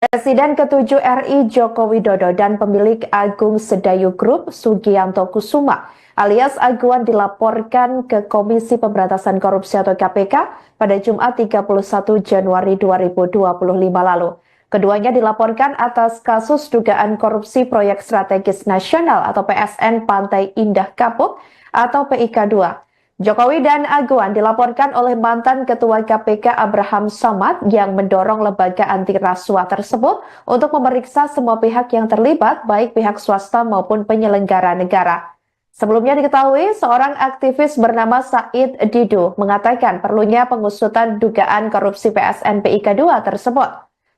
Presiden ke-7 RI Joko Widodo dan pemilik Agung Sedayu Group Sugianto Kusuma alias Aguan dilaporkan ke Komisi Pemberantasan Korupsi atau KPK pada Jumat 31 Januari 2025 lalu. Keduanya dilaporkan atas kasus dugaan korupsi proyek strategis nasional atau PSN Pantai Indah Kapuk atau PIK 2. Jokowi dan Aguan dilaporkan oleh mantan Ketua KPK Abraham Samad yang mendorong lembaga anti rasuah tersebut untuk memeriksa semua pihak yang terlibat, baik pihak swasta maupun penyelenggara negara. Sebelumnya diketahui, seorang aktivis bernama Said Didu mengatakan perlunya pengusutan dugaan korupsi PSN PIK 2 tersebut.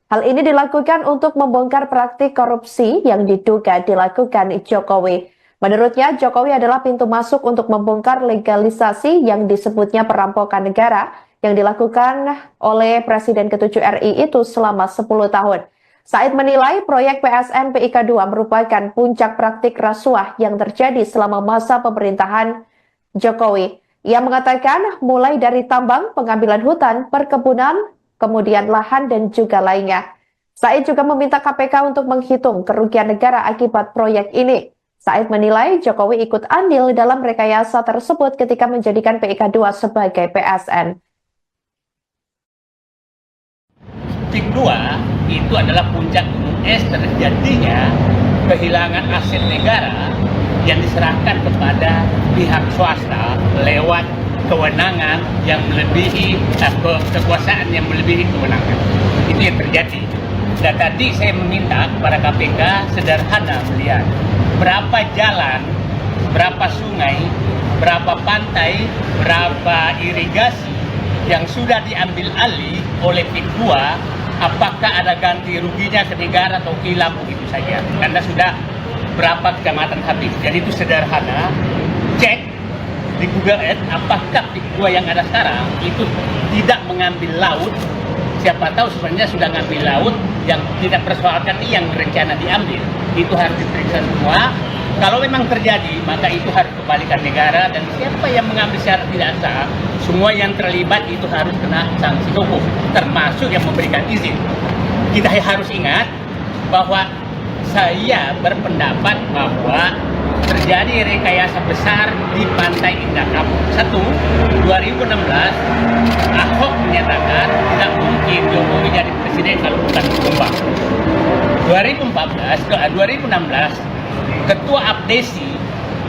Hal ini dilakukan untuk membongkar praktik korupsi yang diduga dilakukan Jokowi. Menurutnya, Jokowi adalah pintu masuk untuk membongkar legalisasi yang disebutnya perampokan negara yang dilakukan oleh Presiden ke-7 RI itu selama 10 tahun. Said menilai proyek PSN PIK 2 merupakan puncak praktik rasuah yang terjadi selama masa pemerintahan Jokowi. Ia mengatakan mulai dari tambang, pengambilan hutan, perkebunan, kemudian lahan dan juga lainnya. Said juga meminta KPK untuk menghitung kerugian negara akibat proyek ini. Said menilai Jokowi ikut andil dalam rekayasa tersebut ketika menjadikan PIK 2 sebagai PSN. PIK 2 itu adalah puncak gunung es terjadinya kehilangan aset negara yang diserahkan kepada pihak swasta lewat kewenangan yang melebihi kekuasaan yang melebihi kewenangan. Itu yang terjadi. Dan tadi saya meminta kepada KPK sederhana melihat berapa jalan, berapa sungai, berapa pantai, berapa irigasi yang sudah diambil alih oleh PIK 2, apakah ada ganti ruginya ke negara atau hilang begitu saja. Karena sudah berapa kecamatan habis. Jadi itu sederhana, cek di Google Earth apakah PIK 2 yang ada sekarang itu tidak mengambil laut. Siapa tahu sebenarnya sudah ngambil laut yang tidak persoalkan yang rencana diambil. Itu harus diperiksa semua. Kalau memang terjadi, maka itu harus kembalikan negara. Dan siapa yang mengambil secara tidak sah, semua yang terlibat itu harus kena sanksi hukum, termasuk yang memberikan izin. Kita harus ingat bahwa saya berpendapat bahwa terjadi rekayasa besar di Pantai Indah Kapuk. 2016, Ahok menyatakan tidak mungkin Jokowi jadi presiden kalau bukan tumbang. 2016, Ketua Abdesi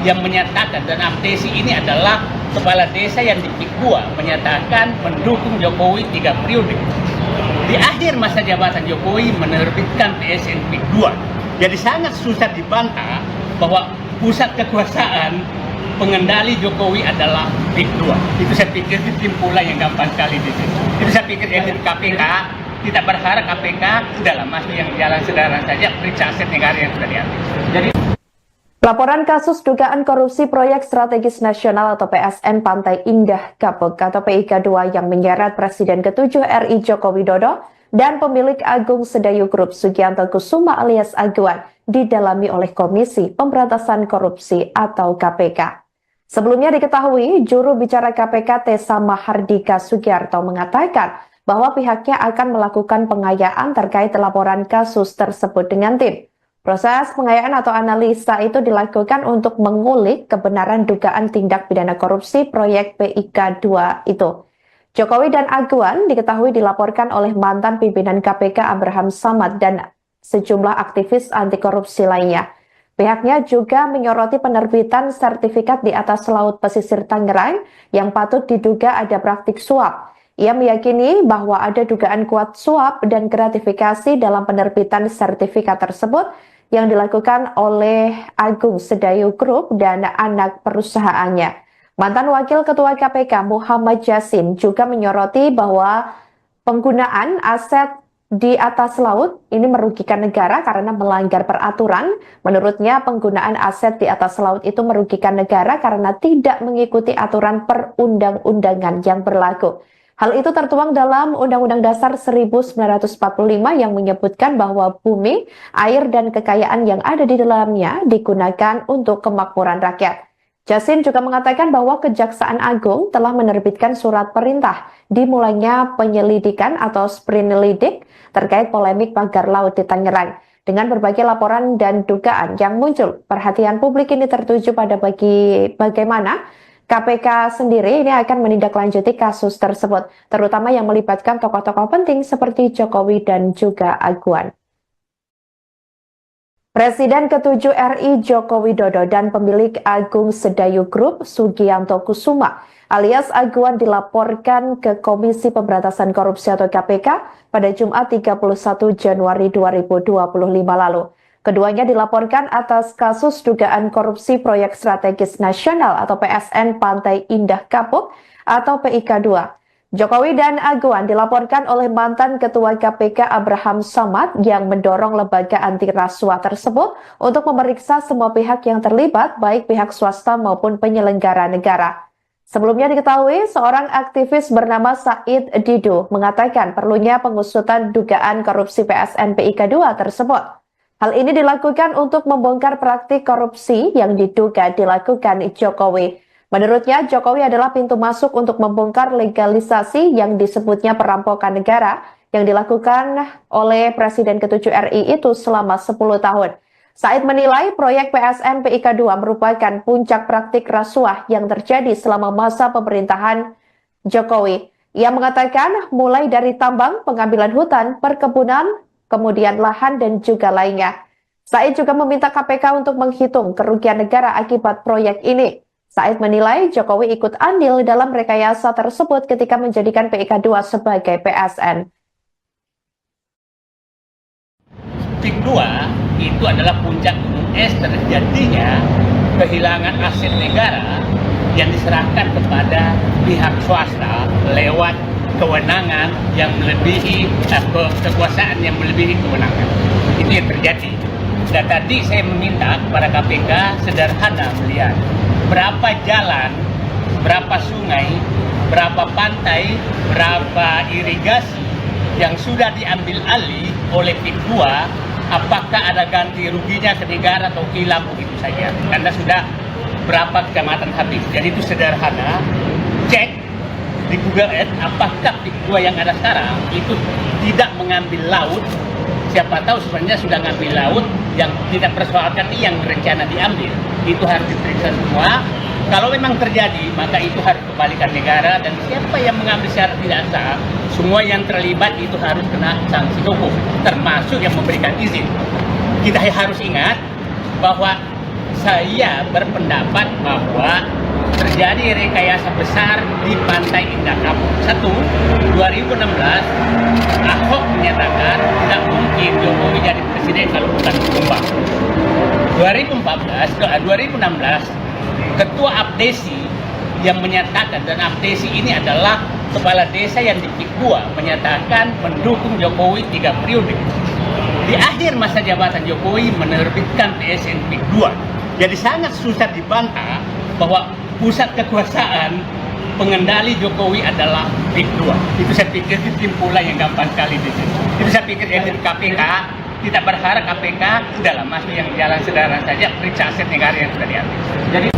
yang menyatakan, dan Abdesi ini adalah kepala desa yang di PIK 2, menyatakan mendukung Jokowi 3 periode. Di akhir masa jabatan Jokowi menerbitkan PSN PIK 2. Jadi sangat susah dibantah bahwa pusat kekuasaan pengendali Jokowi adalah PIK 2. Itu saya pikir kesimpulan yang gampang sekali di sini. Itu saya pikir dari KPK, kita berharap KPK udahlah masuk yang jalan sederhana saja, periksa aset negara yang sudah diambil. Jadi Laporan kasus dugaan korupsi proyek strategis nasional atau PSN Pantai Indah Kapuk atau PIK 2 yang menyeret Presiden ke-7 RI Joko Widodo dan pemilik Agung Sedayu Group Sugianto Kusuma alias Aguan didalami oleh Komisi Pemberantasan Korupsi atau KPK. Sebelumnya diketahui, juru bicara KPK Tessa Mahardika Sugiarto mengatakan bahwa pihaknya akan melakukan pengayaan terkait laporan kasus tersebut dengan tim. Proses pengayaan atau analisa itu dilakukan untuk mengulik kebenaran dugaan tindak pidana korupsi proyek PIK 2 itu. Jokowi dan Aguan diketahui dilaporkan oleh mantan pimpinan KPK Abraham Samad dan sejumlah aktivis anti korupsi lainnya. Pihaknya juga menyoroti penerbitan sertifikat di atas laut pesisir Tangerang yang patut diduga ada praktik suap. Ia meyakini bahwa ada dugaan kuat suap dan gratifikasi dalam penerbitan sertifikat tersebut yang dilakukan oleh Agung Sedayu Group dan anak perusahaannya. Mantan Wakil Ketua KPK Muhammad Yasin juga menyoroti bahwa penggunaan aset di atas laut ini merugikan negara karena melanggar peraturan. Menurutnya penggunaan aset di atas laut itu merugikan negara karena tidak mengikuti aturan perundang-undangan yang berlaku. Hal itu tertuang dalam Undang-Undang Dasar 1945 yang menyebutkan bahwa bumi, air, dan kekayaan yang ada di dalamnya digunakan untuk kemakmuran rakyat. Jasin juga mengatakan bahwa Kejaksaan Agung telah menerbitkan surat perintah dimulainya penyelidikan atau sprinelidik terkait polemik pagar laut di Tangerang. Dengan berbagai laporan dan dugaan yang muncul, perhatian publik ini tertuju pada bagaimana KPK sendiri ini akan menindaklanjuti kasus tersebut, terutama yang melibatkan tokoh-tokoh penting seperti Jokowi dan juga Aguan. Presiden ke-7 RI Joko Widodo dan pemilik Agung Sedayu Group Sugianto Kusuma alias Aguan dilaporkan ke Komisi Pemberantasan Korupsi atau KPK pada Jumat 31 Januari 2025 lalu. Keduanya dilaporkan atas kasus dugaan korupsi proyek strategis nasional atau PSN Pantai Indah Kapuk atau PIK 2. Jokowi dan Aguan dilaporkan oleh mantan Ketua KPK Abraham Samad yang mendorong lembaga anti rasuah tersebut untuk memeriksa semua pihak yang terlibat, baik pihak swasta maupun penyelenggara negara. Sebelumnya diketahui, seorang aktivis bernama Said Didu mengatakan perlunya pengusutan dugaan korupsi PSN PIK 2 tersebut. Hal ini dilakukan untuk membongkar praktik korupsi yang diduga dilakukan Jokowi. Menurutnya, Jokowi adalah pintu masuk untuk membongkar legalisasi yang disebutnya perampokan negara yang dilakukan oleh Presiden ke-7 RI itu selama 10 tahun. Said menilai proyek PSN PIK 2 merupakan puncak praktik rasuah yang terjadi selama masa pemerintahan Jokowi. Ia mengatakan mulai dari tambang, pengambilan hutan, perkebunan, kemudian lahan dan juga lainnya. Said juga meminta KPK untuk menghitung kerugian negara akibat proyek ini. Said menilai Jokowi ikut andil dalam rekayasa tersebut ketika menjadikan PIK 2 sebagai PSN. PIK 2 itu adalah puncak gunung es terjadinya kehilangan aset negara yang diserahkan kepada pihak swasta lewat kewenangan yang melebihi kekuasaan yang melebihi kewenangan. Itu yang terjadi. Dan tadi saya meminta kepada KPK sederhana melihat berapa jalan, berapa sungai, berapa pantai, berapa irigasi yang sudah diambil alih oleh PIK 2, apakah ada ganti ruginya ke negara atau hilang begitu saja. Karena sudah berapa kecamatan habis. Jadi itu sederhana, cek di Google Earth apakah PIK 2 yang ada sekarang itu tidak mengambil laut. Siapa tahu sebenarnya sudah ngambil laut yang tidak persoalkan yang berencana diambil. Itu harus diperiksa semua. Kalau memang terjadi, maka itu harus kembalikan negara. Dan siapa yang mengambil secara tidak sah, semua yang terlibat itu harus kena sanksi hukum, termasuk yang memberikan izin. Kita harus ingat bahwa saya berpendapat bahwa terjadi rekayasa besar di Pantai Indah Kapuk. 2016 Ahok menyatakan tidak mungkin Jokowi jadi presiden kalau bukan tumbang. 2016 Ketua Abdesi yang menyatakan, dan Abdesi ini adalah kepala desa yang di PIK 2 menyatakan mendukung Jokowi 3 periode. Di akhir masa jabatan Jokowi menerbitkan PSN PIK 2. Jadi sangat susah dibantah bahwa pusat kekuasaan pengendali Jokowi adalah PIK 2. Itu saya pikir kesimpulan yang gampang sekali di sini. Itu saya pikir dari KPK tidak berharap KPK udahlah masuk yang jalan sederhana saja, periksa aset negara yang sudah diambil. Jadi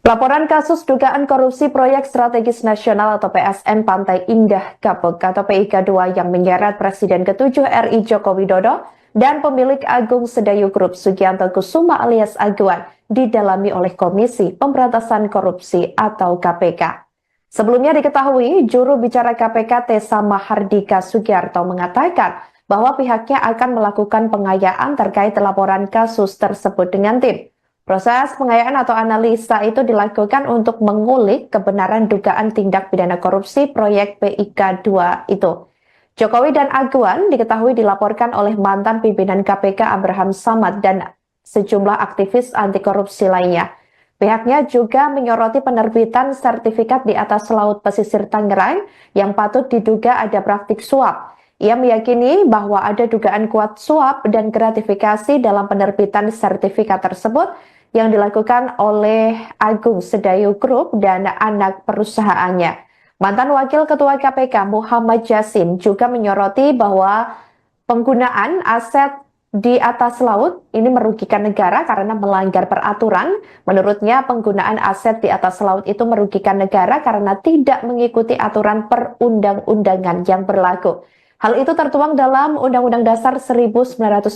laporan kasus dugaan korupsi proyek strategis nasional atau PSN Pantai Indah Kapuk atau PIK 2 yang menyeret Presiden ke-7 RI Joko Widodo dan pemilik Agung Sedayu Group Sugianto Kusuma alias Aguan didalami oleh Komisi Pemberantasan Korupsi atau KPK. Sebelumnya diketahui, juru bicara KPK Tessa Mahardika Sugiarto mengatakan bahwa pihaknya akan melakukan pengayaan terkait laporan kasus tersebut dengan tim. Proses pengayaan atau analisa itu dilakukan untuk mengulik kebenaran dugaan tindak pidana korupsi proyek PIK 2 itu. Jokowi dan Aguan diketahui dilaporkan oleh mantan pimpinan KPK Abraham Samad dan sejumlah aktivis anti korupsi lainnya. Pihaknya juga menyoroti penerbitan sertifikat di atas laut pesisir Tangerang yang patut diduga ada praktik suap. Ia meyakini bahwa ada dugaan kuat suap dan gratifikasi dalam penerbitan sertifikat tersebut yang dilakukan oleh Agung Sedayu Group dan anak perusahaannya. Mantan Wakil Ketua KPK Muhammad Jasin juga menyoroti bahwa penggunaan aset di atas laut ini merugikan negara karena melanggar peraturan. Menurutnya, penggunaan aset di atas laut itu merugikan negara karena tidak mengikuti aturan perundang-undangan yang berlaku. Hal itu tertuang dalam Undang-Undang Dasar 1945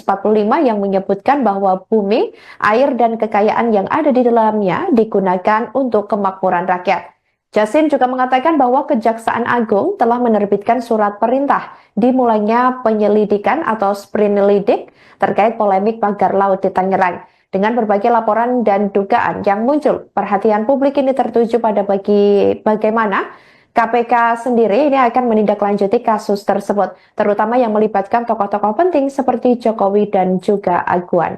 yang menyebutkan bahwa bumi, air, dan kekayaan yang ada di dalamnya digunakan untuk kemakmuran rakyat. Jasin juga mengatakan bahwa Kejaksaan Agung telah menerbitkan surat perintah dimulainya penyelidikan atau sprinelidik terkait polemik pagar laut di Tangerang. Dengan berbagai laporan dan dugaan yang muncul, perhatian publik ini tertuju pada bagaimana KPK sendiri ini akan menindaklanjuti kasus tersebut, terutama yang melibatkan tokoh-tokoh penting seperti Jokowi dan juga Aguan.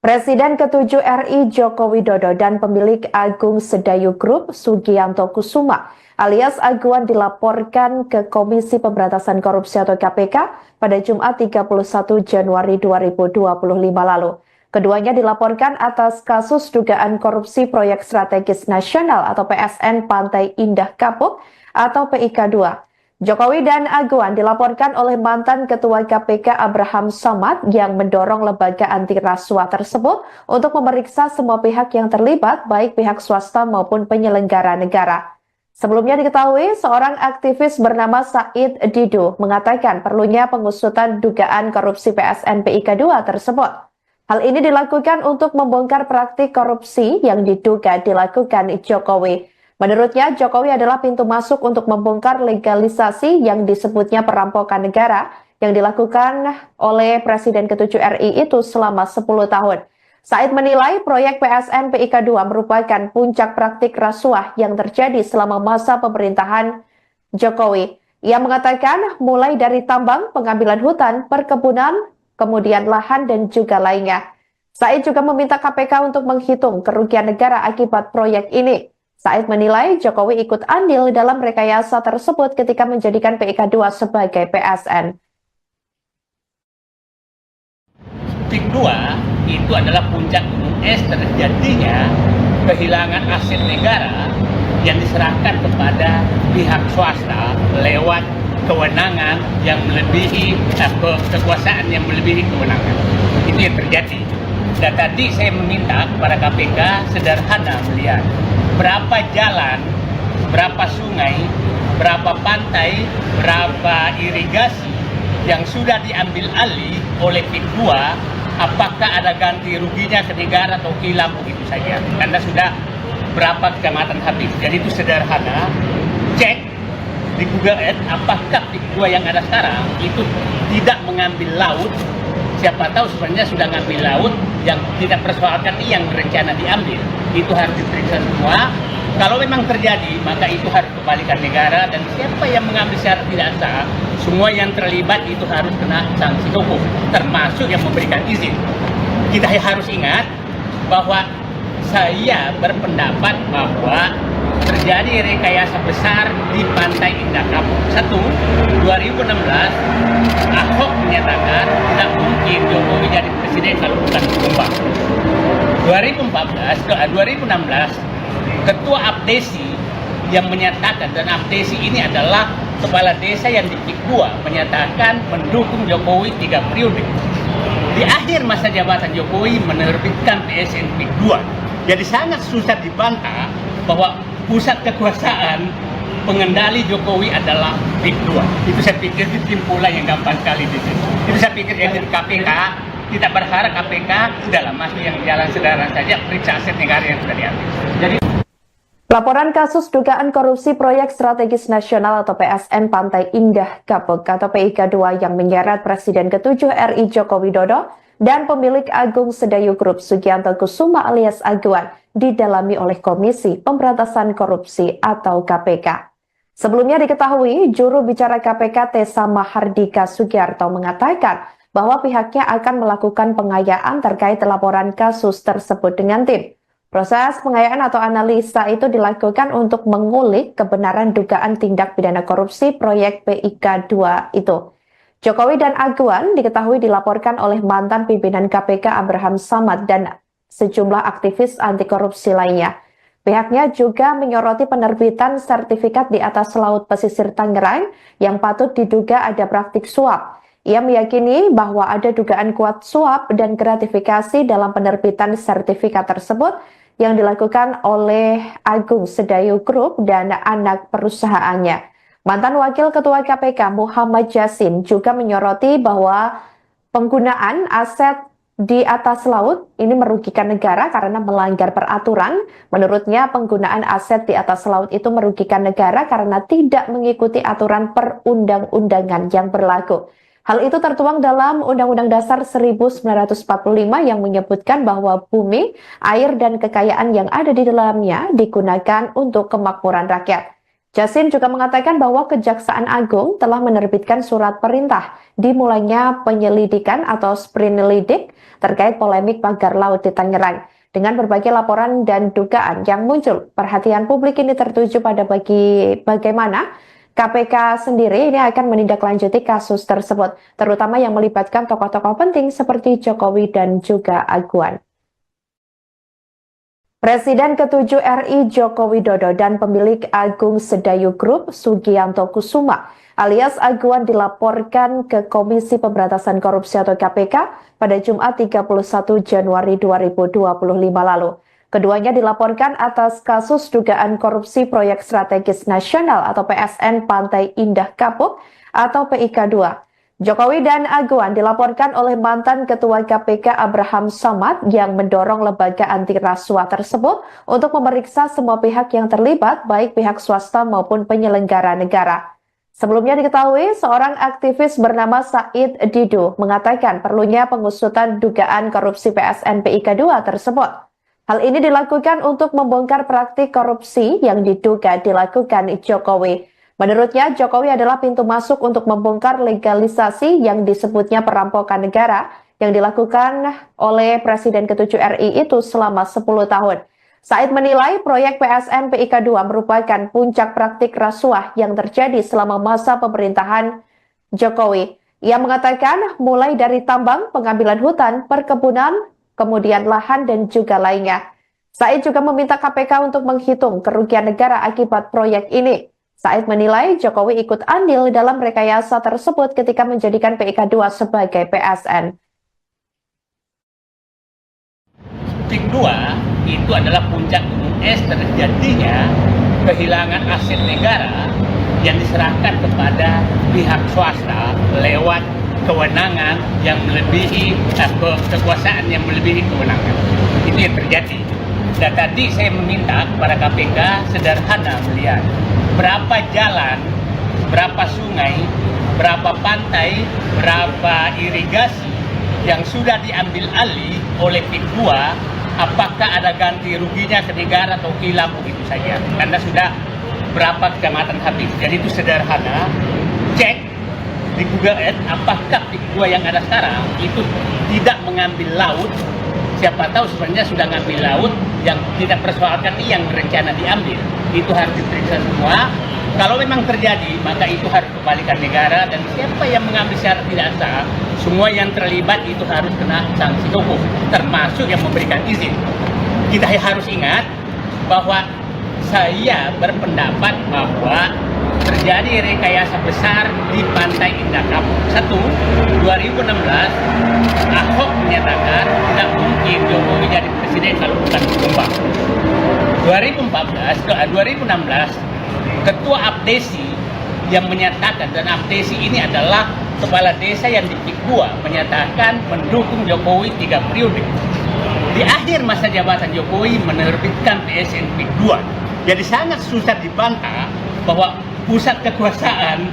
Presiden ke-7 RI Joko Widodo dan pemilik Agung Sedayu Group Sugianto Kusuma alias Aguan dilaporkan ke Komisi Pemberantasan Korupsi atau KPK pada Jumat 31 Januari 2025 lalu. Keduanya dilaporkan atas kasus dugaan korupsi proyek strategis nasional atau PSN Pantai Indah Kapuk atau PIK 2. Jokowi dan Aguan dilaporkan oleh mantan Ketua KPK Abraham Samad yang mendorong lembaga anti rasuah tersebut untuk memeriksa semua pihak yang terlibat, baik pihak swasta maupun penyelenggara negara. Sebelumnya diketahui, seorang aktivis bernama Said Didu mengatakan perlunya pengusutan dugaan korupsi PSN PIK 2 tersebut. Hal ini dilakukan untuk membongkar praktik korupsi yang diduga dilakukan Jokowi. Menurutnya, Jokowi adalah pintu masuk untuk membongkar legalisasi yang disebutnya perampokan negara yang dilakukan oleh Presiden ke-7 RI itu selama 10 tahun. Said menilai proyek PSN PIK 2 merupakan puncak praktik rasuah yang terjadi selama masa pemerintahan Jokowi. Ia mengatakan mulai dari tambang, pengambilan hutan, perkebunan, kemudian lahan, dan juga lainnya. Said juga meminta KPK untuk menghitung kerugian negara akibat proyek ini. Said menilai Jokowi ikut andil dalam rekayasa tersebut ketika menjadikan PIK 2 sebagai PSN. PIK 2 itu adalah puncak gunung es terjadinya kehilangan aset negara yang diserahkan kepada pihak swasta lewat kewenangan yang melebihi kekuasaan yang melebihi kewenangan. Itu yang terjadi. Dan tadi saya meminta kepada KPK sederhana melihat berapa jalan, berapa sungai, berapa pantai, berapa irigasi yang sudah diambil alih oleh PIK 2, apakah ada ganti ruginya ke negara atau hilang begitu saja. Karena sudah berapa kecamatan habis. Jadi itu sederhana, cek di Google Earth apakah PIK 2 yang ada sekarang itu tidak mengambil laut. Siapa tahu sebenarnya sudah ngambil laut yang tidak persoalkan yang berencana diambil. Itu harus diperiksa semua. Kalau memang terjadi, maka itu harus kembalikan negara, dan siapa yang mengambil secara tidak sah, semua yang terlibat itu harus kena sanksi hukum, termasuk yang memberikan izin. Kita harus ingat bahwa saya berpendapat bahwa terjadi rekayasa besar di Pantai Indah Kapuk. 2016 Ahok menyatakan tidak mungkin Jokowi jadi presiden kalau bukan tumbang. 2016 Ketua Abdesi yang menyatakan, dan Abdesi ini adalah kepala desa yang di PIK 2, menyatakan mendukung Jokowi 3 periode. Di akhir masa jabatan Jokowi menerbitkan PSN PIK 2. Jadi sangat susah dibantah bahwa pusat kekuasaan pengendali Jokowi adalah PIK 2. Itu saya pikir kesimpulan yang gampang sekali di sini. Itu saya pikir dari KPK, kita berharap KPK udahlah masuk yang jalan sederhana saja, periksa aset negara yang sudah diambil. Jadi Laporan kasus dugaan korupsi proyek strategis nasional atau PSN Pantai Indah Kapuk atau PIK 2 yang menyeret Presiden ke-7 RI Joko Widodo dan pemilik Agung Sedayu Group Sugianto Kusuma alias Aguan didalami oleh Komisi Pemberantasan Korupsi atau KPK. Sebelumnya diketahui, juru bicara KPK Tessa Mahardika Sugiarto mengatakan bahwa pihaknya akan melakukan pengayaan terkait laporan kasus tersebut dengan tim. Proses pengayaan atau analisa itu dilakukan untuk mengulik kebenaran dugaan tindak pidana korupsi proyek PIK 2 itu. Jokowi dan Aguan diketahui dilaporkan oleh mantan pimpinan KPK Abraham Samad dan sejumlah aktivis anti korupsi lainnya. Pihaknya juga menyoroti penerbitan sertifikat di atas laut pesisir Tangerang yang patut diduga ada praktik suap. Ia meyakini bahwa ada dugaan kuat suap dan gratifikasi dalam penerbitan sertifikat tersebut yang dilakukan oleh Agung Sedayu Group dan anak perusahaannya. Mantan Wakil Ketua KPK Muhammad Yasin juga menyoroti bahwa penggunaan aset di atas laut ini merugikan negara karena melanggar peraturan. Menurutnya, penggunaan aset di atas laut itu merugikan negara karena tidak mengikuti aturan perundang-undangan yang berlaku. Hal itu tertuang dalam Undang-Undang Dasar 1945 yang menyebutkan bahwa bumi, air, dan kekayaan yang ada di dalamnya digunakan untuk kemakmuran rakyat. Yasin juga mengatakan bahwa Kejaksaan Agung telah menerbitkan surat perintah dimulainya penyelidikan atau sprinelidik terkait polemik pagar laut di Tangerang. Dengan berbagai laporan dan dugaan yang muncul, perhatian publik ini tertuju pada bagaimana KPK sendiri ini akan menindaklanjuti kasus tersebut, terutama yang melibatkan tokoh-tokoh penting seperti Jokowi dan juga Aguan. Presiden ke-7 RI Joko Widodo dan pemilik Agung Sedayu Group Sugianto Kusuma alias Aguan dilaporkan ke Komisi Pemberantasan Korupsi atau KPK pada Jumat 31 Januari 2025 lalu. Keduanya dilaporkan atas kasus dugaan korupsi proyek strategis nasional atau PSN Pantai Indah Kapuk atau PIK 2. Jokowi dan Aguan dilaporkan oleh mantan Ketua KPK Abraham Samad yang mendorong lembaga anti rasuah tersebut untuk memeriksa semua pihak yang terlibat, baik pihak swasta maupun penyelenggara negara. Sebelumnya diketahui, seorang aktivis bernama Said Didu mengatakan perlunya pengusutan dugaan korupsi PSN PIK 2 tersebut. Hal ini dilakukan untuk membongkar praktik korupsi yang diduga dilakukan Jokowi. Menurutnya, Jokowi adalah pintu masuk untuk membongkar legalisasi yang disebutnya perampokan negara yang dilakukan oleh Presiden ke-7 RI itu selama 10 tahun. Said menilai proyek PSN PIK 2 merupakan puncak praktik rasuah yang terjadi selama masa pemerintahan Jokowi. Ia mengatakan mulai dari tambang, pengambilan hutan, perkebunan, kemudian lahan dan juga lainnya. Said juga meminta KPK untuk menghitung kerugian negara akibat proyek ini. Said menilai Jokowi ikut andil dalam rekayasa tersebut ketika menjadikan PIK 2 sebagai PSN. PIK 2 itu adalah puncak gunung es terjadinya kehilangan aset negara yang diserahkan kepada pihak swasta lewat kewenangan yang melebihi kekuasaan yang melebihi kewenangan. Itu yang terjadi. Dan tadi saya meminta kepada KPK sederhana melihat berapa jalan, berapa sungai, berapa pantai, berapa irigasi yang sudah diambil alih oleh PIK 2, apakah ada ganti ruginya ke negara atau hilang begitu saja. Karena sudah berapa kecamatan habis. Jadi itu sederhana, cek di Google Earth apakah PIK 2 yang ada sekarang itu tidak mengambil laut. Siapa tahu sebenarnya sudah ngambil laut yang tidak persoalkan yang berencana diambil. Itu harus diperiksa semua. Kalau memang terjadi, maka itu harus kembalikan negara dan siapa yang mengambil secara tidak sah, semua yang terlibat itu harus kena sanksi hukum, termasuk yang memberikan izin. Kita harus ingat bahwa saya berpendapat bahwa terjadi rekayasa besar di Pantai Indah Kapuk. 2016 Ahok menyatakan tidak mungkin Jokowi jadi presiden kalau bukan tumbang. 2016 Ketua Abdesi yang menyatakan, dan Abdesi ini adalah kepala desa yang di PIK 2 menyatakan mendukung Jokowi 3 periode. Di akhir masa jabatan Jokowi menerbitkan PSN PIK 2. Jadi sangat susah dibantah bahwa pusat kekuasaan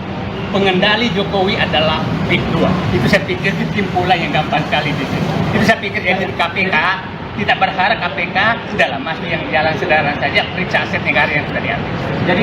pengendali Jokowi adalah PIK 2. Itu saya pikir kesimpulan yang gampang sekali di sini. Itu saya pikir dari KPK, tidak berharap KPK dalam masuk yang jalan sederhana saja, periksa aset negara yang sudah diambil. Jadi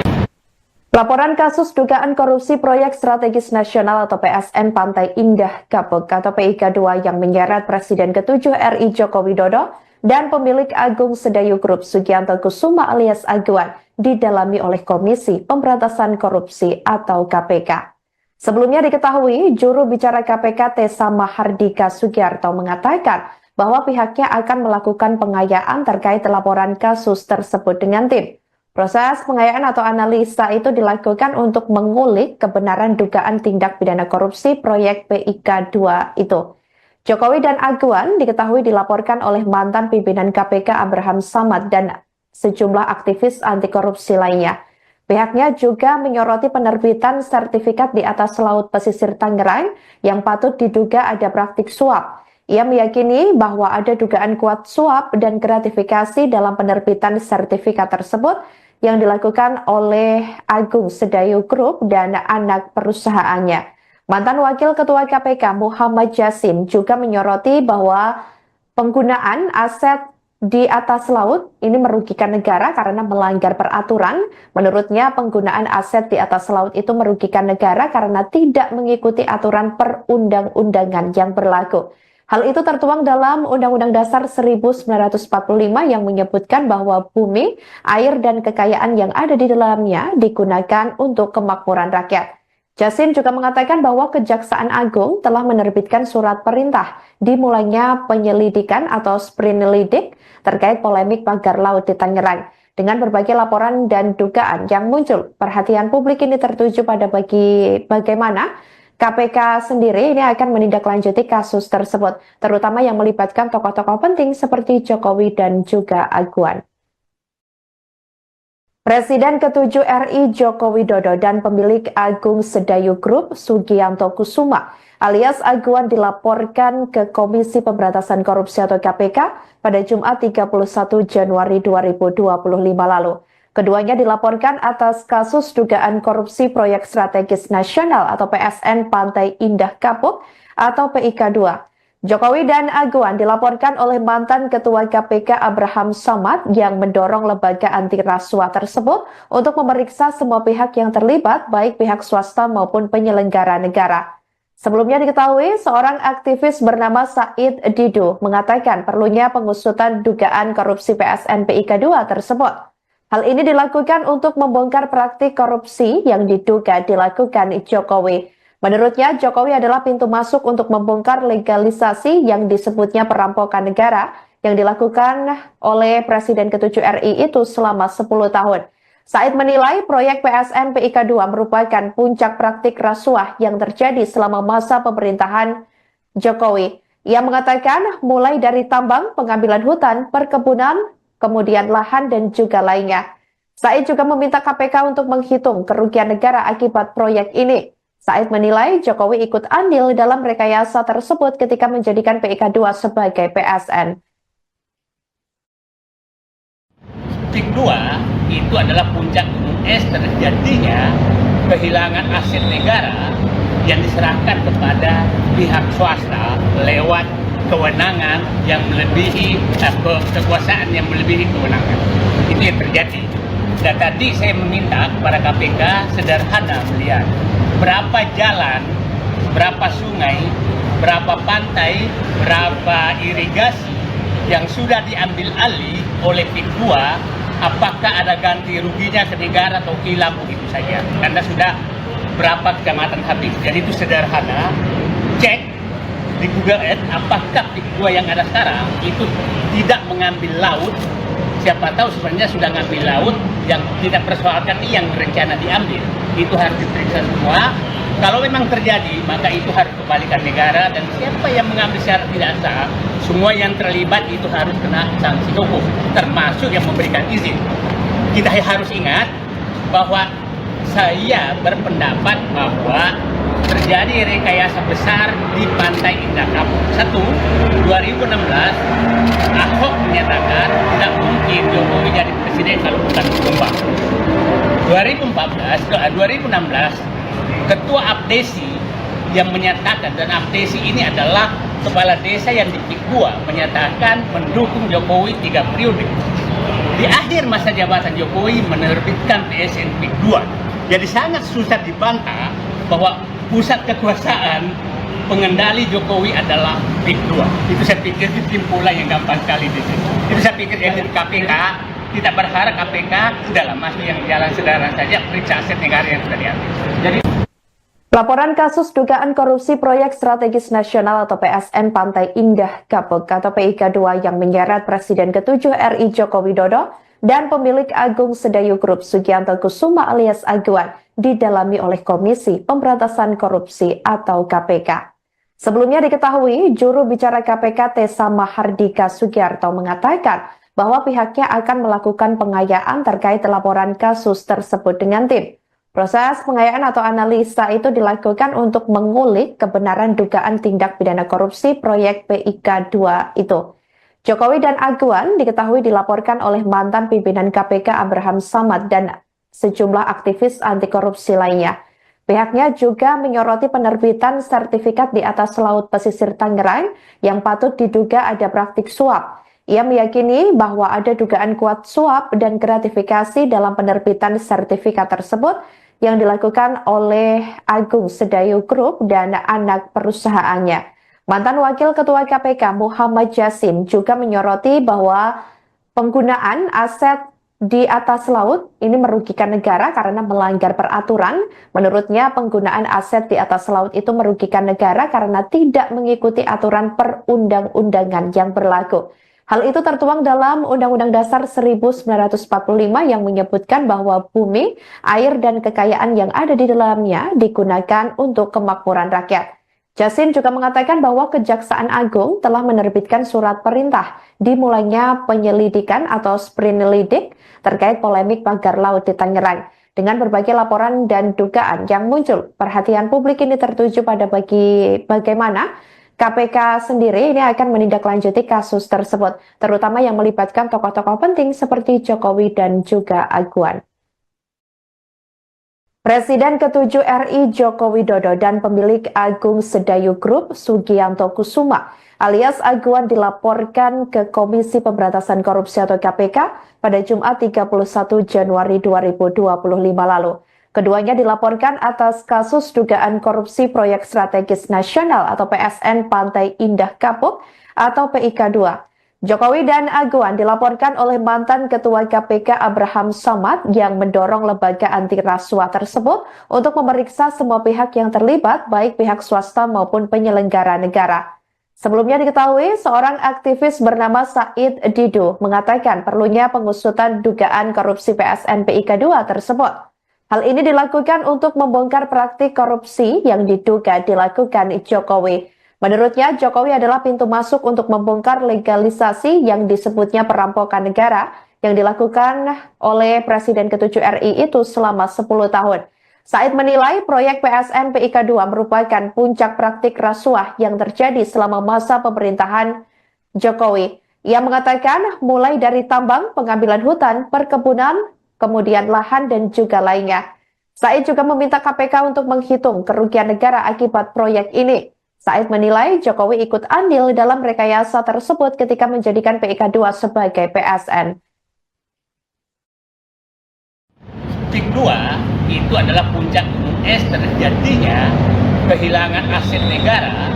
laporan kasus dugaan korupsi proyek strategis nasional atau PSN Pantai Indah Kapuk atau PIK 2 yang menyeret Presiden ke-7 RI Joko Widodo dan pemilik Agung Sedayu Group Sugianto Kusuma alias Aguan didalami oleh Komisi Pemberantasan Korupsi atau KPK. Sebelumnya diketahui, juru bicara KPK Tessa Mahardika Sugiarto mengatakan bahwa pihaknya akan melakukan pengayaan terkait laporan kasus tersebut dengan tim. Proses pengayaan atau analisa itu dilakukan untuk mengulik kebenaran dugaan tindak pidana korupsi proyek PIK 2 itu. Jokowi dan Agwan diketahui dilaporkan oleh mantan pimpinan KPK Abraham Samad dan sejumlah aktivis anti korupsi lainnya. Pihaknya juga menyoroti penerbitan sertifikat di atas laut pesisir Tangerang yang patut diduga ada praktik suap. Ia meyakini bahwa ada dugaan kuat suap dan gratifikasi dalam penerbitan sertifikat tersebut yang dilakukan oleh Agung Sedayu Group dan anak perusahaannya. Mantan Wakil Ketua KPK Muhammad Yasin juga menyoroti bahwa penggunaan aset di atas laut ini merugikan negara karena melanggar peraturan. Menurutnya, penggunaan aset di atas laut itu merugikan negara karena tidak mengikuti aturan perundang-undangan yang berlaku. Hal itu tertuang dalam Undang-Undang Dasar 1945 yang menyebutkan bahwa bumi, air, dan kekayaan yang ada di dalamnya digunakan untuk kemakmuran rakyat. Yasin juga mengatakan bahwa Kejaksaan Agung telah menerbitkan surat perintah dimulainya penyelidikan atau sprinelidik terkait polemik pagar laut di Tangerang. Dengan berbagai laporan dan dugaan yang muncul, perhatian publik ini tertuju pada bagaimana KPK sendiri ini akan menindaklanjuti kasus tersebut, terutama yang melibatkan tokoh-tokoh penting seperti Jokowi dan juga Agwan. Presiden ke-7 RI Joko Widodo dan pemilik Agung Sedayu Group Sugianto Kusuma alias Agwan dilaporkan ke Komisi Pemberantasan Korupsi atau KPK pada Jumat 31 Januari 2025 lalu. Keduanya dilaporkan atas kasus dugaan korupsi proyek strategis nasional atau PSN Pantai Indah Kapuk atau PIK 2. Jokowi dan Agwan dilaporkan oleh mantan Ketua KPK Abraham Samad yang mendorong lembaga anti rasuah tersebut untuk memeriksa semua pihak yang terlibat, baik pihak swasta maupun penyelenggara negara. Sebelumnya diketahui, seorang aktivis bernama Said Didu mengatakan perlunya pengusutan dugaan korupsi PSN PIK 2 tersebut. Hal ini dilakukan untuk membongkar praktik korupsi yang diduga dilakukan Jokowi. Menurutnya, Jokowi adalah pintu masuk untuk membongkar legalisasi yang disebutnya perampokan negara yang dilakukan oleh Presiden ke-7 RI itu selama 10 tahun. Said menilai proyek PSN PIK 2 merupakan puncak praktik rasuah yang terjadi selama masa pemerintahan Jokowi. Ia mengatakan mulai dari tambang, pengambilan hutan, perkebunan, kemudian lahan dan juga lainnya. Said juga meminta KPK untuk menghitung kerugian negara akibat proyek ini. Said menilai Jokowi ikut andil dalam rekayasa tersebut ketika menjadikan PIK 2 sebagai PSN. PIK 2 itu adalah puncak gunung es terjadinya kehilangan aset negara yang diserahkan kepada pihak swasta lewat kewenangan yang melebihi kekuasaan yang melebihi kewenangan. Itu yang terjadi. Dan tadi saya meminta kepada KPK sederhana melihat berapa jalan, berapa sungai, berapa pantai, berapa irigasi yang sudah diambil alih oleh PIK 2, apakah ada ganti ruginya ke negara atau hilang begitu saja. Karena sudah berapa kecamatan habis. Jadi itu sederhana, cek di Google Earth apakah PIK 2 yang ada sekarang itu tidak mengambil laut. Siapa tahu sebenarnya sudah ngambil laut yang tidak persoalkan yang rencana diambil. Itu harus diperiksa semua. Kalau memang terjadi, maka itu harus kembalikan negara dan siapa yang mengambil secara tidak sah, semua yang terlibat itu harus kena sanksi hukum, termasuk yang memberikan izin. Kita harus ingat bahwa saya berpendapat bahwa terjadi rekayasa besar di Pantai Indah Kapuk. 2016 Ahok menyatakan tidak mungkin Jokowi jadi presiden kalau bukan tumbang. 2016 Ketua Apdesi yang menyatakan, dan Apdesi ini adalah kepala desa yang di PIK 2 menyatakan mendukung Jokowi 3 periode. Di akhir masa jabatan Jokowi menerbitkan PSN PIK 2. Jadi sangat susah dibantah bahwa pusat kekuasaan pengendali Jokowi adalah PIK 2. Itu saya pikir kesimpulan yang gampang sekali di sini. Itu saya pikir yang dari KPK, kita berharap KPK udahlah masuk yang jalan sederhana saja, periksa aset negara yang sudah diambil. Jadi laporan kasus dugaan korupsi proyek strategis nasional atau PSN Pantai Indah Kapuk atau PIK 2 yang menyeret Presiden ke-7 RI Joko Widodo dan pemilik Agung Sedayu Group Sugianto Kusuma alias Aguan didalami oleh Komisi Pemberantasan Korupsi atau KPK. Sebelumnya diketahui, juru bicara KPK Tessa Mahardika Sugiarto mengatakan bahwa pihaknya akan melakukan pengayaan terkait laporan kasus tersebut dengan tim. Proses pengayaan atau analisa itu dilakukan untuk mengulik kebenaran dugaan tindak pidana korupsi proyek PIK 2 itu. Jokowi dan Aguan diketahui dilaporkan oleh mantan pimpinan KPK Abraham Samad dan sejumlah aktivis anti korupsi lainnya. Pihaknya juga menyoroti penerbitan sertifikat di atas laut pesisir Tangerang yang patut diduga ada praktik suap. Ia meyakini bahwa ada dugaan kuat suap dan gratifikasi dalam penerbitan sertifikat tersebut yang dilakukan oleh Agung Sedayu Group dan anak perusahaannya. Mantan Wakil Ketua KPK Muhammad Yasin juga menyoroti bahwa penggunaan aset di atas laut ini merugikan negara karena melanggar peraturan. Menurutnya penggunaan aset di atas laut itu merugikan negara karena tidak mengikuti aturan perundang-undangan yang berlaku. Hal itu tertuang dalam Undang-Undang Dasar 1945 yang menyebutkan bahwa bumi, air, dan kekayaan yang ada di dalamnya digunakan untuk kemakmuran rakyat. Yasin juga mengatakan bahwa Kejaksaan Agung telah menerbitkan surat perintah dimulainya penyelidikan atau sprinelidik terkait polemik pagar laut di Tangerang. Dengan berbagai laporan dan dugaan yang muncul, perhatian publik ini tertuju pada bagaimana KPK sendiri ini akan menindaklanjuti kasus tersebut, terutama yang melibatkan tokoh-tokoh penting seperti Jokowi dan juga Aguan. Presiden ke-7 RI Joko Widodo dan pemilik Agung Sedayu Group Sugianto Kusuma alias Aguan dilaporkan ke Komisi Pemberantasan Korupsi atau KPK pada Jumat 31 Januari 2025 lalu. Keduanya dilaporkan atas kasus dugaan korupsi proyek strategis nasional atau PSN Pantai Indah Kapuk atau PIK 2. Jokowi dan Aguan dilaporkan oleh mantan Ketua KPK Abraham Samad yang mendorong lembaga anti rasuah tersebut untuk memeriksa semua pihak yang terlibat, baik pihak swasta maupun penyelenggara negara. Sebelumnya diketahui, seorang aktivis bernama Said Didu mengatakan perlunya pengusutan dugaan korupsi PSN PIK 2 tersebut. Hal ini dilakukan untuk membongkar praktik korupsi yang diduga dilakukan Jokowi. Menurutnya, Jokowi adalah pintu masuk untuk membongkar legalisasi yang disebutnya perampokan negara yang dilakukan oleh Presiden ke-7 RI itu selama 10 tahun. Said menilai proyek PSN PIK 2 merupakan puncak praktik rasuah yang terjadi selama masa pemerintahan Jokowi. Ia mengatakan mulai dari tambang, pengambilan hutan, perkebunan, kemudian lahan, dan juga lainnya. Said juga meminta KPK untuk menghitung kerugian negara akibat proyek ini. Said menilai Jokowi ikut andil dalam rekayasa tersebut ketika menjadikan PIK 2 sebagai PSN. PIK 2 itu adalah puncak gunung es terjadinya kehilangan aset negara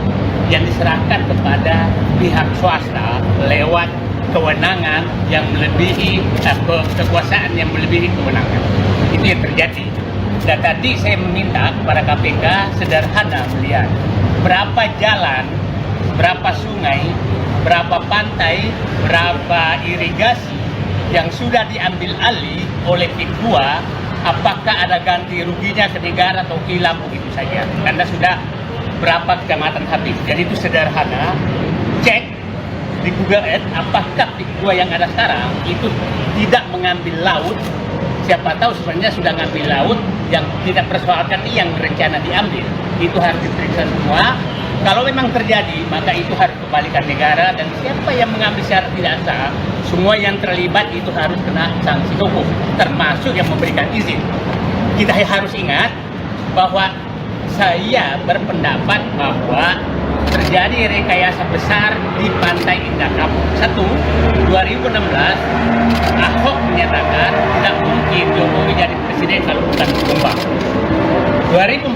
yang diserahkan kepada pihak swasta lewat kewenangan yang melebihi kekuasaan yang melebihi kewenangan. Itu yang terjadi. Dan tadi saya meminta kepada KPK sederhana melihat berapa jalan, berapa sungai, berapa pantai, berapa irigasi yang sudah diambil alih oleh PIK 2, apakah ada ganti ruginya ke negara atau hilang begitu saja. Karena sudah berapa kecamatan habis. Jadi itu sederhana, cek di Google Earth apakah PIK 2 yang ada sekarang itu tidak mengambil laut. Siapa tahu sebenarnya sudah ngambil laut yang tidak persoalkan yang berencana diambil. Itu harus diperiksa semua. Kalau memang terjadi, maka itu harus kembalikan negara, dan siapa yang mengambil secara tidak sah, semua yang terlibat itu harus kena sanksi hukum, termasuk yang memberikan izin. Kita harus ingat bahwa saya berpendapat bahwa terjadi rekayasa besar di Pantai Indah Kapuk. 2016 Ahok menyatakan tidak mungkin Jokowi jadi presiden kalau bukan tumbang. 2016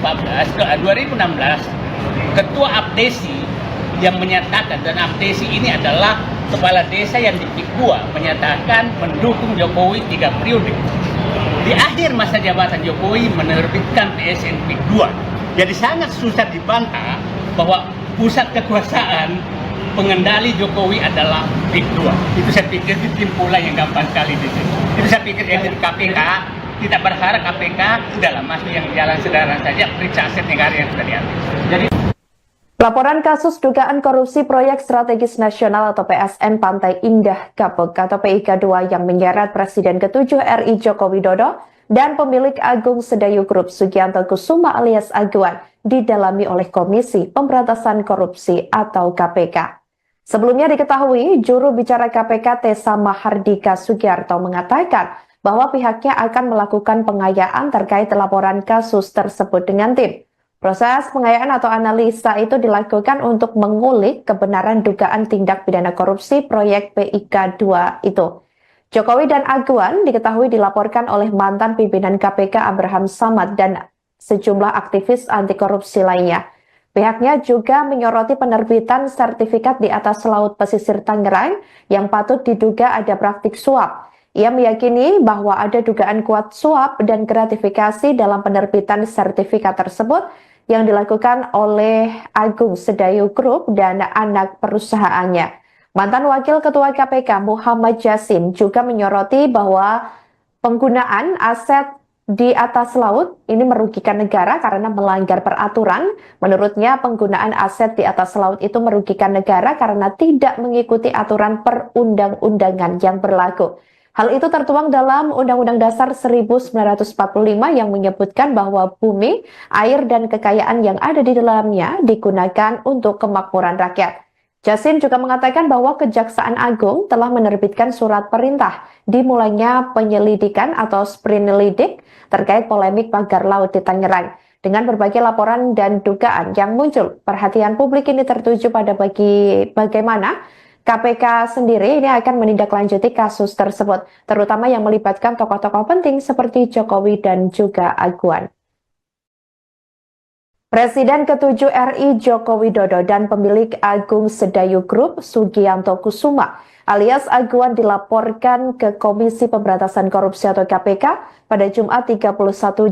Ketua Abdesi yang menyatakan, dan Abdesi ini adalah kepala desa yang di PIK 2, menyatakan mendukung Jokowi 3 periode. Di akhir masa jabatan Jokowi menerbitkan PSN PIK 2. Jadi sangat susah dibantah bahwa pusat kekuasaan pengendali Jokowi adalah Pik 2. Itu saya pikir kesimpulan yang gampang sekali di sini. Itu saya pikir dari KPK, kita berharap KPK udahlah masuk yang jalan sederhana saja, periksa aset negara yang sudah diambil. Jadi Laporan kasus dugaan korupsi proyek strategis nasional atau PSN Pantai Indah Kapuk atau PIK 2 yang menyeret Presiden ke-7 RI Joko Widodo dan pemilik Agung Sedayu Group Sugianto Kusuma alias Aguan didalami oleh Komisi Pemberantasan Korupsi atau KPK. Sebelumnya diketahui, juru bicara KPK Tessa Mahardika Sugiarto mengatakan bahwa pihaknya akan melakukan pengayaan terkait laporan kasus tersebut dengan tim. Proses pengayaan atau analisa itu dilakukan untuk mengulik kebenaran dugaan tindak pidana korupsi proyek PIK 2 itu. Jokowi dan Aguan diketahui dilaporkan oleh mantan pimpinan KPK Abraham Samad dan sejumlah aktivis anti korupsi lainnya. Pihaknya juga menyoroti penerbitan sertifikat di atas laut pesisir Tangerang yang patut diduga ada praktik suap. Ia meyakini bahwa ada dugaan kuat suap dan gratifikasi dalam penerbitan sertifikat tersebut yang dilakukan oleh Agung Sedayu Group dan anak perusahaannya. Mantan Wakil Ketua KPK Muhammad Yasin juga menyoroti bahwa penggunaan aset di atas laut ini merugikan negara karena melanggar peraturan. Menurutnya penggunaan aset di atas laut itu merugikan negara karena tidak mengikuti aturan perundang-undangan yang berlaku. Hal itu tertuang dalam Undang-Undang Dasar 1945 yang menyebutkan bahwa bumi, air, dan kekayaan yang ada di dalamnya digunakan untuk kemakmuran rakyat. Yasin juga mengatakan bahwa Kejaksaan Agung telah menerbitkan surat perintah dimulainya penyelidikan atau sprinelidik terkait polemik pagar laut di Tangerang. Dengan berbagai laporan dan dugaan yang muncul, perhatian publik ini tertuju pada bagaimana KPK sendiri ini akan menindaklanjuti kasus tersebut, terutama yang melibatkan tokoh-tokoh penting seperti Jokowi dan juga Aguan. Presiden ke-7 RI Joko Widodo dan pemilik Agung Sedayu Group Sugianto Kusuma alias Aguan dilaporkan ke Komisi Pemberantasan Korupsi atau KPK pada Jumat 31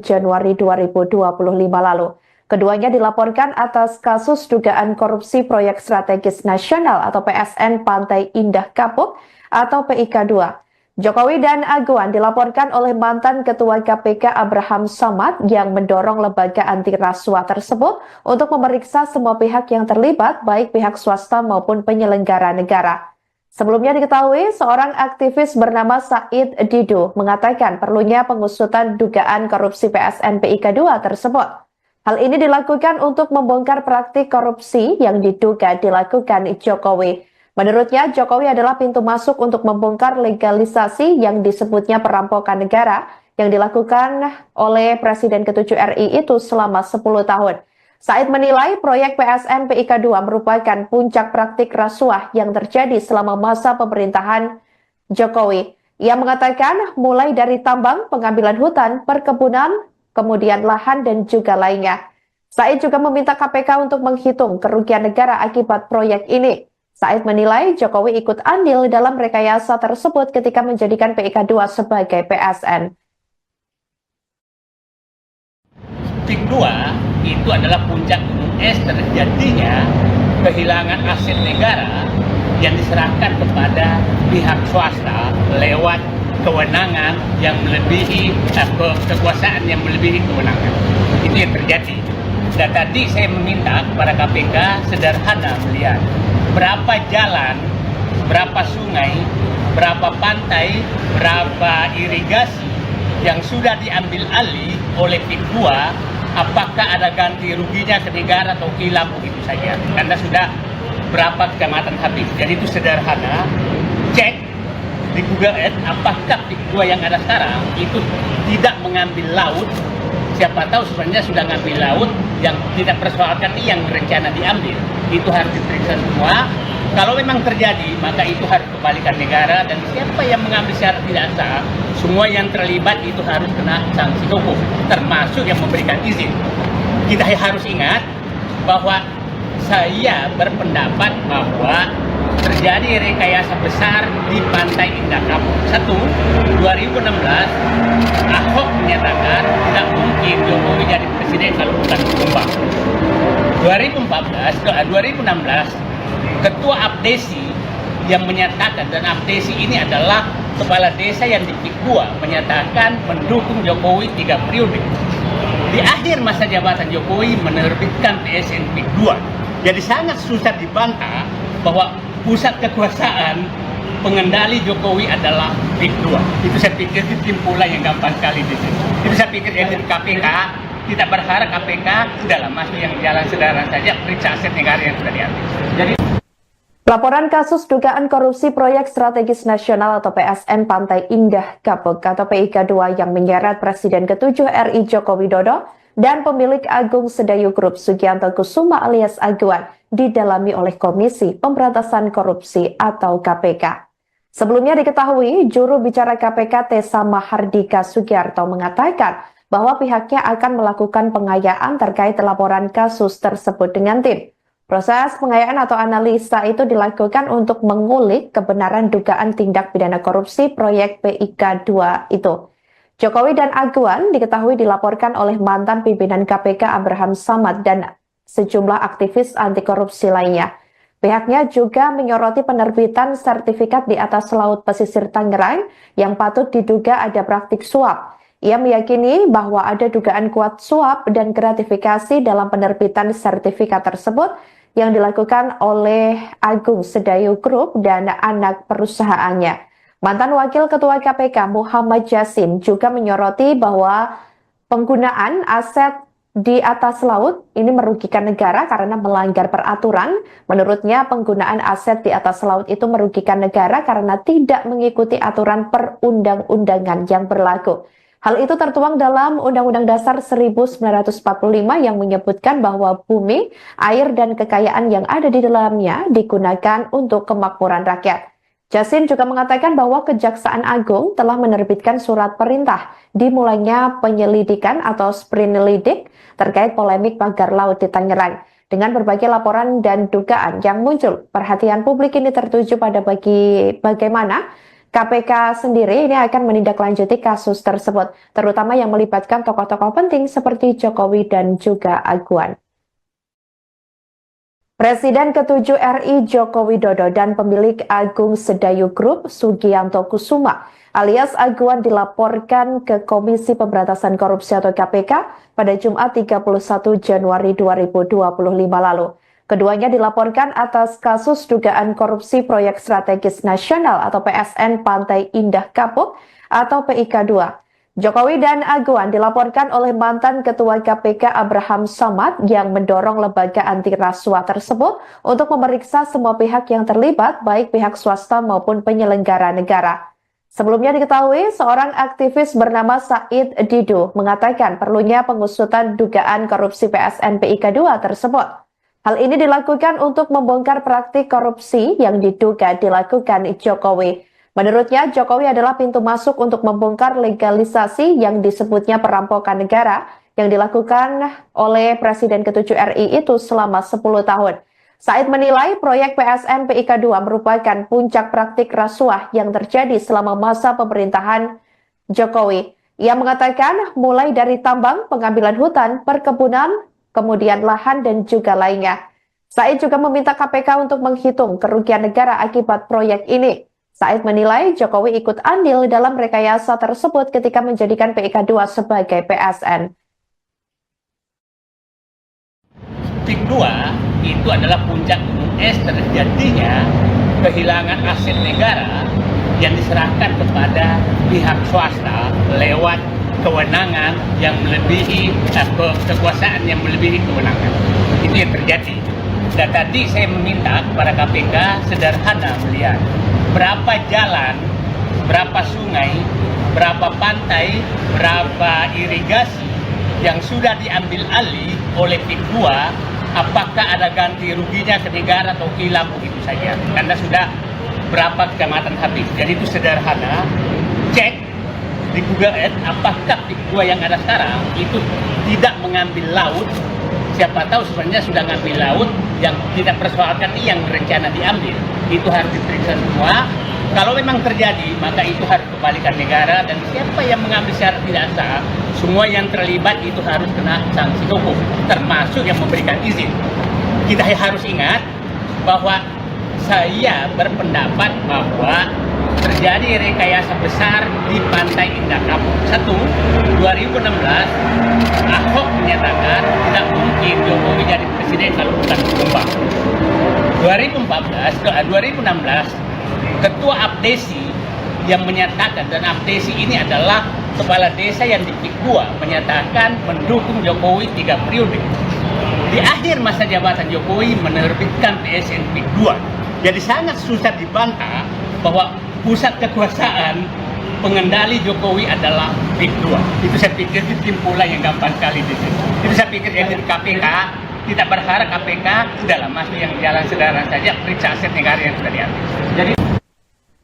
Januari 2025 lalu. Keduanya dilaporkan atas kasus dugaan korupsi proyek strategis nasional atau PSN Pantai Indah Kapuk atau PIK 2. Jokowi dan Aguan dilaporkan oleh mantan Ketua KPK Abraham Samad yang mendorong lembaga anti rasuah tersebut untuk memeriksa semua pihak yang terlibat, baik pihak swasta maupun penyelenggara negara. Sebelumnya diketahui, seorang aktivis bernama Said Didu mengatakan perlunya pengusutan dugaan korupsi PSN PIK 2 tersebut. Hal ini dilakukan untuk membongkar praktik korupsi yang diduga dilakukan Jokowi. Menurutnya, Jokowi adalah pintu masuk untuk membongkar legalisasi yang disebutnya perampokan negara yang dilakukan oleh Presiden ke-7 RI itu selama 10 tahun. Said menilai proyek PSN PIK 2 merupakan puncak praktik rasuah yang terjadi selama masa pemerintahan Jokowi. Ia mengatakan mulai dari tambang, pengambilan hutan, perkebunan, kemudian lahan dan juga lainnya. Said juga meminta KPK untuk menghitung kerugian negara akibat proyek ini. Said menilai Jokowi ikut andil dalam rekayasa tersebut ketika menjadikan PIK 2 sebagai PSN. Pik 2 itu adalah puncak gunung es terjadinya kehilangan aset negara yang diserahkan kepada pihak swasta lewat kewenangan yang melebihi kekuasaan yang melebihi kewenangan. Itu yang terjadi. Dan tadi saya meminta kepada KPK sederhana melihat berapa jalan, berapa sungai, berapa pantai, berapa irigasi yang sudah diambil alih oleh PIK 2, apakah ada ganti ruginya ke negara atau hilang begitu saja. Karena sudah berapa kecamatan habis. Jadi itu sederhana, cek di Google Earth, apakah PIK 2 yang ada sekarang itu tidak mengambil laut. Siapa tahu sebenarnya sudah ngambil laut yang tidak persoalkan yang berencana diambil. Itu harus diperiksa semua. Kalau memang terjadi, maka itu harus kembalikan negara, dan siapa yang mengambil secara tidak sah, semua yang terlibat itu harus kena sanksi hukum, termasuk yang memberikan izin. Kita harus ingat bahwa saya berpendapat bahwa terjadi rekayasa besar di Pantai Indah Kapuk. 2016 Ahok menyatakan tidak mungkin Jokowi jadi presiden kalau bukan tumbang. 2016 Ketua Abdesi yang menyatakan, dan Abdesi ini adalah kepala desa yang di PIK 2 menyatakan mendukung Jokowi 3 periode. Di akhir masa jabatan Jokowi menerbitkan PSN PIK 2. Jadi sangat susah dibantah bahwa pusat kekuasaan pengendali Jokowi adalah PIK 2. Itu saya pikir kesimpulan yang gampang sekali di situ. Itu saya pikir dari KPK tidak berharap KPK udahlah masuk yang jalan sederhana saja, periksa aset negara yang sudah diambil. Jadi Laporan kasus dugaan korupsi proyek strategis nasional atau PSN Pantai Indah Kapuk atau PIK 2 yang menyeret Presiden ke-7 RI Joko Widodo dan pemilik Agung Sedayu Group Sugianto Kusuma alias Aguan didalami oleh Komisi Pemberantasan Korupsi atau KPK. Sebelumnya diketahui, juru bicara KPK Tessa Mahardika Sugiarto mengatakan bahwa pihaknya akan melakukan pengayaan terkait laporan kasus tersebut dengan tim. Proses pengayaan atau analisa itu dilakukan untuk mengulik kebenaran dugaan tindak pidana korupsi proyek PIK 2 itu. Jokowi dan Aguan diketahui dilaporkan oleh mantan pimpinan KPK Abraham Samad dan sejumlah aktivis anti korupsi lainnya. Pihaknya juga menyoroti penerbitan sertifikat di atas laut pesisir Tangerang yang patut diduga ada praktik suap. Ia meyakini bahwa ada dugaan kuat suap dan gratifikasi dalam penerbitan sertifikat tersebut yang dilakukan oleh Agung Sedayu Group dan anak perusahaannya. Mantan Wakil Ketua KPK Muhammad Yasin juga menyoroti bahwa penggunaan aset di atas laut ini merugikan negara karena melanggar peraturan. Menurutnya penggunaan aset di atas laut itu merugikan negara karena tidak mengikuti aturan perundang-undangan yang berlaku. Hal itu tertuang dalam Undang-Undang Dasar 1945 yang menyebutkan bahwa bumi, air, dan kekayaan yang ada di dalamnya digunakan untuk kemakmuran rakyat. Yasin juga mengatakan bahwa Kejaksaan Agung telah menerbitkan surat perintah dimulainya penyelidikan atau sprinelidik terkait polemik pagar laut di Tangerang. Dengan berbagai laporan dan dugaan yang muncul, perhatian publik ini tertuju pada bagaimana KPK sendiri ini akan menindaklanjuti kasus tersebut, terutama yang melibatkan tokoh-tokoh penting seperti Jokowi dan juga Aguan. Presiden ke-7 RI Joko Widodo dan pemilik Agung Sedayu Group Sugianto Kusuma alias Aguan dilaporkan ke Komisi Pemberantasan Korupsi atau KPK pada Jumat 31 Januari 2025 lalu. Keduanya dilaporkan atas kasus dugaan korupsi proyek strategis nasional atau PSN Pantai Indah Kapuk atau PIK 2. Jokowi dan Aguan dilaporkan oleh mantan Ketua KPK Abraham Samad yang mendorong lembaga anti rasuah tersebut untuk memeriksa semua pihak yang terlibat, baik pihak swasta maupun penyelenggara negara. Sebelumnya diketahui, seorang aktivis bernama Said Didu mengatakan perlunya pengusutan dugaan korupsi PSN PIK 2 tersebut. Hal ini dilakukan untuk membongkar praktik korupsi yang diduga dilakukan Jokowi. Menurutnya, Jokowi adalah pintu masuk untuk membongkar legalisasi yang disebutnya perampokan negara yang dilakukan oleh Presiden ke-7 RI itu selama 10 tahun. Said menilai proyek PSN PIK 2 merupakan puncak praktik rasuah yang terjadi selama masa pemerintahan Jokowi. Ia mengatakan mulai dari tambang, pengambilan hutan, perkebunan, kemudian lahan dan juga lainnya. Said juga meminta KPK untuk menghitung kerugian negara akibat proyek ini. Said menilai Jokowi ikut andil dalam rekayasa tersebut ketika menjadikan PIK 2 sebagai PSN. PIK 2 itu adalah puncak gunung es terjadinya kehilangan aset negara yang diserahkan kepada pihak swasta lewat kewenangan yang melebihi kekuasaan yang melebihi kewenangan. Itu yang terjadi. Dan tadi saya meminta kepada KPK sederhana melihat berapa jalan, berapa sungai, berapa pantai, berapa irigasi yang sudah diambil alih oleh PIK 2, apakah ada ganti ruginya ke negara atau hilang begitu saja. Karena sudah berapa kecamatan habis. Jadi itu sederhana, cek di Google Earth, apakah PIK 2 yang ada sekarang itu tidak mengambil laut. Siapa tahu sebenarnya sudah ngambil laut, yang tidak persoalkan ini yang rencana diambil. Itu harus diperiksa semua. Kalau memang terjadi, maka itu harus kembalikan negara, dan siapa yang mengambil secara tidak sah, semua yang terlibat itu harus kena sanksi hukum, termasuk yang memberikan izin. Kita harus ingat bahwa saya berpendapat bahwa terjadi rekayasa besar di Pantai Indah Kapuk. 2016 Ahok menyatakan tidak mungkin Jokowi jadi presiden kalau bukan Jombang. 2016 Ketua Abdesi yang menyatakan, dan Abdesi ini adalah kepala desa yang di PIK 2, menyatakan mendukung Jokowi 3 periode. Di akhir masa jabatan Jokowi menerbitkan PSN PIK 2. Jadi sangat susah dibantah bahwa pusat kekuasaan pengendali Jokowi adalah PIK 2. Itu saya pikir kesimpulan yang gampang sekali di sini. Itu saya pikir elit KPK tidak berharap KPK udahlah masuk yang jalan sederhana saja, periksa aset negara yang sudah diambil. Jadi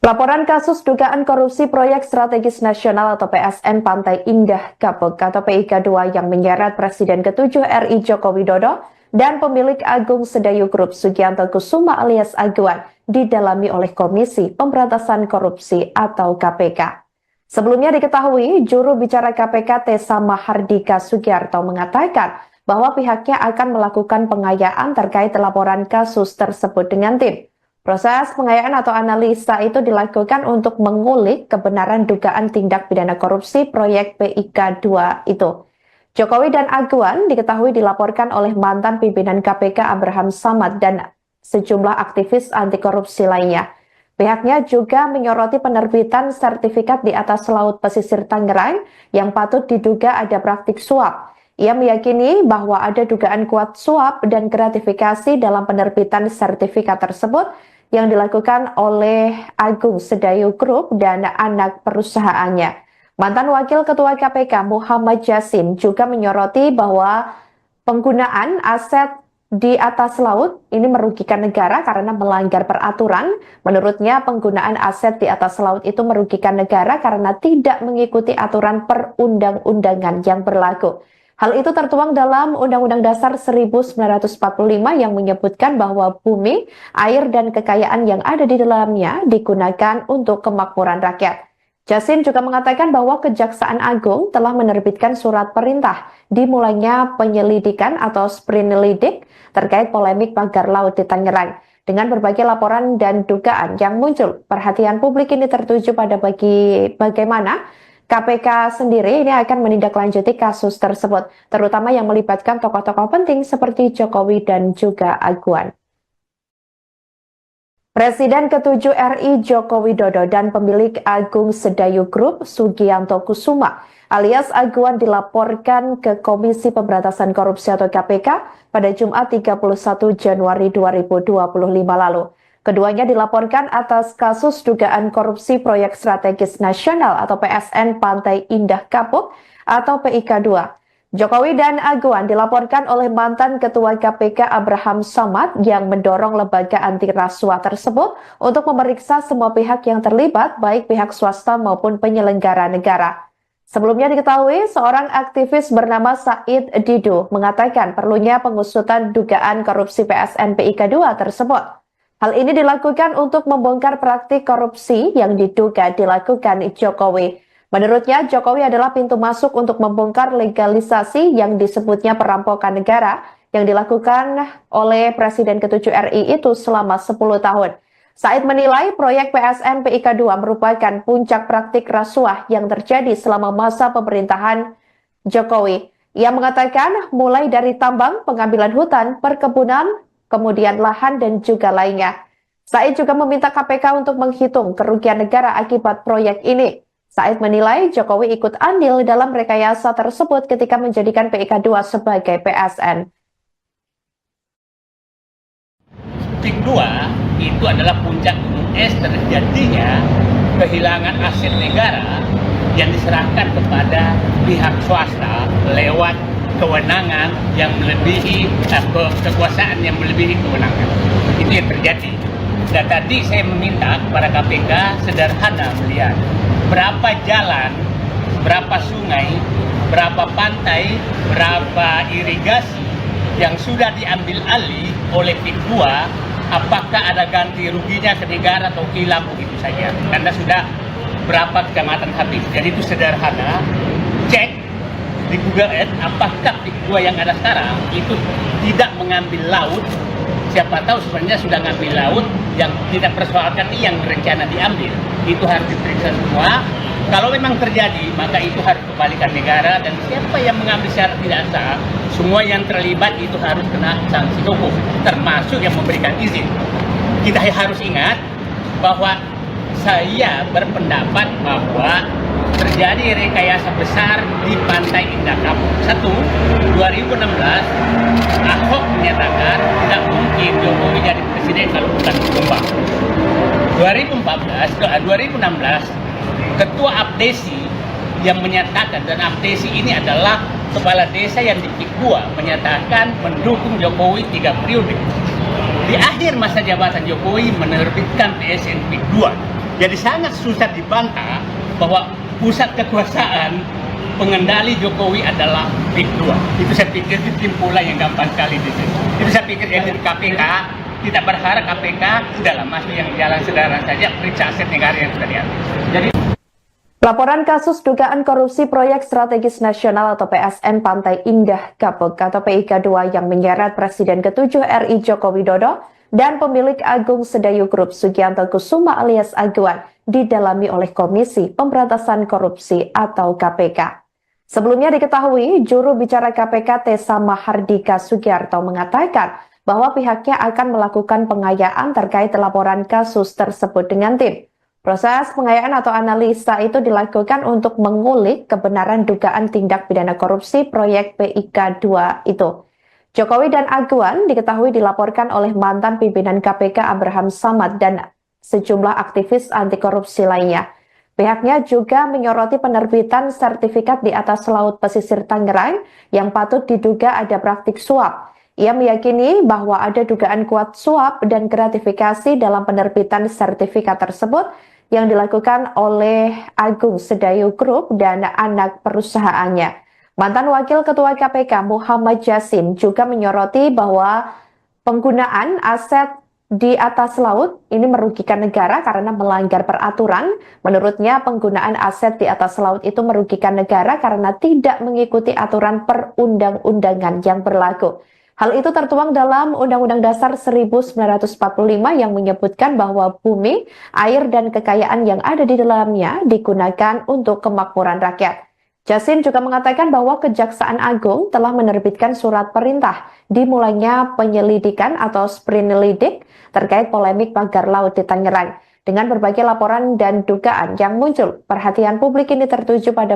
Laporan kasus dugaan korupsi proyek strategis nasional atau PSN Pantai Indah Kapuk atau PIK 2 yang menyeret Presiden ke-7 RI Joko Widodo dan pemilik Agung Sedayu Group Sugianto Kusuma alias Aguan didalami oleh Komisi Pemberantasan Korupsi atau KPK. Sebelumnya diketahui, juru bicara KPK Tessa Mahardika Sugiarto mengatakan bahwa pihaknya akan melakukan pengayaan terkait laporan kasus tersebut dengan tim. Proses pengayaan atau analisa itu dilakukan untuk mengulik kebenaran dugaan tindak pidana korupsi proyek PIK 2 itu. Jokowi dan Aguan diketahui dilaporkan oleh mantan pimpinan KPK Abraham Samad dan sejumlah aktivis anti korupsi lainnya. Pihaknya juga menyoroti penerbitan sertifikat di atas laut pesisir Tangerang yang patut diduga ada praktik suap. Ia meyakini bahwa ada dugaan kuat suap dan gratifikasi dalam penerbitan sertifikat tersebut yang dilakukan oleh Agung Sedayu Group dan anak perusahaannya. Mantan Wakil Ketua KPK Muhammad Yasin juga menyoroti bahwa penggunaan aset di atas laut ini merugikan negara karena melanggar peraturan. Menurutnya penggunaan aset di atas laut itu merugikan negara karena tidak mengikuti aturan perundang-undangan yang berlaku. Hal itu tertuang dalam Undang-Undang Dasar 1945 yang menyebutkan bahwa bumi, air, dan kekayaan yang ada di dalamnya digunakan untuk kemakmuran rakyat. Yasin juga mengatakan bahwa Kejaksaan Agung telah menerbitkan surat perintah dimulainya penyelidikan atau sprinelidik terkait polemik pagar laut di Tangerang. Dengan berbagai laporan dan dugaan yang muncul, perhatian publik ini tertuju pada bagaimana KPK sendiri ini akan menindaklanjuti kasus tersebut, terutama yang melibatkan tokoh-tokoh penting seperti Jokowi dan juga Aguan. Presiden ke-7 RI Joko Widodo dan pemilik Agung Sedayu Group Sugianto Kusuma alias Aguan dilaporkan ke Komisi Pemberantasan Korupsi atau KPK pada Jumat 31 Januari 2025 lalu. Keduanya dilaporkan atas kasus dugaan korupsi proyek strategis nasional atau PSN Pantai Indah Kapuk atau PIK 2. Jokowi dan Aguan dilaporkan oleh mantan Ketua KPK Abraham Samad yang mendorong lembaga anti rasuah tersebut untuk memeriksa semua pihak yang terlibat, baik pihak swasta maupun penyelenggara negara. Sebelumnya diketahui, seorang aktivis bernama Said Didu mengatakan perlunya pengusutan dugaan korupsi PSN PIK 2 tersebut. Hal ini dilakukan untuk membongkar praktik korupsi yang diduga dilakukan Jokowi. Menurutnya, Jokowi adalah pintu masuk untuk membongkar legalisasi yang disebutnya perampokan negara yang dilakukan oleh Presiden ke-7 RI itu selama 10 tahun. Said menilai proyek PSN PIK 2 merupakan puncak praktik rasuah yang terjadi selama masa pemerintahan Jokowi. Ia mengatakan mulai dari tambang, pengambilan hutan, perkebunan, kemudian lahan dan juga lainnya. Said juga meminta KPK untuk menghitung kerugian negara akibat proyek ini. Said menilai Jokowi ikut andil dalam rekayasa tersebut ketika menjadikan PIK 2 sebagai PSN. PIK 2 itu adalah puncak gunung es terjadinya kehilangan aset negara yang diserahkan kepada pihak swasta lewat kewenangan yang melebihi kekuasaan yang melebihi kewenangan. Itu yang terjadi. Dan tadi saya meminta kepada KPK sederhana melihat berapa jalan, berapa sungai, berapa pantai, berapa irigasi yang sudah diambil alih oleh PIK 2, apakah ada ganti ruginya ke negara atau hilang begitu saja. Karena sudah berapa kecamatan habis. Jadi itu sederhana, cek di Google Earth apakah PIK 2 yang ada sekarang itu tidak mengambil laut Siapa tahu sebenarnya sudah ngambil laut yang kita persoalkan ini yang rencana diambil. Itu harus diperiksa semua. Kalau memang terjadi, maka itu harus kembalikan negara, dan siapa yang mengambil secara tidak sah, semua yang terlibat itu harus kena sanksi hukum, termasuk yang memberikan izin. Kita harus ingat bahwa saya berpendapat bahwa terjadi rekayasa besar di Pantai Indah Kapuk. 2016 Ahok menyatakan tidak mungkin Jokowi jadi presiden kalau bukan Jombang. 2016 Ketua Abdesi yang menyatakan, dan Abdesi ini adalah kepala desa yang di PIK 2, menyatakan mendukung Jokowi 3 periode. Di akhir masa jabatan Jokowi menerbitkan PSN PIK 2. Jadi sangat susah dibantah bahwa pusat kekuasaan pengendali Jokowi adalah PIK 2. Itu saya pikir kesimpulan yang gampang sekali di sini. Itu saya pikir yang di KPK, kita berharap KPK udahlah masuk yang jalan sederhana saja, periksa aset negara yang sudah diambil. Jadi Laporan kasus dugaan korupsi proyek strategis nasional atau PSN Pantai Indah Kapuk atau PIK 2 yang menyeret Presiden ke-7 RI Joko Widodo dan pemilik Agung Sedayu Group Sugianto Kusuma alias Aguan didalami oleh Komisi Pemberantasan Korupsi atau KPK. Sebelumnya diketahui, juru bicara KPK Tessa Mahardika Sugiarto mengatakan bahwa pihaknya akan melakukan pengayaan terkait laporan kasus tersebut dengan tim. Proses pengayaan atau analisa itu dilakukan untuk mengulik kebenaran dugaan tindak pidana korupsi proyek PIK 2 itu. Jokowi dan Aguan diketahui dilaporkan oleh mantan pimpinan KPK Abraham Samad dan sejumlah aktivis anti korupsi lainnya. Pihaknya juga menyoroti penerbitan sertifikat di atas laut pesisir Tangerang yang patut diduga ada praktik suap. Ia meyakini bahwa ada dugaan kuat suap dan gratifikasi dalam penerbitan sertifikat tersebut yang dilakukan oleh Agung Sedayu Group dan anak perusahaannya. Mantan Wakil Ketua KPK Muhammad Yasin juga menyoroti bahwa penggunaan aset di atas laut ini merugikan negara karena melanggar peraturan. Menurutnya penggunaan aset di atas laut itu merugikan negara karena tidak mengikuti aturan perundang-undangan yang berlaku. Hal itu tertuang dalam Undang-Undang Dasar 1945 yang menyebutkan bahwa bumi, air, dan kekayaan yang ada di dalamnya digunakan untuk kemakmuran rakyat. Yasin juga mengatakan bahwa Kejaksaan Agung telah menerbitkan surat perintah dimulainya penyelidikan atau sprinelidik terkait polemik pagar laut di Tangerang. Dengan berbagai laporan dan dugaan yang muncul, perhatian publik ini tertuju pada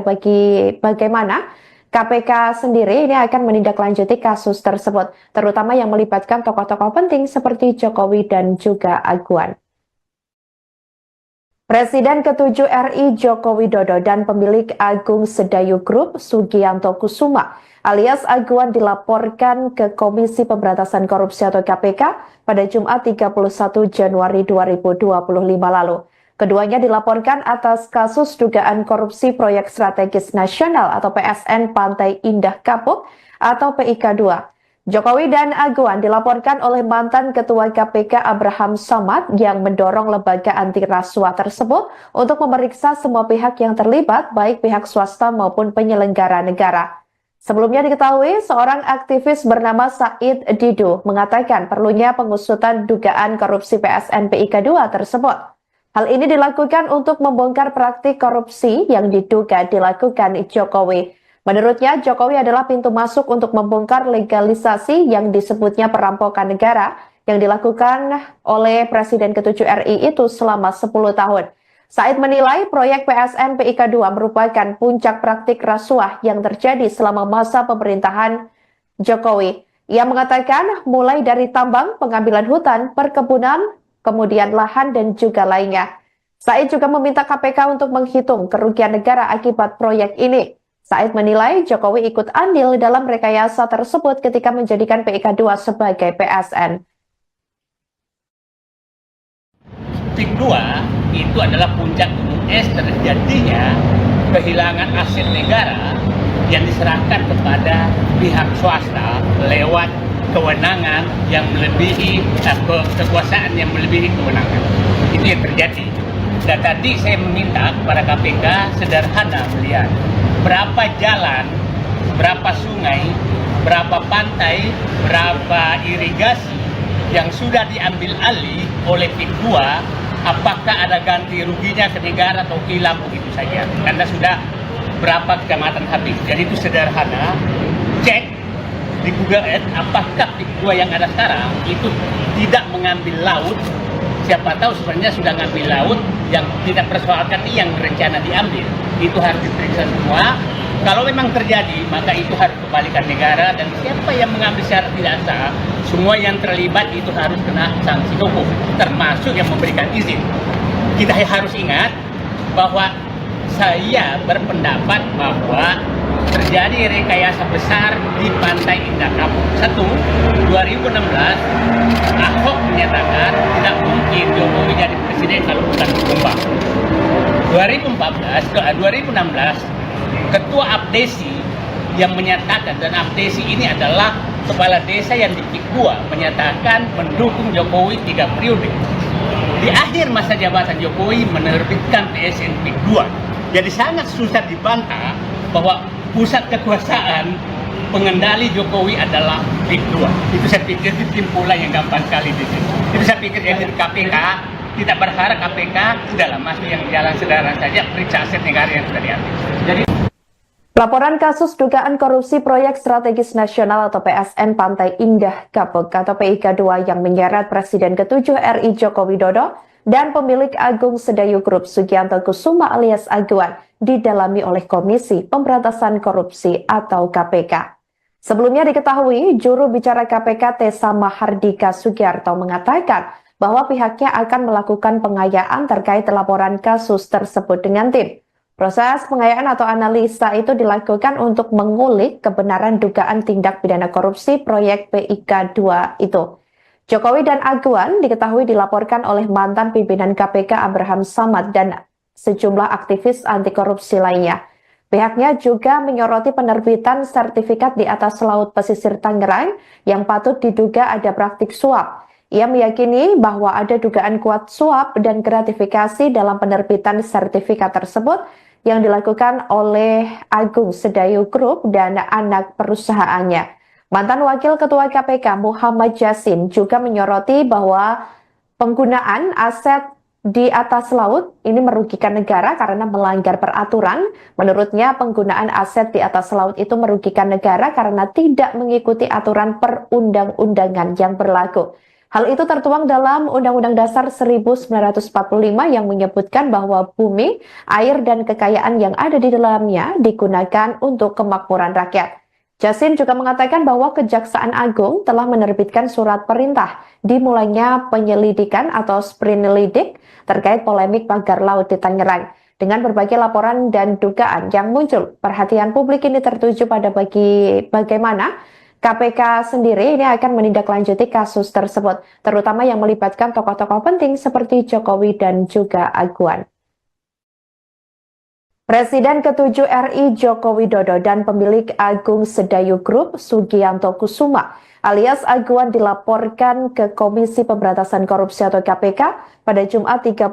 bagaimana KPK sendiri ini akan menindaklanjuti kasus tersebut, terutama yang melibatkan tokoh-tokoh penting seperti Jokowi dan juga Aguan. Presiden ke-7 RI Joko Widodo dan pemilik Agung Sedayu Group Sugianto Kusuma alias Aguan dilaporkan ke Komisi Pemberantasan Korupsi atau KPK pada Jumat 31 Januari 2025 lalu. Keduanya dilaporkan atas kasus dugaan korupsi proyek strategis nasional atau PSN Pantai Indah Kapuk atau PIK 2. Jokowi dan Aguan dilaporkan oleh mantan Ketua KPK Abraham Samad yang mendorong lembaga anti rasuah tersebut untuk memeriksa semua pihak yang terlibat, baik pihak swasta maupun penyelenggara negara. Sebelumnya diketahui, seorang aktivis bernama Said Didu mengatakan perlunya pengusutan dugaan korupsi PSN PIK 2 tersebut. Hal ini dilakukan untuk membongkar praktik korupsi yang diduga dilakukan Jokowi. Menurutnya, Jokowi adalah pintu masuk untuk membongkar legalisasi yang disebutnya perampokan negara yang dilakukan oleh Presiden ke-7 RI itu selama 10 tahun. Said menilai proyek PSN PIK 2 merupakan puncak praktik rasuah yang terjadi selama masa pemerintahan Jokowi. Ia mengatakan mulai dari tambang, pengambilan hutan, perkebunan, kemudian lahan dan juga lainnya. Said juga meminta KPK untuk menghitung kerugian negara akibat proyek ini. Said menilai Jokowi ikut andil dalam rekayasa tersebut ketika menjadikan PIK 2 sebagai PSN. PIK 2 itu adalah puncak gunung es terjadinya kehilangan aset negara yang diserahkan kepada pihak swasta lewat kewenangan yang melebihi kekuasaan yang melebihi kewenangan. Itu yang terjadi. Dan tadi saya meminta kepada KPK sederhana melihat berapa jalan, berapa sungai, berapa pantai, berapa irigasi yang sudah diambil alih oleh PIK 2, apakah ada ganti ruginya ke negara atau hilang begitu saja. Karena sudah berapa kecamatan habis. Jadi itu sederhana, cek di Google Earth apakah PIK 2 yang ada sekarang itu tidak mengambil laut. Siapa tahu sebenarnya sudah ngambil laut, yang tidak persoalkan ini yang rencana diambil. Itu harus diperiksa semua. Kalau memang terjadi, maka itu harus kembalikan negara, dan siapa yang mengambil secara tidak sah, semua yang terlibat itu harus kena sanksi hukum, termasuk yang memberikan izin. Kita harus ingat bahwa saya berpendapat bahwa terjadi rekayasa besar di Pantai Indah Kapuk. 2016 Ahok menyatakan tidak mungkin Jokowi jadi presiden kalau bukan ditumbang. 2016 Ketua Abdesi yang menyatakan, dan Abdesi ini adalah kepala desa yang di PIK 2, menyatakan mendukung Jokowi 3 periode. Di akhir masa jabatan Jokowi menerbitkan PSN PIK 2. Jadi sangat susah dibantah bahwa pusat kekuasaan pengendali Jokowi adalah PIK 2. Itu saya pikir kesimpulan yang gampang sekali di sini. Itu saya pikir yang di KPK, tidak berharap KPK udahlah masuk yang jalan sederhana saja, periksa aset negara yang sudah diambil. Jadi Laporan kasus dugaan korupsi proyek strategis nasional atau PSN Pantai Indah Kapuk atau PIK 2 yang menyeret Presiden ke-7 RI Joko Widodo dan pemilik Agung Sedayu Group Sugianto Kusuma alias Aguan didalami oleh Komisi Pemberantasan Korupsi atau KPK. Sebelumnya diketahui, juru bicara KPK Tessa Mahardika Sugiarto mengatakan bahwa pihaknya akan melakukan pengayaan terkait laporan kasus tersebut dengan tim. Proses pengayaan atau analisa itu dilakukan untuk mengulik kebenaran dugaan tindak pidana korupsi proyek PIK 2 itu. Jokowi dan Aguan diketahui dilaporkan oleh mantan pimpinan KPK Abraham Samad dan sejumlah aktivis anti korupsi lainnya. Pihaknya juga menyoroti penerbitan sertifikat di atas laut pesisir Tangerang yang patut diduga ada praktik suap. Ia meyakini bahwa ada dugaan kuat suap dan gratifikasi dalam penerbitan sertifikat tersebut yang dilakukan oleh Agung Sedayu Group dan anak perusahaannya. Mantan Wakil Ketua KPK Muhammad Yasin juga menyoroti bahwa penggunaan aset di atas laut ini merugikan negara karena melanggar peraturan. Menurutnya penggunaan aset di atas laut itu merugikan negara karena tidak mengikuti aturan perundang-undangan yang berlaku. Hal itu tertuang dalam Undang-Undang Dasar 1945 yang menyebutkan bahwa bumi, air, dan kekayaan yang ada di dalamnya digunakan untuk kemakmuran rakyat. Yasin juga mengatakan bahwa Kejaksaan Agung telah menerbitkan surat perintah dimulainya penyelidikan atau sprinelidik terkait polemik pagar laut di Tangerang. Dengan berbagai laporan dan dugaan yang muncul, perhatian publik ini tertuju pada bagaimana KPK sendiri ini akan menindaklanjuti kasus tersebut, terutama yang melibatkan tokoh-tokoh penting seperti Jokowi dan juga Aguan. Presiden ke-7 RI Joko Widodo dan pemilik Agung Sedayu Group Sugianto Kusuma alias Aguan dilaporkan ke Komisi Pemberantasan Korupsi atau KPK pada Jumat 31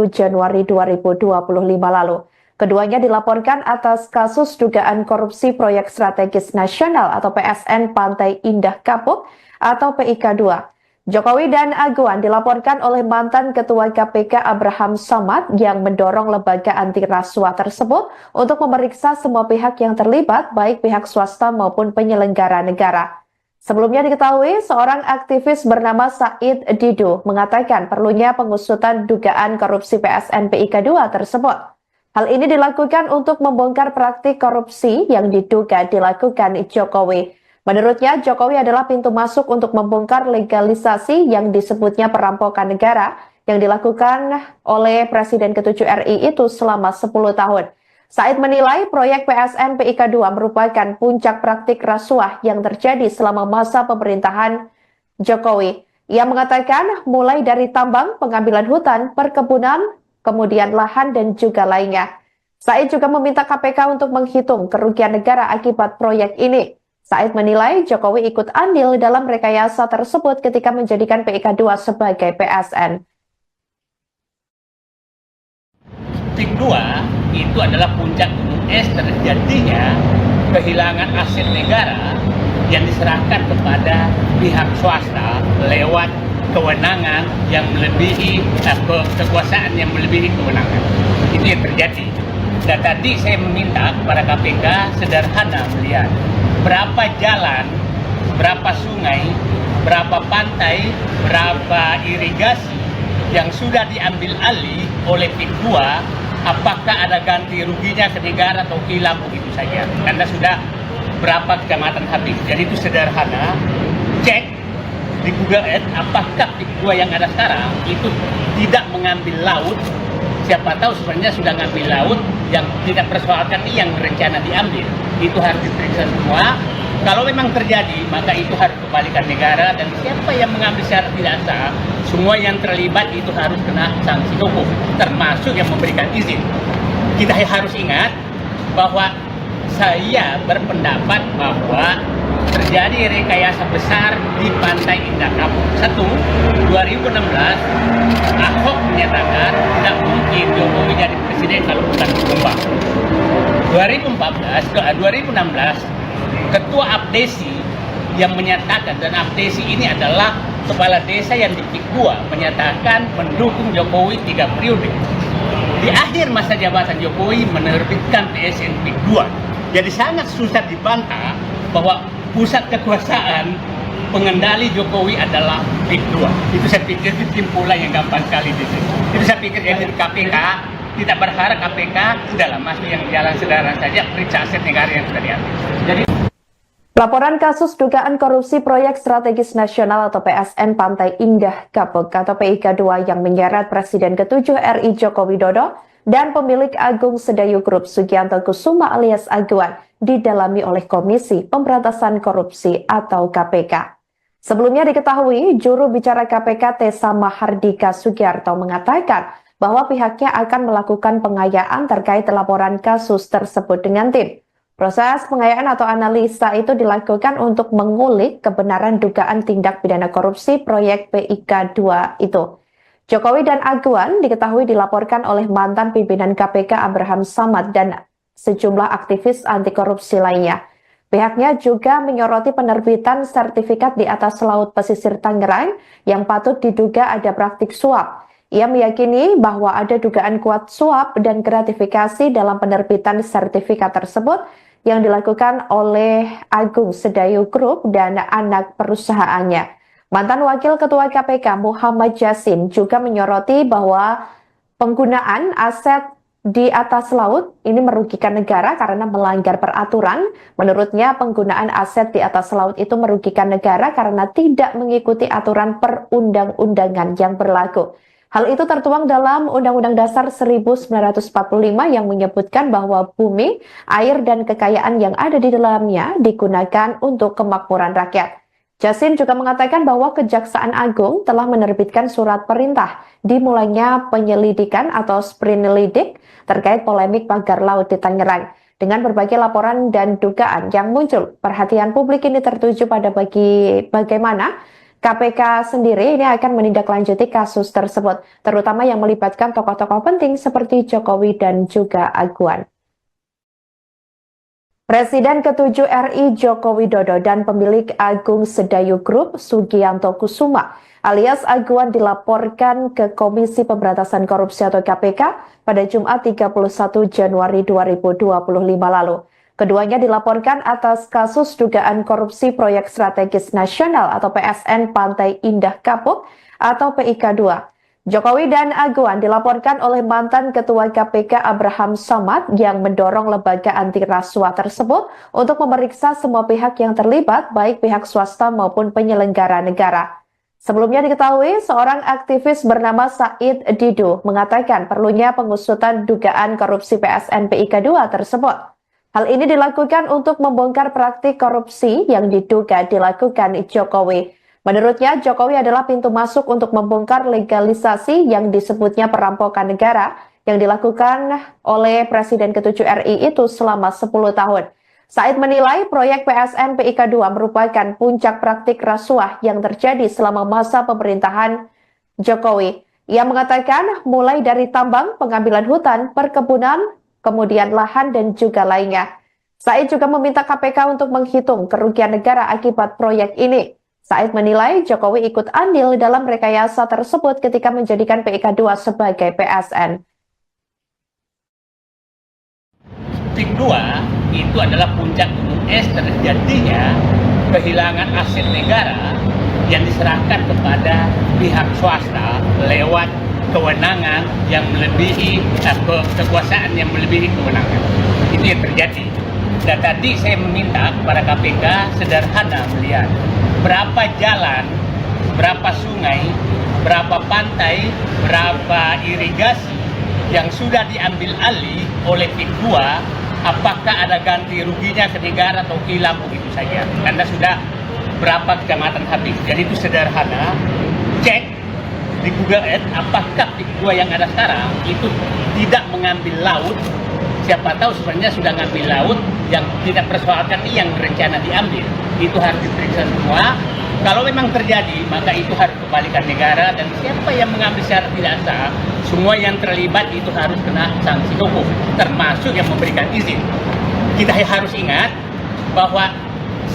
Januari 2025 lalu. Keduanya dilaporkan atas kasus dugaan korupsi proyek strategis nasional atau PSN Pantai Indah Kapuk atau PIK 2. Jokowi dan Aguan dilaporkan oleh mantan Ketua KPK Abraham Samad yang mendorong lembaga anti rasuah tersebut untuk memeriksa semua pihak yang terlibat, baik pihak swasta maupun penyelenggara negara. Sebelumnya diketahui, seorang aktivis bernama Said Didu mengatakan perlunya pengusutan dugaan korupsi PSN PIK 2 tersebut. Hal ini dilakukan untuk membongkar praktik korupsi yang diduga dilakukan Jokowi. Menurutnya, Jokowi adalah pintu masuk untuk membongkar legalisasi yang disebutnya perampokan negara yang dilakukan oleh Presiden ke-7 RI itu selama 10 tahun. Said menilai proyek PSN PIK 2 merupakan puncak praktik rasuah yang terjadi selama masa pemerintahan Jokowi. Ia mengatakan mulai dari tambang, pengambilan hutan, perkebunan, kemudian lahan dan juga lainnya. Said juga meminta KPK untuk menghitung kerugian negara akibat proyek ini. Said menilai Jokowi ikut andil dalam rekayasa tersebut ketika menjadikan PIK 2 sebagai PSN. PIK 2 itu adalah puncak gunung es terjadinya kehilangan aset negara yang diserahkan kepada pihak swasta lewat kewenangan yang melebihi kekuasaan yang melebihi kewenangan. Itu yang terjadi. Dan tadi saya meminta kepada KPK sederhana melihat berapa jalan, berapa sungai, berapa pantai, berapa irigasi yang sudah diambil alih oleh PIK 2, apakah ada ganti ruginya ke negara atau hilang begitu saja. Karena sudah berapa kecamatan habis. Jadi itu sederhana, cek di Google Earth apakah PIK 2 yang ada sekarang itu tidak mengambil laut. Siapa tahu sebenarnya sudah ngambil laut yang tidak persoalkan ini yang berencana diambil. Itu harus diperiksa semua. Kalau memang terjadi, maka itu harus kembalikan negara, dan siapa yang mengambil secara tidak sah, semua yang terlibat itu harus kena sanksi hukum, termasuk yang memberikan izin. Kita harus ingat bahwa saya berpendapat bahwa terjadi rekayasa besar di Pantai Indah Kapuk. 2016 Ahok menyatakan tidak mungkin Jokowi jadi presiden kalau bukan dikembang. 2016 Ketua Abdesi yang menyatakan, dan Abdesi ini adalah kepala desa yang di PIK 2, menyatakan mendukung Jokowi 3 periode. Di akhir masa jabatan Jokowi menerbitkan PSN PIK 2. Jadi sangat susah dibantah bahwa pusat kekuasaan pengendali Jokowi adalah PIK 2. Itu saya pikir kesimpulan yang gampang sekali di sini. Itu saya pikir yang di KPK, tidak berharap KPK udahlah masuk yang jalan sederhana saja, periksa aset negara yang sudah diambil. Jadi Laporan kasus dugaan korupsi proyek strategis nasional atau PSN Pantai Indah Kapuk atau PIK 2 yang menyeret Presiden ke-7 RI Joko Widodo dan pemilik Agung Sedayu Group Sugianto Kusuma alias Aguan didalami oleh Komisi Pemberantasan Korupsi atau KPK. Sebelumnya diketahui, juru bicara KPK Tessa Mahardika Sugiarto mengatakan bahwa pihaknya akan melakukan pengayaan terkait laporan kasus tersebut dengan tim. Proses pengayaan atau analisa itu dilakukan untuk mengulik kebenaran dugaan tindak pidana korupsi proyek PIK 2 itu. Jokowi dan Aguan diketahui dilaporkan oleh mantan pimpinan KPK Abraham Samad dan sejumlah aktivis anti korupsi lainnya. Pihaknya juga menyoroti penerbitan sertifikat di atas laut pesisir Tangerang yang patut diduga ada praktik suap. Ia meyakini bahwa ada dugaan kuat suap dan gratifikasi dalam penerbitan sertifikat tersebut yang dilakukan oleh Agung Sedayu Group dan anak perusahaannya. Mantan Wakil Ketua KPK Muhammad Yasin juga menyoroti bahwa penggunaan aset di atas laut ini merugikan negara karena melanggar peraturan. Menurutnya penggunaan aset di atas laut itu merugikan negara karena tidak mengikuti aturan perundang-undangan yang berlaku. Hal itu tertuang dalam Undang-Undang Dasar 1945 yang menyebutkan bahwa bumi, air, dan kekayaan yang ada di dalamnya digunakan untuk kemakmuran rakyat. Yasin juga mengatakan bahwa Kejaksaan Agung telah menerbitkan surat perintah dimulainya penyelidikan atau sprinelidik terkait polemik pagar laut di Tangerang. Dengan berbagai laporan dan dugaan yang muncul, perhatian publik ini tertuju pada bagaimana KPK sendiri ini akan menindaklanjuti kasus tersebut, terutama yang melibatkan tokoh-tokoh penting seperti Jokowi dan juga Aguan. Presiden ke-7 RI Joko Widodo dan pemilik Agung Sedayu Group Sugianto Kusuma alias Aguan dilaporkan ke Komisi Pemberantasan Korupsi atau KPK pada Jumat 31 Januari 2025 lalu. Keduanya dilaporkan atas kasus dugaan korupsi proyek strategis nasional atau PSN Pantai Indah Kapuk atau PIK 2. Jokowi dan Aguan dilaporkan oleh mantan Ketua KPK Abraham Samad yang mendorong lembaga anti rasuah tersebut untuk memeriksa semua pihak yang terlibat, baik pihak swasta maupun penyelenggara negara. Sebelumnya diketahui, seorang aktivis bernama Said Didu mengatakan perlunya pengusutan dugaan korupsi PSN PIK 2 tersebut. Hal ini dilakukan untuk membongkar praktik korupsi yang diduga dilakukan Jokowi. Menurutnya, Jokowi adalah pintu masuk untuk membongkar legalisasi yang disebutnya perampokan negara yang dilakukan oleh Presiden ke-7 RI itu selama 10 tahun. Said menilai proyek PSN PIK 2 merupakan puncak praktik rasuah yang terjadi selama masa pemerintahan Jokowi. Ia mengatakan mulai dari tambang, pengambilan hutan, perkebunan, kemudian lahan dan juga lainnya. Said juga meminta KPK untuk menghitung kerugian negara akibat proyek ini. Said menilai Jokowi ikut andil dalam rekayasa tersebut ketika menjadikan PIK 2 sebagai PSN. PIK 2 itu adalah puncak gunung es terjadinya kehilangan aset negara yang diserahkan kepada pihak swasta lewat kewenangan yang melebihi kekuasaan yang melebihi kewenangan. Itu yang terjadi. Dan tadi saya meminta kepada KPK sederhana melihat berapa jalan, berapa sungai, berapa pantai, berapa irigasi yang sudah diambil alih oleh PIK 2, apakah ada ganti ruginya ke negara atau hilang begitu saja. Karena sudah berapa kecamatan habis. Jadi itu sederhana, cek di Google Earth apakah PIK 2 yang ada sekarang itu tidak mengambil laut. Siapa tahu sebenarnya sudah ngambil laut yang tidak persoalkan ini yang rencana diambil. Itu harus diperiksa semua. Kalau memang terjadi, maka itu harus kembalikan negara, dan siapa yang mengambil secara tidak sah, semua yang terlibat itu harus kena sanksi hukum, termasuk yang memberikan izin. Kita harus ingat bahwa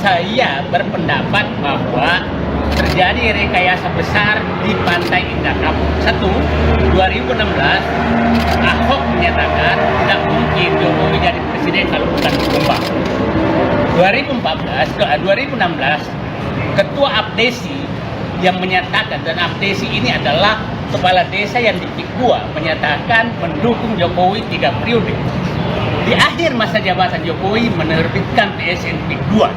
saya berpendapat bahwa terjadi rekayasa besar di Pantai Indah Kapuk. 2016 Ahok menyatakan tidak mungkin Jokowi jadi presiden kalau bukan ditumbang. 2016 Ketua Abdesi yang menyatakan, dan Abdesi ini adalah kepala desa yang di PIK 2, menyatakan mendukung Jokowi 3 periode. Di akhir masa jabatan Jokowi menerbitkan PSN PIK 2.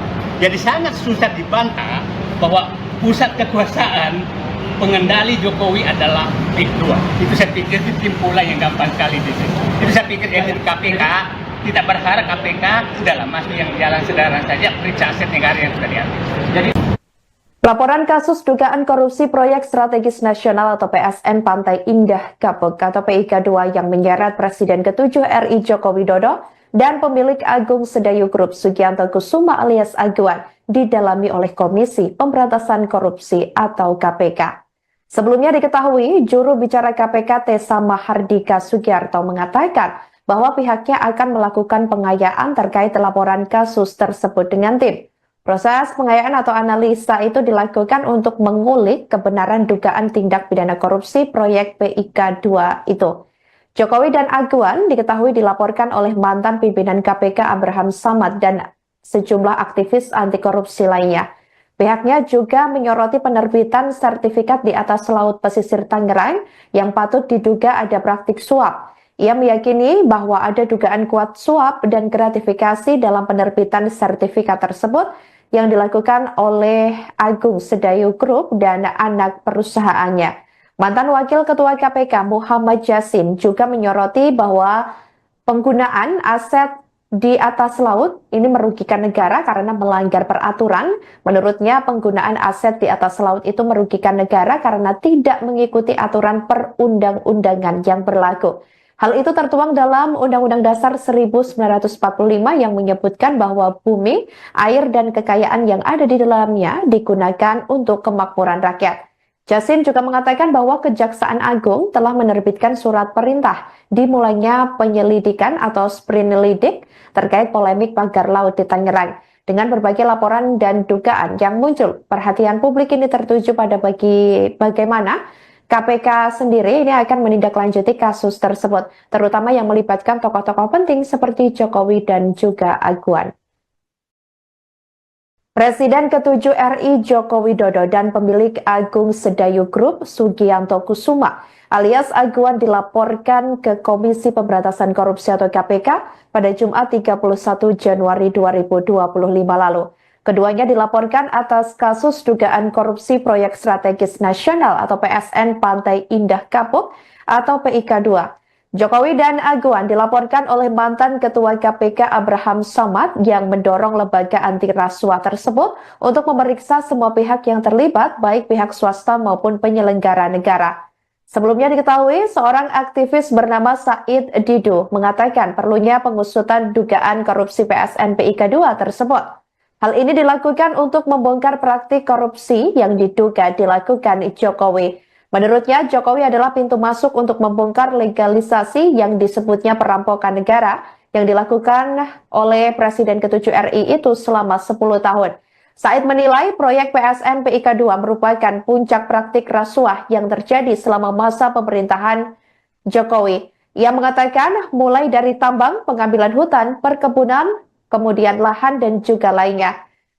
Jadi sangat susah dibantah bahwa pusat kekuasaan pengendali Jokowi adalah PIK 2. Itu saya pikir kesimpulan yang gampang sekali di sini. Itu saya pikir dari KPK, kita berharap KPK udahlah masuk yang jalan sederhana saja, periksa aset negara yang sudah diambil. Jadi Laporan kasus dugaan korupsi proyek strategis nasional atau PSN Pantai Indah Kapuk atau PIK 2 yang menyeret Presiden ke-7 RI Joko Widodo dan pemilik Agung Sedayu Group Sugianto Kusuma alias Aguan didalami oleh Komisi Pemberantasan Korupsi atau KPK. Sebelumnya diketahui, juru bicara KPK Tessa Mahardika Sugiarto mengatakan bahwa pihaknya akan melakukan pengayaan terkait laporan kasus tersebut dengan tim. Proses pengayaan atau analisa itu dilakukan untuk mengulik kebenaran dugaan tindak pidana korupsi proyek PIK 2 itu. Jokowi dan Aguan diketahui dilaporkan oleh mantan pimpinan KPK Abraham Samad dan sejumlah aktivis anti korupsi lainnya. Pihaknya juga menyoroti penerbitan sertifikat di atas laut pesisir Tangerang yang patut diduga ada praktik suap. Ia meyakini bahwa ada dugaan kuat suap dan gratifikasi dalam penerbitan sertifikat tersebut yang dilakukan oleh Agung Sedayu Group dan anak perusahaannya. Mantan Wakil Ketua KPK Muhammad Yasin juga menyoroti bahwa penggunaan aset di atas laut ini merugikan negara karena melanggar peraturan. Menurutnya penggunaan aset di atas laut itu merugikan negara karena tidak mengikuti aturan perundang-undangan yang berlaku. Hal itu tertuang dalam Undang-Undang Dasar 1945 yang menyebutkan bahwa bumi, air, dan kekayaan yang ada di dalamnya digunakan untuk kemakmuran rakyat. Yasin juga mengatakan bahwa Kejaksaan Agung telah menerbitkan surat perintah dimulainya penyelidikan atau sprinelidik terkait polemik pagar laut di Tangerang. Dengan berbagai laporan dan dugaan yang muncul, perhatian publik ini tertuju pada bagaimana KPK sendiri ini akan menindaklanjuti kasus tersebut, terutama yang melibatkan tokoh-tokoh penting seperti Jokowi dan juga Aguan. Presiden ke-7 RI Joko Widodo dan pemilik Agung Sedayu Group Sugianto Kusuma alias Aguan dilaporkan ke Komisi Pemberantasan Korupsi atau KPK pada Jumat 31 Januari 2025 lalu. Keduanya dilaporkan atas kasus dugaan korupsi proyek strategis nasional atau PSN Pantai Indah Kapuk atau PIK 2. Jokowi dan Aguan dilaporkan oleh mantan Ketua KPK Abraham Samad yang mendorong lembaga anti rasuah tersebut untuk memeriksa semua pihak yang terlibat, baik pihak swasta maupun penyelenggara negara. Sebelumnya diketahui, seorang aktivis bernama Said Didu mengatakan perlunya pengusutan dugaan korupsi PSN PIK 2 tersebut. Hal ini dilakukan untuk membongkar praktik korupsi yang diduga dilakukan Jokowi. Menurutnya, Jokowi adalah pintu masuk untuk membongkar legalisasi yang disebutnya perampokan negara yang dilakukan oleh Presiden ke-7 RI itu selama 10 tahun. Said menilai proyek PSN PIK 2 merupakan puncak praktik rasuah yang terjadi selama masa pemerintahan Jokowi. Ia mengatakan mulai dari tambang, pengambilan hutan, perkebunan, kemudian lahan dan juga lainnya.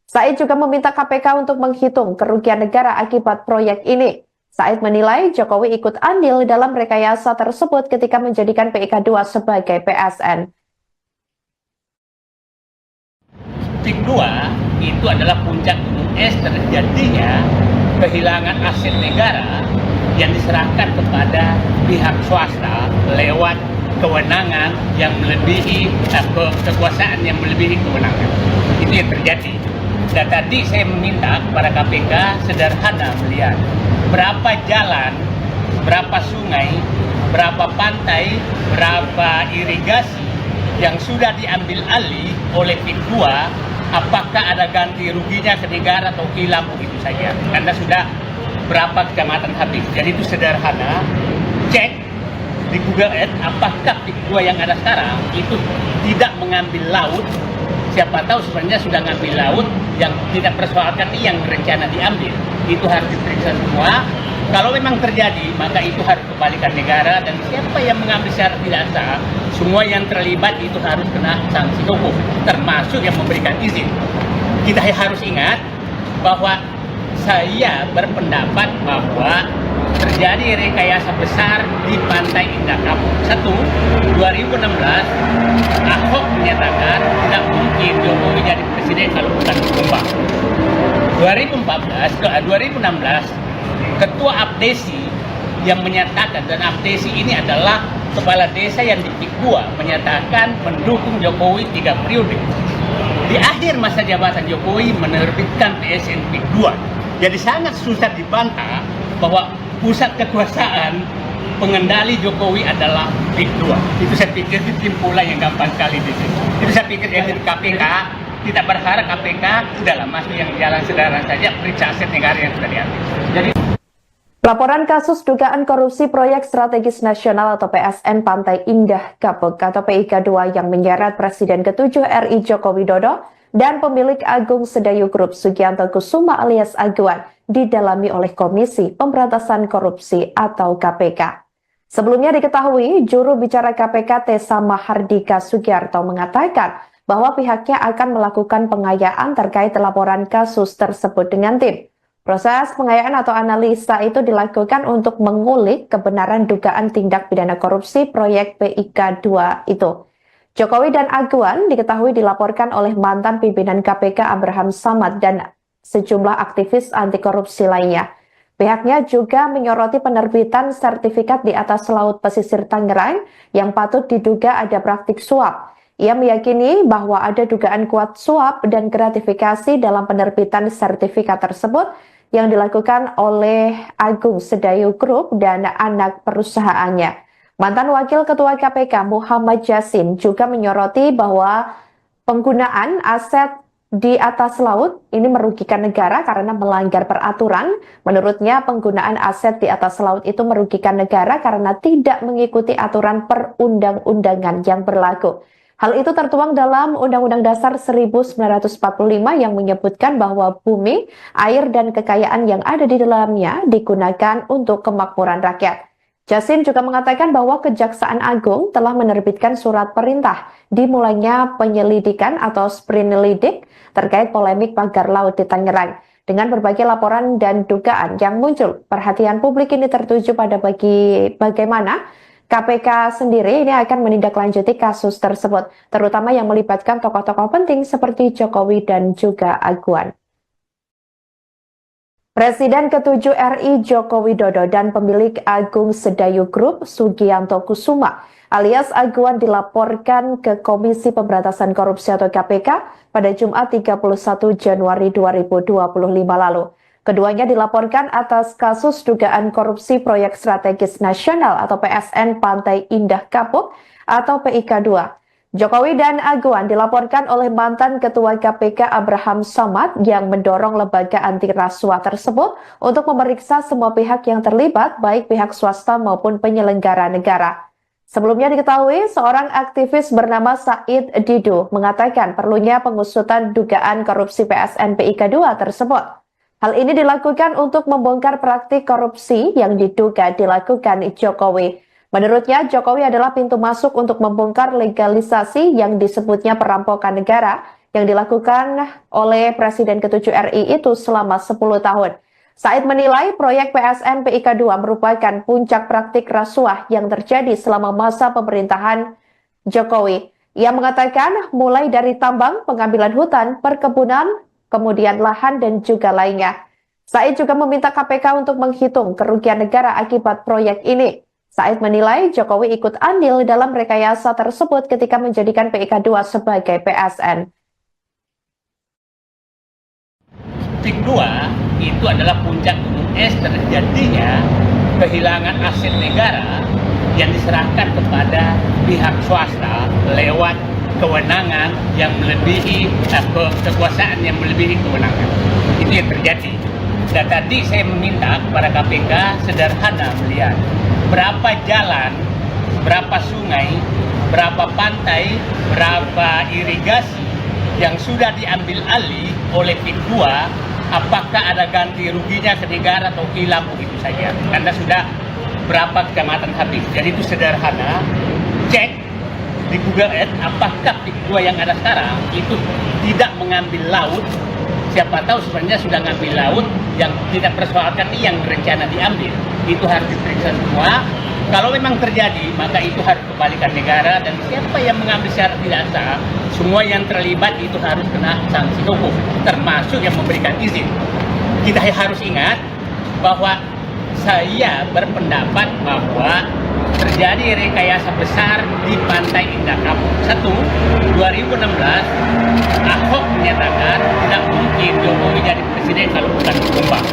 Said juga meminta KPK untuk menghitung kerugian negara akibat proyek ini. Said menilai Jokowi ikut andil dalam rekayasa tersebut ketika menjadikan PIK 2 sebagai PSN. PIK 2 itu adalah puncak gunung es terjadinya kehilangan aset negara yang diserahkan kepada pihak swasta lewat kewenangan yang melebihi kekuasaan yang melebihi kewenangan. Itu yang terjadi. Dan tadi saya meminta kepada KPK sederhana melihat berapa jalan, berapa sungai, berapa pantai, berapa irigasi yang sudah diambil alih oleh PIK 2. Apakah ada ganti ruginya ke negara atau hilang begitu saja? Karena sudah berapa kecamatan habis. Jadi itu sederhana. Cek di Google Earth apakah PIK 2 yang ada sekarang itu tidak mengambil laut. Siapa tahu sebenarnya sudah ngambil laut yang tidak persoalkan yang rencana diambil. Itu harus diperiksa semua. Kalau memang terjadi, maka itu harus kembalikan negara, dan siapa yang mengambil secara tidak sah, semua yang terlibat itu harus kena sanksi hukum, termasuk yang memberikan izin. Kita harus ingat bahwa saya berpendapat bahwa terjadi rekayasa besar di Pantai Indah Kapuk. 2016, Ahok menyatakan tidak mungkin Jokowi jadi presiden kalau bukan ditumbang. 2016, Ketua Abdesi yang menyatakan, dan Abdesi ini adalah kepala desa yang di PIK 2, menyatakan mendukung Jokowi 3 periode. Di akhir masa jabatan Jokowi menerbitkan PSN PIK 2. Jadi sangat susah dibantah bahwa pusat kekuasaan pengendali Jokowi adalah PIK 2. Itu saya pikir kesimpulan yang gampang sekali di sini. Itu saya pikir dari KPK, kita berharap KPK udahlah masuk yang jalan sederhana saja, periksa aset negara yang sudah diambil. Jadi laporan kasus dugaan korupsi proyek strategis nasional atau PSN Pantai Indah Kapuk atau PIK 2 yang menyeret Presiden ke-7 RI Joko Widodo dan pemilik Agung Sedayu Group Sugianto Kusuma alias Aguan didalami oleh Komisi Pemberantasan Korupsi atau KPK. Sebelumnya diketahui, juru bicara KPK Tessa Mahardika Sugiarto mengatakan bahwa pihaknya akan melakukan pengayaan terkait laporan kasus tersebut dengan tim. Proses pengayaan atau analisa itu dilakukan untuk mengulik kebenaran dugaan tindak pidana korupsi proyek PIK 2 itu. Jokowi dan Aguan diketahui dilaporkan oleh mantan pimpinan KPK Abraham Samad dan sejumlah aktivis anti korupsi lainnya. Pihaknya juga menyoroti penerbitan sertifikat di atas laut pesisir Tangerang yang patut diduga ada praktik suap. Ia meyakini bahwa ada dugaan kuat suap dan gratifikasi dalam penerbitan sertifikat tersebut yang dilakukan oleh Agung Sedayu Group dan anak perusahaannya. Mantan Wakil Ketua KPK Muhammad Yasin juga menyoroti bahwa penggunaan aset di atas laut ini merugikan negara karena melanggar peraturan. Menurutnya penggunaan aset di atas laut itu merugikan negara karena tidak mengikuti aturan perundang-undangan yang berlaku. Hal itu tertuang dalam Undang-Undang Dasar 1945 yang menyebutkan bahwa bumi, air, dan kekayaan yang ada di dalamnya digunakan untuk kemakmuran rakyat. Yasin juga mengatakan bahwa Kejaksaan Agung telah menerbitkan surat perintah dimulainya penyelidikan atau sprinelidik terkait polemik pagar laut di Tangerang. Dengan berbagai laporan dan dugaan yang muncul, perhatian publik ini tertuju pada bagaimana KPK sendiri ini akan menindaklanjuti kasus tersebut, terutama yang melibatkan tokoh-tokoh penting seperti Jokowi dan juga Aguan. Presiden ke-7 RI Joko Widodo dan pemilik Agung Sedayu Group Sugianto Kusuma alias Aguan dilaporkan ke Komisi Pemberantasan Korupsi atau KPK pada Jumat 31 Januari 2025 lalu. Keduanya dilaporkan atas kasus dugaan korupsi proyek strategis nasional atau PSN Pantai Indah Kapuk atau PIK 2. Jokowi dan Aguan dilaporkan oleh mantan Ketua KPK Abraham Samad yang mendorong lembaga anti rasuah tersebut untuk memeriksa semua pihak yang terlibat, baik pihak swasta maupun penyelenggara negara. Sebelumnya diketahui, seorang aktivis bernama Said Didu mengatakan perlunya pengusutan dugaan korupsi PSN PIK 2 tersebut. Hal ini dilakukan untuk membongkar praktik korupsi yang diduga dilakukan Jokowi. Menurutnya, Jokowi adalah pintu masuk untuk membongkar legalisasi yang disebutnya perampokan negara yang dilakukan oleh Presiden ke-7 RI itu selama 10 tahun. Said menilai proyek PSN PIK 2 merupakan puncak praktik rasuah yang terjadi selama masa pemerintahan Jokowi. Ia mengatakan mulai dari tambang, pengambilan hutan, perkebunan, kemudian lahan dan juga lainnya. Said juga meminta KPK untuk menghitung kerugian negara akibat proyek ini. Said menilai Jokowi ikut andil dalam rekayasa tersebut ketika menjadikan PIK 2 sebagai PSN. PIK 2 itu adalah puncak gunung es terjadinya kehilangan aset negara yang diserahkan kepada pihak swasta lewat kewenangan yang melebihi kekuasaan yang melebihi kewenangan. Itu yang terjadi. Dan tadi saya meminta kepada KPK sederhana melihat berapa jalan, berapa sungai, berapa pantai, berapa irigasi yang sudah diambil alih oleh PIK 2. Apakah ada ganti ruginya ke negara atau hilang begitu saja? Karena sudah berapa kecamatan habis. Jadi itu sederhana. Cek di Google Earth apakah PIK 2 yang ada sekarang itu tidak mengambil laut. Siapa tahu sebenarnya sudah ngambil laut yang tidak persoalkan yang rencana diambil. Itu harus diperiksa semua. Kalau memang terjadi, maka itu harus kembalikan negara, dan siapa yang mengambil secara tidak sah, semua yang terlibat itu harus kena sanksi hukum, termasuk yang memberikan izin. Kita harus ingat bahwa saya berpendapat bahwa terjadi rekayasa besar di Pantai Indah Kapuk. 2016, Ahok menyatakan tidak mungkin Jokowi jadi presiden kalau bukan ditumbang.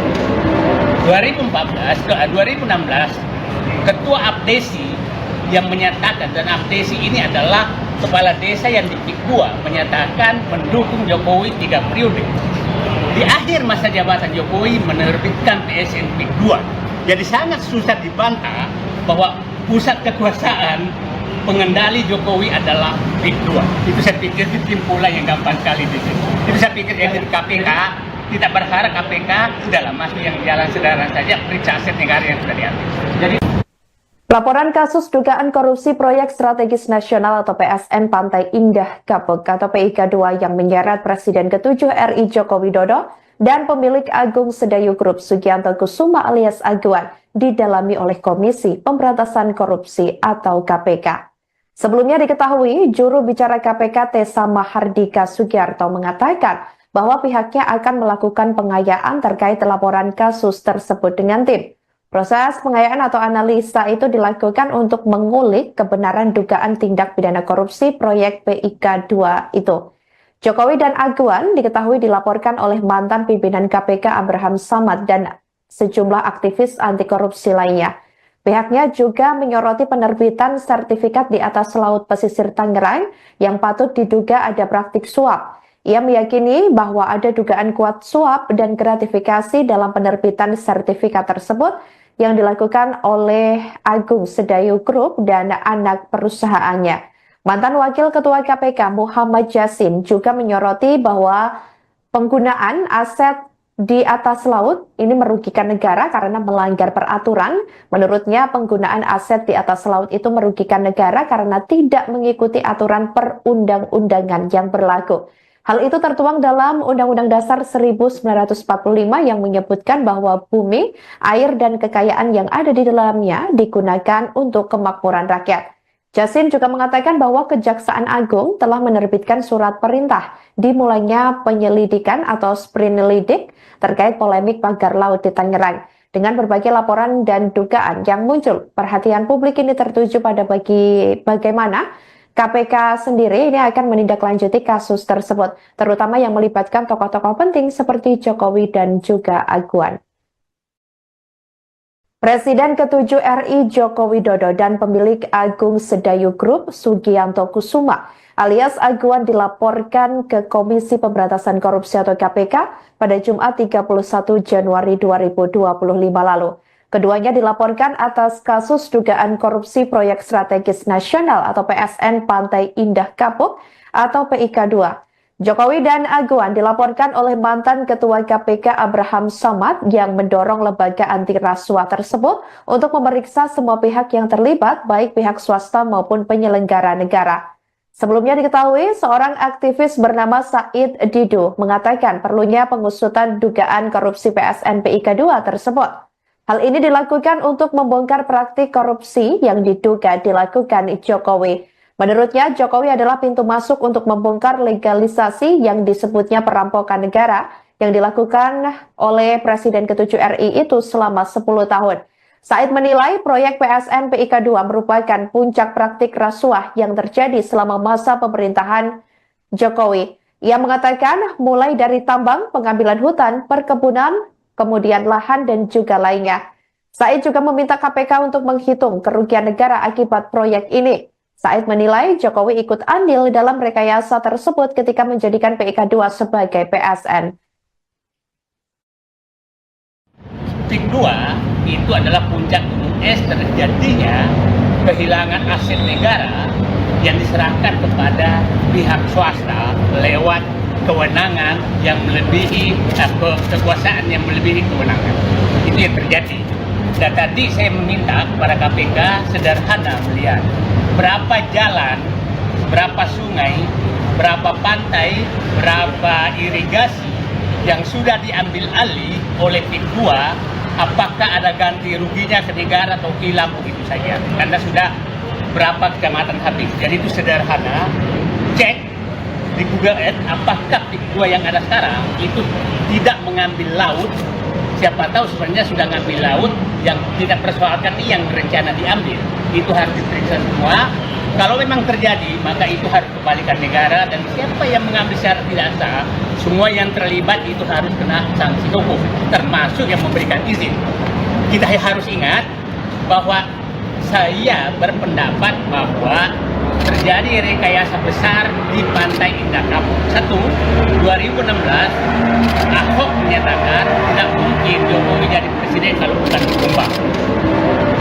2016, Ketua Abdesi yang menyatakan, dan Abdesi ini adalah kepala desa yang di PIK 2, menyatakan mendukung Jokowi 3 periode. Di akhir masa jabatan Jokowi menerbitkan PSN PIK 2. Jadi sangat susah dibantah bahwa pusat kekuasaan pengendali Jokowi adalah PIK 2. Itu saya pikir kesimpulan yang gampang sekali di sini. Itu saya pikir yang di KPK tidak berharap KPK udahlah masuk yang jalan sederhana saja, periksa aset negara yang sudah diambil. Jadi laporan kasus dugaan korupsi proyek strategis nasional atau PSN Pantai Indah Kapuk atau PIK 2 yang menyeret Presiden ke-7 RI Joko Widodo dan pemilik Agung Sedayu Group Sugianto Kusuma alias Aguan didalami oleh Komisi Pemberantasan Korupsi atau KPK. Sebelumnya diketahui, juru bicara KPK Tessa Mahardika Sugiarto mengatakan bahwa pihaknya akan melakukan pengayaan terkait laporan kasus tersebut dengan tim. Proses pengayaan atau analisa itu dilakukan untuk mengulik kebenaran dugaan tindak pidana korupsi proyek PIK 2 itu. Jokowi dan Aguan diketahui dilaporkan oleh mantan pimpinan KPK Abraham Samad dan sejumlah aktivis anti korupsi lainnya. Pihaknya juga menyoroti penerbitan sertifikat di atas laut pesisir Tangerang yang patut diduga ada praktik suap. Ia meyakini bahwa ada dugaan kuat suap dan gratifikasi dalam penerbitan sertifikat tersebut yang dilakukan oleh Agung Sedayu Group dan anak perusahaannya. Mantan Wakil Ketua KPK Muhammad Yasin juga menyoroti bahwa penggunaan aset di atas laut ini merugikan negara karena melanggar peraturan. Menurutnya penggunaan aset di atas laut itu merugikan negara karena tidak mengikuti aturan perundang-undangan yang berlaku. Hal itu tertuang dalam Undang-Undang Dasar 1945 yang menyebutkan bahwa bumi, air, dan kekayaan yang ada di dalamnya digunakan untuk kemakmuran rakyat. Yasin juga mengatakan bahwa Kejaksaan Agung telah menerbitkan surat perintah dimulainya penyelidikan atau sprinelidik terkait polemik pagar laut di Tangerang. Dengan berbagai laporan dan dugaan yang muncul, perhatian publik ini tertuju pada bagaimana KPK sendiri ini akan menindaklanjuti kasus tersebut, terutama yang melibatkan tokoh-tokoh penting seperti Jokowi dan juga Aguan. Presiden ke-7 RI Joko Widodo dan pemilik Agung Sedayu Group Sugianto Kusuma alias Aguan dilaporkan ke Komisi Pemberantasan Korupsi atau KPK pada Jumat 31 Januari 2025 lalu. Keduanya dilaporkan atas kasus dugaan korupsi proyek strategis nasional atau PSN Pantai Indah Kapuk atau PIK2. Jokowi dan Aguan dilaporkan oleh mantan Ketua KPK Abraham Samad yang mendorong lembaga anti rasuah tersebut untuk memeriksa semua pihak yang terlibat, baik pihak swasta maupun penyelenggara negara. Sebelumnya diketahui, seorang aktivis bernama Said Didu mengatakan perlunya pengusutan dugaan korupsi PSN PIK2 tersebut. Hal ini dilakukan untuk membongkar praktik korupsi yang diduga dilakukan Jokowi. Menurutnya, Jokowi adalah pintu masuk untuk membongkar legalisasi yang disebutnya perampokan negara yang dilakukan oleh Presiden ke-7 RI itu selama 10 tahun. Said menilai proyek PSN PIK2 merupakan puncak praktik rasuah yang terjadi selama masa pemerintahan Jokowi. Ia mengatakan mulai dari tambang, pengambilan hutan, perkebunan, kemudian lahan, dan juga lainnya. Said juga meminta KPK untuk menghitung kerugian negara akibat proyek ini. Said menilai Jokowi ikut andil dalam rekayasa tersebut ketika menjadikan PIK2 sebagai PSN. PIK2 itu adalah puncak gunung es terjadinya kehilangan aset negara yang diserahkan kepada pihak swasta lewat kewenangan yang melebihi kekuasaan yang melebihi kewenangan. Itu yang terjadi. Dan tadi saya meminta kepada KPK sederhana melihat berapa jalan, berapa sungai, berapa pantai, berapa irigasi yang sudah diambil alih oleh PIK2, apakah ada ganti ruginya ke negara atau hilang begitu saja. Karena sudah berapa kecamatan habis. Jadi itu sederhana, cek di Google Earth apakah PIK2 yang ada sekarang itu tidak mengambil laut. Siapa tahu sebenarnya sudah ngambil laut yang tidak persoalkan yang berencana diambil. Itu harus diperiksa semua. Kalau memang terjadi, maka itu harus kembalikan negara, dan siapa yang mengambil secara tidak sah, semua yang terlibat itu harus kena sanksi hukum, termasuk yang memberikan izin. Kita harus ingat bahwa saya berpendapat bahwa terjadi rekayasa besar di Pantai Indah Kapuk. 2016 Ahok menyatakan tidak mungkin Jokowi jadi presiden kalau bukan ditumbang.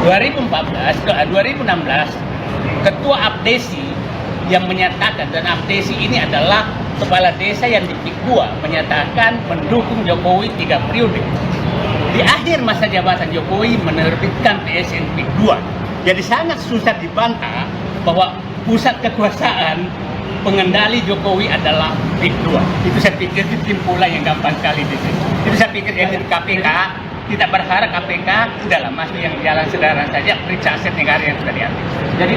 2016 Ketua Abdesi yang menyatakan, dan Abdesi ini adalah kepala desa yang di PIK2, menyatakan mendukung Jokowi 3 periode. Di akhir masa jabatan Jokowi menerbitkan PSN PIK2. Jadi sangat susah dibantah bahwa pusat kekuasaan pengendali Jokowi adalah PIK2. Itu saya pikir kesimpulan yang gampang sekali di sini. Itu saya pikir dari KPK, kita berharap KPK udahlah masuk yang jalan sederhana saja, periksa aset negara yang sudah diambil. Jadi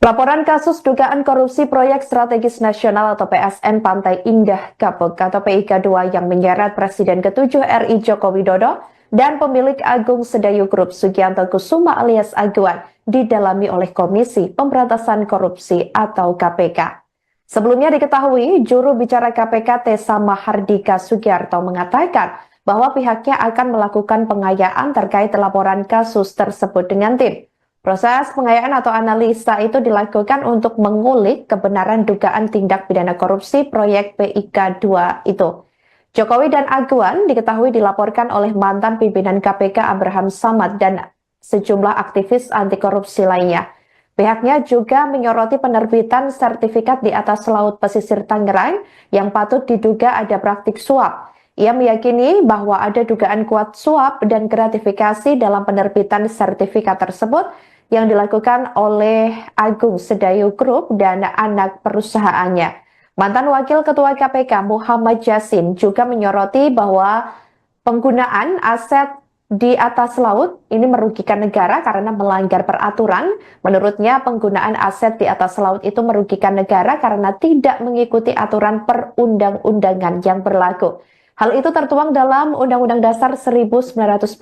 Laporan kasus dugaan korupsi proyek strategis nasional atau PSN Pantai Indah Kapuk atau PIK2 yang menyeret Presiden ke-7 RI Joko Widodo dan pemilik Agung Sedayu Group Sugianto Kusuma alias Aguan didalami oleh Komisi Pemberantasan Korupsi atau KPK. Sebelumnya diketahui, juru bicara KPK Tessa Mahardika Sugiarto mengatakan bahwa pihaknya akan melakukan pengayaan terkait laporan kasus tersebut dengan tim. Proses pengayaan atau analisa itu dilakukan untuk mengulik kebenaran dugaan tindak pidana korupsi proyek PIK2 itu. Jokowi dan Aguan diketahui dilaporkan oleh mantan pimpinan KPK Abraham Samad dan sejumlah aktivis anti korupsi lainnya. Pihaknya juga menyoroti penerbitan sertifikat di atas laut pesisir Tangerang yang patut diduga ada praktik suap. Ia meyakini bahwa ada dugaan kuat suap dan gratifikasi dalam penerbitan sertifikat tersebut yang dilakukan oleh Agung Sedayu Group dan anak perusahaannya. Mantan Wakil Ketua KPK Muhammad Yasin juga menyoroti bahwa penggunaan aset di atas laut ini merugikan negara karena melanggar peraturan. Menurutnya penggunaan aset di atas laut itu merugikan negara karena tidak mengikuti aturan perundang-undangan yang berlaku. Hal itu tertuang dalam Undang-Undang Dasar 1945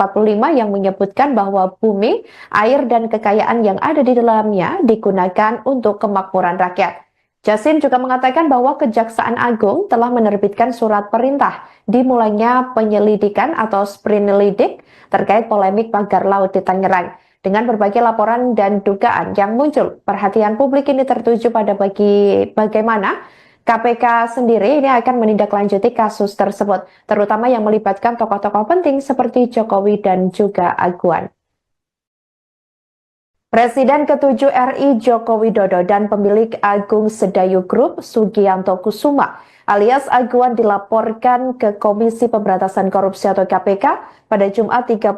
yang menyebutkan bahwa bumi, air, dan kekayaan yang ada di dalamnya digunakan untuk kemakmuran rakyat. Yasin juga mengatakan bahwa Kejaksaan Agung telah menerbitkan surat perintah dimulainya penyelidikan atau sprinelidik terkait polemik pagar laut di Tangerang. Dengan berbagai laporan dan dugaan yang muncul, perhatian publik ini tertuju pada bagaimana KPK sendiri ini akan menindaklanjuti kasus tersebut, terutama yang melibatkan tokoh-tokoh penting seperti Jokowi dan juga Aguan. Presiden ke-7 RI Joko Widodo dan pemilik Agung Sedayu Group Sugianto Kusuma alias Aguan dilaporkan ke Komisi Pemberantasan Korupsi atau KPK pada Jumat 31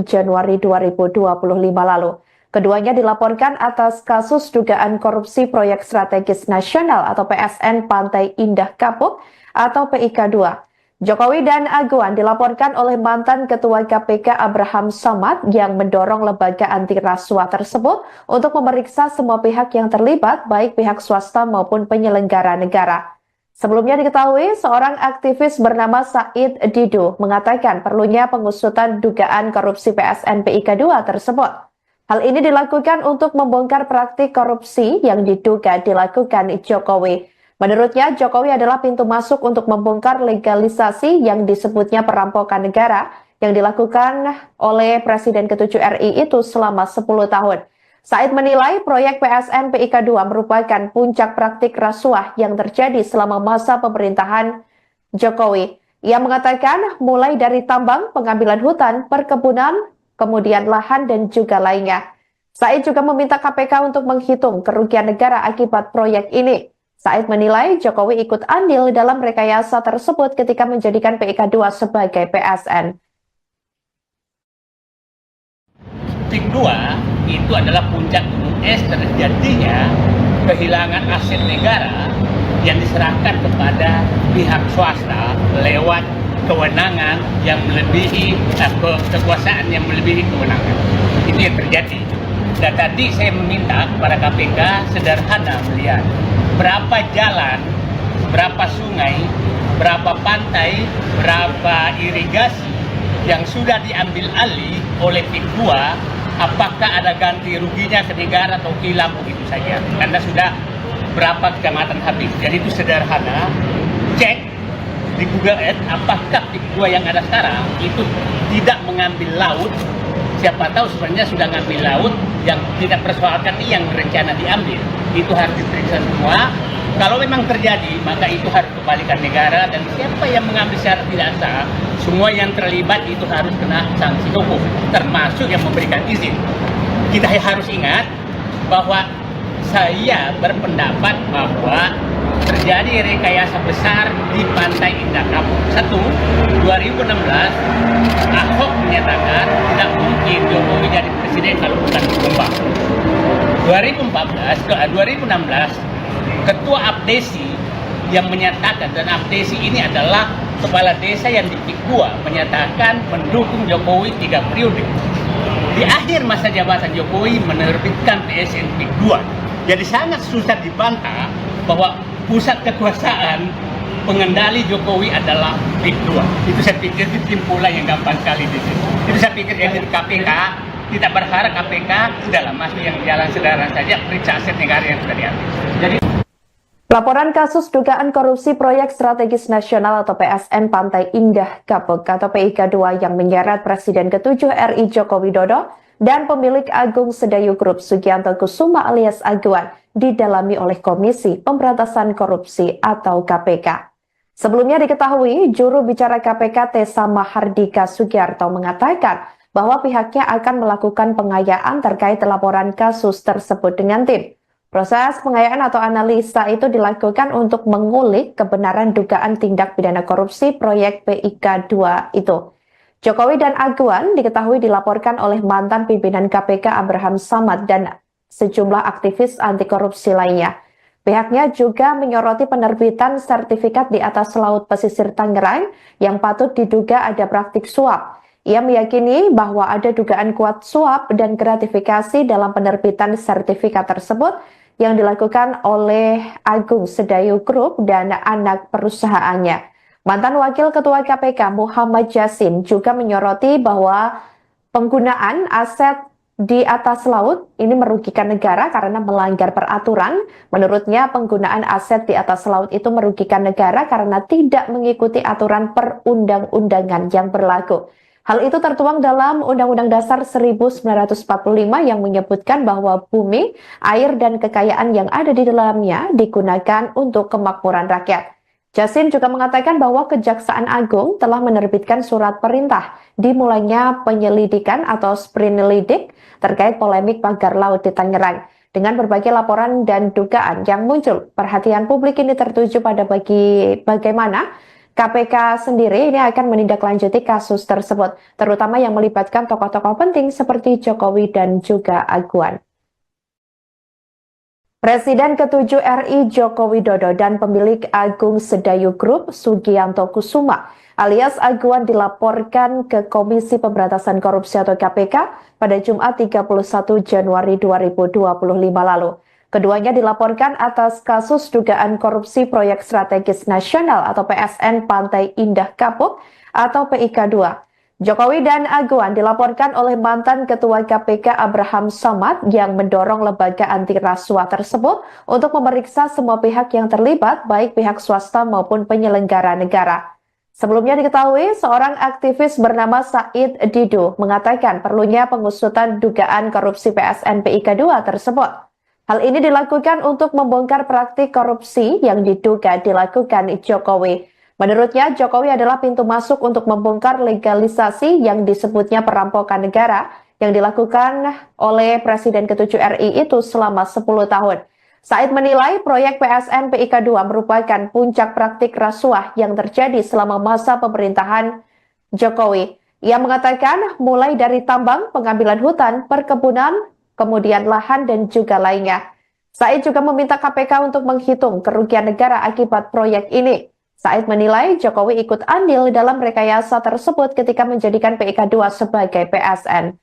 Januari 2025 lalu. Keduanya dilaporkan atas kasus dugaan korupsi proyek strategis nasional atau PSN Pantai Indah Kapuk atau PIK 2. Jokowi dan Aguan dilaporkan oleh mantan Ketua KPK Abraham Samad yang mendorong lembaga anti rasuah tersebut untuk memeriksa semua pihak yang terlibat, baik pihak swasta maupun penyelenggara negara. Sebelumnya diketahui, seorang aktivis bernama Said Didu mengatakan perlunya pengusutan dugaan korupsi PSN PIK 2 tersebut. Hal ini dilakukan untuk membongkar praktik korupsi yang diduga dilakukan Jokowi. Menurutnya, Jokowi adalah pintu masuk untuk membongkar legalisasi yang disebutnya perampokan negara yang dilakukan oleh Presiden ke-7 RI itu selama 10 tahun. Said menilai proyek PSN PIK 2 merupakan puncak praktik rasuah yang terjadi selama masa pemerintahan Jokowi. Ia mengatakan mulai dari tambang, pengambilan hutan, perkebunan, kemudian lahan dan juga lainnya. Said juga meminta KPK untuk menghitung kerugian negara akibat proyek ini. Said menilai Jokowi ikut andil dalam rekayasa tersebut ketika menjadikan PIK 2 sebagai PSN. PIK 2 itu adalah puncak gunung es terjadinya kehilangan aset negara yang diserahkan kepada pihak swasta lewat kewenangan yang melebihi kekuasaan yang melebihi kewenangan. Itu yang terjadi. Dan tadi saya meminta kepada KPK sederhana melihat berapa jalan, berapa sungai, berapa pantai, berapa irigasi yang sudah diambil alih oleh PIK 2, apakah ada ganti ruginya ke negara atau hilang begitu saja. Karena sudah berapa kecamatan habis. Jadi itu sederhana, cek di Google Earth apakah PIK 2 yang ada sekarang itu tidak mengambil laut. Siapa tahu sebenarnya sudah ngambil laut yang tidak persoalkan yang rencana diambil. Itu harus diperiksa semua. Kalau memang terjadi, maka itu harus kembalikan negara dan siapa yang mengambil secara tidak sah, semua yang terlibat itu harus kena sanksi hukum, termasuk yang memberikan izin. Kita harus ingat bahwa saya berpendapat bahwa terjadi rekayasa besar di Pantai Indah Kapuk. 2016 Ahok menyatakan tidak mungkin Jokowi jadi presiden kalau bukan ditumbang. 2016 Ketua Abdesi yang menyatakan, dan Abdesi ini adalah kepala desa yang di PIK 2 menyatakan mendukung Jokowi 3 periode. Di akhir masa jabatan Jokowi menerbitkan PSN PIK 2. Jadi sangat susah dibantah bahwa pusat kekuasaan pengendali Jokowi adalah PIK 2. Itu saya pikir kesimpulan yang gampang sekali di sini. Itu saya pikir dari KPK tidak berharap KPK udahlah masuk yang jalan sederhana saja, periksa aset negara yang sudah diambil. Jadi laporan kasus dugaan korupsi proyek strategis nasional atau PSN Pantai Indah Kapuk atau PIK 2 yang menyeret Presiden ke-7 RI Joko Widodo dan pemilik Agung Sedayu Group Sugianto Kusuma alias Aguan didalami oleh Komisi Pemberantasan Korupsi atau KPK. Sebelumnya diketahui, juru bicara KPK Tessa Mahardika Sugiarto mengatakan bahwa pihaknya akan melakukan pengayaan terkait laporan kasus tersebut dengan tim. Proses pengayaan atau analisa itu dilakukan untuk mengulik kebenaran dugaan tindak pidana korupsi proyek PIK 2 itu. Jokowi dan Aguan diketahui dilaporkan oleh mantan pimpinan KPK Abraham Samad dan sejumlah aktivis anti korupsi lainnya. Pihaknya juga menyoroti penerbitan sertifikat di atas laut pesisir Tangerang yang patut diduga ada praktik suap. Ia meyakini bahwa ada dugaan kuat suap dan gratifikasi dalam penerbitan sertifikat tersebut yang dilakukan oleh Agung Sedayu Group dan anak perusahaannya. Mantan Wakil Ketua KPK Muhammad Yasin juga menyoroti bahwa penggunaan aset di atas laut ini merugikan negara karena melanggar peraturan. Menurutnya penggunaan aset di atas laut itu merugikan negara karena tidak mengikuti aturan perundang-undangan yang berlaku. Hal itu tertuang dalam Undang-Undang Dasar 1945 yang menyebutkan bahwa bumi, air, dan kekayaan yang ada di dalamnya digunakan untuk kemakmuran rakyat. Jasin juga mengatakan bahwa Kejaksaan Agung telah menerbitkan surat perintah dimulainya penyelidikan atau sprinelidik terkait polemik pagar laut di Tangerang. Dengan berbagai laporan dan dugaan yang muncul, perhatian publik ini tertuju pada bagaimana KPK sendiri ini akan menindaklanjuti kasus tersebut, terutama yang melibatkan tokoh-tokoh penting seperti Jokowi dan juga Aguan. Presiden ke-7 RI Joko Widodo dan pemilik Agung Sedayu Group Sugianto Kusuma alias Aguan dilaporkan ke Komisi Pemberantasan Korupsi atau KPK pada Jumat 31 Januari 2025 lalu. Keduanya dilaporkan atas kasus dugaan korupsi proyek strategis nasional atau PSN Pantai Indah Kapuk atau PIK 2. Jokowi dan Aguan dilaporkan oleh mantan Ketua KPK Abraham Samad yang mendorong lembaga anti rasuah tersebut untuk memeriksa semua pihak yang terlibat, baik pihak swasta maupun penyelenggara negara. Sebelumnya diketahui, seorang aktivis bernama Said Didu mengatakan perlunya pengusutan dugaan korupsi PSN PIK 2 tersebut. Hal ini dilakukan untuk membongkar praktik korupsi yang diduga dilakukan Jokowi. Menurutnya, Jokowi adalah pintu masuk untuk membongkar legalisasi yang disebutnya perampokan negara yang dilakukan oleh Presiden ke-7 RI itu selama 10 tahun. Said menilai proyek PSN PIK 2 merupakan puncak praktik rasuah yang terjadi selama masa pemerintahan Jokowi. Ia mengatakan mulai dari tambang, pengambilan hutan, perkebunan, kemudian lahan, dan juga lainnya. Said juga meminta KPK untuk menghitung kerugian negara akibat proyek ini. Said menilai Jokowi ikut andil dalam rekayasa tersebut ketika menjadikan PIK 2 sebagai PSN.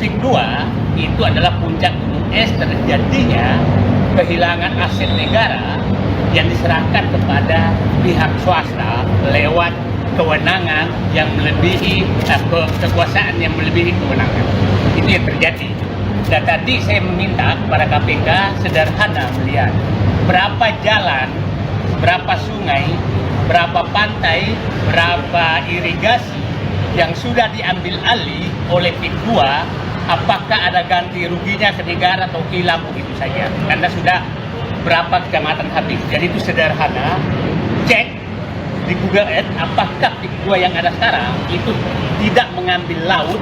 PIK 2 itu adalah puncak gunung es terjadinya kehilangan aset negara yang diserahkan kepada pihak swasta lewat kewenangan yang melebihi kekuasaan yang melebihi kewenangan. Itu yang terjadi. Dan tadi saya meminta kepada KPK sederhana melihat berapa jalan, berapa sungai, berapa pantai, berapa irigasi yang sudah diambil alih oleh PIK 2, apakah ada ganti ruginya ke negara atau hilang begitu saja. Karena sudah berapa kecamatan habis. Jadi itu sederhana, cek di Google Earth apakah PIK 2 yang ada sekarang itu tidak mengambil laut.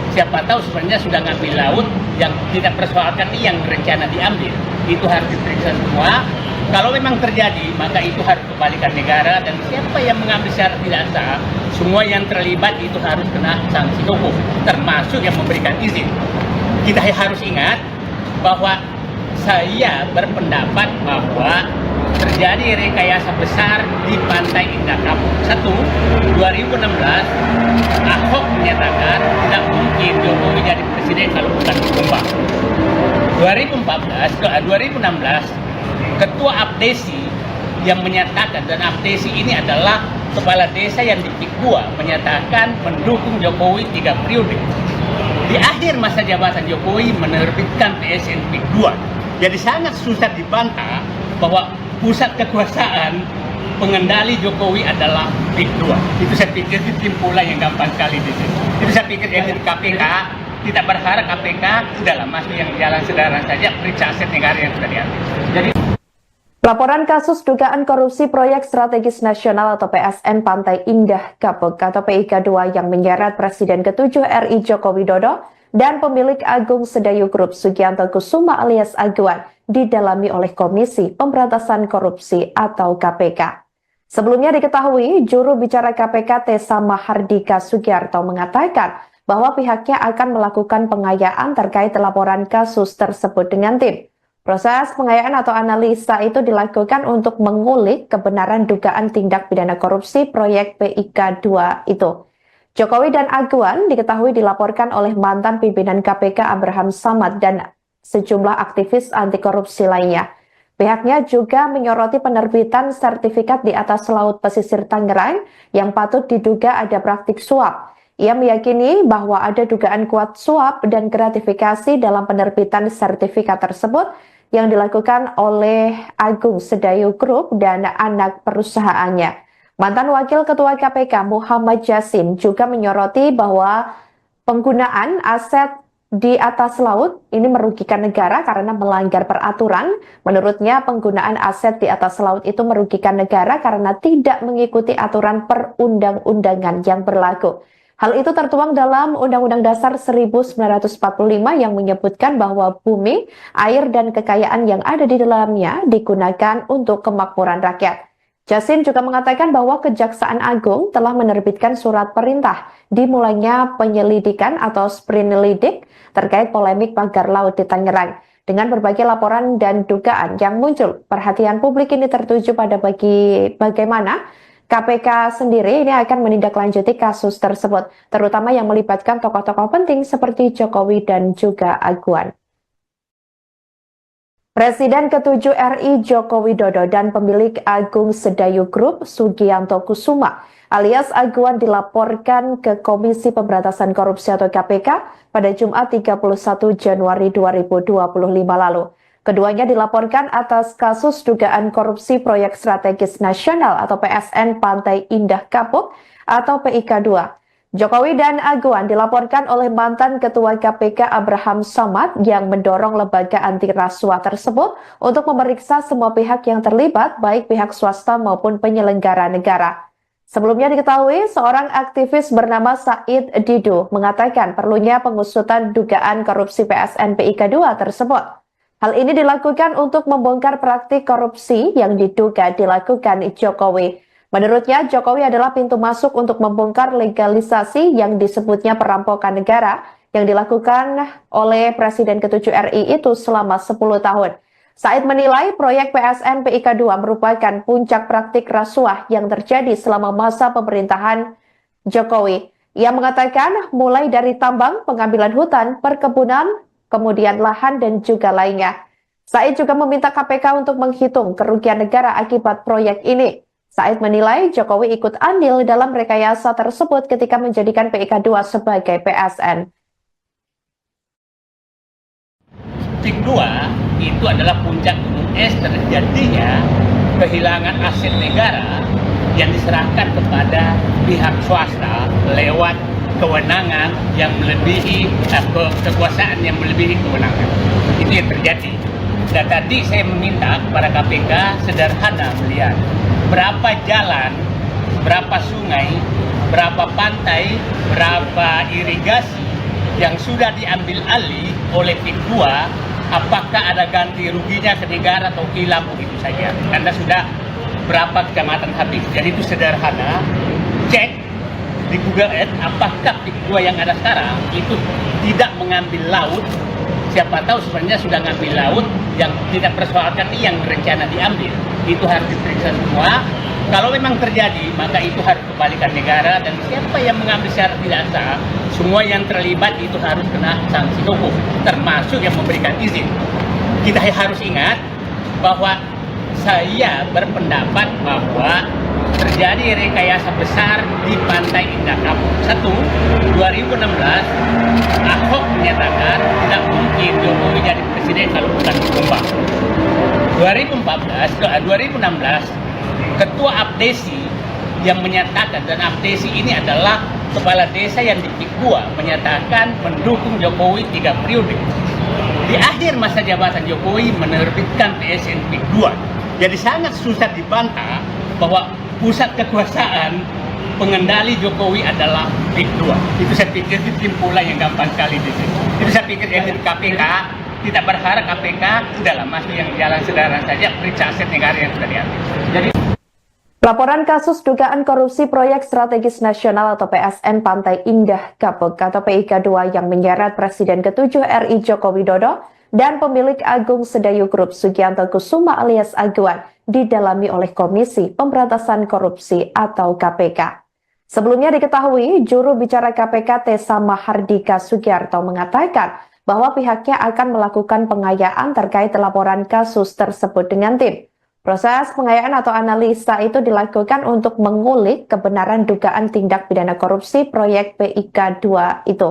Siapa tahu sebenarnya sudah ngambil laut yang tidak persoalkan yang rencana diambil. Itu harus diperiksa semua. Kalau memang terjadi, maka itu harus kembalikan negara, dan siapa yang mengambil secara tidak sah, semua yang terlibat itu harus kena sanksi hukum, termasuk yang memberikan izin. Kita harus ingat bahwa saya berpendapat bahwa terjadi rekayasa besar di Pantai Indah Kapuk. 2016 Ahok menyatakan tidak mungkin Jokowi jadi presiden kalau bukan ditumbang. 2016 Ketua Abdesi yang menyatakan, dan Abdesi ini adalah kepala desa yang di PIK 2, menyatakan mendukung Jokowi 3 periode. Di akhir masa jabatan Jokowi menerbitkan PSN PIK 2. Jadi sangat susah dibantah bahwa pusat kekuasaan pengendali Jokowi adalah PIK 2. Itu saya pikir kesimpulan yang gampang sekali di sini. Itu saya pikir dari KPK tidak berharap KPK sudahlah masuk yang jalan sederhana saja, periksa aset negara yang sudah diambil. Jadi laporan kasus dugaan korupsi proyek strategis nasional atau PSN Pantai Indah Kapuk atau PIK 2 yang menyeret Presiden ke-7 RI Joko Widodo dan pemilik Agung Sedayu Group Sugianto Kusuma alias Aguan didalami oleh Komisi Pemberantasan Korupsi atau KPK. Sebelumnya diketahui, juru bicara KPK Tessa Mahardika Sugiarto mengatakan bahwa pihaknya akan melakukan pengayaan terkait laporan kasus tersebut dengan tim. Proses pengayaan atau analisa itu dilakukan untuk mengulik kebenaran dugaan tindak pidana korupsi proyek PIK 2 itu. Jokowi dan Aguan diketahui dilaporkan oleh mantan pimpinan KPK Abraham Samad dan sejumlah aktivis anti korupsi lainnya. Pihaknya juga menyoroti penerbitan sertifikat di atas laut pesisir Tangerang yang patut diduga ada praktik suap. Ia meyakini bahwa ada dugaan kuat suap dan gratifikasi dalam penerbitan sertifikat tersebut yang dilakukan oleh Agung Sedayu Group dan anak perusahaannya. Mantan Wakil Ketua KPK Muhammad Yasin juga menyoroti bahwa penggunaan aset di atas laut ini merugikan negara karena melanggar peraturan. Menurutnya, penggunaan aset di atas laut itu merugikan negara karena tidak mengikuti aturan perundang-undangan yang berlaku. Hal itu tertuang dalam Undang-Undang Dasar 1945 yang menyebutkan bahwa bumi, air, dan kekayaan yang ada di dalamnya digunakan untuk kemakmuran rakyat. Yasin juga mengatakan bahwa Kejaksaan Agung telah menerbitkan surat perintah dimulainya penyelidikan atau sprinelidik terkait polemik pagar laut di Tangerang. Dengan berbagai laporan dan dugaan yang muncul, perhatian publik ini tertuju pada bagaimana KPK sendiri ini akan menindaklanjuti kasus tersebut, terutama yang melibatkan tokoh-tokoh penting seperti Jokowi dan juga Aguan. Presiden ke-7 RI Joko Widodo dan pemilik Agung Sedayu Group Sugianto Kusuma alias Aguan dilaporkan ke Komisi Pemberantasan Korupsi atau KPK pada Jumat 31 Januari 2025 lalu. Keduanya dilaporkan atas kasus dugaan korupsi proyek strategis nasional atau PSN Pantai Indah Kapuk atau PIK 2. Jokowi dan Aguan dilaporkan oleh mantan Ketua KPK Abraham Samad yang mendorong lembaga anti rasuah tersebut untuk memeriksa semua pihak yang terlibat, baik pihak swasta maupun penyelenggara negara. Sebelumnya diketahui, seorang aktivis bernama Said Didu mengatakan perlunya pengusutan dugaan korupsi PSN PIK 2 tersebut. Hal ini dilakukan untuk membongkar praktik korupsi yang diduga dilakukan Jokowi. Menurutnya, Jokowi adalah pintu masuk untuk membongkar legalisasi yang disebutnya perampokan negara yang dilakukan oleh Presiden ke-7 RI itu selama 10 tahun. Said menilai proyek PSN PIK 2 merupakan puncak praktik rasuah yang terjadi selama masa pemerintahan Jokowi. Ia mengatakan mulai dari tambang, pengambilan hutan, perkebunan, kemudian lahan dan juga lainnya. Said juga meminta KPK untuk menghitung kerugian negara akibat proyek ini. Said menilai Jokowi ikut andil dalam rekayasa tersebut ketika menjadikan PIK 2 sebagai PSN. PIK 2 itu adalah puncak gunung es terjadinya kehilangan aset negara yang diserahkan kepada pihak swasta lewat kewenangan yang melebihi kekuasaan yang melebihi kewenangan. Itu yang terjadi. Dan tadi saya meminta kepada KPK sederhana melihat berapa jalan, berapa sungai, berapa pantai, berapa irigasi yang sudah diambil alih oleh PIK 2, apakah ada ganti ruginya ke negara atau hilang begitu saja. Karena sudah berapa kecamatan habis. Jadi itu sederhana, cek di Google Earth apakah PIK 2 yang ada sekarang itu tidak mengambil laut. Siapa tahu sebenarnya sudah ngambil laut yang tidak persoalkan yang berencana diambil. Itu harus diperiksa semua. Kalau memang terjadi, maka itu harus kembalikan negara dan siapa yang mengambil secara tidak sah, semua yang terlibat itu harus kena sanksi hukum, termasuk yang memberikan izin. Kita harus ingat bahwa saya berpendapat bahwa terjadi rekayasa besar di Pantai Indah Kapuk. 2016 Ahok menyatakan tidak mungkin Jokowi jadi presiden kalau bukan ditumbang. 2016 Ketua Abdesi yang menyatakan, dan Abdesi ini adalah kepala desa yang di PIK 2 menyatakan mendukung Jokowi 3 periode. Di akhir masa jabatan Jokowi menerbitkan PSN PIK 2. Jadi sangat susah dibantah bahwa pusat kekuasaan pengendali Jokowi adalah PIK 2. Itu saya pikir kesimpulan yang gampang sekali di sini. Itu saya pikir yang di KPK, kita berharap KPK udahlah masuk yang jalan sederhana saja, periksa aset negara yang sudah diambil. Jadi Laporan kasus dugaan korupsi proyek strategis nasional atau PSN Pantai Indah Kapuk atau PIK 2 yang menyeret Presiden ke-7 RI Joko Widodo dan pemilik Agung Sedayu Group Sugianto Kusuma alias Aguan didalami oleh Komisi Pemberantasan Korupsi atau KPK. Sebelumnya diketahui, juru bicara KPK Tessa Mahardika Sugiarto mengatakan bahwa pihaknya akan melakukan pengayaan terkait laporan kasus tersebut dengan tim. Proses pengayaan atau analisa itu dilakukan untuk mengulik kebenaran dugaan tindak pidana korupsi proyek PIK 2 itu.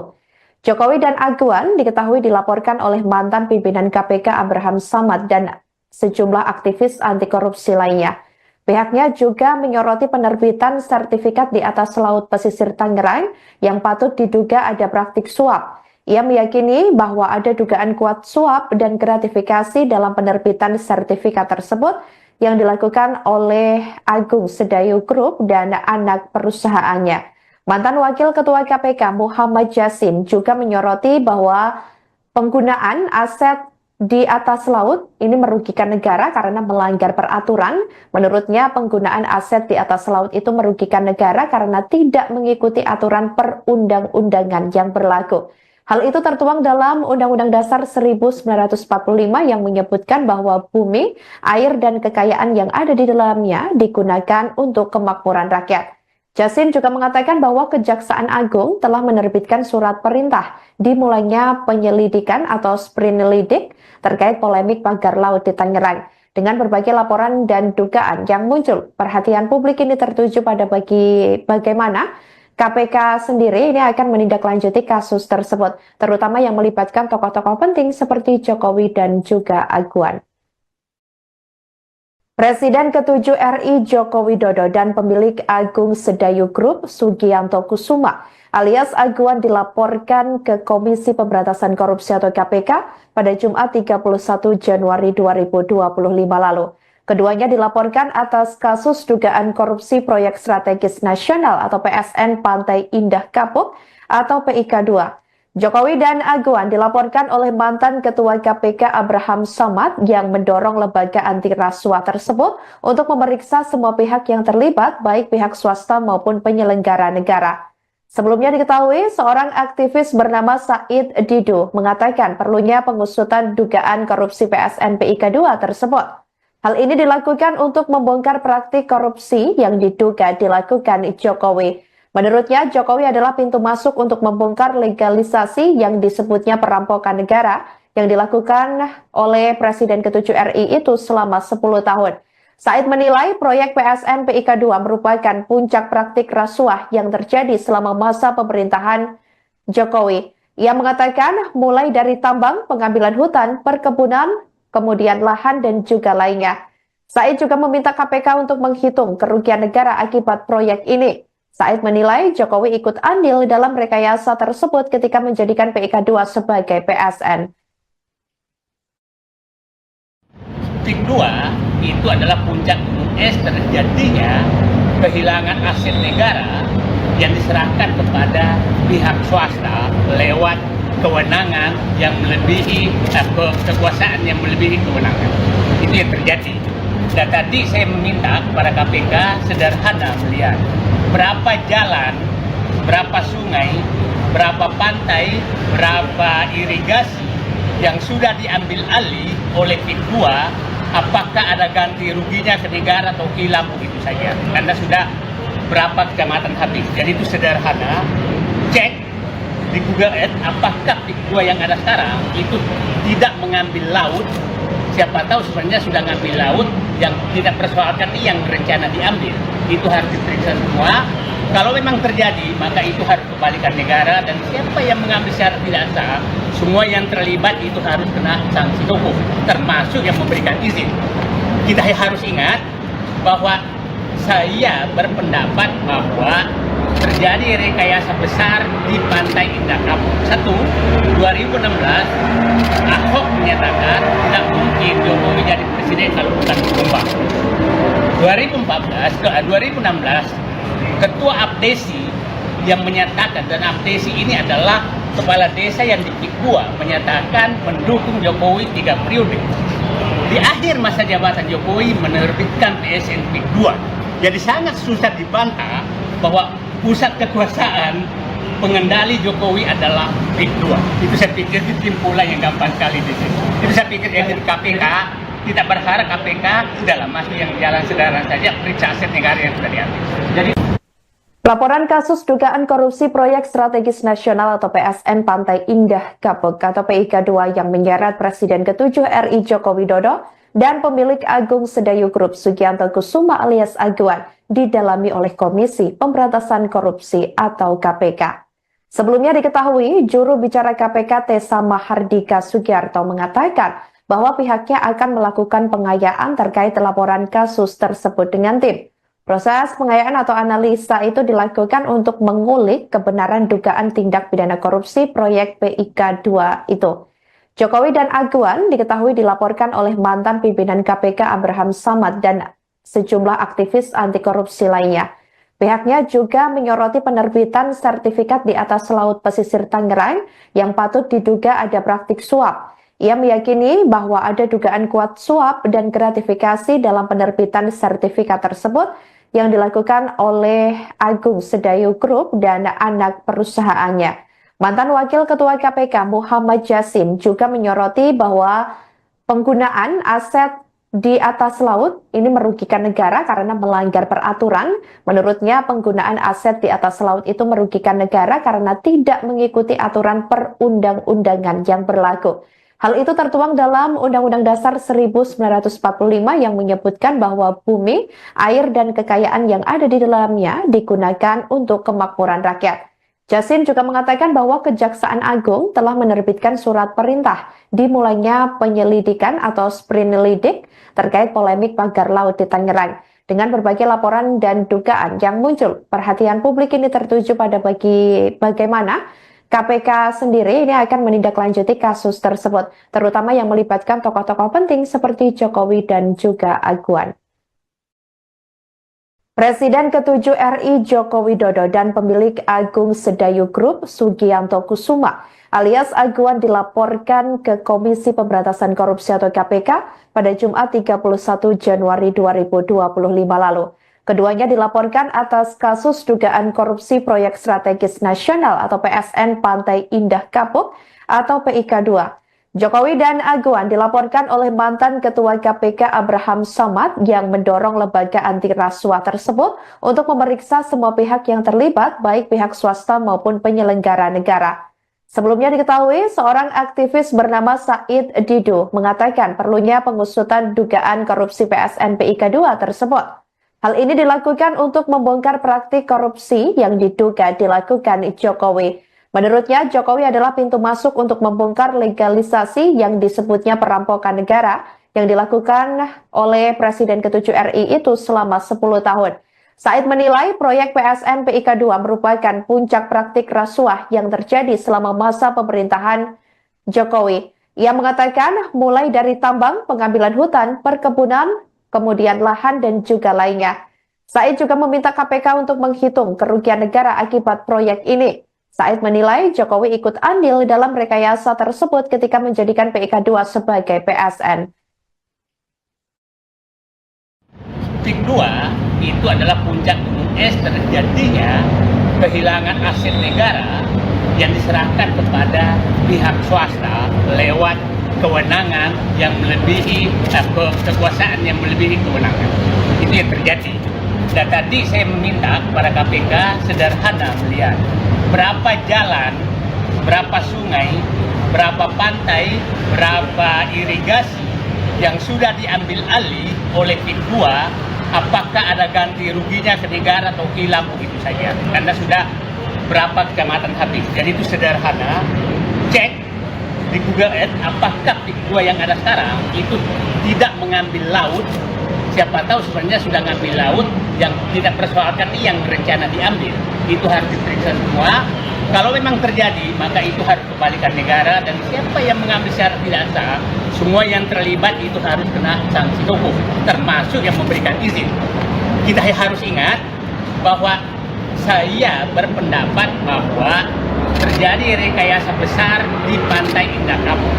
Jokowi dan Aguan diketahui dilaporkan oleh mantan pimpinan KPK Abraham Samad dan sejumlah aktivis anti korupsi lainnya. Pihaknya juga menyoroti penerbitan sertifikat di atas laut pesisir Tangerang yang patut diduga ada praktik suap. Ia meyakini bahwa ada dugaan kuat suap dan gratifikasi dalam penerbitan sertifikat tersebut yang dilakukan oleh Agung Sedayu Group dan anak perusahaannya. Mantan Wakil Ketua KPK Muhammad Yasin juga menyoroti bahwa penggunaan aset di atas laut ini merugikan negara karena melanggar peraturan. Menurutnya, penggunaan aset di atas laut itu merugikan negara karena tidak mengikuti aturan perundang-undangan yang berlaku. Hal itu tertuang dalam Undang-Undang Dasar 1945 yang menyebutkan bahwa bumi, air, dan kekayaan yang ada di dalamnya digunakan untuk kemakmuran rakyat. Yasin juga mengatakan bahwa Kejaksaan Agung telah menerbitkan surat perintah dimulainya penyelidikan atau sprinelidik terkait polemik pagar laut di Tangerang. Dengan berbagai laporan dan dugaan yang muncul, perhatian publik ini tertuju pada bagaimana KPK sendiri ini akan menindaklanjuti kasus tersebut, terutama yang melibatkan tokoh-tokoh penting seperti Jokowi dan juga Aguan. Presiden ke-7 RI Joko Widodo dan pemilik Agung Sedayu Group Sugianto Kusuma alias Aguan dilaporkan ke Komisi Pemberantasan Korupsi atau KPK pada Jumat 31 Januari 2025 lalu. Keduanya dilaporkan atas kasus dugaan korupsi proyek strategis nasional atau PSN Pantai Indah Kapuk atau PIK 2. Jokowi dan Aguan dilaporkan oleh mantan Ketua KPK Abraham Samad yang mendorong lembaga anti rasuah tersebut untuk memeriksa semua pihak yang terlibat, baik pihak swasta maupun penyelenggara negara. Sebelumnya diketahui, seorang aktivis bernama Said Didu mengatakan perlunya pengusutan dugaan korupsi PSN PIK 2 tersebut. Hal ini dilakukan untuk membongkar praktik korupsi yang diduga dilakukan Jokowi. Menurutnya, Jokowi adalah pintu masuk untuk membongkar legalisasi yang disebutnya perampokan negara yang dilakukan oleh Presiden ke-7 RI itu selama 10 tahun. Said menilai proyek PSN PIK 2 merupakan puncak praktik rasuah yang terjadi selama masa pemerintahan Jokowi. Ia mengatakan mulai dari tambang, pengambilan hutan, perkebunan, kemudian lahan, dan juga lainnya. Said juga meminta KPK untuk menghitung kerugian negara akibat proyek ini. Said menilai Jokowi ikut andil dalam rekayasa tersebut ketika menjadikan PIK 2 sebagai PSN. PIK 2 itu adalah puncak gunung es terjadinya kehilangan aset negara yang diserahkan kepada pihak swasta lewat kewenangan yang melebihi kekuasaan yang melebihi kewenangan. Itu yang terjadi. Dan tadi saya meminta kepada KPK sederhana melihat berapa jalan, berapa sungai, berapa pantai, berapa irigasi yang sudah diambil alih oleh PIK 2, apakah ada ganti ruginya ke negara atau hilang begitu saja. Karena sudah berapa kecamatan habis. Jadi itu sederhana, cek di Google Earth apakah PIK 2 yang ada sekarang itu tidak mengambil laut. Siapa tahu sebenarnya sudah ngambil laut yang tidak persoalkan yang berencana diambil. Itu harus diperiksa semua. Kalau memang terjadi, maka itu harus kembalikan negara, dan siapa yang mengambil secara tidak sah, semua yang terlibat itu harus kena sanksi hukum, termasuk yang memberikan izin. Kita harus ingat bahwa saya berpendapat bahwa terjadi rekayasa besar di Pantai Indah Kapuk. 2016 Ahok menyatakan tidak mungkin Jokowi jadi presiden kalau bukan ditumbang. 2016 Ketua Abdesi yang menyatakan, dan Abdesi ini adalah kepala desa yang di PIK 2, menyatakan mendukung Jokowi 3 periode. Di akhir masa jabatan Jokowi menerbitkan PSN PIK 2. Jadi sangat susah dibantah bahwa pusat kekuasaan pengendali Jokowi adalah PIK 2. Itu saya pikir kesimpulan yang gampang sekali di sini. Itu saya pikir yang di KPK, kita berharap KPK udahlah masuk yang jalan sederhana saja, periksa aset negara yang sudah diambil. Jadi laporan kasus dugaan korupsi proyek strategis nasional atau PSN Pantai Indah Kapuk atau PIK 2 yang menyeret Presiden ke-7 RI Joko Widodo dan pemilik Agung Sedayu Group Sugianto Kusuma alias Aguan didalami oleh Komisi Pemberantasan Korupsi atau KPK. Sebelumnya diketahui, juru bicara KPK Tessa Mahardika Sugiarto mengatakan bahwa pihaknya akan melakukan pengayaan terkait laporan kasus tersebut dengan tim. Proses pengayaan atau analisa itu dilakukan untuk mengulik kebenaran dugaan tindak pidana korupsi proyek PIK 2 itu. Jokowi dan Aguan diketahui dilaporkan oleh mantan pimpinan KPK Abraham Samad dan sejumlah aktivis anti korupsi lainnya. Pihaknya juga menyoroti penerbitan sertifikat di atas laut pesisir Tangerang yang patut diduga ada praktik suap. Ia meyakini bahwa ada dugaan kuat suap dan gratifikasi dalam penerbitan sertifikat tersebut yang dilakukan oleh Agung Sedayu Group dan anak perusahaannya. Mantan Wakil Ketua KPK Muhammad Yasin juga menyoroti bahwa penggunaan aset di atas laut ini merugikan negara karena melanggar peraturan. Menurutnya penggunaan aset di atas laut itu merugikan negara karena tidak mengikuti aturan perundang-undangan yang berlaku. Hal itu tertuang dalam Undang-Undang Dasar 1945 yang menyebutkan bahwa bumi, air, dan kekayaan yang ada di dalamnya digunakan untuk kemakmuran rakyat. Yasin juga mengatakan bahwa Kejaksaan Agung telah menerbitkan surat perintah dimulainya penyelidikan atau sprinelidik terkait polemik pagar laut di Tangerang. Dengan berbagai laporan dan dugaan yang muncul, perhatian publik ini tertuju pada bagaimana KPK sendiri ini akan menindaklanjuti kasus tersebut, terutama yang melibatkan tokoh-tokoh penting seperti Jokowi dan juga Aguan. Presiden ke-7 RI Joko Widodo dan pemilik Agung Sedayu Group Sugianto Kusuma alias Aguan dilaporkan ke Komisi Pemberantasan Korupsi atau KPK pada Jumat 31 Januari 2025 lalu. Keduanya dilaporkan atas kasus dugaan korupsi proyek strategis nasional atau PSN Pantai Indah Kapuk atau PIK 2. Jokowi dan Aguan dilaporkan oleh mantan Ketua KPK Abraham Samad yang mendorong lembaga anti rasuah tersebut untuk memeriksa semua pihak yang terlibat, baik pihak swasta maupun penyelenggara negara. Sebelumnya diketahui, seorang aktivis bernama Said Didu mengatakan perlunya pengusutan dugaan korupsi PSN PIK 2 tersebut. Hal ini dilakukan untuk membongkar praktik korupsi yang diduga dilakukan Jokowi. Menurutnya, Jokowi adalah pintu masuk untuk membongkar legalisasi yang disebutnya perampokan negara yang dilakukan oleh Presiden ke-7 RI itu selama 10 tahun. Said menilai proyek PSN PIK 2 merupakan puncak praktik rasuah yang terjadi selama masa pemerintahan Jokowi. Ia mengatakan mulai dari tambang, pengambilan hutan, perkebunan, kemudian lahan dan juga lainnya. Said juga meminta KPK untuk menghitung kerugian negara akibat proyek ini. Said menilai Jokowi ikut andil dalam rekayasa tersebut ketika menjadikan PIK 2 sebagai PSN. PIK 2 itu adalah puncak gunung es terjadinya kehilangan aset negara yang diserahkan kepada pihak swasta lewat kewenangan yang melebihi kekuasaan yang melebihi kewenangan. Itu yang terjadi. Dan tadi saya meminta kepada KPK sederhana melihat berapa jalan, berapa sungai, berapa pantai, berapa irigasi yang sudah diambil alih oleh PIK 2, apakah ada ganti ruginya ke negara atau hilang begitu saja. Karena sudah berapa kecamatan habis. Jadi itu sederhana, cek di Google Earth apakah PIK 2 yang ada sekarang itu tidak mengambil laut. Siapa tahu sebenarnya sudah ngambil laut yang tidak persoalkan yang berencana diambil. Itu harus diperiksa semua. Kalau memang terjadi, maka itu harus kembalikan negara, dan siapa yang mengambil secara tidak sah, semua yang terlibat itu harus kena sanksi hukum, termasuk yang memberikan izin. Kita harus ingat bahwa saya berpendapat bahwa terjadi rekayasa besar di Pantai Indah Kapuk.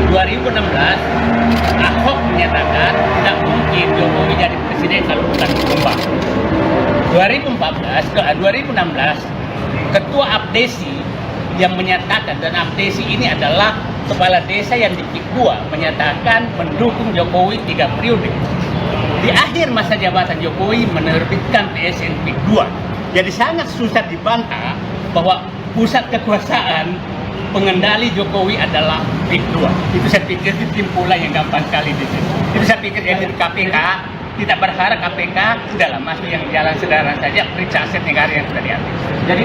2016 Ahok menyatakan tidak mungkin Jokowi jadi presiden kalau bukan dikembang. 2016 Ketua Abdesi yang menyatakan, dan Abdesi ini adalah kepala desa yang di PIK 2, menyatakan mendukung Jokowi 3 periode. Di akhir masa jabatan Jokowi menerbitkan PSN PIK 2. Jadi sangat susah dibantah bahwa pusat kekuasaan pengendali Jokowi adalah PIK 2. Itu saya pikir kesimpulan yang gampang sekali di sini. Itu saya pikir dari KPK tidak berharap KPK udahlah masuk yang jalan sederhana saja, periksa aset negara yang sudah diambil. Jadi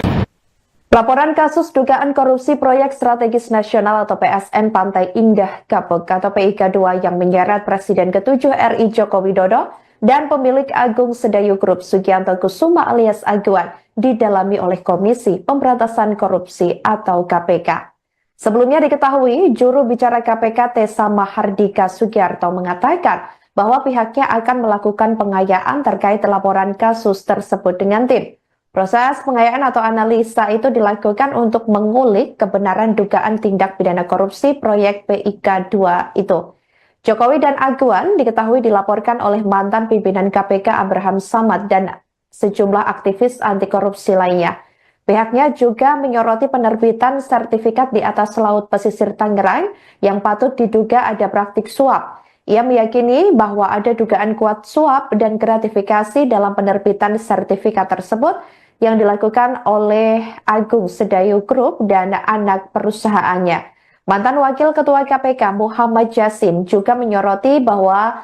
Laporan kasus dugaan korupsi proyek strategis nasional atau PSN Pantai Indah Kapuk atau PIK2 yang menyeret Presiden ke-7 RI Joko Widodo dan pemilik Agung Sedayu Group Sugianto Kusuma alias Aguan didalami oleh Komisi Pemberantasan Korupsi atau KPK. Sebelumnya diketahui, juru bicara KPK Tessa Mahardika Sugiarto mengatakan bahwa pihaknya akan melakukan pengayaan terkait laporan kasus tersebut dengan tim. Proses pengayaan atau analisa itu dilakukan untuk mengulik kebenaran dugaan tindak pidana korupsi proyek PIK2 itu. Jokowi dan Aguan diketahui dilaporkan oleh mantan pimpinan KPK Abraham Samad dan sejumlah aktivis anti korupsi lainnya. Pihaknya juga menyoroti penerbitan sertifikat di atas laut pesisir Tangerang yang patut diduga ada praktik suap. Ia meyakini bahwa ada dugaan kuat suap dan gratifikasi dalam penerbitan sertifikat tersebut yang dilakukan oleh Agung Sedayu Group dan anak perusahaannya. Mantan Wakil Ketua KPK Muhammad Yasin juga menyoroti bahwa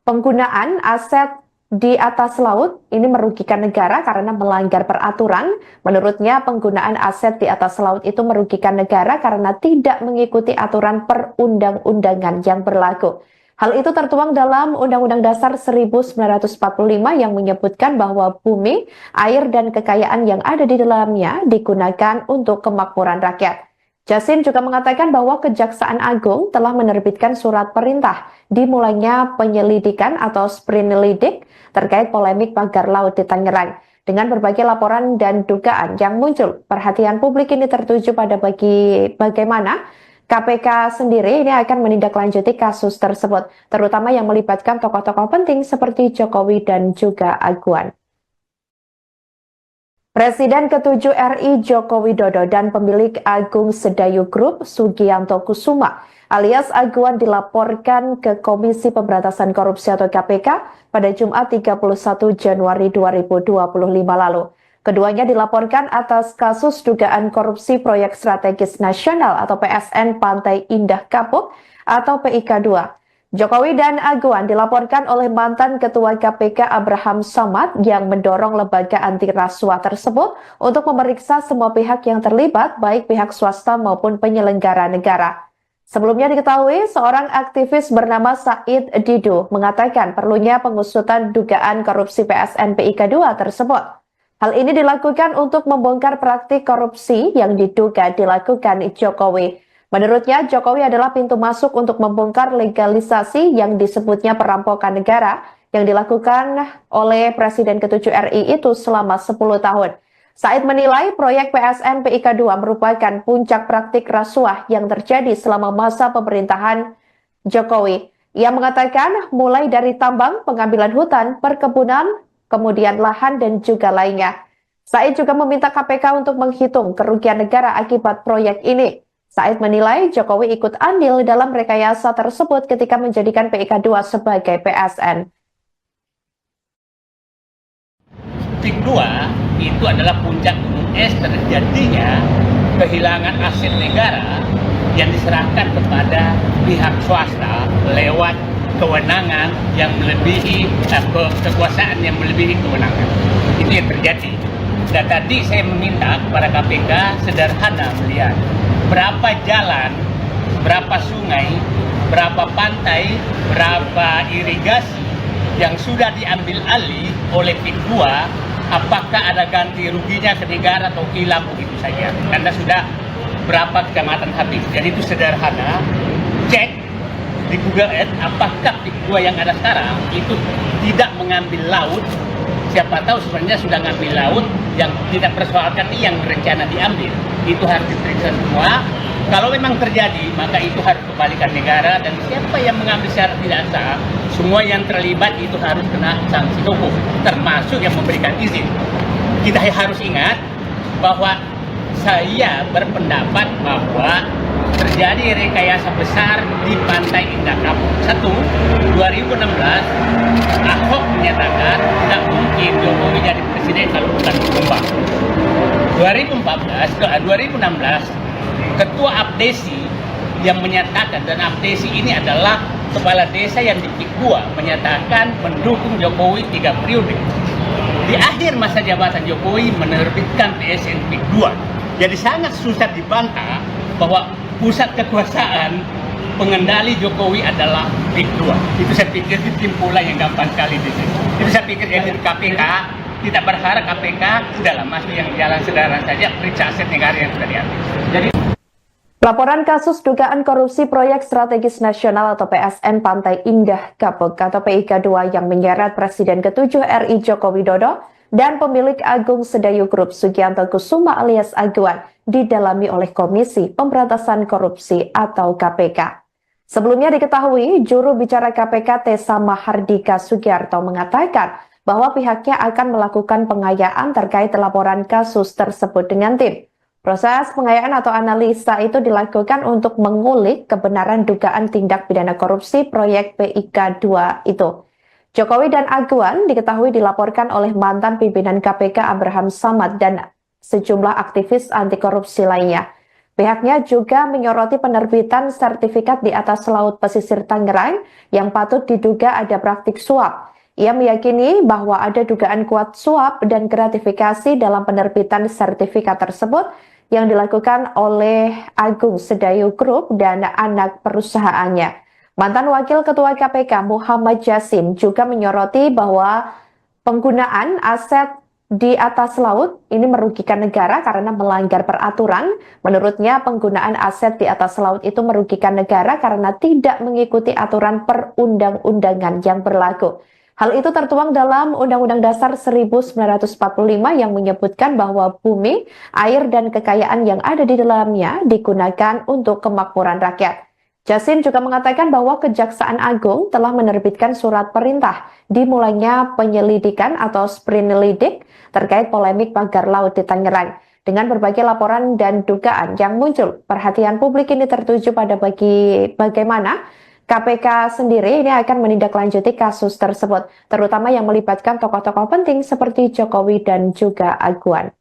penggunaan aset di atas laut ini merugikan negara karena melanggar peraturan. Menurutnya penggunaan aset di atas laut itu merugikan negara karena tidak mengikuti aturan perundang-undangan yang berlaku. Hal itu tertuang dalam Undang-Undang Dasar 1945 yang menyebutkan bahwa bumi, air, dan kekayaan yang ada di dalamnya digunakan untuk kemakmuran rakyat. Yasin juga mengatakan bahwa Kejaksaan Agung telah menerbitkan surat perintah dimulainya penyelidikan atau sprinelidik terkait polemik pagar laut di Tangerang. Dengan berbagai laporan dan dugaan yang muncul, perhatian publik ini tertuju pada bagaimana KPK sendiri ini akan menindaklanjuti kasus tersebut, terutama yang melibatkan tokoh-tokoh penting seperti Jokowi dan juga Aguan. Presiden ke-7 RI Joko Widodo dan pemilik Agung Sedayu Group Sugianto Kusuma alias Aguan dilaporkan ke Komisi Pemberantasan Korupsi atau KPK pada Jumat 31 Januari 2025 lalu. Keduanya dilaporkan atas kasus dugaan korupsi proyek strategis nasional atau PSN Pantai Indah Kapuk atau PIK2. Jokowi dan Aguan dilaporkan oleh mantan Ketua KPK Abraham Samad yang mendorong lembaga anti rasuah tersebut untuk memeriksa semua pihak yang terlibat, baik pihak swasta maupun penyelenggara negara. Sebelumnya diketahui, seorang aktivis bernama Said Didu mengatakan perlunya pengusutan dugaan korupsi PSN PIK2 tersebut. Hal ini dilakukan untuk membongkar praktik korupsi yang diduga dilakukan Jokowi. Menurutnya, Jokowi adalah pintu masuk untuk membongkar legalisasi yang disebutnya perampokan negara yang dilakukan oleh Presiden ke-7 RI itu selama 10 tahun. Said menilai proyek PSN PIK2 merupakan puncak praktik rasuah yang terjadi selama masa pemerintahan Jokowi. Ia mengatakan mulai dari tambang, pengambilan hutan, perkebunan, kemudian lahan dan juga lainnya. Said juga meminta KPK untuk menghitung kerugian negara akibat proyek ini. Said menilai Jokowi ikut andil dalam rekayasa tersebut ketika menjadikan PIK2 sebagai PSN. PIK2 itu adalah puncak gunung es terjadinya kehilangan aset negara yang diserahkan kepada pihak swasta lewat kewenangan yang melebihi kekuasaan yang melebihi kewenangan. Itu yang terjadi. Dan tadi saya meminta kepada KPK sederhana melihat berapa jalan, berapa sungai, berapa pantai, berapa irigasi yang sudah diambil alih oleh PIK2, apakah ada ganti ruginya ke negara atau hilang begitu saja. Karena sudah berapa kecamatan habis. Jadi itu sederhana, cek di Google Earth apakah PIK2 yang ada sekarang itu tidak mengambil laut. Siapa tahu sebenarnya sudah ngambil laut yang tidak persoalkan yang berencana diambil. Itu harus diperiksa semua. Kalau memang terjadi, maka itu harus kembalikan negara, dan siapa yang mengambil secara tidak sah, semua yang terlibat itu harus kena sanksi hukum, termasuk yang memberikan izin. Kita harus ingat bahwa saya berpendapat bahwa terjadi rekayasa besar di Pantai Indah Kapuk. 2016 Ahok menyatakan tidak mungkin Jokowi jadi presiden kalau bukan ditumbang. 2016 Ketua Abdesi yang menyatakan, dan Abdesi ini adalah kepala desa yang di PIK2, menyatakan mendukung Jokowi 3 periode. Di akhir masa jabatan Jokowi menerbitkan PSN PIK2. Jadi sangat susah dibantah bahwa pusat kekuasaan pengendali Jokowi adalah Pik 2. Itu saya pikir kesimpulan yang gampang sekali di sini. Itu saya pikir jadi KPK tidak berharap KPK udahlah masuk yang jalan sederhana saja, periksa aset negara yang sudah diambil. Jadi Laporan kasus dugaan korupsi proyek strategis nasional atau PSN Pantai Indah Kapuk atau PIK 2 yang menyeret Presiden ke-7 RI Joko Widodo dan pemilik Agung Sedayu Group Sugianto Kusuma alias Aguan didalami oleh Komisi Pemberantasan Korupsi atau KPK. Sebelumnya diketahui, juru bicara KPK Tessa Mahardika Sugiarto mengatakan bahwa pihaknya akan melakukan pengayaan terkait laporan kasus tersebut dengan tim. Proses pengayaan atau analisa itu dilakukan untuk mengulik kebenaran dugaan tindak pidana korupsi proyek PIK 2 itu. Jokowi dan Aguan diketahui dilaporkan oleh mantan pimpinan KPK Abraham Samad dan sejumlah aktivis anti korupsi lainnya. Pihaknya juga menyoroti penerbitan sertifikat di atas laut pesisir Tangerang yang patut diduga ada praktik suap. Ia meyakini bahwa ada dugaan kuat suap dan gratifikasi dalam penerbitan sertifikat tersebut yang dilakukan oleh Agung Sedayu Group dan anak perusahaannya. Mantan Wakil Ketua KPK Muhammad Yasin juga menyoroti bahwa penggunaan aset di atas laut ini merugikan negara karena melanggar peraturan. Menurutnya penggunaan aset di atas laut itu merugikan negara karena tidak mengikuti aturan perundang-undangan yang berlaku. Hal itu tertuang dalam Undang-Undang Dasar 1945 yang menyebutkan bahwa bumi, air, dan kekayaan yang ada di dalamnya digunakan untuk kemakmuran rakyat. Yasin juga mengatakan bahwa Kejaksaan Agung telah menerbitkan surat perintah dimulainya penyelidikan atau sprinelidik terkait polemik pagar laut di Tangerang. Dengan berbagai laporan dan dugaan yang muncul, perhatian publik ini tertuju pada bagaimana KPK sendiri ini akan menindaklanjuti kasus tersebut, terutama yang melibatkan tokoh-tokoh penting seperti Jokowi dan juga Aguan.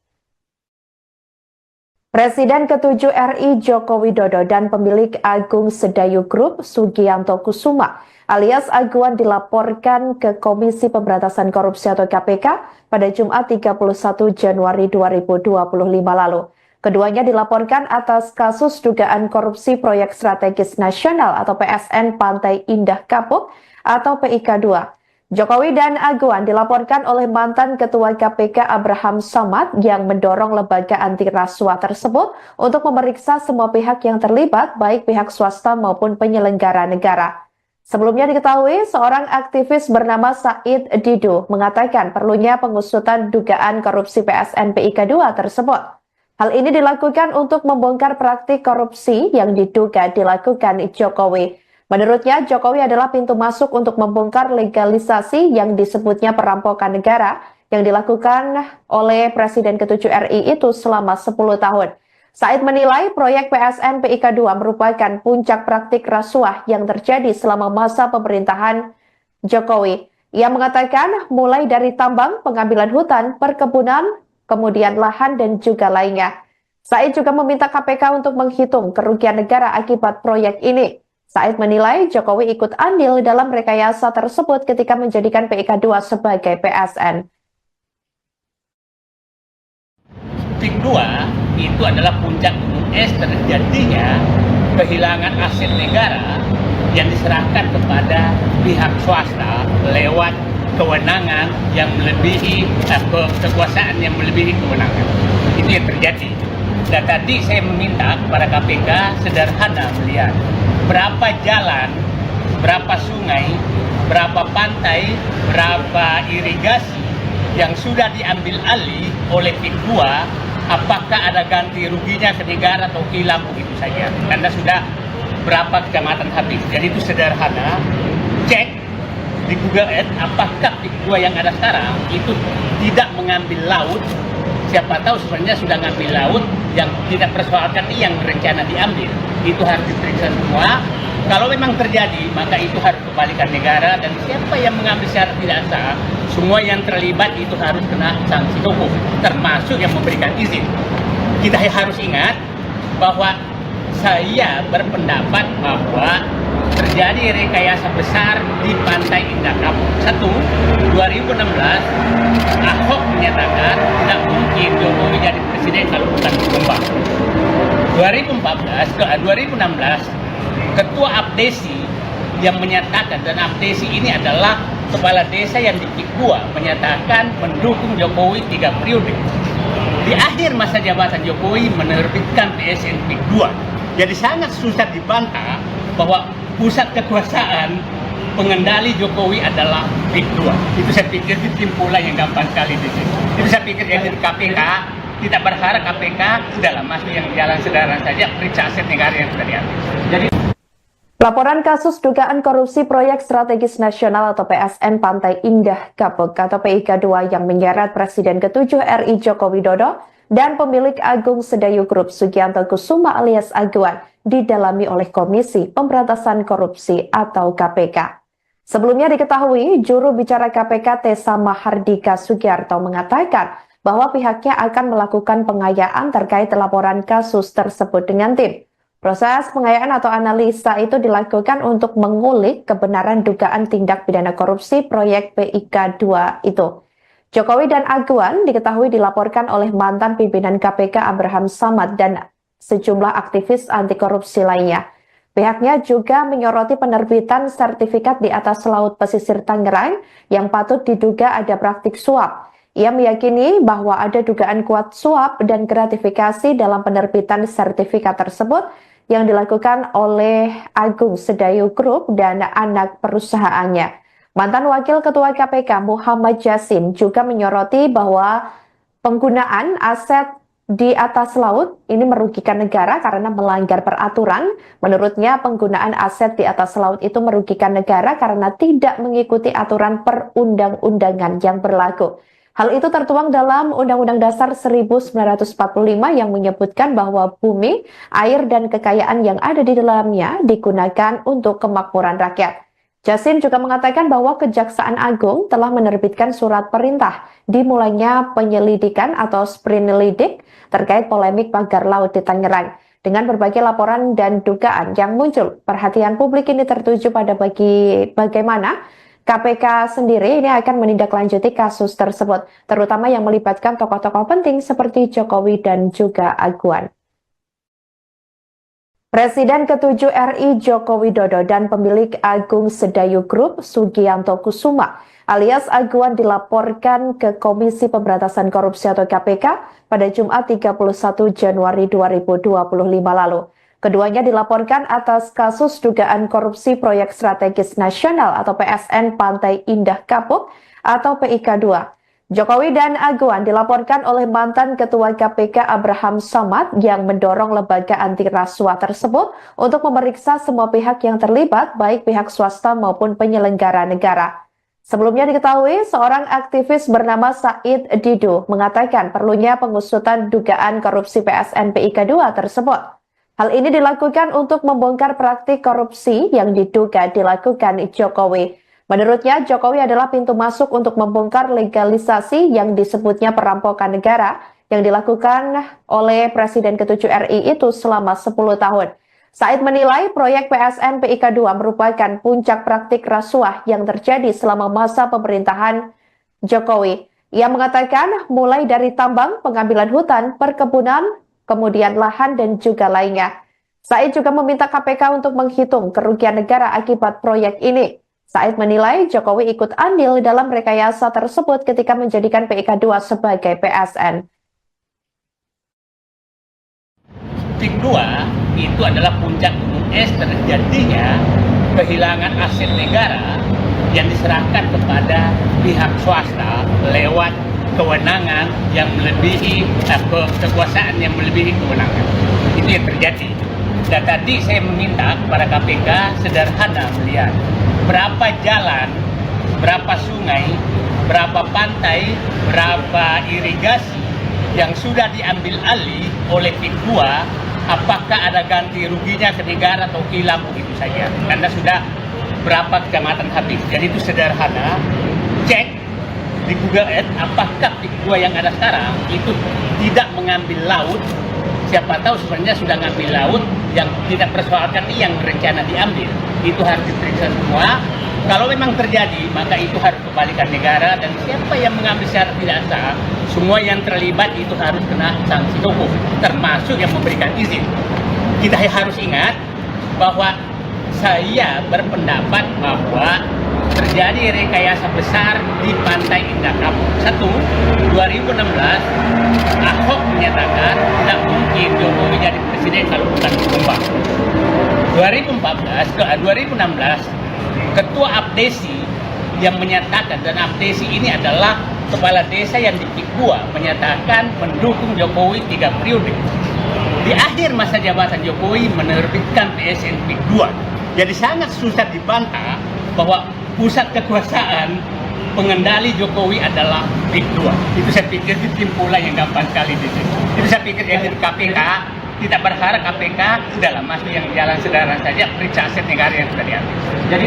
Presiden ke-7 RI Joko Widodo dan pemilik Agung Sedayu Group Sugianto Kusuma alias Aguan dilaporkan ke Komisi Pemberantasan Korupsi atau KPK pada Jumat 31 Januari 2025 lalu. Keduanya dilaporkan atas kasus dugaan korupsi proyek strategis nasional atau PSN Pantai Indah Kapuk atau PIK 2. Jokowi dan Aguan dilaporkan oleh mantan Ketua KPK Abraham Samad yang mendorong lembaga anti rasuah tersebut untuk memeriksa semua pihak yang terlibat, baik pihak swasta maupun penyelenggara negara. Sebelumnya diketahui, seorang aktivis bernama Said Didu mengatakan perlunya pengusutan dugaan korupsi PSN PIK 2 tersebut. Hal ini dilakukan untuk membongkar praktik korupsi yang diduga dilakukan Jokowi. Menurutnya, Jokowi adalah pintu masuk untuk membongkar legalisasi yang disebutnya perampokan negara yang dilakukan oleh Presiden ke-7 RI itu selama 10 tahun. Said menilai proyek PSN PIK 2 merupakan puncak praktik rasuah yang terjadi selama masa pemerintahan Jokowi. Ia mengatakan mulai dari tambang, pengambilan hutan, perkebunan, kemudian lahan dan juga lainnya. Said juga meminta KPK untuk menghitung kerugian negara akibat proyek ini. Said menilai Jokowi ikut andil dalam rekayasa tersebut ketika menjadikan PIK 2 sebagai PSN. PIK 2 itu adalah puncak gunung es terjadinya kehilangan aset negara yang diserahkan kepada pihak swasta lewat kewenangan yang melebihi kekuasaan yang melebihi kewenangan. Itu yang terjadi. Dan tadi saya meminta kepada KPK sederhana melihat berapa jalan, berapa sungai, berapa pantai, berapa irigasi yang sudah diambil alih oleh PIK 2, apakah ada ganti ruginya ke negara atau hilang begitu saja. Karena sudah berapa kecamatan habis. Jadi itu sederhana, cek di Google Earth apakah PIK 2 yang ada sekarang itu tidak mengambil laut. Siapa tahu sebenarnya sudah ngambil laut yang tidak persoalkan yang rencana diambil. Itu harus diperiksa semua. Kalau memang terjadi, maka itu harus kembalikan negara dan siapa yang mengambil secara tidak sah, semua yang terlibat itu harus kena sanksi hukum, termasuk yang memberikan izin. Kita harus ingat bahwa saya berpendapat bahwa terjadi rekayasa besar di Pantai Indah Kapuk. 2016 Ahok menyatakan tidak mungkin Jokowi jadi presiden kalau bukan Tumbang. 2016 Ketua Abdesi yang menyatakan, dan Abdesi ini adalah kepala desa yang di PIK 2, menyatakan mendukung Jokowi 3 periode. Di akhir masa jabatan Jokowi menerbitkan PSN PIK 2. Jadi sangat susah dibantah bahwa pusat kekuasaan pengendali Jokowi adalah PIK 2. Itu saya pikir kesimpulan yang gampang sekali di sini. Itu saya pikir dari KPK tidak berharap KPK sudahlah masuk yang jalan sederhana saja, periksa aset negara yang sudah diambil. Jadi Laporan kasus dugaan korupsi proyek strategis nasional atau PSN Pantai Indah Kapuk atau PIK 2 yang menyeret Presiden ke-7 RI Joko Widodo dan pemilik Agung Sedayu Group Sugianto Kusuma alias Aguan didalami oleh Komisi Pemberantasan Korupsi atau KPK. Sebelumnya diketahui, juru bicara KPK Tessa Mahardika Sugiarto mengatakan bahwa pihaknya akan melakukan pengayaan terkait laporan kasus tersebut dengan tim. Proses pengayaan atau analisa itu dilakukan untuk mengulik kebenaran dugaan tindak pidana korupsi proyek PIK 2 itu. Jokowi dan Aguan diketahui dilaporkan oleh mantan pimpinan KPK Abraham Samad dan sejumlah aktivis anti korupsi lainnya. Pihaknya juga menyoroti penerbitan sertifikat di atas laut pesisir Tangerang yang patut diduga ada praktik suap. Ia meyakini bahwa ada dugaan kuat suap dan gratifikasi dalam penerbitan sertifikat tersebut yang dilakukan oleh Agung Sedayu Group dan anak perusahaannya. Mantan Wakil Ketua KPK Muhammad Yasin juga menyoroti bahwa penggunaan aset di atas laut ini merugikan negara karena melanggar peraturan. Menurutnya penggunaan aset di atas laut itu merugikan negara karena tidak mengikuti aturan perundang-undangan yang berlaku. Hal itu tertuang dalam Undang-Undang Dasar 1945 yang menyebutkan bahwa bumi, air, dan kekayaan yang ada di dalamnya digunakan untuk kemakmuran rakyat. Yasin juga mengatakan bahwa Kejaksaan Agung telah menerbitkan surat perintah dimulainya penyelidikan atau sprinelidik terkait polemik pagar laut di Tangerang. Dengan berbagai laporan dan dugaan yang muncul, perhatian publik ini tertuju pada bagaimana KPK sendiri ini akan menindaklanjuti kasus tersebut, terutama yang melibatkan tokoh-tokoh penting seperti Jokowi dan juga Aguan. Presiden ke-7 RI Joko Widodo dan pemilik Agung Sedayu Group Sugianto Kusuma alias Aguan dilaporkan ke Komisi Pemberantasan Korupsi atau KPK pada Jumat 31 Januari 2025 lalu. Keduanya dilaporkan atas kasus dugaan korupsi proyek strategis nasional atau PSN Pantai Indah Kapuk atau PIK 2. Jokowi dan Aguan dilaporkan oleh mantan Ketua KPK Abraham Samad yang mendorong lembaga anti rasuah tersebut untuk memeriksa semua pihak yang terlibat, baik pihak swasta maupun penyelenggara negara. Sebelumnya diketahui, seorang aktivis bernama Said Didu mengatakan perlunya pengusutan dugaan korupsi PSN PIK 2 tersebut. Hal ini dilakukan untuk membongkar praktik korupsi yang diduga dilakukan Jokowi. Menurutnya, Jokowi adalah pintu masuk untuk membongkar legalisasi yang disebutnya perampokan negara yang dilakukan oleh Presiden ke-7 RI itu selama 10 tahun. Said menilai proyek PSN PIK 2 merupakan puncak praktik rasuah yang terjadi selama masa pemerintahan Jokowi. Ia mengatakan mulai dari tambang, pengambilan hutan, perkebunan, kemudian lahan dan juga lainnya. Said juga meminta KPK untuk menghitung kerugian negara akibat proyek ini. Said menilai Jokowi ikut andil dalam rekayasa tersebut ketika menjadikan PIK 2 sebagai PSN. PIK 2 itu adalah puncak gunung es terjadinya kehilangan aset negara yang diserahkan kepada pihak swasta lewat kewenangan yang melebihi kekuasaan yang melebihi kewenangan. Itu yang terjadi. Dan tadi saya meminta kepada KPK sederhana melihat berapa jalan, berapa sungai, berapa pantai, berapa irigasi yang sudah diambil alih oleh PIK 2, apakah ada ganti ruginya ke negara atau hilang begitu saja. Karena sudah berapa kecamatan habis. Jadi itu sederhana, cek di Google Earth apakah PIK 2 yang ada sekarang itu tidak mengambil laut siapa tahu sebenarnya sudah ngambil laut yang tidak persoalkan ini yang rencana diambil. Itu harus diperiksa semua. Kalau memang terjadi, maka itu harus kembalikan negara, dan siapa yang mengambil secara tidak sah, semua yang terlibat itu harus kena sanksi hukum, termasuk yang memberikan izin. Kita harus ingat bahwa saya berpendapat bahwa terjadi rekayasa besar di Pantai Indah Kapuk. 2016 Ahok menyatakan tidak mungkin Jokowi jadi presiden kalau bukan ditumbang. 2016 Ketua Abdesi yang menyatakan, dan Abdesi ini adalah kepala desa yang di PIK 2, menyatakan mendukung Jokowi 3 periode. Di akhir masa jabatan Jokowi menerbitkan PSN PIK 2. Jadi sangat susah dibantah bahwa pusat kekuasaan pengendali Jokowi adalah PIK 2. Itu saya pikir kesimpulan yang gampang sekali di sini. Itu saya pikir yang di KPK, kita berharap KPK udahlah masuk yang jalan sederhana saja, periksa aset negara yang sudah diambil. Jadi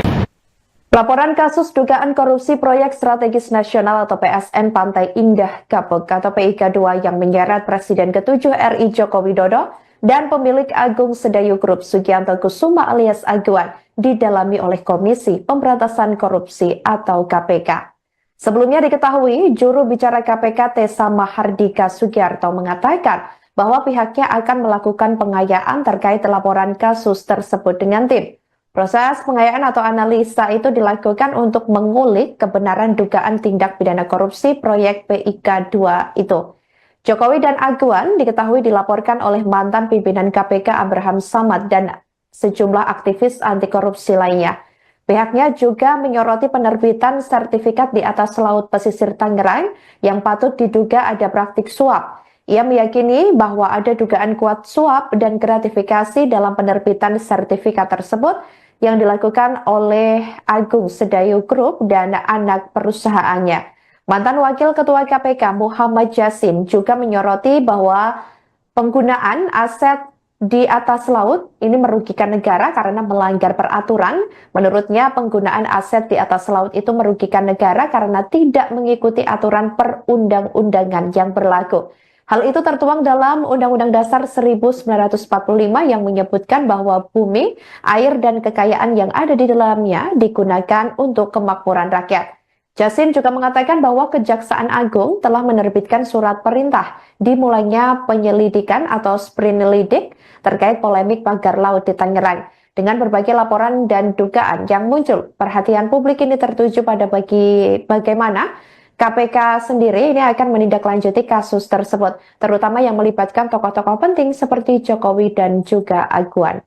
Laporan kasus dugaan korupsi proyek strategis nasional atau PSN Pantai Indah Kapuk atau PIK 2 yang menyeret Presiden ke-7 RI Joko Widodo dan pemilik Agung Sedayu Group Sugianto Kusuma alias Aguan didalami oleh Komisi Pemberantasan Korupsi atau KPK. Sebelumnya diketahui, juru bicara KPK Tessa Mahardika Sugiarto mengatakan bahwa pihaknya akan melakukan pengayaan terkait laporan kasus tersebut dengan tim. Proses pengayaan atau analisa itu dilakukan untuk mengulik kebenaran dugaan tindak pidana korupsi proyek PIK 2 itu. Jokowi dan Aguan diketahui dilaporkan oleh mantan pimpinan KPK Abraham Samad dan sejumlah aktivis anti korupsi lainnya. Pihaknya juga menyoroti penerbitan sertifikat di atas laut pesisir Tangerang yang patut diduga ada praktik suap. Ia meyakini bahwa ada dugaan kuat suap dan gratifikasi dalam penerbitan sertifikat tersebut yang dilakukan oleh Agung Sedayu Group dan anak perusahaannya. Mantan Wakil Ketua KPK Muhammad Yasin juga menyoroti bahwa penggunaan aset di atas laut ini merugikan negara karena melanggar peraturan. Menurutnya penggunaan aset di atas laut itu merugikan negara karena tidak mengikuti aturan perundang-undangan yang berlaku. Hal itu tertuang dalam Undang-Undang Dasar 1945 yang menyebutkan bahwa bumi, air, dan kekayaan yang ada di dalamnya digunakan untuk kemakmuran rakyat. Yasin juga mengatakan bahwa Kejaksaan Agung telah menerbitkan surat perintah dimulainya penyelidikan atau sprinelidik terkait polemik pagar laut di Tangerang. Dengan berbagai laporan dan dugaan yang muncul, perhatian publik ini tertuju pada bagaimana KPK sendiri ini akan menindaklanjuti kasus tersebut, terutama yang melibatkan tokoh-tokoh penting seperti Jokowi dan juga Aguan.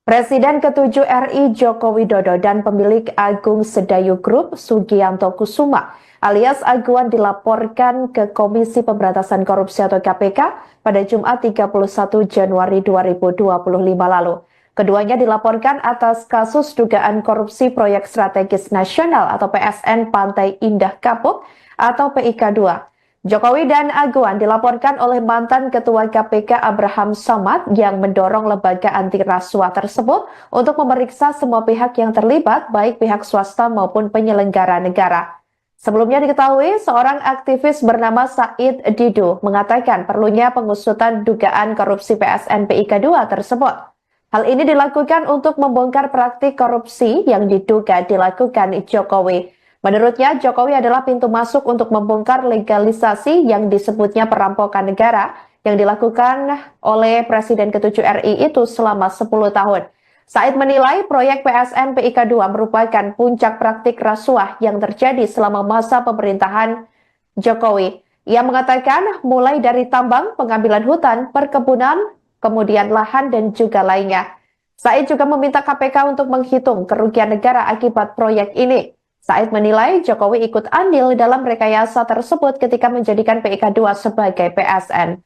Presiden ke-7 RI Joko Widodo dan pemilik Agung Sedayu Group Sugianto Kusuma alias Aguan dilaporkan ke Komisi Pemberantasan Korupsi atau KPK pada Jumat 31 Januari 2025 lalu. Keduanya dilaporkan atas kasus dugaan korupsi proyek strategis nasional atau PSN Pantai Indah Kapuk atau PIK 2. Jokowi dan Aguan dilaporkan oleh mantan Ketua KPK Abraham Samad yang mendorong lembaga anti rasuah tersebut untuk memeriksa semua pihak yang terlibat, baik pihak swasta maupun penyelenggara negara. Sebelumnya diketahui, seorang aktivis bernama Said Didu mengatakan perlunya pengusutan dugaan korupsi PSN PIK 2 tersebut. Hal ini dilakukan untuk membongkar praktik korupsi yang diduga dilakukan Jokowi. Menurutnya, Jokowi adalah pintu masuk untuk membongkar legalisasi yang disebutnya perampokan negara yang dilakukan oleh Presiden ke-7 RI itu selama 10 tahun. Said menilai proyek PSN PIK 2 merupakan puncak praktik rasuah yang terjadi selama masa pemerintahan Jokowi. Ia mengatakan mulai dari tambang, pengambilan hutan, perkebunan, kemudian lahan dan juga lainnya. Said juga meminta KPK untuk menghitung kerugian negara akibat proyek ini. Said menilai Jokowi ikut andil dalam rekayasa tersebut ketika menjadikan PIK 2 sebagai PSN.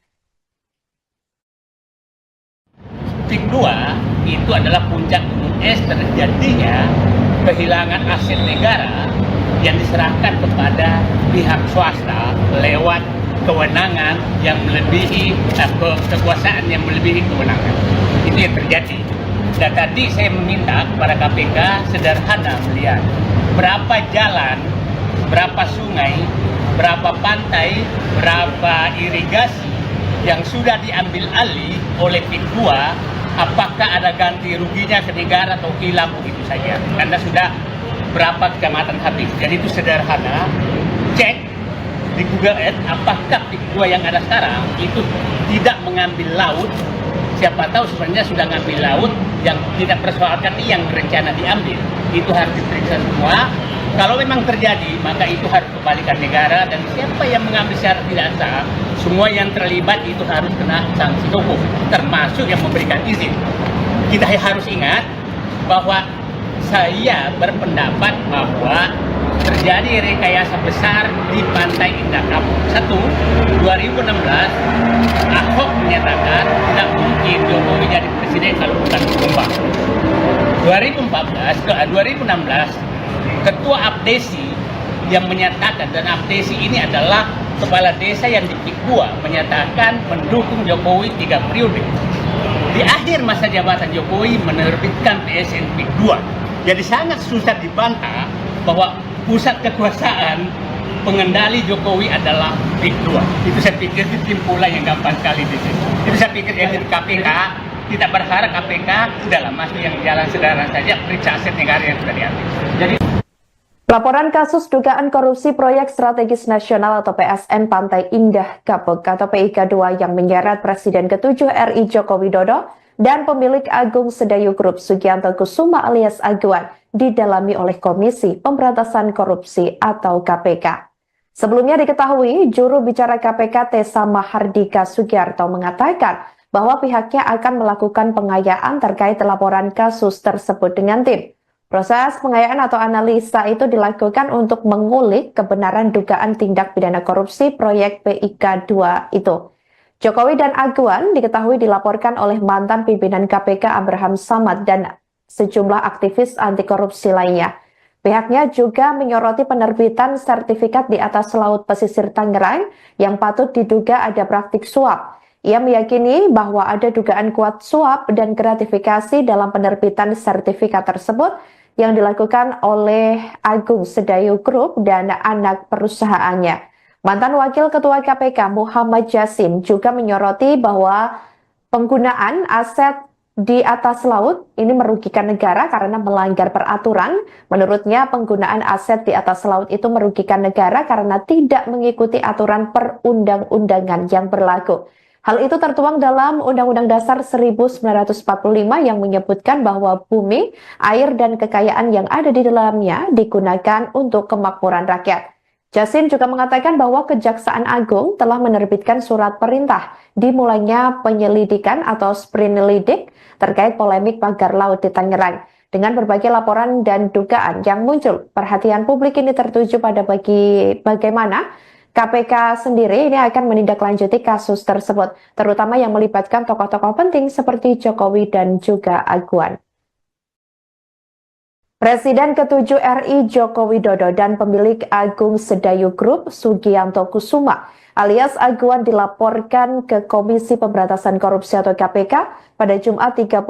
PIK 2 itu adalah puncak gunung es terjadinya kehilangan aset negara yang diserahkan kepada pihak swasta lewat kewenangan yang melebihi kekuasaan yang melebihi kewenangan. Itu yang terjadi. Dan tadi saya meminta kepada KPK sederhana melihat berapa jalan, berapa sungai, berapa pantai, berapa irigasi yang sudah diambil alih oleh PIK 2, apakah ada ganti ruginya ke negara atau hilang begitu saja. Karena sudah berapa kecamatan habis. Jadi itu sederhana, cek di Google Earth apakah PIK 2 yang ada sekarang itu tidak mengambil laut. Siapa tahu sebenarnya sudah ngambil laut, yang tidak persoalkan ini yang berencana diambil. Itu harus diperiksa semua. Kalau memang terjadi, maka itu harus kembalikan negara, dan siapa yang mengambil secara tidak sah, semua yang terlibat itu harus kena sanksi hukum, termasuk yang memberikan izin. Kita harus ingat bahwa saya berpendapat bahwa terjadi rekayasa besar di Pantai Indah Kapuk. 2016 Ahok menyatakan tidak mungkin Jokowi jadi presiden kalau bukan tumbang. 2016 Ketua Abdesi yang menyatakan, dan Abdesi ini adalah kepala desa yang di PIK 2, menyatakan mendukung Jokowi 3 periode. Di akhir masa jabatan Jokowi menerbitkan PSN PIK 2. Jadi sangat susah dibantah bahwa pusat kekuasaan pengendali Jokowi adalah PIK 2. Itu saya pikir kesimpulan yang gampang sekali di sini. Itu saya pikir dari KPK, kita berharap KPK udahlah masuk yang jalan sederhana saja, periksa aset negara yang sudah diambil. Jadi Laporan kasus dugaan korupsi proyek strategis nasional atau PSN Pantai Indah Kapuk atau PIK 2 yang menyeret Presiden ke-7 RI Joko Widodo dan pemilik Agung Sedayu Group Sugianto Kusuma alias Aguan didalami oleh Komisi Pemberantasan Korupsi atau KPK. Sebelumnya diketahui, juru bicara KPK Tessa Mahardika Sugiarto mengatakan bahwa pihaknya akan melakukan pengayaan terkait laporan kasus tersebut dengan tim. Proses pengayaan atau analisa itu dilakukan untuk mengulik kebenaran dugaan tindak pidana korupsi proyek PIK 2 itu. Jokowi dan Aguan diketahui dilaporkan oleh mantan pimpinan KPK Abraham Samad dan sejumlah aktivis anti korupsi lainnya. Pihaknya juga menyoroti penerbitan sertifikat di atas laut pesisir Tangerang yang patut diduga ada praktik suap. Ia meyakini bahwa ada dugaan kuat suap dan gratifikasi dalam penerbitan sertifikat tersebut yang dilakukan oleh Agung Sedayu Group dan anak perusahaannya. Mantan Wakil Ketua KPK Muhammad Yasin juga menyoroti bahwa penggunaan aset di atas laut ini merugikan negara karena melanggar peraturan. Menurutnya penggunaan aset di atas laut itu merugikan negara karena tidak mengikuti aturan perundang-undangan yang berlaku. Hal itu tertuang dalam Undang-Undang Dasar 1945 yang menyebutkan bahwa bumi, air, dan kekayaan yang ada di dalamnya digunakan untuk kemakmuran rakyat. Yasin juga mengatakan bahwa Kejaksaan Agung telah menerbitkan surat perintah dimulainya penyelidikan atau sprinelidik terkait polemik pagar laut di Tangerang. Dengan berbagai laporan dan dugaan yang muncul, perhatian publik ini tertuju pada bagaimana KPK sendiri ini akan menindaklanjuti kasus tersebut, terutama yang melibatkan tokoh-tokoh penting seperti Jokowi dan juga Aguan. Presiden ke-7 RI Joko Widodo dan pemilik Agung Sedayu Group Sugianto Kusuma alias Aguan dilaporkan ke Komisi Pemberantasan Korupsi atau KPK pada Jumat 31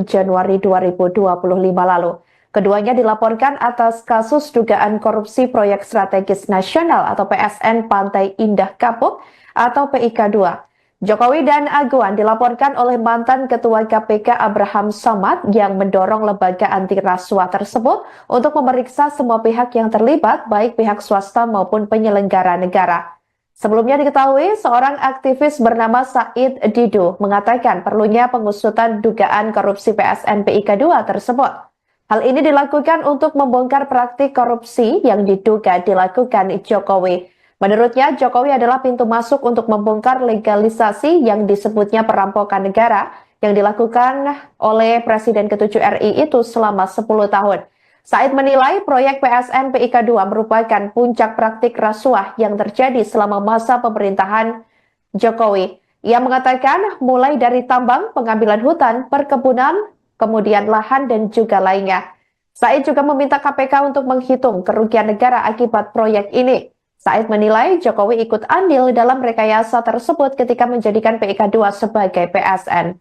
Januari 2025 lalu. Keduanya dilaporkan atas kasus dugaan korupsi proyek strategis nasional atau PSN Pantai Indah Kapuk atau PIK 2. Jokowi dan Aguan dilaporkan oleh mantan Ketua KPK Abraham Samad yang mendorong lembaga anti rasuah tersebut untuk memeriksa semua pihak yang terlibat, baik pihak swasta maupun penyelenggara negara. Sebelumnya diketahui, seorang aktivis bernama Said Didu mengatakan perlunya pengusutan dugaan korupsi PSN PIK 2 tersebut. Hal ini dilakukan untuk membongkar praktik korupsi yang diduga dilakukan Jokowi. Menurutnya, Jokowi adalah pintu masuk untuk membongkar legalisasi yang disebutnya perampokan negara yang dilakukan oleh Presiden ke-7 RI itu selama 10 tahun. Said menilai proyek PSN PIK 2 merupakan puncak praktik rasuah yang terjadi selama masa pemerintahan Jokowi. Ia mengatakan mulai dari tambang, pengambilan hutan, perkebunan, kemudian lahan dan juga lainnya. Said juga meminta KPK untuk menghitung kerugian negara akibat proyek ini. Said menilai Jokowi ikut andil dalam rekayasa tersebut ketika menjadikan PIK 2 sebagai PSN.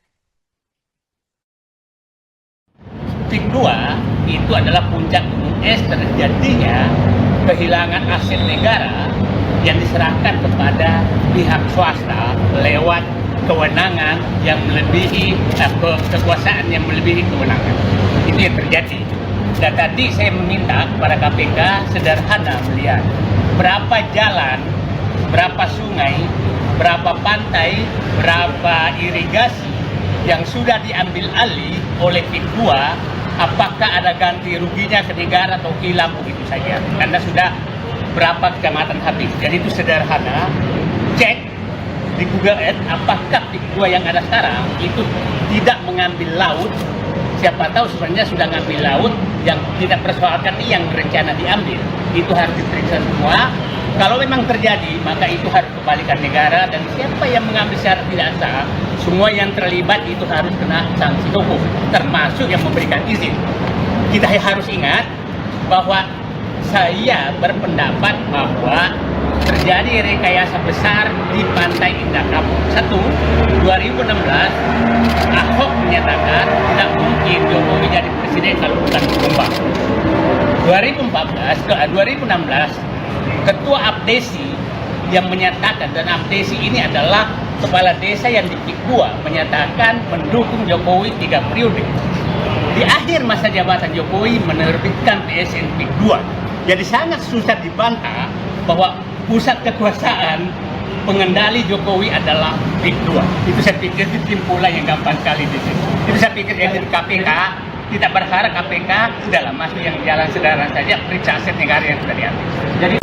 PIK 2 itu adalah puncak gunung es terjadinya kehilangan aset negara yang diserahkan kepada pihak swasta lewat kewenangan yang melebihi kekuasaan yang melebihi kewenangan. Itu yang terjadi. Dan tadi saya meminta kepada KPK sederhana melihat berapa jalan, berapa sungai, berapa pantai, berapa irigasi yang sudah diambil alih oleh PIK 2, apakah ada ganti ruginya ke negara atau hilang begitu saja. Karena sudah berapa kecamatan habis. Jadi itu sederhana, cek di Google Earth apakah PIK 2 yang ada sekarang itu tidak mengambil laut. Siapa tahu sebenarnya sudah ngambil laut, yang tidak persoalkan ini yang berencana diambil. Itu harus diperiksa semua. Kalau memang terjadi, maka itu harus kembalikan negara, dan siapa yang mengambil secara tidak sah, semua yang terlibat itu harus kena sanksi hukum, termasuk yang memberikan izin. Kita harus ingat bahwa saya berpendapat bahwa terjadi rekayasa besar di Pantai Indah Kapuk. 2016 Ahok menyatakan tidak mungkin Jokowi jadi presiden kalau bukan Jombang. 2016 Ketua Abdesi yang menyatakan, dan Abdesi ini adalah kepala desa yang di PIK 2, menyatakan mendukung Jokowi 3 periode. Di akhir masa jabatan Jokowi menerbitkan PSN PIK 2. Jadi sangat susah dibantah bahwa pusat kekuasaan pengendali Jokowi adalah PIK 2. Itu saya pikir kesimpulan yang gampang sekali di sini. Itu saya pikir dari KPK tidak berharap KPK udahlah masuk yang jalan sederhana saja, periksa aset negara yang sudah diambil. Jadi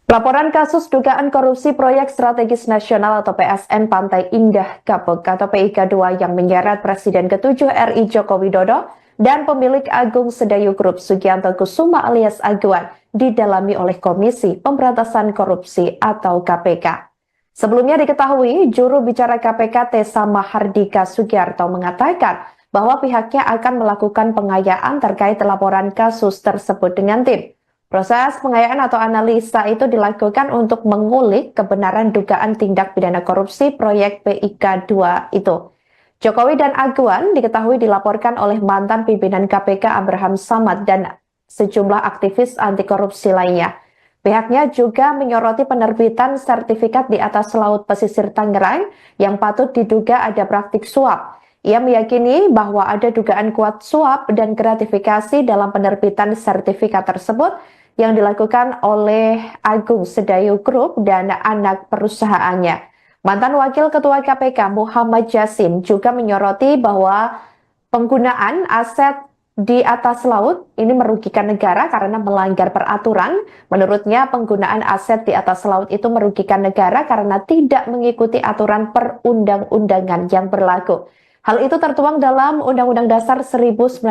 Laporan kasus dugaan korupsi proyek strategis nasional atau PSN Pantai Indah Kapuk atau PIK 2 yang menyeret Presiden ke-7 RI Joko Widodo dan pemilik Agung Sedayu Group Sugianto Kusuma alias Aguan didalami oleh Komisi Pemberantasan Korupsi atau KPK. Sebelumnya diketahui, juru bicara KPK Tessa Mahardika Sugiarto mengatakan bahwa pihaknya akan melakukan pengayaan terkait laporan kasus tersebut dengan tim. Proses pengayaan atau analisa itu dilakukan untuk mengulik kebenaran dugaan tindak pidana korupsi proyek PIK 2 itu. Jokowi dan Aguan diketahui dilaporkan oleh mantan pimpinan KPK Abraham Samad dan sejumlah aktivis anti korupsi lainnya. Pihaknya juga menyoroti penerbitan sertifikat di atas laut pesisir Tangerang yang patut diduga ada praktik suap. Ia meyakini bahwa ada dugaan kuat suap dan gratifikasi dalam penerbitan sertifikat tersebut yang dilakukan oleh Agung Sedayu Group dan anak perusahaannya. Mantan Wakil Ketua KPK Muhammad Yasin juga menyoroti bahwa penggunaan aset di atas laut ini merugikan negara karena melanggar peraturan. Menurutnya penggunaan aset di atas laut itu merugikan negara karena tidak mengikuti aturan perundang-undangan yang berlaku. Hal itu tertuang dalam Undang-Undang Dasar 1945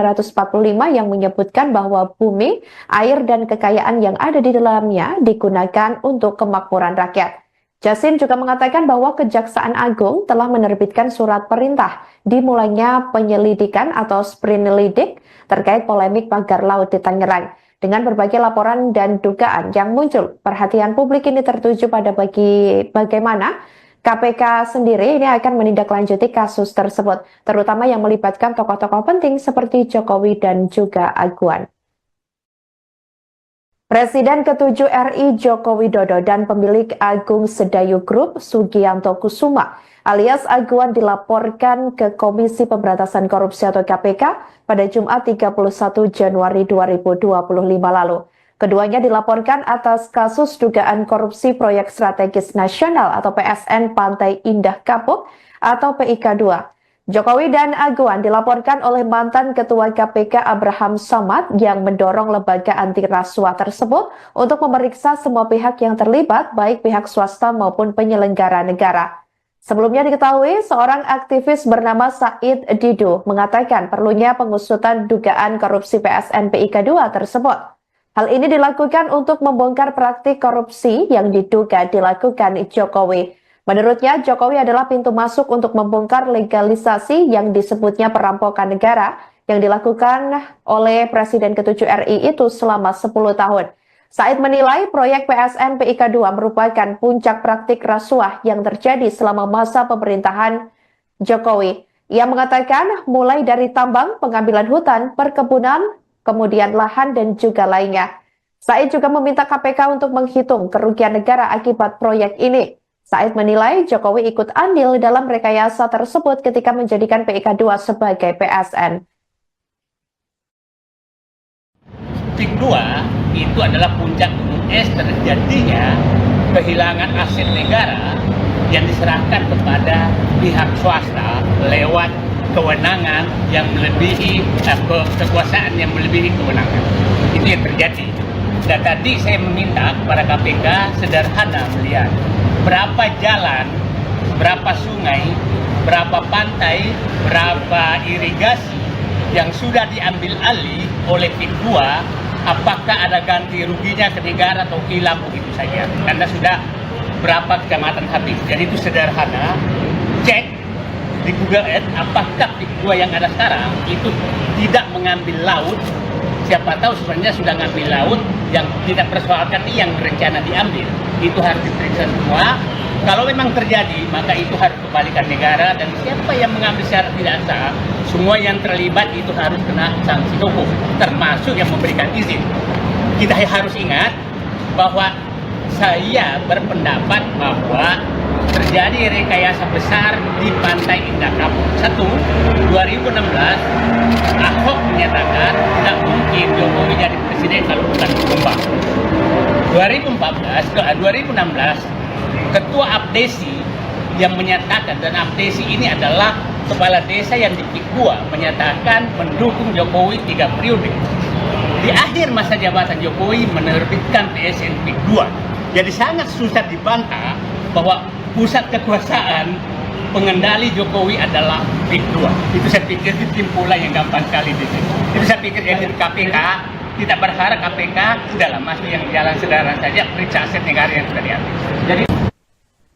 yang menyebutkan bahwa bumi, air, dan kekayaan yang ada di dalamnya digunakan untuk kemakmuran rakyat. Yasin juga mengatakan bahwa Kejaksaan Agung telah menerbitkan surat perintah dimulainya penyelidikan atau sprinelidik terkait polemik pagar laut di Tangerang. Dengan berbagai laporan dan dugaan yang muncul, perhatian publik ini tertuju pada bagaimana KPK sendiri ini akan menindaklanjuti kasus tersebut, terutama yang melibatkan tokoh-tokoh penting seperti Jokowi dan juga Aguan. Presiden ke-7 RI Joko Widodo dan pemilik Agung Sedayu Group Sugianto Kusuma alias Aguan dilaporkan ke Komisi Pemberantasan Korupsi atau KPK pada Jumat 31 Januari 2025 lalu. Keduanya dilaporkan atas kasus dugaan korupsi proyek strategis nasional atau PSN Pantai Indah Kapuk atau PIK 2. Jokowi dan Aguan dilaporkan oleh mantan Ketua KPK Abraham Samad yang mendorong lembaga anti rasuah tersebut untuk memeriksa semua pihak yang terlibat, baik pihak swasta maupun penyelenggara negara. Sebelumnya diketahui, seorang aktivis bernama Said Didu mengatakan perlunya pengusutan dugaan korupsi PSN PIK 2 tersebut. Hal ini dilakukan untuk membongkar praktik korupsi yang diduga dilakukan Jokowi. Menurutnya, Jokowi adalah pintu masuk untuk membongkar legalisasi yang disebutnya perampokan negara yang dilakukan oleh Presiden ke-7 RI itu selama 10 tahun. Said menilai proyek PSN PIK 2 merupakan puncak praktik rasuah yang terjadi selama masa pemerintahan Jokowi. Ia mengatakan mulai dari tambang, pengambilan hutan, perkebunan, kemudian lahan dan juga lainnya. Said juga meminta KPK untuk menghitung kerugian negara akibat proyek ini. Said menilai Jokowi ikut andil dalam rekayasa tersebut ketika menjadikan PIK 2 sebagai PSN. PIK 2 itu adalah puncak gunung es terjadinya kehilangan aset negara yang diserahkan kepada pihak swasta lewat kewenangan yang melebihi kekuasaan yang melebihi kewenangan. Itu yang terjadi. Dan tadi saya meminta kepada KPK sederhana melihat berapa jalan, berapa sungai, berapa pantai, berapa irigasi yang sudah diambil alih oleh PIK 2. Apakah ada ganti ruginya ke negara atau hilang begitu saja? Karena sudah berapa kecamatan habis. Jadi itu sederhana. Cek di Google Earth apakah PIK 2 yang ada sekarang itu tidak mengambil laut. Siapa tahu sebenarnya sudah ngambil laut yang tidak persoalkan yang rencana diambil. Itu harus diperiksa semua. Kalau memang terjadi, maka itu harus kembalikan negara, dan siapa yang mengambil secara tidak sah, semua yang terlibat itu harus kena sanksi hukum, termasuk yang memberikan izin. Kita harus ingat bahwa saya berpendapat bahwa terjadi rekayasa besar di Pantai Indah Kapuk. 2016 Ahok menyatakan tidak mungkin Jokowi jadi presiden kalau bukan Jombang. 2016 Ketua Abdesi yang menyatakan, dan Abdesi ini adalah kepala desa yang di PIK 2 menyatakan mendukung Jokowi 3 periode. Di akhir masa jabatan Jokowi menerbitkan PSN PIK 2. Jadi sangat susah dibantah bahwa pusat kekuasaan pengendali Jokowi adalah PIK 2. Itu saya pikir kesimpulan yang gampang sekali di sini. Itu saya pikir jadi KPK tidak berharap KPK udahlah masuk yang jalan sederhana saja, periksa aset negara yang sudah diambil. Jadi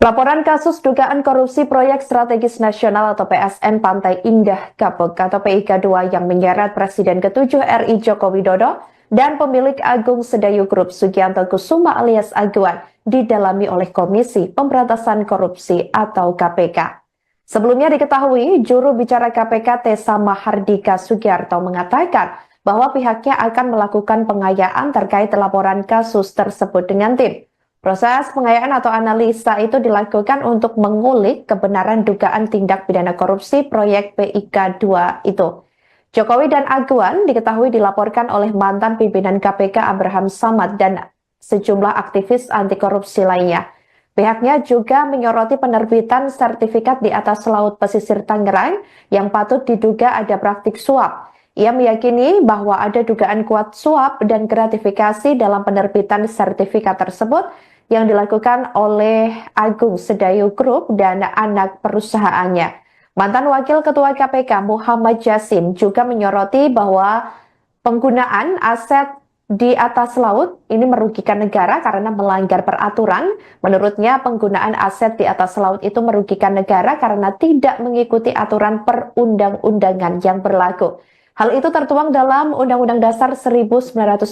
Laporan kasus dugaan korupsi proyek strategis nasional atau PSN Pantai Indah Kapuk atau PIK 2 yang menyeret Presiden ke-7 RI Joko Widodo dan pemilik Agung Sedayu Group Sugianto Kusuma alias Aguan didalami oleh Komisi Pemberantasan Korupsi atau KPK. Sebelumnya diketahui, juru bicara KPK Tessa Mahardika Sugiarto mengatakan bahwa pihaknya akan melakukan pengayaan terkait laporan kasus tersebut dengan tim. Proses pengayaan atau analisa itu dilakukan untuk mengulik kebenaran dugaan tindak pidana korupsi proyek PIK 2 itu. Jokowi dan Aguan diketahui dilaporkan oleh mantan pimpinan KPK Abraham Samad dan sejumlah aktivis anti korupsi lainnya. Pihaknya juga menyoroti penerbitan sertifikat di atas laut pesisir Tangerang yang patut diduga ada praktik suap. Ia meyakini bahwa ada dugaan kuat suap dan gratifikasi dalam penerbitan sertifikat tersebut yang dilakukan oleh Agung Sedayu Group dan anak perusahaannya. Mantan Wakil Ketua KPK Muhammad Jasin juga menyoroti bahwa penggunaan aset di atas laut ini merugikan negara karena melanggar peraturan. Menurutnya penggunaan aset di atas laut itu merugikan negara karena tidak mengikuti aturan perundang-undangan yang berlaku. Hal itu tertuang dalam Undang-Undang Dasar 1945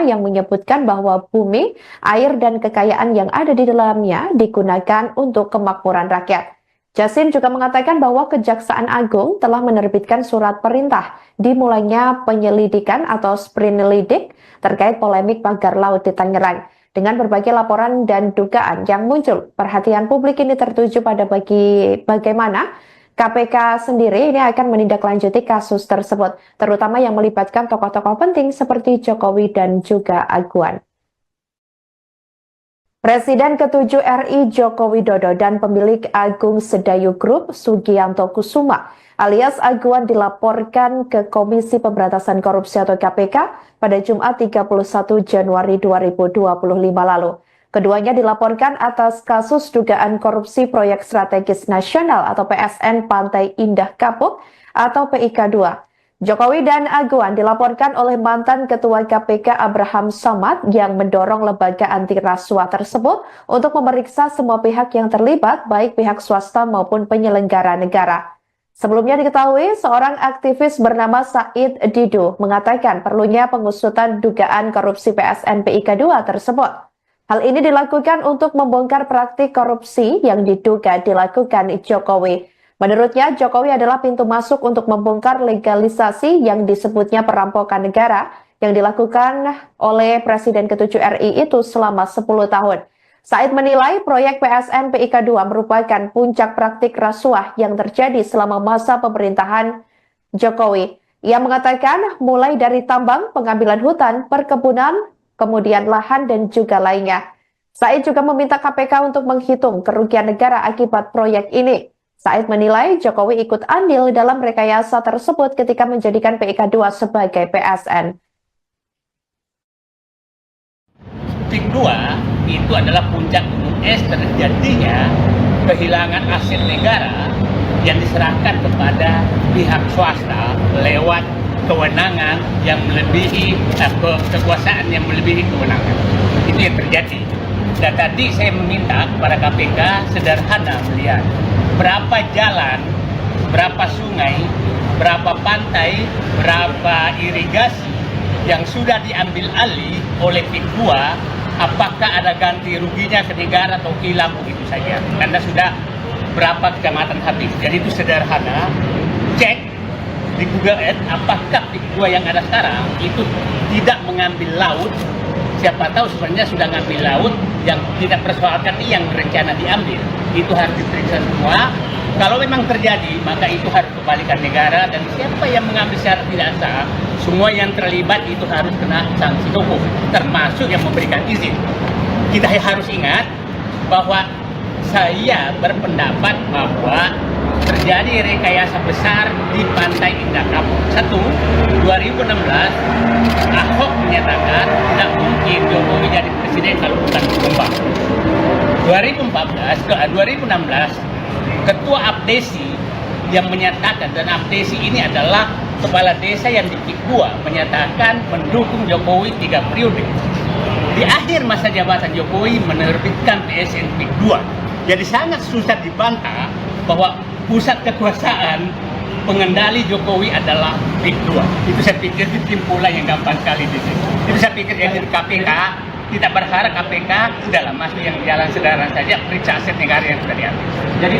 yang menyebutkan bahwa bumi, air, dan kekayaan yang ada di dalamnya digunakan untuk kemakmuran rakyat. Jasin juga mengatakan bahwa Kejaksaan Agung telah menerbitkan surat perintah dimulainya penyelidikan atau sprinelidik terkait polemik pagar laut di Tangerang. Dengan berbagai laporan dan dugaan yang muncul, perhatian publik ini tertuju pada bagaimana KPK sendiri ini akan menindaklanjuti kasus tersebut, terutama yang melibatkan tokoh-tokoh penting seperti Jokowi dan juga Aguan. Presiden ke-7 RI Joko Widodo dan pemilik Agung Sedayu Group Sugianto Kusuma alias Aguan dilaporkan ke Komisi Pemberantasan Korupsi atau KPK pada Jumat 31 Januari 2025 lalu. Keduanya dilaporkan atas kasus dugaan korupsi proyek strategis nasional atau PSN Pantai Indah Kapuk atau PIK 2. Jokowi dan Aguan dilaporkan oleh mantan Ketua KPK Abraham Samad yang mendorong lembaga anti rasuah tersebut untuk memeriksa semua pihak yang terlibat, baik pihak swasta maupun penyelenggara negara. Sebelumnya diketahui, seorang aktivis bernama Said Didu mengatakan perlunya pengusutan dugaan korupsi PSN PIK 2 tersebut. Hal ini dilakukan untuk membongkar praktik korupsi yang diduga dilakukan Jokowi. Menurutnya, Jokowi adalah pintu masuk untuk membongkar legalisasi yang disebutnya perampokan negara yang dilakukan oleh Presiden ke-7 RI itu selama 10 tahun. Said menilai proyek PSN PIK 2 merupakan puncak praktik rasuah yang terjadi selama masa pemerintahan Jokowi. Ia mengatakan mulai dari tambang, pengambilan hutan, perkebunan, kemudian lahan dan juga lainnya. Said juga meminta KPK untuk menghitung kerugian negara akibat proyek ini. Said menilai Jokowi ikut andil dalam rekayasa tersebut ketika menjadikan PIK 2 sebagai PSN. PIK 2 itu adalah puncak gunung es terjadinya kehilangan aset negara yang diserahkan kepada pihak swasta lewat kewenangan yang melebihi kekuasaan yang melebihi kewenangan. Itu yang terjadi. Dan tadi saya meminta kepada KPK sederhana melihat berapa jalan, berapa sungai, berapa pantai, berapa irigasi yang sudah diambil alih oleh PIK 2. Apakah ada ganti ruginya ke negara atau hilang begitu saja? Karena sudah berapa kecamatan habis. Jadi itu sederhana. Cek di Google Earth apakah PIK 2 yang ada sekarang itu tidak mengambil laut. Siapa tahu sebenarnya sudah ngambil laut, yang tidak persoalkan ini yang rencana diambil. Itu harus diperiksa semua. Kalau memang terjadi, maka itu harus kembalikan negara, dan siapa yang mengambil secara tidak sah, semua yang terlibat itu harus kena sanksi hukum, termasuk yang memberikan izin. Kita harus ingat bahwa saya berpendapat bahwa terjadi rekayasa besar di Pantai Indah Kapuk. 2016 Ahok menyatakan tidak mungkin Jokowi jadi presiden kalau bukan Jombang. 2016 Ketua Abdesi yang menyatakan, dan Abdesi ini adalah kepala desa yang di PIK 2, menyatakan mendukung Jokowi 3 periode. Di akhir masa jabatan Jokowi menerbitkan PSN PIK 2. Jadi sangat susah dibantah bahwa pusat kekuasaan pengendali Jokowi adalah PIK 2. Itu saya pikir kesimpulan yang gampang sekali di sini. Itu saya pikir yang di KPK, kita berharap KPK udahlah masuk yang jalan sederhana saja, periksa aset negara yang sudah diambil. Jadi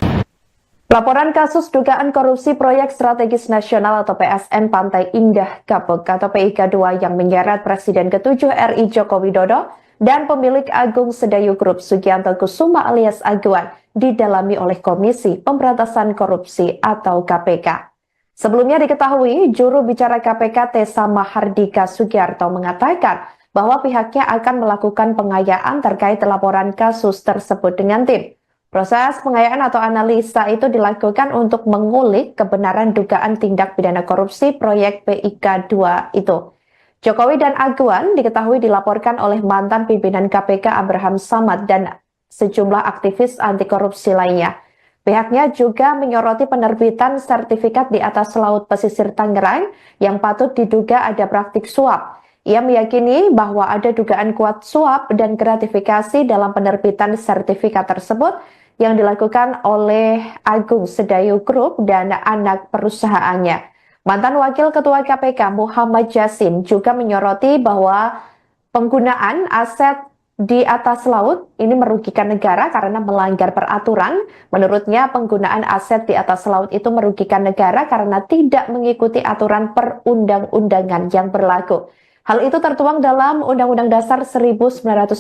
Laporan kasus dugaan korupsi proyek strategis nasional atau PSN Pantai Indah Kapuk atau PIK 2 yang menyeret Presiden ke-7 RI Joko Widodo dan pemilik Agung Sedayu Group Sugianto Kusuma alias Aguan didalami oleh Komisi Pemberantasan Korupsi atau KPK. Sebelumnya diketahui, juru bicara KPK Tessa Mahardika Sugiarto mengatakan bahwa pihaknya akan melakukan pengayaan terkait laporan kasus tersebut dengan tim. Proses pengayaan atau analisa itu dilakukan untuk mengulik kebenaran dugaan tindak pidana korupsi proyek PIK 2 itu. Jokowi dan Aguan diketahui dilaporkan oleh mantan pimpinan KPK Abraham Samad dan sejumlah aktivis anti korupsi lainnya. Pihaknya juga menyoroti penerbitan sertifikat di atas laut pesisir Tangerang yang patut diduga ada praktik suap. Ia meyakini bahwa ada dugaan kuat suap dan gratifikasi dalam penerbitan sertifikat tersebut yang dilakukan oleh Agung Sedayu Group dan anak perusahaannya. Mantan Wakil Ketua KPK Muhammad Yasin juga menyoroti bahwa penggunaan aset di atas laut ini merugikan negara karena melanggar peraturan. Menurutnya penggunaan aset di atas laut itu merugikan negara karena tidak mengikuti aturan perundang-undangan yang berlaku. Hal itu tertuang dalam Undang-Undang Dasar 1945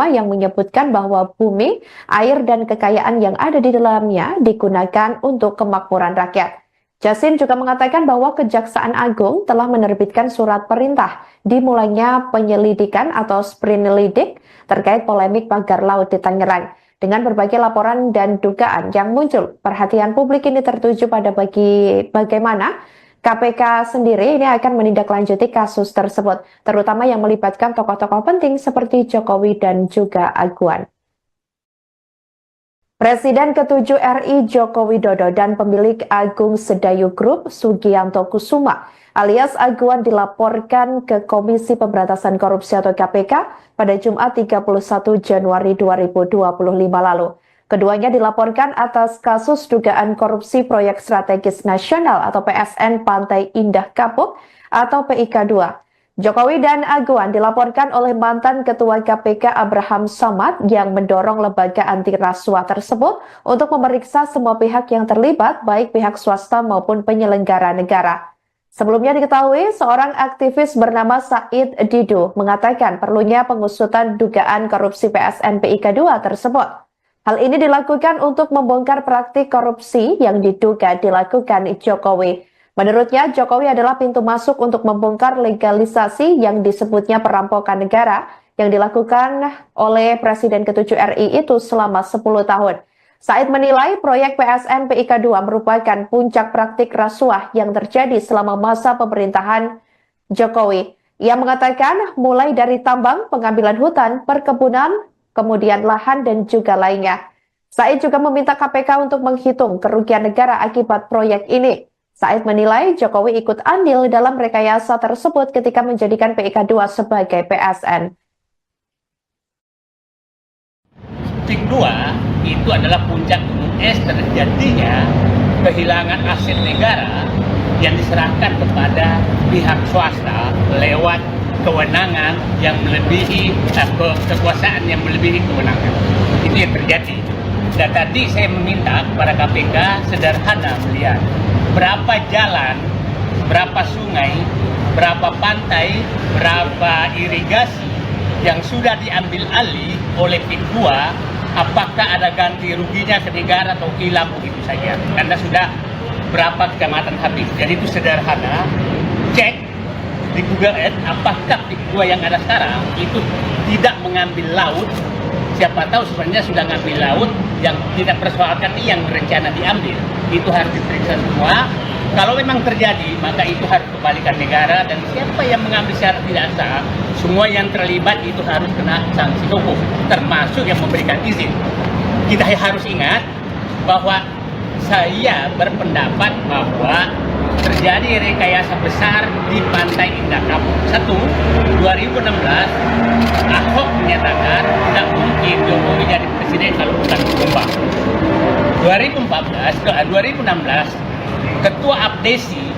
yang menyebutkan bahwa bumi, air, dan kekayaan yang ada di dalamnya digunakan untuk kemakmuran rakyat. Yasin juga mengatakan bahwa Kejaksaan Agung telah menerbitkan surat perintah dimulainya penyelidikan atau sprinelidik terkait polemik pagar laut di Tangerang. Dengan berbagai laporan dan dugaan yang muncul, perhatian publik ini tertuju pada bagaimana KPK sendiri ini akan menindaklanjuti kasus tersebut, terutama yang melibatkan tokoh-tokoh penting seperti Jokowi dan juga Aguan. Presiden ke-7 RI Joko Widodo dan pemilik Agung Sedayu Group Sugianto Kusuma alias Aguan dilaporkan ke Komisi Pemberantasan Korupsi atau KPK pada Jumat 31 Januari 2025 lalu. Keduanya dilaporkan atas kasus dugaan korupsi proyek strategis nasional atau PSN Pantai Indah Kapuk atau PIK 2. Jokowi dan Aguan dilaporkan oleh mantan Ketua KPK Abraham Samad yang mendorong lembaga anti rasuah tersebut untuk memeriksa semua pihak yang terlibat, baik pihak swasta maupun penyelenggara negara. Sebelumnya diketahui, seorang aktivis bernama Said Didu mengatakan perlunya pengusutan dugaan korupsi PSN PIK 2 tersebut. Hal ini dilakukan untuk membongkar praktik korupsi yang diduga dilakukan Jokowi. Menurutnya, Jokowi adalah pintu masuk untuk membongkar legalisasi yang disebutnya perampokan negara yang dilakukan oleh Presiden ke-7 RI itu selama 10 tahun. Said menilai proyek PSN PIK 2 merupakan puncak praktik rasuah yang terjadi selama masa pemerintahan Jokowi. Ia mengatakan mulai dari tambang, pengambilan hutan, perkebunan, kemudian lahan dan juga lainnya. Said juga meminta KPK untuk menghitung kerugian negara akibat proyek ini. Said menilai Jokowi ikut andil dalam rekayasa tersebut ketika menjadikan PIK 2 sebagai PSN. PIK 2 itu adalah puncak gunung es terjadinya kehilangan aset negara yang diserahkan kepada pihak swasta lewat kewenangan yang melebihi kekuasaan yang melebihi kewenangan. Itu yang terjadi. Dan tadi saya meminta kepada KPK sederhana melihat berapa jalan, berapa sungai, berapa pantai, berapa irigasi yang sudah diambil alih oleh PIK 2. Apakah ada ganti ruginya ke negara atau hilang begitu saja? Karena sudah berapa kecamatan habis. Jadi itu sederhana. Cek di Google Earth apakah PIK 2 yang ada sekarang itu tidak mengambil laut. Siapa tahu sebenarnya sudah ngambil laut yang tidak persoalkan ini yang rencana diambil. Itu harus diperiksa semua. Kalau memang terjadi, maka itu harus kembalikan negara dan siapa yang mengambil secara tidak sah, semua yang terlibat itu harus kena sanksi hukum, termasuk yang memberikan izin. Kita harus ingat bahwa saya berpendapat bahwa terjadi rekayasa besar di Pantai Indah Kapuk. 2016 Ahok menyatakan tidak mungkin Jokowi jadi presiden kalau bukan Jombang. 2016 Ketua Abdesi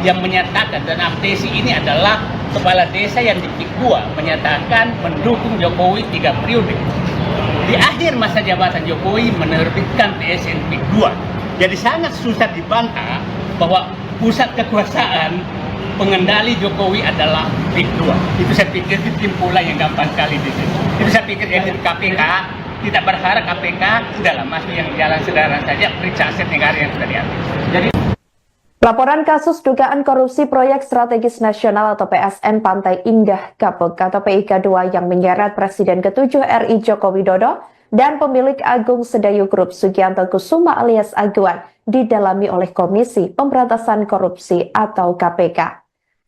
yang menyatakan, dan Abdesi ini adalah kepala desa yang di PIK 2 menyatakan mendukung Jokowi 3 periode. Di akhir masa jabatan Jokowi menerbitkan PSN PIK 2. Jadi sangat susah dibantah bahwa pusat kekuasaan pengendali Jokowi adalah PIK 2. Itu saya pikir kesimpulan yang gampang sekali di situ. Itu saya pikir yang KPK tidak berharap KPK udahlah masuk yang jalan sederhana saja, periksa aset negara yang sudah diambil. Jadi laporan kasus dugaan korupsi proyek strategis nasional atau PSN Pantai Indah Kapuk atau PIK 2 yang menyeret Presiden ke-7 RI Joko Widodo dan pemilik Agung Sedayu Group Sugianto Kusuma alias Aguan didalami oleh Komisi Pemberantasan Korupsi atau KPK.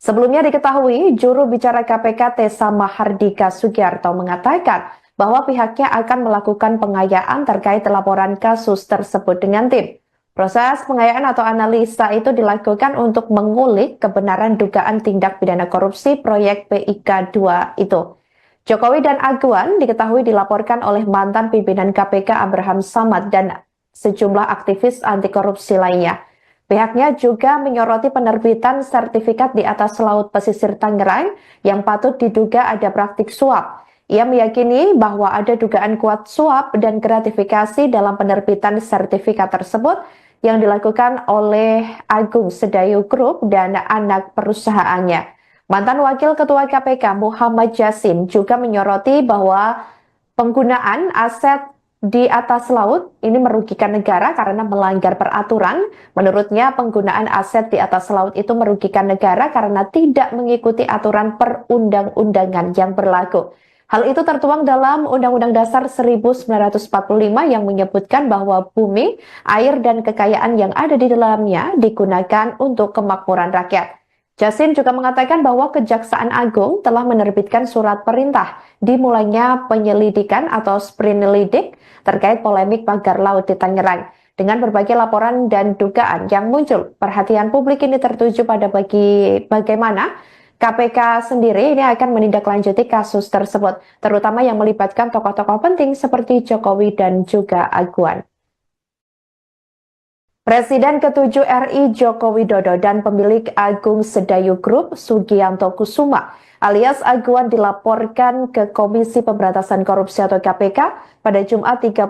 Sebelumnya diketahui, juru bicara KPK Tessa Mahardika Sugiarto mengatakan bahwa pihaknya akan melakukan pengayaan terkait laporan kasus tersebut dengan tim. Proses pengayaan atau analisa itu dilakukan untuk mengulik kebenaran dugaan tindak pidana korupsi proyek PIK 2 itu. Jokowi dan Aguan diketahui dilaporkan oleh mantan pimpinan KPK Abraham Samad dan sejumlah aktivis anti korupsi lainnya. Pihaknya juga menyoroti penerbitan sertifikat di atas laut pesisir Tangerang yang patut diduga ada praktik suap. Ia meyakini bahwa ada dugaan kuat suap dan gratifikasi dalam penerbitan sertifikat tersebut yang dilakukan oleh Agung Sedayu Group dan anak perusahaannya. Mantan Wakil Ketua KPK Muhammad Yasin juga menyoroti bahwa penggunaan aset di atas laut ini merugikan negara karena melanggar peraturan. Menurutnya penggunaan aset di atas laut itu merugikan negara karena tidak mengikuti aturan perundang-undangan yang berlaku. Hal itu tertuang dalam Undang-Undang Dasar 1945 yang menyebutkan bahwa bumi, air, dan kekayaan yang ada di dalamnya digunakan untuk kemakmuran rakyat. Yasin juga mengatakan bahwa Kejaksaan Agung telah menerbitkan surat perintah dimulainya penyelidikan atau sprinelidik terkait polemik pagar laut di Tangerang. Dengan berbagai laporan dan dugaan yang muncul, perhatian publik ini tertuju pada bagaimana KPK sendiri ini akan menindaklanjuti kasus tersebut, terutama yang melibatkan tokoh-tokoh penting seperti Jokowi dan juga Aguan. Presiden ke-7 RI Joko Widodo dan pemilik Agung Sedayu Group Sugianto Kusuma alias Aguan dilaporkan ke Komisi Pemberantasan Korupsi atau KPK pada Jumat 31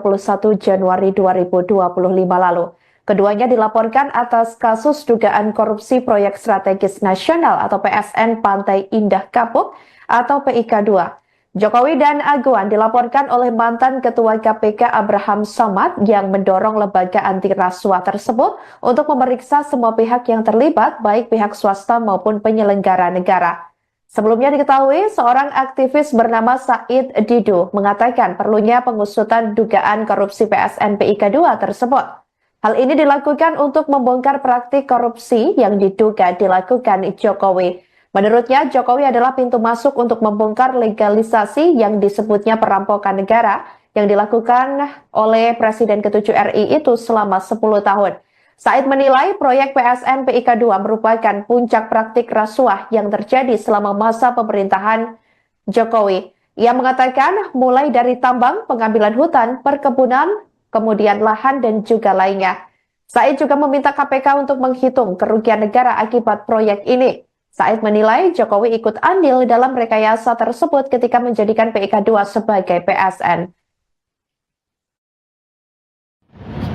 Januari 2025 lalu. Keduanya dilaporkan atas kasus dugaan korupsi proyek strategis nasional atau PSN Pantai Indah Kapuk atau PIK 2. Jokowi dan Aguan dilaporkan oleh mantan Ketua KPK Abraham Samad yang mendorong lembaga anti rasuah tersebut untuk memeriksa semua pihak yang terlibat, baik pihak swasta maupun penyelenggara negara. Sebelumnya diketahui, seorang aktivis bernama Said Didu mengatakan perlunya pengusutan dugaan korupsi PSN PIK 2 tersebut. Hal ini dilakukan untuk membongkar praktik korupsi yang diduga dilakukan Jokowi. Menurutnya, Jokowi adalah pintu masuk untuk membongkar legalisasi yang disebutnya perampokan negara yang dilakukan oleh Presiden ke-7 RI itu selama 10 tahun. Said menilai proyek PSN PIK 2 merupakan puncak praktik rasuah yang terjadi selama masa pemerintahan Jokowi. Ia mengatakan mulai dari tambang, pengambilan hutan, perkebunan, kemudian lahan dan juga lainnya. Said juga meminta KPK untuk menghitung kerugian negara akibat proyek ini. Said menilai Jokowi ikut andil dalam rekayasa tersebut ketika menjadikan PIK 2 sebagai PSN.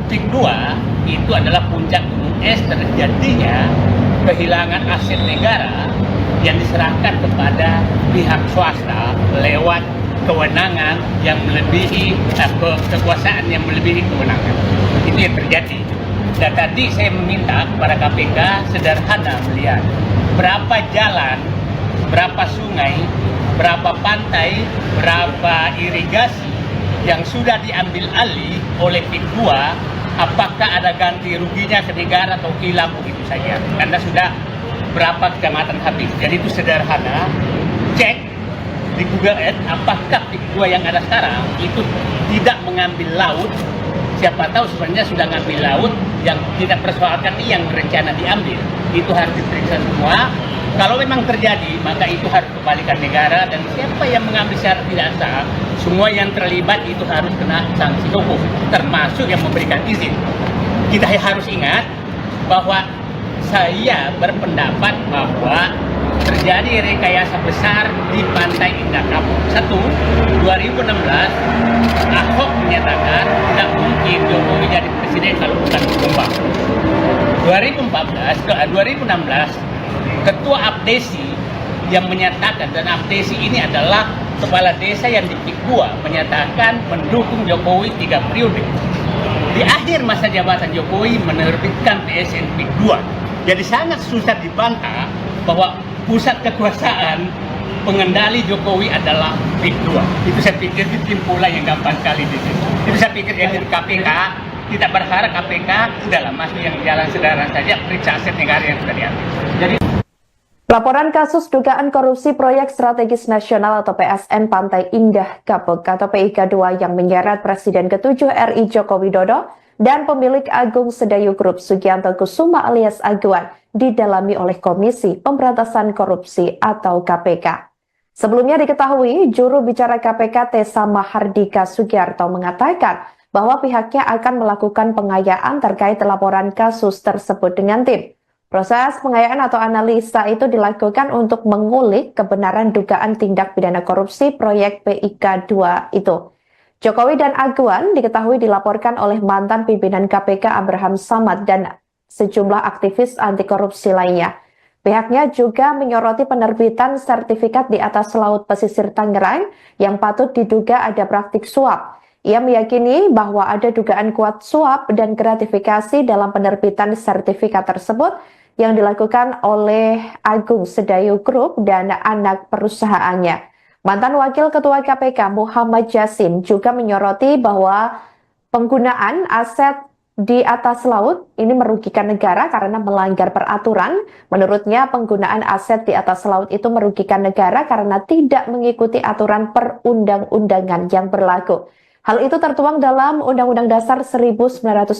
PIK 2 itu adalah puncak gunung es terjadinya kehilangan aset negara yang diserahkan kepada pihak swasta lewat kewenangan yang melebihi kekuasaan yang melebihi kewenangan. Itu yang terjadi. Dan tadi saya meminta kepada KPK sederhana melihat berapa jalan, berapa sungai, berapa pantai, berapa irigasi yang sudah diambil alih oleh PIK 2, apakah ada ganti ruginya ke negara atau hilang begitu saja. Karena sudah berapa kecamatan habis. Jadi itu sederhana, cek di Google Earth apakah PIK 2 yang ada sekarang itu tidak mengambil laut. Siapa tahu sebenarnya sudah ngambil laut yang tidak persoalkan ini yang berencana diambil. Itu harus diperiksa semua. Kalau memang terjadi, maka itu harus kembalikan negara, dan siapa yang mengambil secara tidak sah, semua yang terlibat itu harus kena sanksi hukum, termasuk yang memberikan izin. Kita harus ingat bahwa saya berpendapat bahwa terjadi rekayasa besar di Pantai Indah Kapuk. 2016 Ahok menyatakan tidak mungkin Jokowi jadi presiden kalau bukan ditumbang. 2016 Ketua Abdesi yang menyatakan, dan Abdesi ini adalah kepala desa yang di PIK 2, menyatakan mendukung Jokowi 3 periode. Di akhir masa jabatan Jokowi menerbitkan PSN PIK 2. Jadi sangat susah dibantah bahwa pusat kekuasaan pengendali Jokowi adalah PIK 2. Itu saya pikir kesimpulan yang gampang sekali di situ. Itu saya pikir yang di KPK, kita berharap KPK udahlah masuk yang jalan sederhana saja, periksa aset negara yang sudah diambil. Jadi Laporan kasus dugaan korupsi proyek strategis nasional atau PSN Pantai Indah Kapuk atau PIK 2 yang menyeret Presiden ke-7 RI Joko Widodo dan pemilik Agung Sedayu Group Sugianto Kusuma alias Aguan didalami oleh Komisi Pemberantasan Korupsi atau KPK. Sebelumnya diketahui, juru bicara KPK Tessa Mahardika Sugiarto mengatakan bahwa pihaknya akan melakukan pengayaan terkait laporan kasus tersebut dengan tim. Proses pengayaan atau analisa itu dilakukan untuk mengulik kebenaran dugaan tindak pidana korupsi proyek PIK 2 itu. Jokowi dan Aguan diketahui dilaporkan oleh mantan pimpinan KPK Abraham Samad dan sejumlah aktivis anti korupsi lainnya. Pihaknya juga menyoroti penerbitan sertifikat di atas laut pesisir Tangerang yang patut diduga ada praktik suap. Ia meyakini bahwa ada dugaan kuat suap dan gratifikasi dalam penerbitan sertifikat tersebut yang dilakukan oleh Agung Sedayu Group dan anak perusahaannya. Mantan Wakil Ketua KPK Muhammad Yasin juga menyoroti bahwa penggunaan aset di atas laut ini merugikan negara karena melanggar peraturan. Menurutnya penggunaan aset di atas laut itu merugikan negara karena tidak mengikuti aturan perundang-undangan yang berlaku. Hal itu tertuang dalam Undang-Undang Dasar 1945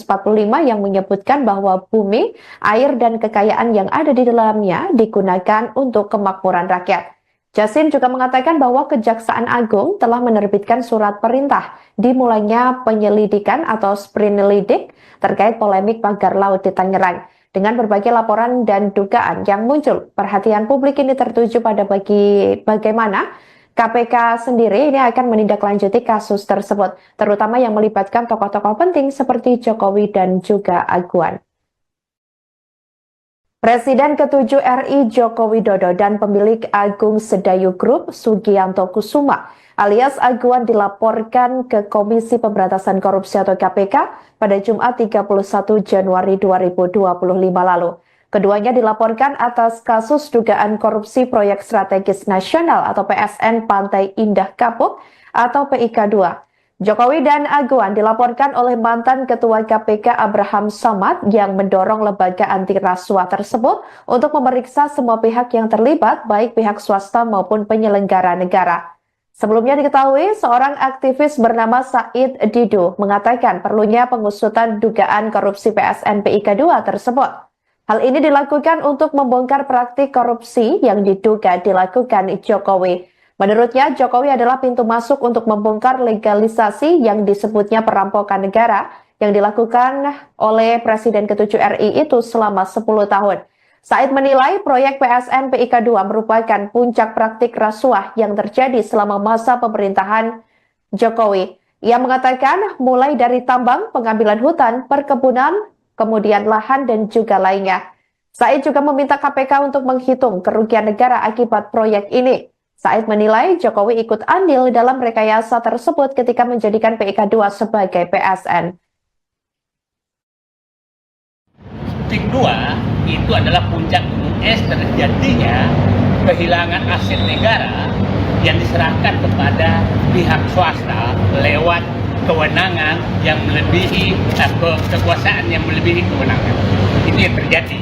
yang menyebutkan bahwa bumi, air, dan kekayaan yang ada di dalamnya digunakan untuk kemakmuran rakyat. Yasin juga mengatakan bahwa Kejaksaan Agung telah menerbitkan surat perintah dimulainya penyelidikan atau sprinelidik terkait polemik pagar laut di Tangerang. Dengan berbagai laporan dan dugaan yang muncul, perhatian publik ini tertuju pada bagaimana KPK sendiri ini akan menindaklanjuti kasus tersebut, terutama yang melibatkan tokoh-tokoh penting seperti Jokowi dan juga Agwan. Presiden ke-7 RI Joko Widodo dan pemilik Agung Sedayu Group Sugianto Kusuma alias Agwan dilaporkan ke Komisi Pemberantasan Korupsi atau KPK pada Jumat 31 Januari 2025 lalu. Keduanya dilaporkan atas kasus dugaan korupsi proyek strategis nasional atau PSN Pantai Indah Kapuk atau PIK 2. Jokowi dan Agwan dilaporkan oleh mantan Ketua KPK Abraham Samad yang mendorong lembaga anti rasuah tersebut untuk memeriksa semua pihak yang terlibat, baik pihak swasta maupun penyelenggara negara. Sebelumnya diketahui, seorang aktivis bernama Said Didu mengatakan perlunya pengusutan dugaan korupsi PSN PIK 2 tersebut. Hal ini dilakukan untuk membongkar praktik korupsi yang diduga dilakukan Jokowi. Menurutnya, Jokowi adalah pintu masuk untuk membongkar legalisasi yang disebutnya perampokan negara yang dilakukan oleh Presiden ke-7 RI itu selama 10 tahun. Said menilai proyek PSN PIK 2 merupakan puncak praktik rasuah yang terjadi selama masa pemerintahan Jokowi. Ia mengatakan mulai dari tambang, pengambilan hutan, perkebunan, kemudian lahan dan juga lainnya. Said juga meminta KPK untuk menghitung kerugian negara akibat proyek ini. Said menilai Jokowi ikut andil dalam rekayasa tersebut ketika menjadikan PIK 2 sebagai PSN. PIK 2 itu adalah puncak gunung es terjadinya kehilangan aset negara yang diserahkan kepada pihak swasta lewat kewenangan yang melebihi kekuasaan yang melebihi kewenangan. Itu yang terjadi.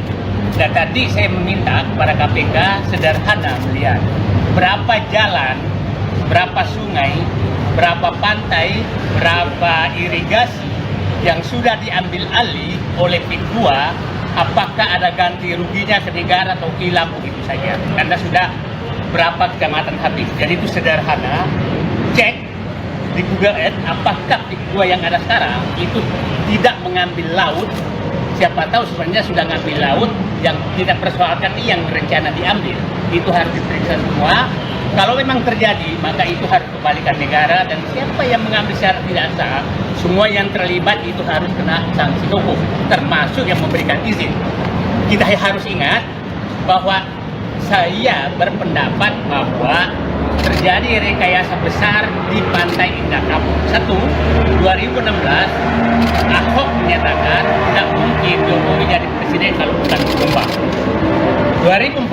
Dan tadi saya meminta kepada KPK sederhana melihat berapa jalan, berapa sungai, berapa pantai, berapa irigasi yang sudah diambil alih oleh PIK 2, apakah ada ganti ruginya ke negara atau hilang begitu saja. Karena sudah berapa kecamatan habis. Jadi itu sederhana, cek di Google Earth apakah PIK 2 yang ada sekarang itu tidak mengambil laut. Siapa tahu sebenarnya sudah ngambil laut yang tidak persoalkan ini yang rencana diambil. Itu harus diperiksa semua. Kalau memang terjadi, maka itu harus kembalikan negara dan siapa yang mengambil secara tidak sah, semua yang terlibat itu harus kena sanksi hukum, termasuk yang memberikan izin. Kita harus ingat bahwa saya berpendapat bahwa terjadi rekayasa besar di Pantai Indah Kapuk. 2016 Ahok menyatakan tidak mungkin Jokowi jadi presiden kalau bukan ditumbang. 2016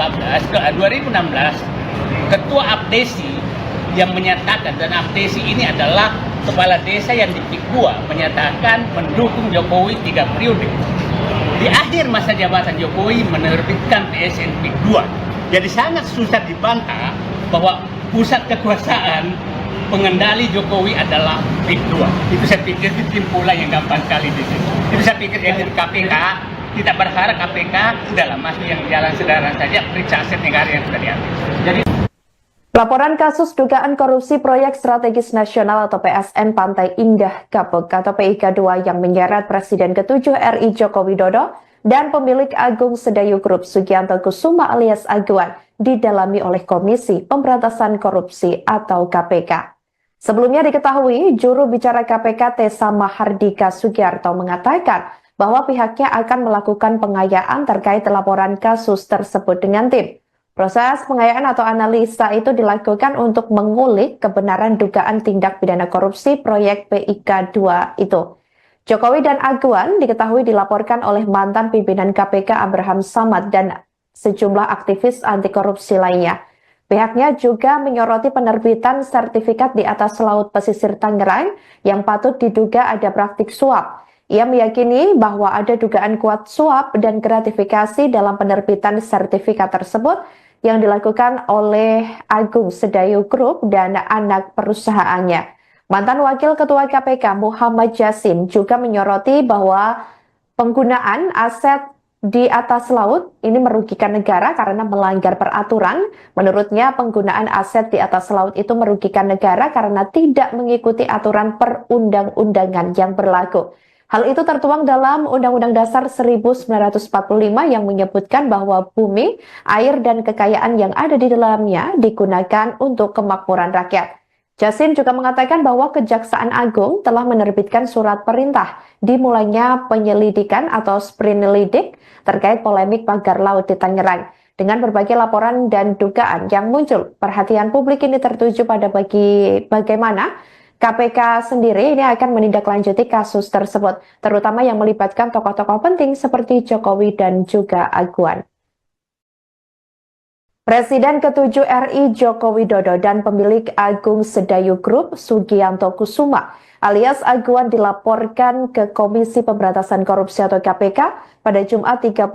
Ketua Abdesi yang menyatakan, dan Abdesi ini adalah kepala desa yang di PIK 2 menyatakan mendukung Jokowi 3 periode. Di akhir masa jabatan Jokowi menerbitkan PSN PIK 2. Jadi sangat susah dibantah bahwa pusat kekuasaan pengendali Jokowi adalah PIK 2. Itu saya pikir kesimpulan yang gampang sekali di sini. Itu saya pikir dari KPK, kita berharap KPK udahlah masuk yang jalan sederhana saja, periksa aset negara yang sudah diambil. Jadi Laporan kasus dugaan korupsi proyek strategis nasional atau PSN Pantai Indah Kapuk atau PIK 2 yang menyeret Presiden ke-7 RI Joko Widodo dan pemilik Agung Sedayu Group Sugianto Kusuma alias Agwan didalami oleh Komisi Pemberantasan Korupsi atau KPK. Sebelumnya diketahui, juru bicara KPK Tessa Mahardika Sugiarto mengatakan bahwa pihaknya akan melakukan pengayaan terkait laporan kasus tersebut dengan tim. Proses pengayaan atau analisa itu dilakukan untuk mengulik kebenaran dugaan tindak pidana korupsi proyek PIK 2 itu. Jokowi dan Agwan diketahui dilaporkan oleh mantan pimpinan KPK Abraham Samad dan sejumlah aktivis anti korupsi lainnya. Pihaknya juga menyoroti penerbitan sertifikat di atas laut pesisir Tangerang yang patut diduga ada praktik suap. Ia meyakini bahwa ada dugaan kuat suap dan gratifikasi dalam penerbitan sertifikat tersebut yang dilakukan oleh Agung Sedayu Group dan anak perusahaannya. Mantan Wakil Ketua KPK Muhammad Yasin juga menyoroti bahwa penggunaan aset di atas laut ini merugikan negara karena melanggar peraturan. Menurutnya penggunaan aset di atas laut itu merugikan negara karena tidak mengikuti aturan perundang-undangan yang berlaku. Hal itu tertuang dalam Undang-Undang Dasar 1945 yang menyebutkan bahwa bumi, air, dan kekayaan yang ada di dalamnya digunakan untuk kemakmuran rakyat. Jasin juga mengatakan bahwa Kejaksaan Agung telah menerbitkan surat perintah dimulainya penyelidikan atau sprinelidik terkait polemik pagar laut di Tangerang. Dengan berbagai laporan dan dugaan yang muncul, perhatian publik ini tertuju pada bagaimana KPK sendiri ini akan menindaklanjuti kasus tersebut, terutama yang melibatkan tokoh-tokoh penting seperti Jokowi dan juga Aguan. Presiden ke-7 RI Joko Widodo dan pemilik Agung Sedayu Group Sugianto Kusuma alias Aguan dilaporkan ke Komisi Pemberantasan Korupsi atau KPK pada Jumat 31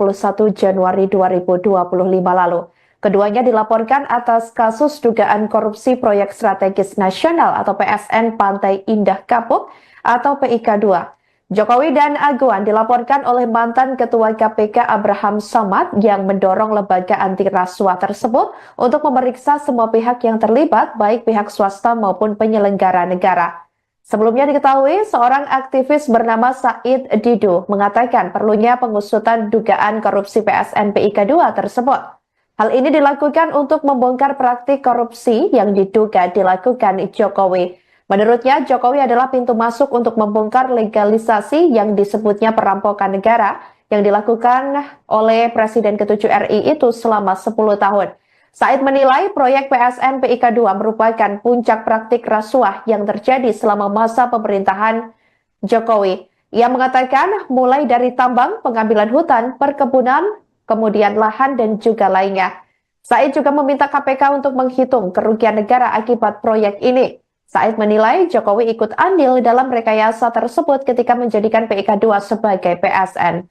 Januari 2025 lalu. Keduanya dilaporkan atas kasus dugaan korupsi proyek strategis nasional atau PSN Pantai Indah Kapuk atau PIK 2. Jokowi dan Aguan dilaporkan oleh mantan Ketua KPK Abraham Samad yang mendorong lembaga anti rasuah tersebut untuk memeriksa semua pihak yang terlibat, baik pihak swasta maupun penyelenggara negara. Sebelumnya diketahui, seorang aktivis bernama Said Didu mengatakan perlunya pengusutan dugaan korupsi PSN PIK 2 tersebut. Hal ini dilakukan untuk membongkar praktik korupsi yang diduga dilakukan Jokowi. Menurutnya, Jokowi adalah pintu masuk untuk membongkar legalisasi yang disebutnya perampokan negara yang dilakukan oleh Presiden ke-7 RI itu selama 10 tahun. Said menilai proyek PSN PIK 2 merupakan puncak praktik rasuah yang terjadi selama masa pemerintahan Jokowi. Ia mengatakan mulai dari tambang, pengambilan hutan, perkebunan, kemudian lahan dan juga lainnya. Said juga meminta KPK untuk menghitung kerugian negara akibat proyek ini. Said menilai Jokowi ikut andil dalam rekayasa tersebut ketika menjadikan PIK 2 sebagai PSN.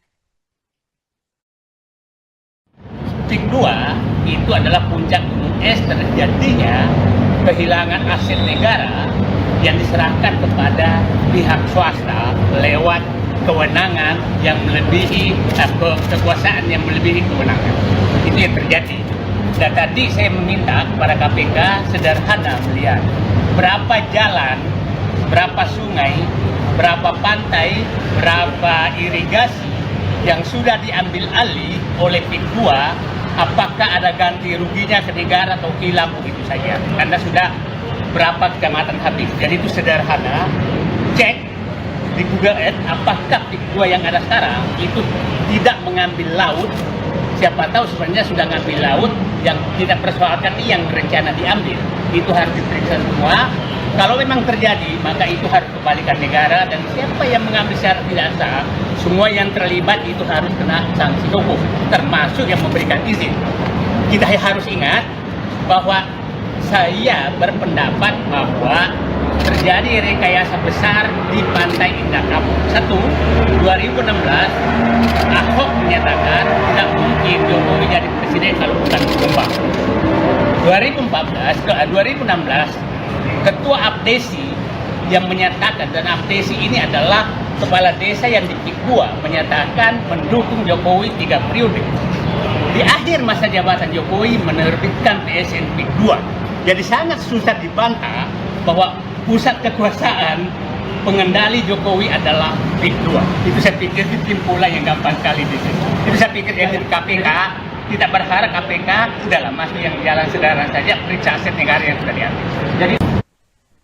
PIK 2 itu adalah puncak gunung es terjadinya kehilangan aset negara yang diserahkan kepada pihak swasta lewat kewenangan yang melebihi kekuasaan yang melebihi kewenangan. Itu yang terjadi. Dan tadi saya meminta kepada KPK sederhana melihat berapa jalan, berapa sungai, berapa pantai, berapa irigasi yang sudah diambil alih oleh PIK 2, apakah ada ganti ruginya ke negara atau hilang begitu saja. Karena sudah berapa kecamatan habis. Jadi itu sederhana, cek di Google Earth apakah PIK 2 yang ada sekarang itu tidak mengambil laut. Siapa tahu sebenarnya sudah ngambil laut yang tidak persoalkan yang rencana diambil. Itu harus diperiksa semua. Kalau memang terjadi, maka itu harus kembalikan negara. Dan siapa yang mengambil secara tidak sah, semua yang terlibat itu harus kena sanksi hukum, termasuk yang memberikan izin. Kita harus ingat bahwa saya berpendapat bahwa terjadi rekayasa besar di Pantai Indah Kapuk. 2016 Ahok menyatakan tidak mungkin Jokowi jadi presiden kalau bukan Jombang. 2016 Ketua Abdesi yang menyatakan, dan Abdesi ini adalah kepala desa yang di PIK 2 menyatakan mendukung Jokowi 3 periode. Di akhir masa jabatan Jokowi menerbitkan PSN PIK 2. Jadi sangat susah dibantah bahwa pusat kekuasaan pengendali Jokowi adalah PIK 2. Itu saya pikir itu kesimpulan yang gampang sekali di sini. Itu saya pikir yang di KPK tidak berharap KPK udahlah masuk yang jalan sederhana saja, periksa aset negara yang sudah diambil. Jadi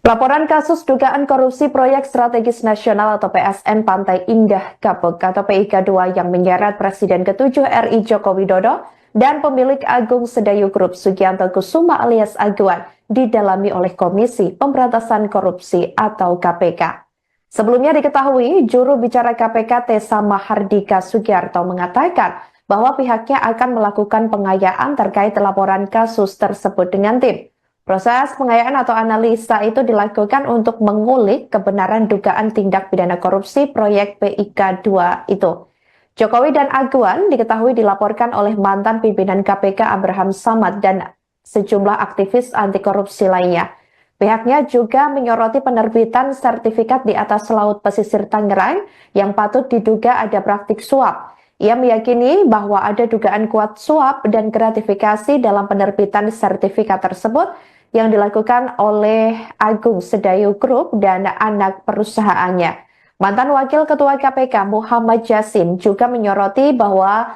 laporan kasus dugaan korupsi proyek strategis nasional atau PSN Pantai Indah Kapuk atau PIK 2 yang menyeret Presiden ke-7 RI Joko Widodo dan pemilik Agung Sedayu Group Sugianto Kusuma alias Aguan didalami oleh Komisi Pemberantasan Korupsi atau KPK. Sebelumnya diketahui, juru bicara KPK Tessa Mahardika Sugiarto mengatakan bahwa pihaknya akan melakukan pengayaan terkait laporan kasus tersebut dengan tim. Proses pengayaan atau analisa itu dilakukan untuk mengulik kebenaran dugaan tindak pidana korupsi proyek PIK 2 itu. Jokowi dan Aguan diketahui dilaporkan oleh mantan pimpinan KPK Abraham Samad dan sejumlah aktivis anti korupsi lainnya. Pihaknya juga menyoroti penerbitan sertifikat di atas laut pesisir Tangerang yang patut diduga ada praktik suap. Ia meyakini bahwa ada dugaan kuat suap dan gratifikasi dalam penerbitan sertifikat tersebut yang dilakukan oleh Agung Sedayu Group dan anak perusahaannya. Mantan Wakil Ketua KPK Muhammad Yasin juga menyoroti bahwa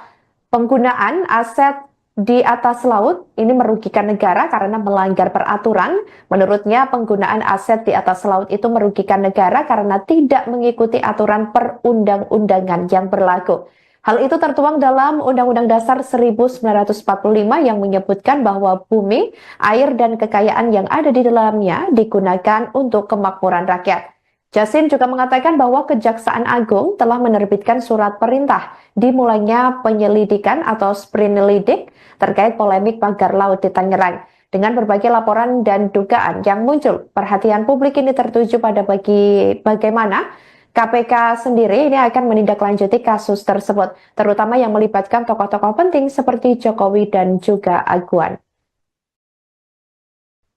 penggunaan aset di atas laut ini merugikan negara karena melanggar peraturan. Menurutnya, penggunaan aset di atas laut itu merugikan negara karena tidak mengikuti aturan perundang-undangan yang berlaku. Hal itu tertuang dalam Undang-Undang Dasar 1945 yang menyebutkan bahwa bumi, air, dan kekayaan yang ada di dalamnya digunakan untuk kemakmuran rakyat. Yasin juga mengatakan bahwa Kejaksaan Agung telah menerbitkan surat perintah dimulainya penyelidikan atau sprinelidik terkait polemik pagar laut di Tangerang. Dengan berbagai laporan dan dugaan yang muncul, perhatian publik ini tertuju pada bagaimana KPK sendiri ini akan menindaklanjuti kasus tersebut, terutama yang melibatkan tokoh-tokoh penting seperti Jokowi dan juga Aguan.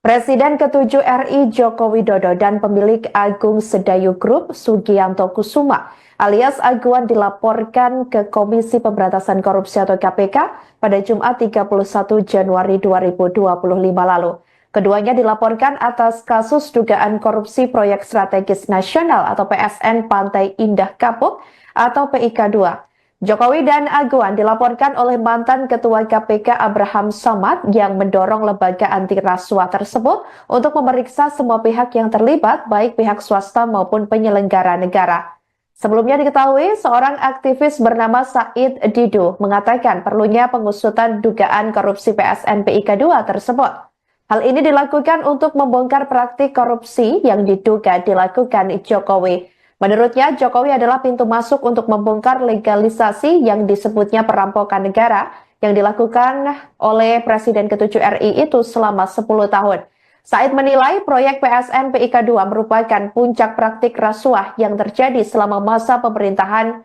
Presiden ke-7 RI Joko Widodo dan pemilik Agung Sedayu Group Sugianto Kusuma alias Aguan dilaporkan ke Komisi Pemberantasan Korupsi atau KPK pada Jumat 31 Januari 2025 lalu. Keduanya dilaporkan atas kasus dugaan korupsi proyek strategis nasional atau PSN Pantai Indah Kapuk atau PIK 2. Jokowi dan Aguan dilaporkan oleh mantan Ketua KPK Abraham Samad yang mendorong lembaga anti rasuah tersebut untuk memeriksa semua pihak yang terlibat, baik pihak swasta maupun penyelenggara negara. Sebelumnya diketahui, seorang aktivis bernama Said Didu mengatakan perlunya pengusutan dugaan korupsi PSN PIK 2 tersebut. Hal ini dilakukan untuk membongkar praktik korupsi yang diduga dilakukan Jokowi. Menurutnya, Jokowi adalah pintu masuk untuk membongkar legalisasi yang disebutnya perampokan negara yang dilakukan oleh Presiden ke-7 RI itu selama 10 tahun. Said menilai proyek PSN PIK 2 merupakan puncak praktik rasuah yang terjadi selama masa pemerintahan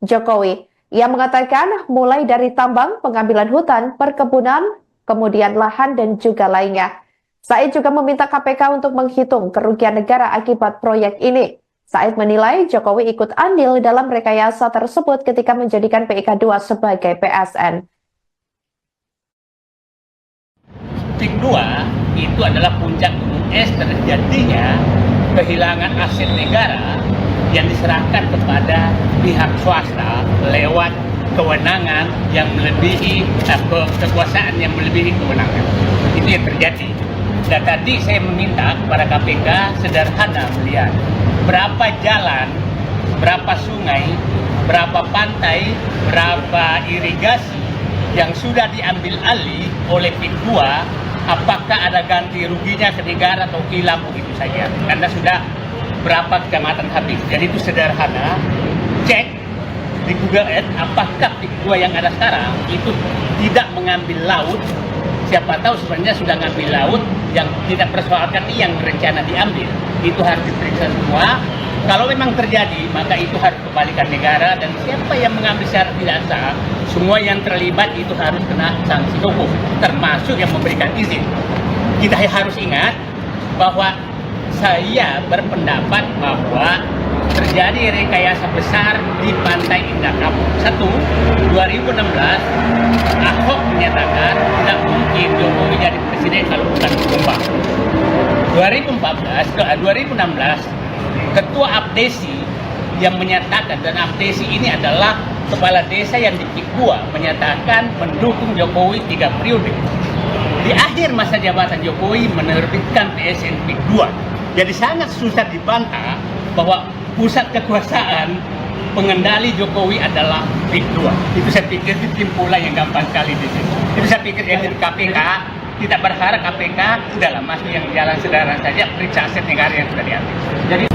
Jokowi. Ia mengatakan mulai dari tambang, pengambilan hutan, perkebunan, kemudian lahan, dan juga lainnya. Said juga meminta KPK untuk menghitung kerugian negara akibat proyek ini. Said menilai Jokowi ikut andil dalam rekayasa tersebut ketika menjadikan PIK 2 sebagai PSN. PIK 2 itu adalah puncak gunung es terjadinya kehilangan aset negara yang diserahkan kepada pihak swasta lewat kewenangan yang melebihi kekuasaan yang melebihi kewenangan. Itu yang terjadi. Dan tadi saya meminta kepada KPK sederhana melihat berapa jalan, berapa sungai, berapa pantai, berapa irigasi yang sudah diambil alih oleh PIK 2, apakah ada ganti ruginya ke negara atau hilang begitu saja. Karena sudah berapa kecamatan habis. Jadi itu sederhana, cek di Google Earth apakah PIK 2 yang ada sekarang itu tidak mengambil laut. Siapa tahu sebenarnya sudah ngambil laut yang tidak persoalkan yang berencana diambil. Itu harus diperiksa semua. Kalau memang terjadi, maka itu harus kembalikan negara. Dan siapa yang mengambil secara tidak sah, semua yang terlibat itu harus kena sanksi hukum, termasuk yang memberikan izin. Kita harus ingat bahwa saya berpendapat bahwa terjadi rekayasa besar di Pantai Indah Kapuk. 2016 Ahok menyatakan tidak mungkin Jokowi jadi presiden kalau bukan ditumbang. 2016 Ketua Abdesi yang menyatakan, dan Abdesi ini adalah kepala desa yang di PIK 2, menyatakan mendukung Jokowi 3 periode. Di akhir masa jabatan Jokowi menerbitkan PSN PIK 2. Jadi sangat susah dibantah bahwa pusat kekuasaan pengendali Jokowi adalah PIK 2. Itu saya pikir kesimpulan yang gampang sekali di sini. Itu saya pikir dari KPK tidak berharap KPK udahlah masuk yang jalan sederhana saja, periksa aset negara yang sudah diambil. Jadi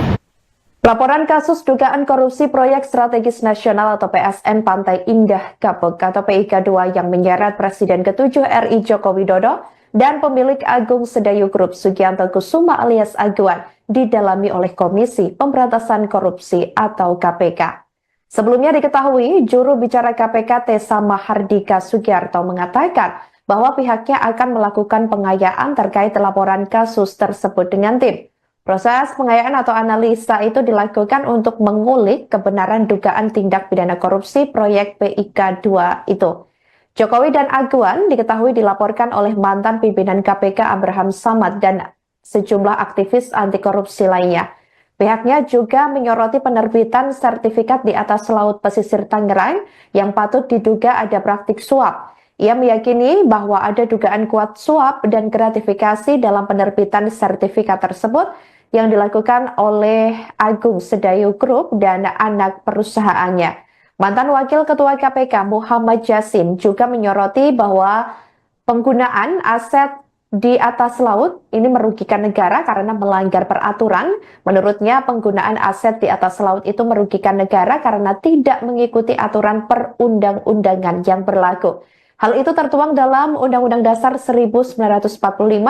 Laporan kasus dugaan korupsi proyek strategis nasional atau PSN Pantai Indah Kapuk atau PIK 2 yang menyeret Presiden ke-7 RI Joko Widodo dan pemilik Agung Sedayu Group Sugianto Kusuma alias Aguan didalami oleh Komisi Pemberantasan Korupsi atau KPK. Sebelumnya diketahui, juru bicara KPK Tessa Mahardika Sugiarto mengatakan bahwa pihaknya akan melakukan pengayaan terkait laporan kasus tersebut dengan tim. Proses pengayaan atau analisa itu dilakukan untuk mengulik kebenaran dugaan tindak pidana korupsi proyek PIK 2 itu. Jokowi dan Aguan diketahui dilaporkan oleh mantan pimpinan KPK Abraham Samad dan sejumlah aktivis anti korupsi lainnya. Pihaknya juga menyoroti penerbitan sertifikat di atas laut pesisir Tangerang yang patut diduga ada praktik suap. Ia meyakini bahwa ada dugaan kuat suap dan gratifikasi dalam penerbitan sertifikat tersebut yang dilakukan oleh Agung Sedayu Group dan anak perusahaannya. Mantan Wakil Ketua KPK Muhammad Yasin juga menyoroti bahwa penggunaan aset di atas laut ini merugikan negara karena melanggar peraturan. Menurutnya, penggunaan aset di atas laut itu merugikan negara karena tidak mengikuti aturan perundang-undangan yang berlaku. Hal itu tertuang dalam Undang-Undang Dasar 1945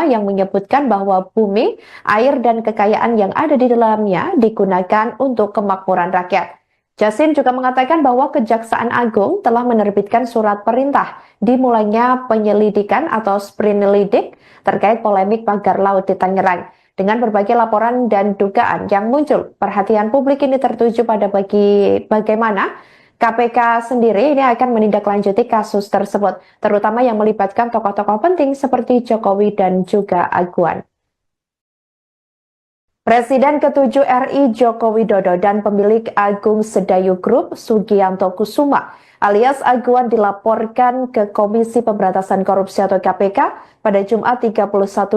yang menyebutkan bahwa bumi, air, dan kekayaan yang ada di dalamnya digunakan untuk kemakmuran rakyat. Yasin juga mengatakan bahwa Kejaksaan Agung telah menerbitkan surat perintah dimulainya penyelidikan atau sprinelidik terkait polemik pagar laut di Tangerang. Dengan berbagai laporan dan dugaan yang muncul, perhatian publik ini tertuju pada bagaimana KPK sendiri ini akan menindaklanjuti kasus tersebut, terutama yang melibatkan tokoh-tokoh penting seperti Jokowi dan juga Aguan. Presiden ke-7 RI Joko Widodo dan pemilik Agung Sedayu Group Sugianto Kusuma alias Aguan dilaporkan ke Komisi Pemberantasan Korupsi atau KPK pada Jumat 31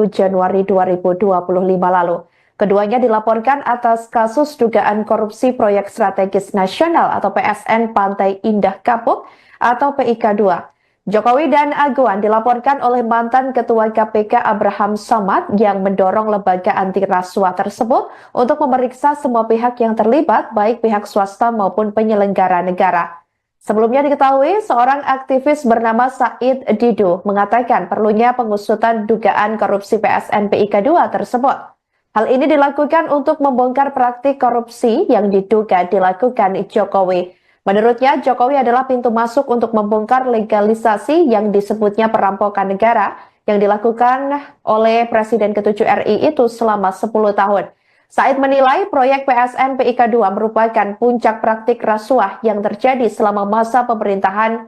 Januari 2025 lalu. Keduanya dilaporkan atas kasus dugaan korupsi proyek strategis nasional atau PSN Pantai Indah Kapuk atau PIK 2. Jokowi dan Aguan dilaporkan oleh mantan Ketua KPK Abraham Samad yang mendorong lembaga anti rasuah tersebut untuk memeriksa semua pihak yang terlibat, baik pihak swasta maupun penyelenggara negara. Sebelumnya diketahui, seorang aktivis bernama Said Didu mengatakan perlunya pengusutan dugaan korupsi PSN PIK 2 tersebut. Hal ini dilakukan untuk membongkar praktik korupsi yang diduga dilakukan Jokowi. Menurutnya, Jokowi adalah pintu masuk untuk membongkar legalisasi yang disebutnya perampokan negara yang dilakukan oleh Presiden ke-7 RI itu selama 10 tahun. Said menilai proyek PSN PIK 2 merupakan puncak praktik rasuah yang terjadi selama masa pemerintahan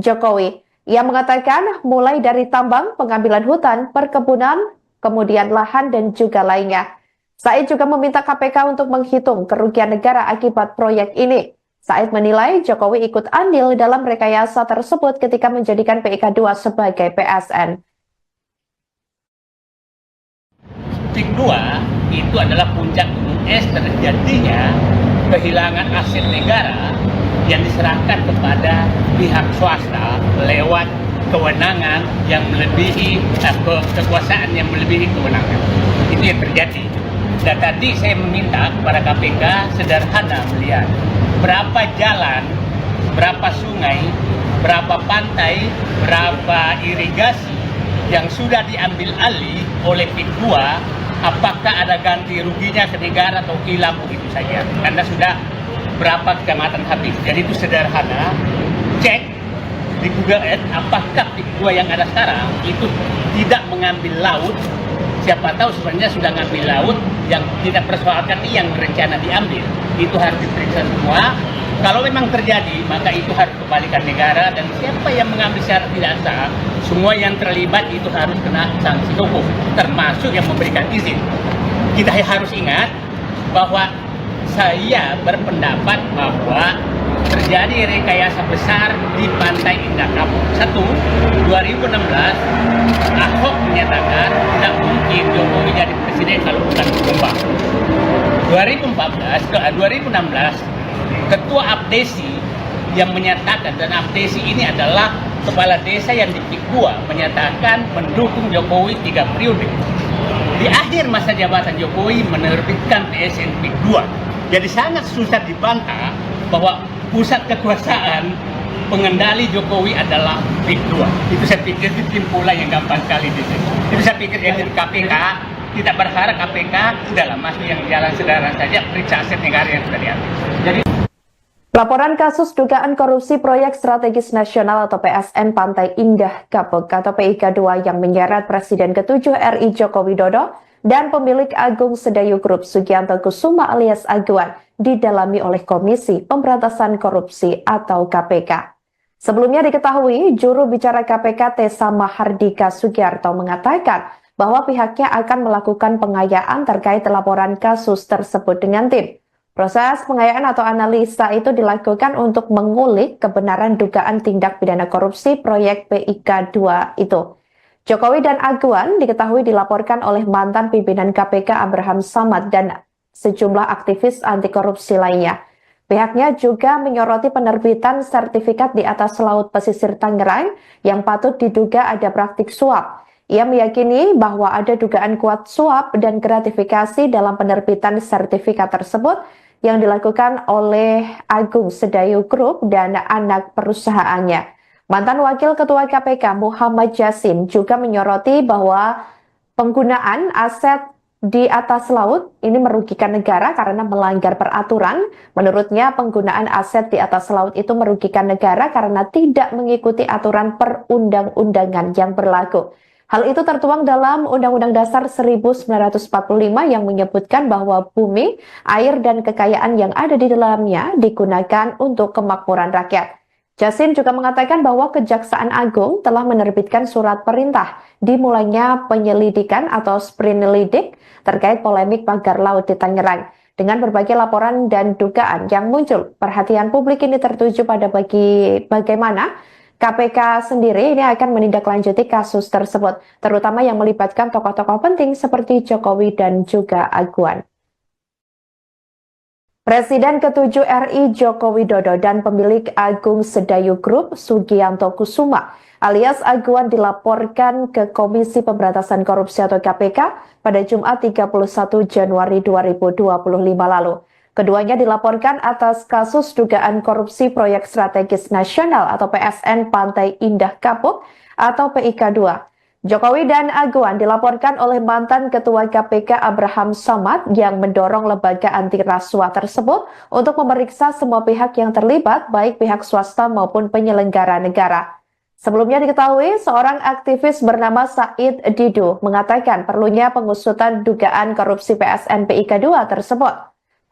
Jokowi. Ia mengatakan mulai dari tambang, pengambilan hutan, perkebunan, kemudian lahan, dan juga lainnya. Said juga meminta KPK untuk menghitung kerugian negara akibat proyek ini. Said menilai Jokowi ikut andil dalam rekayasa tersebut ketika menjadikan PIK 2 sebagai PSN. PIK 2 itu adalah puncak gunung es terjadinya kehilangan aset negara yang diserahkan kepada pihak swasta lewat kewenangan yang melebihi kekuasaan yang melebihi kewenangan. Itu yang terjadi. Dan tadi saya meminta kepada KPK sederhana melihat berapa jalan, berapa sungai, berapa pantai, berapa irigasi yang sudah diambil alih oleh PIK 2, apakah ada ganti ruginya ke negara atau hilang begitu saja. Karena sudah berapa kecamatan habis. Jadi itu sederhana, cek di Google Earth apakah PIK 2 yang ada sekarang itu tidak mengambil laut. Siapa tahu sebenarnya sudah ngambil laut yang tidak persoalkan yang berencana diambil. Itu harus diperiksa semua. Kalau memang terjadi, maka itu harus kembalikan negara. Dan siapa yang mengambil secara tidak sah, semua yang terlibat itu harus kena sanksi hukum, termasuk yang memberikan izin. Kita harus ingat bahwa saya berpendapat bahwa terjadi rekayasa besar di Pantai Indah Kapuk. 2016 Ahok menyatakan tidak mungkin Jokowi jadi presiden kalau bukan Gembang. 2016 Ketua Abdesi yang menyatakan, dan Abdesi ini adalah kepala desa yang di PIK 2, menyatakan mendukung Jokowi 3 periode. Di akhir masa jabatan Jokowi menerbitkan PSN PIK 2. Jadi sangat susah dibantah bahwa pusat kekuasaan pengendali Jokowi adalah PIK 2. Itu saya pikir kesimpulan yang gampang sekali di sini. Itu saya pikir jadi KPK tidak berharap KPK udahlah masuk yang jalan sederhana saja, periksa aset negara yang sudah diambil. Jadi laporan kasus dugaan korupsi proyek strategis nasional atau PSN Pantai Indah Kapuk atau PIK 2 yang menyeret Presiden ke-7 RI Joko Widodo dan pemilik Agung Sedayu Group Sugianto Kusuma alias Aguan didalami oleh Komisi Pemberantasan Korupsi atau KPK. Sebelumnya diketahui, juru bicara KPK Tessa Mahardika Sugiarto mengatakan bahwa pihaknya akan melakukan pengayaan terkait laporan kasus tersebut dengan tim. Proses pengayaan atau analisa itu dilakukan untuk mengulik kebenaran dugaan tindak pidana korupsi proyek PIK 2 itu. Jokowi dan Aguan diketahui dilaporkan oleh mantan pimpinan KPK Abraham Samad dan sejumlah aktivis anti korupsi lainnya. Pihaknya juga menyoroti penerbitan sertifikat di atas laut pesisir Tangerang yang patut diduga ada praktik suap. Ia meyakini bahwa ada dugaan kuat suap dan gratifikasi dalam penerbitan sertifikat tersebut yang dilakukan oleh Agung Sedayu Group dan anak perusahaannya. Mantan Wakil Ketua KPK Muhammad Yasin juga menyoroti bahwa penggunaan aset di atas laut ini merugikan negara karena melanggar peraturan. Menurutnya penggunaan aset di atas laut itu merugikan negara karena tidak mengikuti aturan perundang-undangan yang berlaku. Hal itu tertuang dalam Undang-Undang Dasar 1945 yang menyebutkan bahwa bumi, air, dan kekayaan yang ada di dalamnya digunakan untuk kemakmuran rakyat. Yasin juga mengatakan bahwa Kejaksaan Agung telah menerbitkan surat perintah dimulainya penyelidikan atau sprinelidik terkait polemik pagar laut di Tangerang. Dengan berbagai laporan dan dugaan yang muncul, perhatian publik ini tertuju pada bagaimana KPK sendiri ini akan menindaklanjuti kasus tersebut, terutama yang melibatkan tokoh-tokoh penting seperti Jokowi dan juga Aguan. Presiden ke-7 RI Joko Widodo dan pemilik Agung Sedayu Group Sugianto Kusuma alias Aguan dilaporkan ke Komisi Pemberantasan Korupsi atau KPK pada Jumat 31 Januari 2025 lalu. Keduanya dilaporkan atas kasus dugaan korupsi proyek strategis nasional atau PSN Pantai Indah Kapuk atau PIK 2. Jokowi dan Aguan dilaporkan oleh mantan Ketua KPK Abraham Samad yang mendorong lembaga anti rasuah tersebut untuk memeriksa semua pihak yang terlibat, baik pihak swasta maupun penyelenggara negara. Sebelumnya diketahui, seorang aktivis bernama Said Didu mengatakan perlunya pengusutan dugaan korupsi PSN PIK 2 tersebut.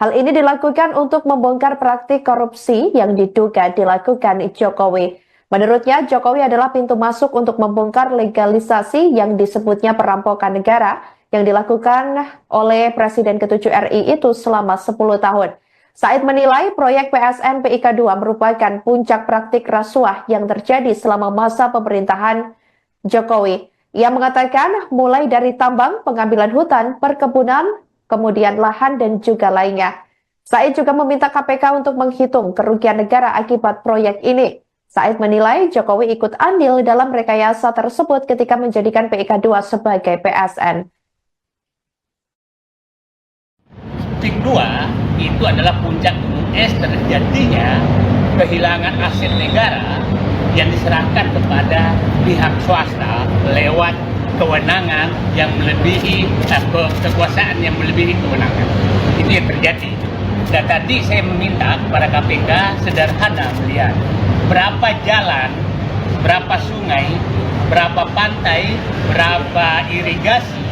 Hal ini dilakukan untuk membongkar praktik korupsi yang diduga dilakukan Jokowi. Menurutnya, Jokowi adalah pintu masuk untuk membongkar legalisasi yang disebutnya perampokan negara yang dilakukan oleh Presiden ke-7 RI itu selama 10 tahun. Said menilai proyek PSN PIK 2 merupakan puncak praktik rasuah yang terjadi selama masa pemerintahan Jokowi. Ia mengatakan mulai dari tambang, pengambilan hutan, perkebunan, kemudian lahan dan juga lainnya. Said juga meminta KPK untuk menghitung kerugian negara akibat proyek ini. Said menilai Jokowi ikut andil dalam rekayasa tersebut ketika menjadikan PIK 2 sebagai PSN. PIK 2 itu adalah puncak gunung es terjadinya kehilangan aset negara yang diserahkan kepada pihak swasta lewat kewenangan yang melebihi kekuasaan yang melebihi kewenangan. Itu yang terjadi. Dan tadi saya meminta kepada KPK sederhana melihat berapa jalan, berapa sungai, berapa pantai, berapa irigasi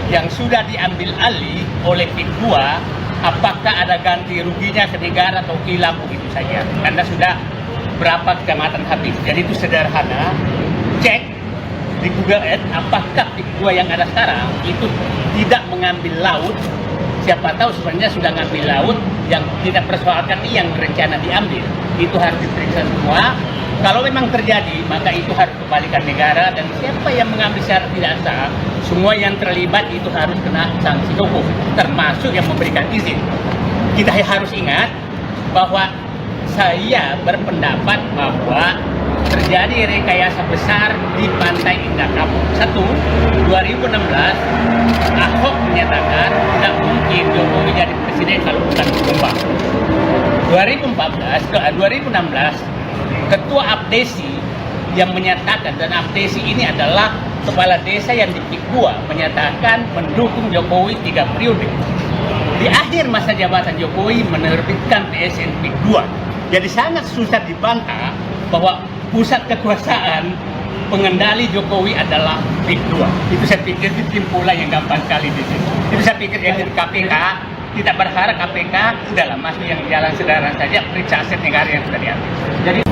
yang sudah diambil alih oleh PIK 2, apakah ada ganti ruginya ke negara atau hilang begitu saja. Karena sudah berapa kecamatan habis. Jadi itu sederhana, cek di Google Earth, apakah PIK 2 yang ada sekarang itu tidak mengambil laut. Siapa tahu sebenarnya sudah ngambil laut yang tidak persoalkan yang rencana diambil. Itu harus diperiksa semua. Kalau memang terjadi, maka itu harus kembalikan negara, dan siapa yang mengambil secara tidak sah, semua yang terlibat itu harus kena sanksi hukum, termasuk yang memberikan izin. Kita harus ingat bahwa saya berpendapat bahwa terjadi rekayasa besar di Pantai Indah Kapuk. 2016 Ahok menyatakan tidak mungkin Jokowi jadi presiden kalau bukan tumbang. 2016 Ketua Abdesi yang menyatakan, dan Abdesi ini adalah kepala desa yang di PIK 2, menyatakan mendukung Jokowi 3 periode. Di akhir masa jabatan Jokowi menerbitkan PSN PIK 2. Jadi sangat susah dibantah bahwa pusat kekuasaan pengendali Jokowi adalah PIK 2. Itu saya pikir kesimpulan yang gampang sekali di sini. Itu saya pikir dari KPK tidak berharap KPK udahlah masuk yang jalan sederhana saja, periksa aset negara yang sudah diambil. Jadi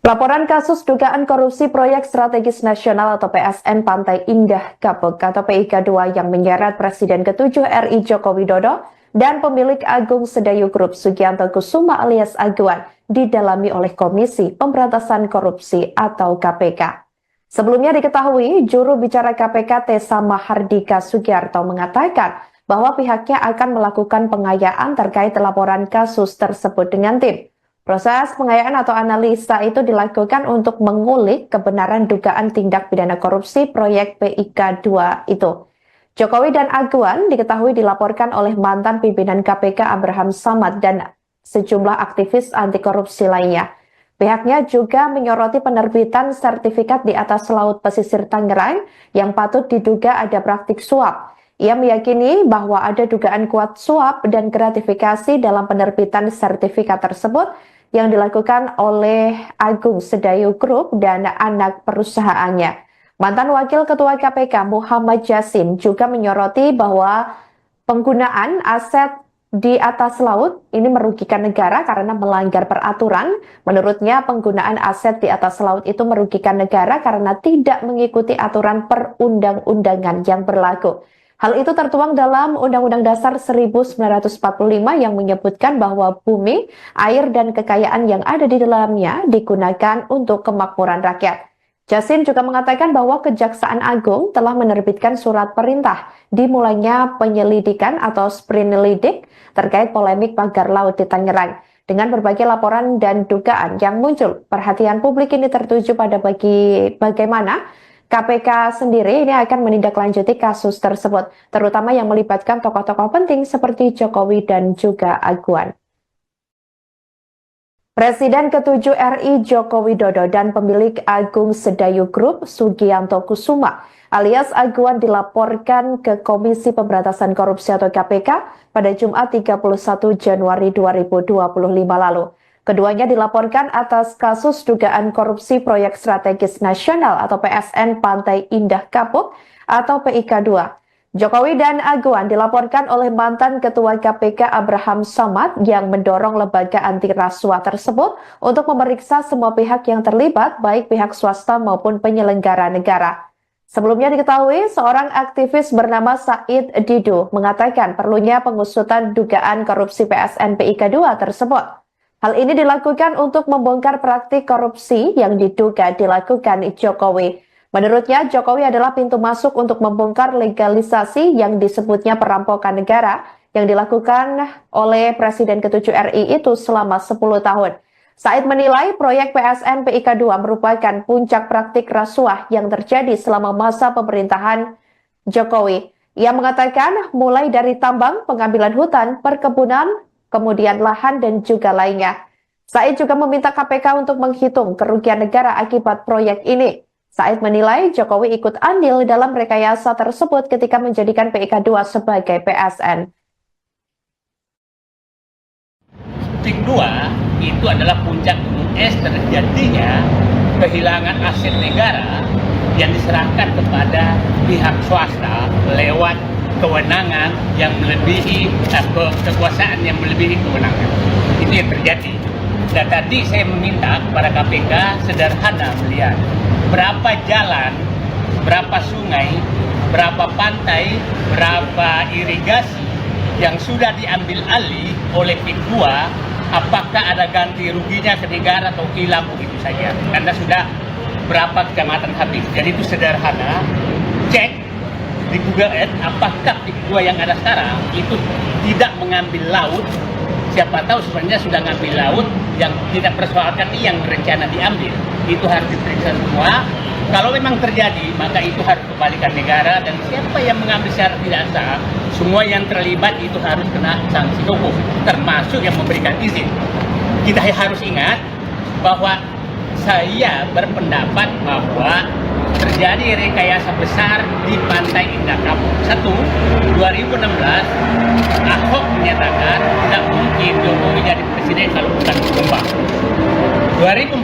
Laporan kasus dugaan korupsi proyek strategis nasional atau PSN Pantai Indah Kapuk atau PIK2 yang menyeret Presiden ke-7 RI Joko Widodo dan pemilik Agung Sedayu Group Sugianto Kusuma alias Aguan didalami oleh Komisi Pemberantasan Korupsi atau KPK. Sebelumnya diketahui, juru bicara KPK Tessa Mahardika Sugiarto mengatakan bahwa pihaknya akan melakukan pengayaan terkait laporan kasus tersebut dengan tim. Proses pengayaan atau analisa itu dilakukan untuk mengulik kebenaran dugaan tindak pidana korupsi proyek PIK2 itu. Jokowi dan Aguan diketahui dilaporkan oleh mantan pimpinan KPK Abraham Samad dan sejumlah aktivis anti korupsi lainnya. Pihaknya juga menyoroti penerbitan sertifikat di atas laut pesisir Tangerang yang patut diduga ada praktik suap. Ia meyakini bahwa ada dugaan kuat suap dan gratifikasi dalam penerbitan sertifikat tersebut yang dilakukan oleh Agung Sedayu Group dan anak perusahaannya. Mantan Wakil Ketua KPK Muhammad Yasin juga menyoroti bahwa penggunaan aset di atas laut ini merugikan negara karena melanggar peraturan. Menurutnya penggunaan aset di atas laut itu merugikan negara karena tidak mengikuti aturan perundang-undangan yang berlaku. Hal itu tertuang dalam Undang-Undang Dasar 1945 yang menyebutkan bahwa bumi, air, dan kekayaan yang ada di dalamnya digunakan untuk kemakmuran rakyat. Yasin juga mengatakan bahwa Kejaksaan Agung telah menerbitkan surat perintah dimulainya penyelidikan atau sprinelidik terkait polemik pagar laut di Tangerang. Dengan berbagai laporan dan dugaan yang muncul, perhatian publik ini tertuju pada bagaimana KPK sendiri ini akan menindaklanjuti kasus tersebut, terutama yang melibatkan tokoh-tokoh penting seperti Jokowi dan juga Aguan. Presiden ke-7 RI Joko Widodo dan pemilik Agung Sedayu Group Sugianto Kusuma alias Aguan dilaporkan ke Komisi Pemberantasan Korupsi atau KPK pada Jumat 31 Januari 2025 lalu. Keduanya dilaporkan atas kasus dugaan korupsi proyek strategis nasional atau PSN Pantai Indah Kapuk atau PIK2. Jokowi dan Aguan dilaporkan oleh mantan Ketua KPK Abraham Samad yang mendorong lembaga anti rasuah tersebut untuk memeriksa semua pihak yang terlibat, baik pihak swasta maupun penyelenggara negara. Sebelumnya diketahui, seorang aktivis bernama Said Didu mengatakan perlunya pengusutan dugaan korupsi PSN PIK2 tersebut. Hal ini dilakukan untuk membongkar praktik korupsi yang diduga dilakukan Jokowi. Menurutnya, Jokowi adalah pintu masuk untuk membongkar legalisasi yang disebutnya perampokan negara yang dilakukan oleh Presiden ke-7 RI itu selama 10 tahun. Said menilai proyek PSN PIK2 merupakan puncak praktik rasuah yang terjadi selama masa pemerintahan Jokowi. Ia mengatakan mulai dari tambang, pengambilan hutan, perkebunan, kemudian lahan dan juga lainnya. Said juga meminta KPK untuk menghitung kerugian negara akibat proyek ini. Said menilai Jokowi ikut andil dalam rekayasa tersebut ketika menjadikan PIK2 sebagai PSN. PIK2 itu adalah puncak gunung es terjadinya kehilangan aset negara yang diserahkan kepada pihak swasta lewat kewenangan yang melebihi kekuasaan yang melebihi kewenangan. Itu yang terjadi. Dan tadi saya meminta kepada KPK sederhana melihat berapa jalan, berapa sungai, berapa pantai, berapa irigasi yang sudah diambil alih oleh PIK2, apakah ada ganti ruginya ke negara atau hilang begitu saja. Karena sudah berapa kecamatan habis. Jadi itu sederhana, cek di Google Earth apakah PIK2 yang ada sekarang itu tidak mengambil laut. Siapa tahu sebenarnya sudah ngambil laut yang tidak persoalkan yang berencana diambil. Itu harus diperiksa semua. Kalau memang terjadi, maka itu harus kembalikan negara, dan siapa yang mengambil secara tidak sah, semua yang terlibat itu harus kena sanksi hukum, termasuk yang memberikan izin. Kita harus ingat bahwa saya berpendapat bahwa terjadi rekayasa besar di Pantai Indah Kapuk. 2016 Ahok menyatakan tidak mungkin Jokowi jadi presiden kalau bukan tumbang. 2016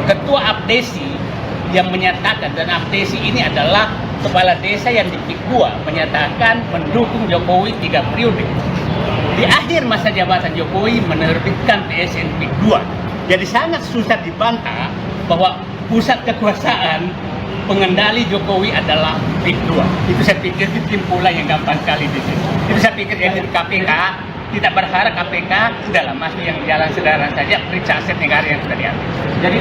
Ketua Apdesi yang menyatakan, dan Apdesi ini adalah kepala desa yang di PIK2, menyatakan mendukung Jokowi 3 periode. Di akhir masa jabatan Jokowi menerbitkan PSN PIK2. Jadi sangat susah dibantah bahwa pusat kekuasaan pengendali Jokowi adalah PIK 2. Itu saya pikir kesimpulan yang gampang sekali di sini. Itu saya pikir dari KPK, tidak berharap KPK udahlah masuk yang jalan sederhana saja, periksa aset negara yang sudah diambil. Jadi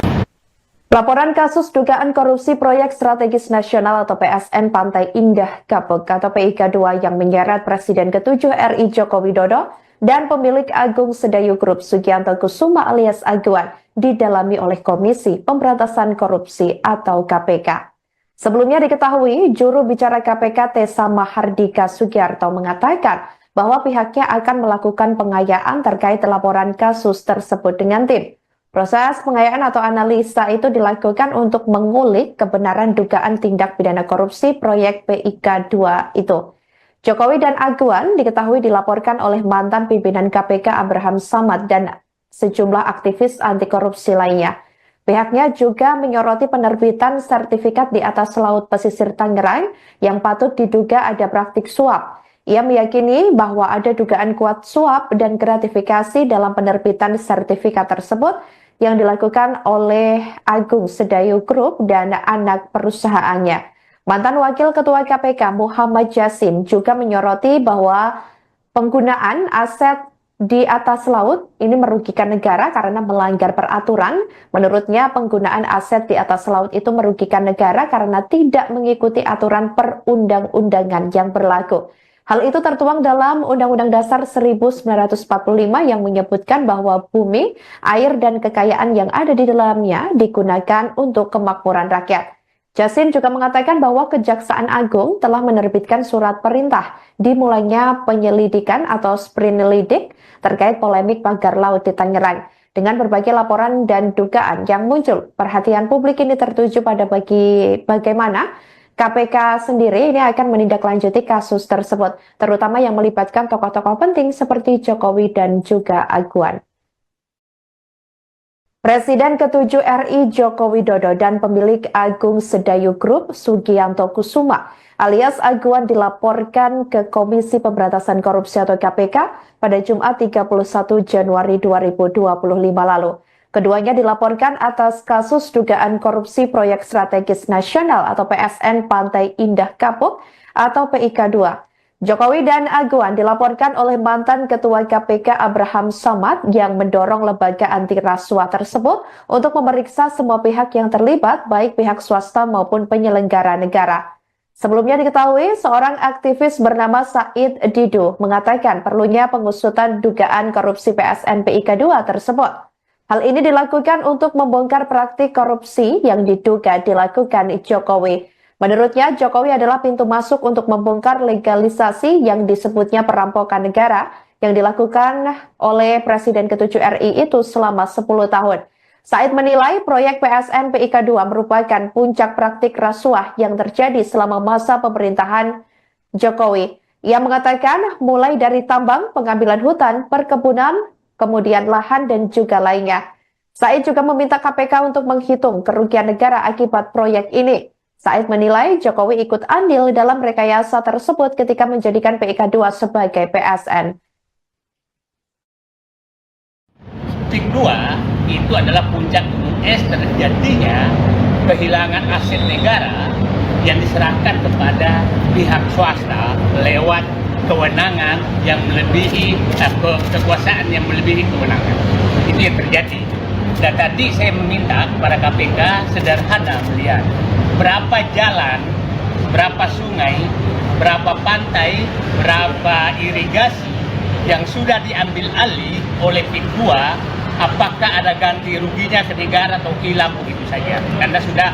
Laporan kasus dugaan korupsi proyek strategis nasional atau PSN Pantai Indah Kapuk atau PIK 2 yang menyeret Presiden ke-7 RI Joko Widodo dan pemilik Agung Sedayu Group Sugianto Kusuma alias Aguan didalami oleh Komisi Pemberantasan Korupsi atau KPK. Sebelumnya diketahui, juru bicara KPK Tessa Mahardika Sugiarto mengatakan bahwa pihaknya akan melakukan pengayaan terkait laporan kasus tersebut dengan tim. Proses pengayaan atau analisa itu dilakukan untuk mengulik kebenaran dugaan tindak pidana korupsi proyek PIK 2 itu. Jokowi dan Aguan diketahui dilaporkan oleh mantan pimpinan KPK Abraham Samad dan sejumlah aktivis anti korupsi lainnya. Pihaknya juga menyoroti penerbitan sertifikat di atas laut pesisir Tangerang yang patut diduga ada praktik suap. Ia meyakini bahwa ada dugaan kuat suap dan gratifikasi dalam penerbitan sertifikat tersebut yang dilakukan oleh Agung Sedayu Group dan anak perusahaannya. Mantan Wakil Ketua KPK Muhammad Yasin juga menyoroti bahwa penggunaan aset di atas laut ini merugikan negara karena melanggar peraturan. Menurutnya penggunaan aset di atas laut itu merugikan negara karena tidak mengikuti aturan perundang-undangan yang berlaku. Hal itu tertuang dalam Undang-Undang Dasar 1945 yang menyebutkan bahwa bumi, air, dan kekayaan yang ada di dalamnya digunakan untuk kemakmuran rakyat. Yasin juga mengatakan bahwa Kejaksaan Agung telah menerbitkan surat perintah dimulainya penyelidikan atau sprinelidik terkait polemik pagar laut di Tangerang. Dengan berbagai laporan dan dugaan yang muncul, perhatian publik ini tertuju pada bagaimana KPK sendiri ini akan menindaklanjuti kasus tersebut, terutama yang melibatkan tokoh-tokoh penting seperti Jokowi dan juga Aguan. Presiden ke-7 RI Joko Widodo dan pemilik Agung Sedayu Group Sugianto Kusuma alias Aguan dilaporkan ke Komisi Pemberantasan Korupsi atau KPK pada Jumat 31 Januari 2025 lalu. Keduanya dilaporkan atas kasus dugaan korupsi proyek strategis nasional atau PSN Pantai Indah Kapuk atau PIK 2. Jokowi dan Aguan dilaporkan oleh mantan Ketua KPK Abraham Samad yang mendorong lembaga anti rasuah tersebut untuk memeriksa semua pihak yang terlibat, baik pihak swasta maupun penyelenggara negara. Sebelumnya diketahui, seorang aktivis bernama Said Didu mengatakan perlunya pengusutan dugaan korupsi PSN PIK 2 tersebut. Hal ini dilakukan untuk membongkar praktik korupsi yang diduga dilakukan Jokowi. Menurutnya, Jokowi adalah pintu masuk untuk membongkar legalisasi yang disebutnya perampokan negara yang dilakukan oleh Presiden ke-7 RI itu selama 10 tahun. Said menilai proyek PSN PIK 2 merupakan puncak praktik rasuah yang terjadi selama masa pemerintahan Jokowi. Ia mengatakan mulai dari tambang, pengambilan hutan, perkebunan, kemudian lahan dan juga lainnya. Said juga meminta KPK untuk menghitung kerugian negara akibat proyek ini. Said menilai Jokowi ikut andil dalam rekayasa tersebut ketika menjadikan PIK 2 sebagai PSN. PIK 2 itu adalah puncak gunung es terjadinya kehilangan aset negara yang diserahkan kepada pihak swasta lewat kewenangan yang melebihi kekuasaan yang melebihi kewenangan. Itu yang terjadi. Dan tadi saya meminta kepada KPK sederhana melihat berapa jalan, berapa sungai, berapa pantai, berapa irigasi yang sudah diambil alih oleh PIK 2, apakah ada ganti ruginya ke negara atau hilang begitu saja. Karena sudah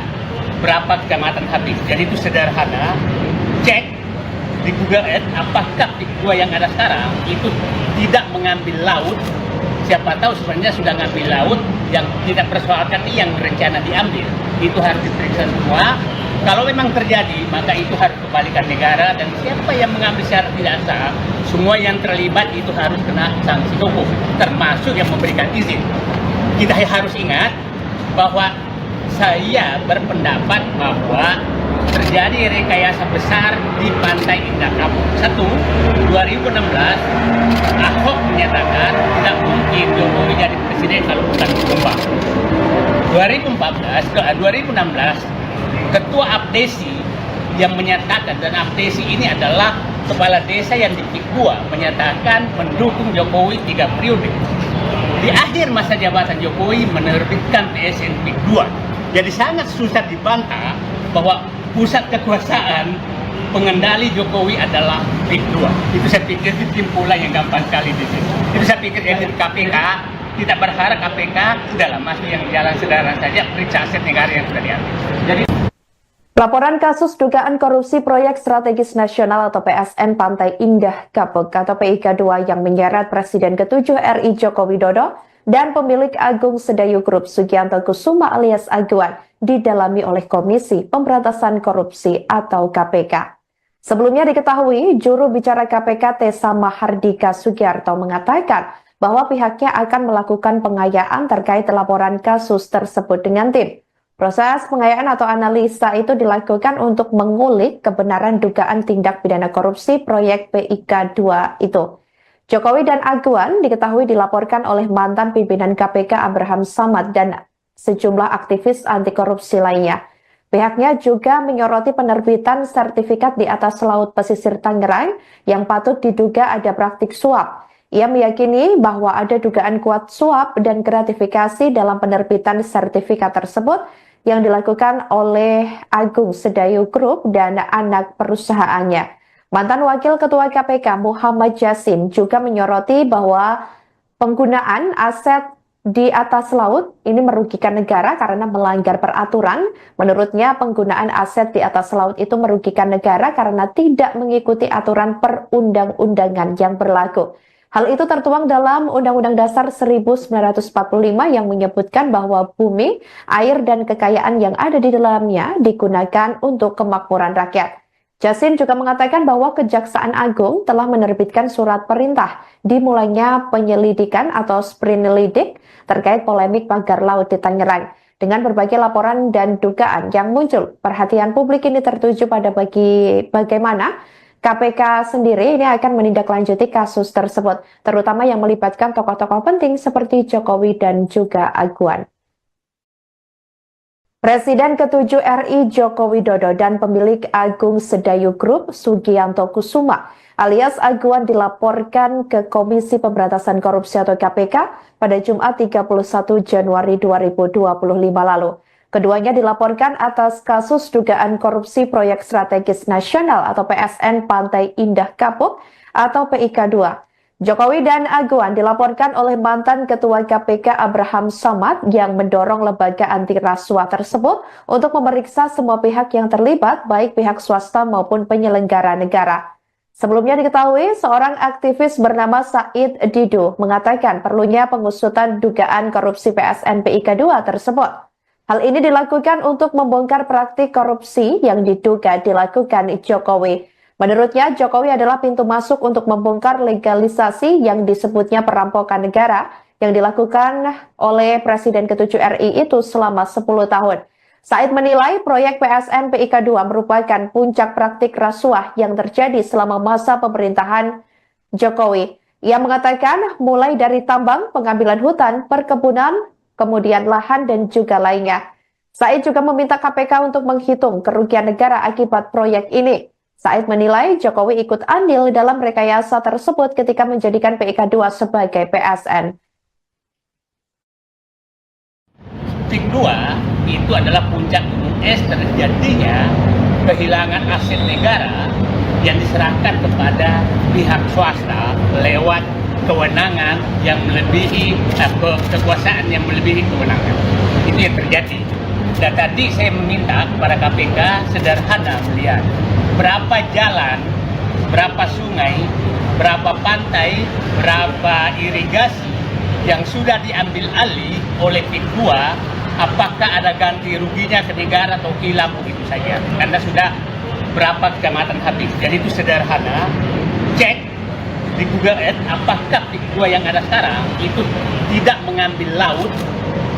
berapa kecamatan habis. Jadi itu sederhana, cek di Google Earth, apakah PIK 2 yang ada sekarang itu tidak mengambil laut. Siapa tahu sebenarnya sudah ngambil laut yang tidak persoalkan yang berencana diambil. Itu harus diperiksa semua. Kalau memang terjadi, maka itu harus kembalikan negara, dan siapa yang mengambil secara tidak sah, semua yang terlibat itu harus kena sanksi hukum, termasuk yang memberikan izin. Kita harus ingat bahwa saya berpendapat bahwa terjadi rekayasa besar di Pantai Indah Kapuk. 2016 Ahok menyatakan tidak mungkin Jokowi jadi presiden kalau bukan tumbang. 2016 Ketua Apdesi yang menyatakan, dan Apdesi ini adalah kepala desa yang di PIK 2, menyatakan mendukung Jokowi 3 periode. Di akhir masa jabatan Jokowi menerbitkan PSN PIK 2. Jadi sangat susah dibantah bahwa pusat kekuasaan pengendali Jokowi adalah PIK 2. Itu saya pikir kesimpulan yang gampang sekali di sini. Itu saya pikir dari KPK, kita berharap KPK sudahlah masuk yang jalan sederhana saja, periksa aset negara yang sudah diambil. Jadi Laporan kasus dugaan korupsi proyek strategis nasional atau PSN Pantai Indah Kapuk atau PIK 2 yang menyeret Presiden ke-7 RI Joko Widodo dan pemilik Agung Sedayu Group Sugianto Kusuma alias Aguan didalami oleh Komisi Pemberantasan Korupsi atau KPK. Sebelumnya diketahui, juru bicara KPK Tessa Mahardika Sugiarto mengatakan bahwa pihaknya akan melakukan pengayaan terkait laporan kasus tersebut dengan tim. Proses pengayaan atau analisa itu dilakukan untuk mengulik kebenaran dugaan tindak pidana korupsi proyek PIK 2 itu. Jokowi dan Aguan diketahui dilaporkan oleh mantan pimpinan KPK Abraham Samad dan sejumlah aktivis anti korupsi lainnya. Pihaknya juga menyoroti penerbitan sertifikat di atas laut pesisir Tangerang yang patut diduga ada praktik suap. Ia meyakini bahwa ada dugaan kuat suap dan gratifikasi dalam penerbitan sertifikat tersebut yang dilakukan oleh Agung Sedayu Group dan anak perusahaannya. Mantan Wakil Ketua KPK Muhammad Yasin juga menyoroti bahwa penggunaan aset di atas laut ini merugikan negara karena melanggar peraturan. Menurutnya penggunaan aset di atas laut itu merugikan negara karena tidak mengikuti aturan perundang-undangan yang berlaku. Hal itu tertuang dalam Undang-Undang Dasar 1945 yang menyebutkan bahwa bumi, air, dan kekayaan yang ada di dalamnya digunakan untuk kemakmuran rakyat. Yasin juga mengatakan bahwa Kejaksaan Agung telah menerbitkan surat perintah dimulainya penyelidikan atau sprinelidik terkait polemik pagar laut di Tangerang. Dengan berbagai laporan dan dugaan yang muncul, perhatian publik ini tertuju pada bagaimana KPK sendiri ini akan menindaklanjuti kasus tersebut, terutama yang melibatkan tokoh-tokoh penting seperti Jokowi dan juga Aguan. Presiden ke-7 RI Joko Widodo dan pemilik Agung Sedayu Group Sugianto Kusuma alias Aguan dilaporkan ke Komisi Pemberantasan Korupsi atau KPK pada Jumat 31 Januari 2025 lalu. Keduanya dilaporkan atas kasus dugaan korupsi proyek strategis nasional atau PSN Pantai Indah Kapuk atau PIK 2. Jokowi dan Aguan dilaporkan oleh mantan Ketua KPK Abraham Samad yang mendorong lembaga anti rasuah tersebut untuk memeriksa semua pihak yang terlibat, baik pihak swasta maupun penyelenggara negara. Sebelumnya diketahui, seorang aktivis bernama Said Didu mengatakan perlunya pengusutan dugaan korupsi PSN PIK 2 tersebut. Hal ini dilakukan untuk membongkar praktik korupsi yang diduga dilakukan Jokowi. Menurutnya, Jokowi adalah pintu masuk untuk membongkar legalisasi yang disebutnya perampokan negara yang dilakukan oleh Presiden ke-7 RI itu selama 10 tahun. Said menilai proyek PSN PIK 2 merupakan puncak praktik rasuah yang terjadi selama masa pemerintahan Jokowi. Ia mengatakan mulai dari tambang, pengambilan hutan, perkebunan, kemudian lahan dan juga lainnya. Said juga meminta KPK untuk menghitung kerugian negara akibat proyek ini. Said menilai Jokowi ikut andil dalam rekayasa tersebut ketika menjadikan PIK 2 sebagai PSN. PIK 2 itu adalah puncak gunung es terjadinya kehilangan aset negara yang diserahkan kepada pihak swasta lewat kewenangan yang melebihi kekuasaan yang melebihi kewenangan. Itu yang terjadi. Dan tadi saya meminta kepada KPK sederhana melihat berapa jalan, berapa sungai, berapa pantai, berapa irigasi yang sudah diambil alih oleh PIK 2, apakah ada ganti ruginya ke negara atau hilang begitu saja. Karena sudah berapa kecamatan habis. Jadi itu sederhana, cek di Google Earth apakah PIK 2 yang ada sekarang itu tidak mengambil laut.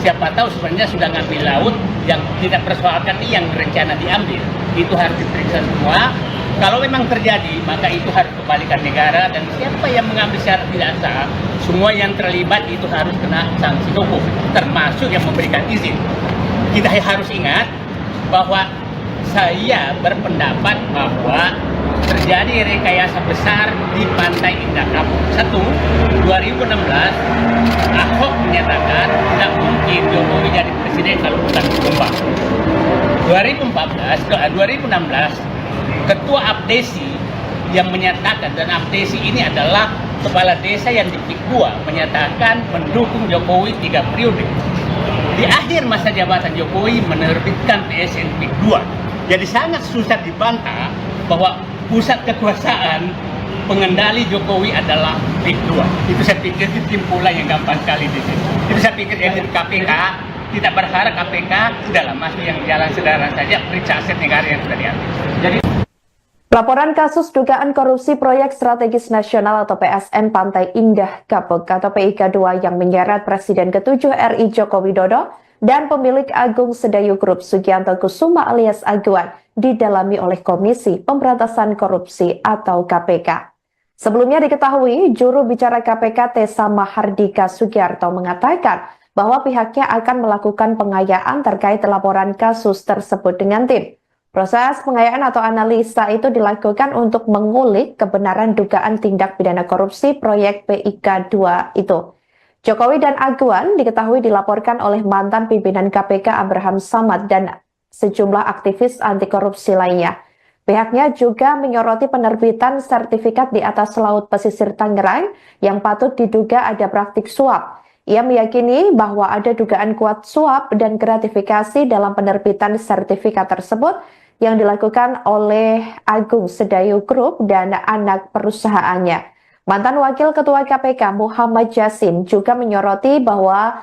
Siapa tahu sebenarnya sudah ngambil laut yang tidak persoalkan yang rencana diambil. itu harus diperiksa semua. Kalau memang terjadi, maka itu harus kembalikan negara, dan siapa yang mengambil secara tidak sah, semua yang terlibat itu harus kena sanksi hukum, termasuk yang memberikan izin. Kita harus ingat bahwa saya berpendapat bahwa terjadi rekayasa besar di Pantai Indah Kapuk. 2016 Ahok menyatakan tidak mungkin Jokowi jadi presiden kalau bukan Jombang. 2016 Ketua Abdesi yang menyatakan, dan Abdesi ini adalah kepala desa yang di PIK 2, menyatakan mendukung Jokowi 3 periode. Di akhir masa jabatan Jokowi menerbitkan PSN PIK 2. Jadi sangat susah dibantah bahwa pusat kekuasaan pengendali Jokowi adalah PIK 2. Itu saya pikir kesimpulan yang gampang sekali di sini. Itu saya pikir elit KPK tidak berharap KPK udahlah masuk yang jalan sederhana saja, periksa aset negara yang sudah diambil. Jadi Laporan kasus dugaan korupsi proyek strategis nasional atau PSN Pantai Indah Kapuk atau PIK 2 yang menyeret Presiden ke-7 RI Joko Widodo dan pemilik Agung Sedayu Group Sugianto Kusuma alias Aguan didalami oleh Komisi Pemberantasan Korupsi atau KPK. Sebelumnya diketahui, juru bicara KPK Tessa Mahardika Sugiarto mengatakan bahwa pihaknya akan melakukan pengayaan terkait laporan kasus tersebut dengan tim. Proses pengayaan atau analisa itu dilakukan untuk mengulik kebenaran dugaan tindak pidana korupsi proyek PIK 2 itu. Jokowi dan Aguan diketahui dilaporkan oleh mantan pimpinan KPK Abraham Samad dan sejumlah aktivis anti korupsi lainnya. Pihaknya juga menyoroti penerbitan sertifikat di atas laut pesisir Tangerang yang patut diduga ada praktik suap. Ia meyakini bahwa ada dugaan kuat suap dan gratifikasi dalam penerbitan sertifikat tersebut yang dilakukan oleh Agung Sedayu Group dan anak perusahaannya. Mantan Wakil Ketua KPK Muhammad Yasin juga menyoroti bahwa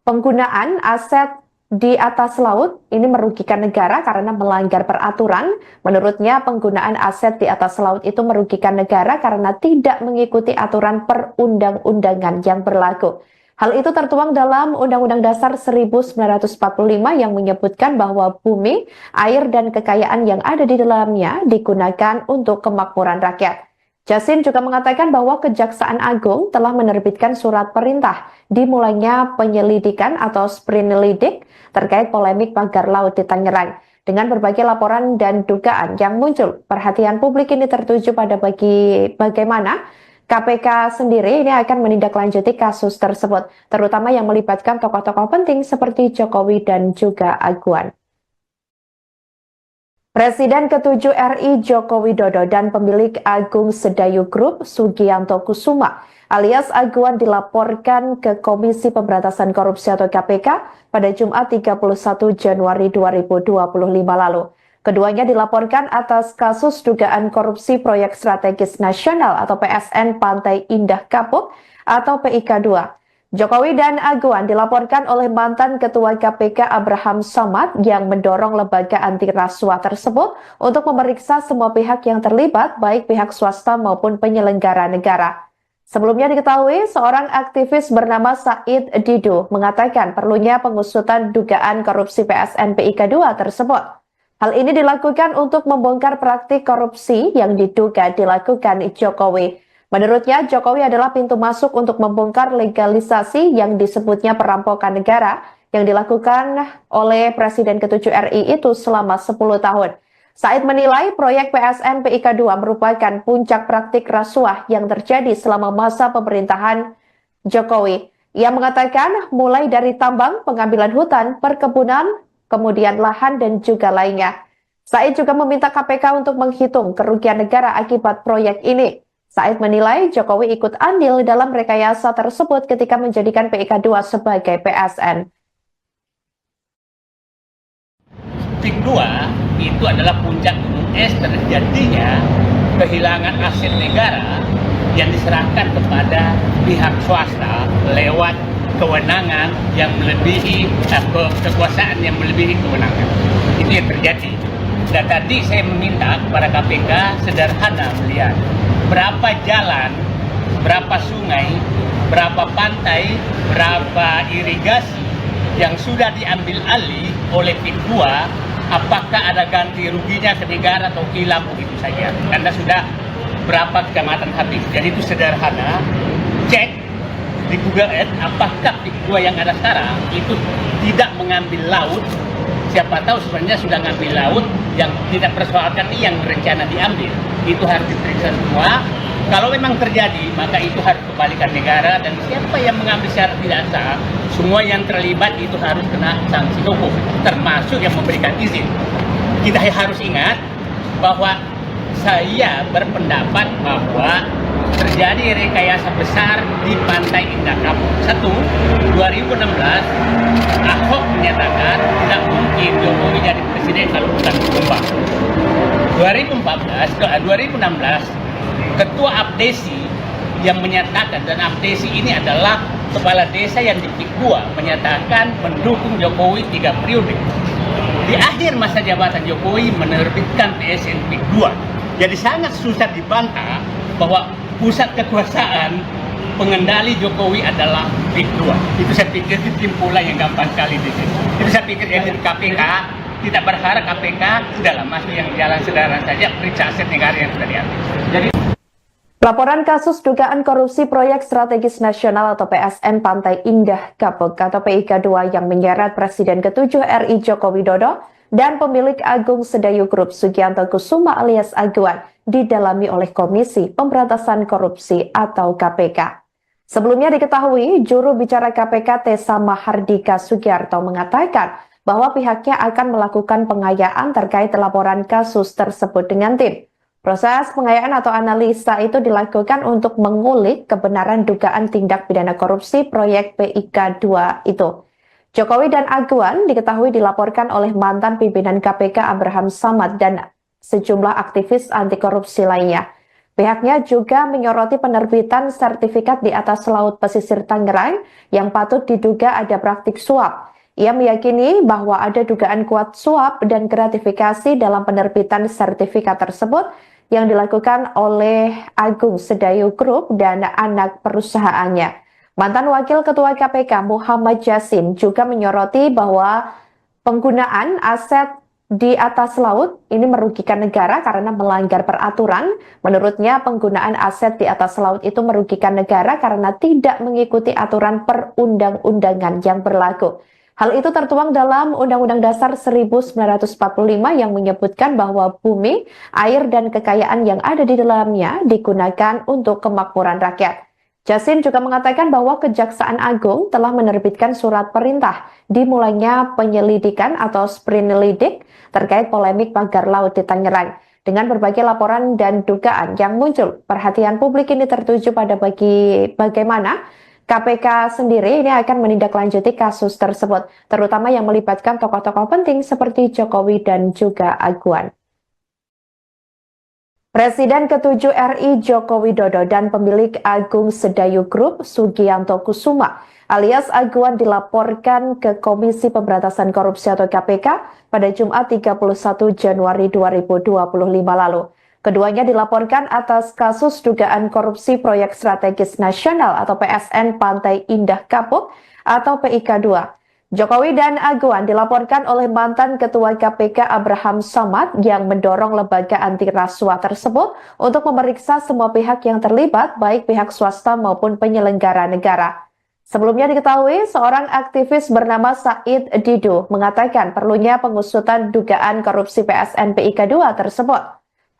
penggunaan aset di atas laut ini merugikan negara karena melanggar peraturan. Menurutnya penggunaan aset di atas laut itu merugikan negara karena tidak mengikuti aturan perundang-undangan yang berlaku. Hal itu tertuang dalam Undang-Undang Dasar 1945 yang menyebutkan bahwa bumi, air, dan kekayaan yang ada di dalamnya digunakan untuk kemakmuran rakyat. Yasin juga mengatakan bahwa Kejaksaan Agung telah menerbitkan surat perintah dimulainya penyelidikan atau sprinelidik terkait polemik pagar laut di Tangerang. Dengan berbagai laporan dan dugaan yang muncul, perhatian publik ini tertuju pada bagaimana KPK sendiri ini akan menindaklanjuti kasus tersebut, terutama yang melibatkan tokoh-tokoh penting seperti Jokowi dan juga Aguan. Presiden ke-7 RI Joko Widodo dan pemilik Agung Sedayu Group Sugianto Kusuma alias Aguan dilaporkan ke Komisi Pemberantasan Korupsi atau KPK pada Jumat 31 Januari 2025 lalu. Keduanya dilaporkan atas kasus dugaan korupsi proyek strategis nasional atau PSN Pantai Indah Kapuk atau PIK 2. Jokowi dan Aguan dilaporkan oleh mantan Ketua KPK Abraham Samad yang mendorong lembaga anti rasuah tersebut untuk memeriksa semua pihak yang terlibat, baik pihak swasta maupun penyelenggara negara. Sebelumnya diketahui, seorang aktivis bernama Said Didu mengatakan perlunya pengusutan dugaan korupsi PSN PIK 2 tersebut. Hal ini dilakukan untuk membongkar praktik korupsi yang diduga dilakukan Jokowi. Menurutnya, Jokowi adalah pintu masuk untuk membongkar legalisasi yang disebutnya perampokan negara yang dilakukan oleh Presiden ke-7 RI itu selama 10 tahun. Said menilai proyek PSN PIK 2 merupakan puncak praktik rasuah yang terjadi selama masa pemerintahan Jokowi. Ia mengatakan mulai dari tambang, pengambilan hutan, perkebunan, kemudian lahan dan juga lainnya. Said juga meminta KPK untuk menghitung kerugian negara akibat proyek ini. Said menilai Jokowi ikut andil dalam rekayasa tersebut ketika menjadikan PIK 2 sebagai PSN. PIK 2 itu adalah puncak gunung es terjadinya kehilangan aset negara yang diserahkan kepada pihak swasta lewat kewenangan yang melebihi kekuasaan yang melebihi kewenangan. Itu yang terjadi. Dan tadi saya meminta kepada KPK sederhana melihat berapa jalan, berapa sungai, berapa pantai, berapa irigasi yang sudah diambil alih oleh PIK 2 apakah ada ganti ruginya ke negara atau hilang begitu saja. Karena sudah berapa kecamatan habis. Jadi itu sederhana. Cek di Google Earth apakah PIK 2 yang ada sekarang itu tidak mengambil laut. Siapa tahu sebenarnya sudah ngambil laut yang tidak persoalkan ini yang berencana diambil. Itu harus diperiksa semua. Kalau memang terjadi, maka itu harus kembalikan negara, dan siapa yang mengambil secara tidak sah, semua yang terlibat itu harus kena sanksi hukum, termasuk yang memberikan izin. Kita harus ingat bahwa saya berpendapat bahwa terjadi rekayasa besar di Pantai Indah Kapuk. 2016, Ahok menyatakan tidak mungkin Jokowi jadi presiden kalau bukan tumbang. 2016, Ketua Abdesi yang menyatakan, dan Abdesi ini adalah kepala desa yang di PIK 2, menyatakan mendukung Jokowi 3 periode. Di akhir masa jabatan Jokowi menerbitkan PSN PIK 2. Jadi sangat susah dibantah bahwa pusat kekuasaan pengendali Jokowi adalah PIK 2. Itu saya pikir kesimpulan yang gampang sekali di sini. Itu saya pikir elit KPK tidak berharap KPK udahlah masuk yang jalan sederhana saja, periksa aset negara yang sudah diambil. Jadi Laporan kasus dugaan korupsi proyek strategis nasional atau PSN Pantai Indah Kapuk atau PIK 2 yang menyeret Presiden ke-7 RI Joko Widodo dan pemilik Agung Sedayu Group Sugianto Kusuma alias Aguan didalami oleh Komisi Pemberantasan Korupsi atau KPK. Sebelumnya diketahui, juru bicara KPK Tessa Mahardika Sugiarto mengatakan bahwa pihaknya akan melakukan pengayaan terkait laporan kasus tersebut dengan tim. Proses pengayaan atau analisa itu dilakukan untuk mengulik kebenaran dugaan tindak pidana korupsi proyek PIK 2 itu. Jokowi dan Aguan diketahui dilaporkan oleh mantan pimpinan KPK Abraham Samad dan sejumlah aktivis anti korupsi lainnya. Pihaknya juga menyoroti penerbitan sertifikat di atas laut pesisir Tangerang yang patut diduga ada praktik suap. Ia meyakini bahwa ada dugaan kuat suap dan gratifikasi dalam penerbitan sertifikat tersebut yang dilakukan oleh Agung Sedayu Group dan anak perusahaannya. Mantan Wakil Ketua KPK Muhammad Yasin juga menyoroti bahwa penggunaan aset di atas laut ini merugikan negara karena melanggar peraturan. Menurutnya penggunaan aset di atas laut itu merugikan negara karena tidak mengikuti aturan perundang-undangan yang berlaku. Hal itu tertuang dalam Undang-Undang Dasar 1945 yang menyebutkan bahwa bumi, air, dan kekayaan yang ada di dalamnya digunakan untuk kemakmuran rakyat. Yasin juga mengatakan bahwa Kejaksaan Agung telah menerbitkan surat perintah dimulainya penyelidikan atau sprinelidik terkait polemik pagar laut di Tangerang. Dengan berbagai laporan dan dugaan yang muncul, perhatian publik ini tertuju pada bagaimana KPK sendiri ini akan menindaklanjuti kasus tersebut, terutama yang melibatkan tokoh-tokoh penting seperti Jokowi dan juga Aguan. Presiden ke-7 RI Joko Widodo dan pemilik Agung Sedayu Group Sugianto Kusuma alias Aguan dilaporkan ke Komisi Pemberantasan Korupsi atau KPK pada Jumat 31 Januari 2025 lalu. Keduanya dilaporkan atas kasus dugaan korupsi proyek strategis nasional atau PSN Pantai Indah Kapuk atau PIK 2. Jokowi dan Aguan dilaporkan oleh mantan Ketua KPK Abraham Samad yang mendorong lembaga anti rasuah tersebut untuk memeriksa semua pihak yang terlibat, baik pihak swasta maupun penyelenggara negara. Sebelumnya diketahui, seorang aktivis bernama Said Didu mengatakan perlunya pengusutan dugaan korupsi PSN PIK 2 tersebut.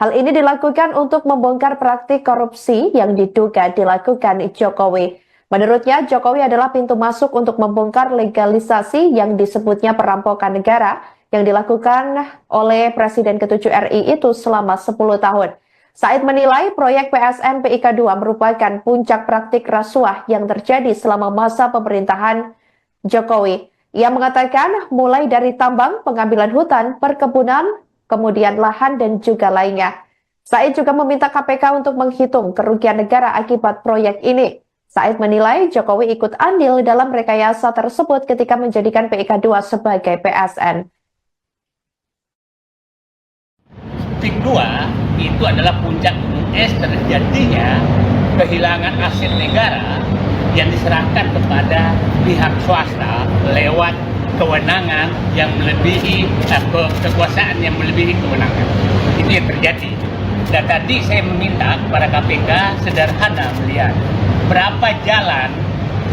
Hal ini dilakukan untuk membongkar praktik korupsi yang diduga dilakukan Jokowi. Menurutnya, Jokowi adalah pintu masuk untuk membongkar legalisasi yang disebutnya perampokan negara yang dilakukan oleh Presiden ke-7 RI itu selama 10 tahun. Said menilai proyek PSN PIK 2 merupakan puncak praktik rasuah yang terjadi selama masa pemerintahan Jokowi. Ia mengatakan mulai dari tambang, pengambilan hutan, perkebunan, kemudian lahan, dan juga lainnya. Said juga meminta KPK untuk menghitung kerugian negara akibat proyek ini. Said menilai Jokowi ikut andil dalam rekayasa tersebut ketika menjadikan PIK 2 sebagai PSN. PIK 2 itu adalah puncak gunung es terjadinya kehilangan aset negara yang diserahkan kepada pihak swasta lewat kewenangan yang melebihi kekuasaan yang melebihi kewenangan. Itu yang terjadi. Dan tadi saya meminta kepada KPK sederhana melihat berapa jalan,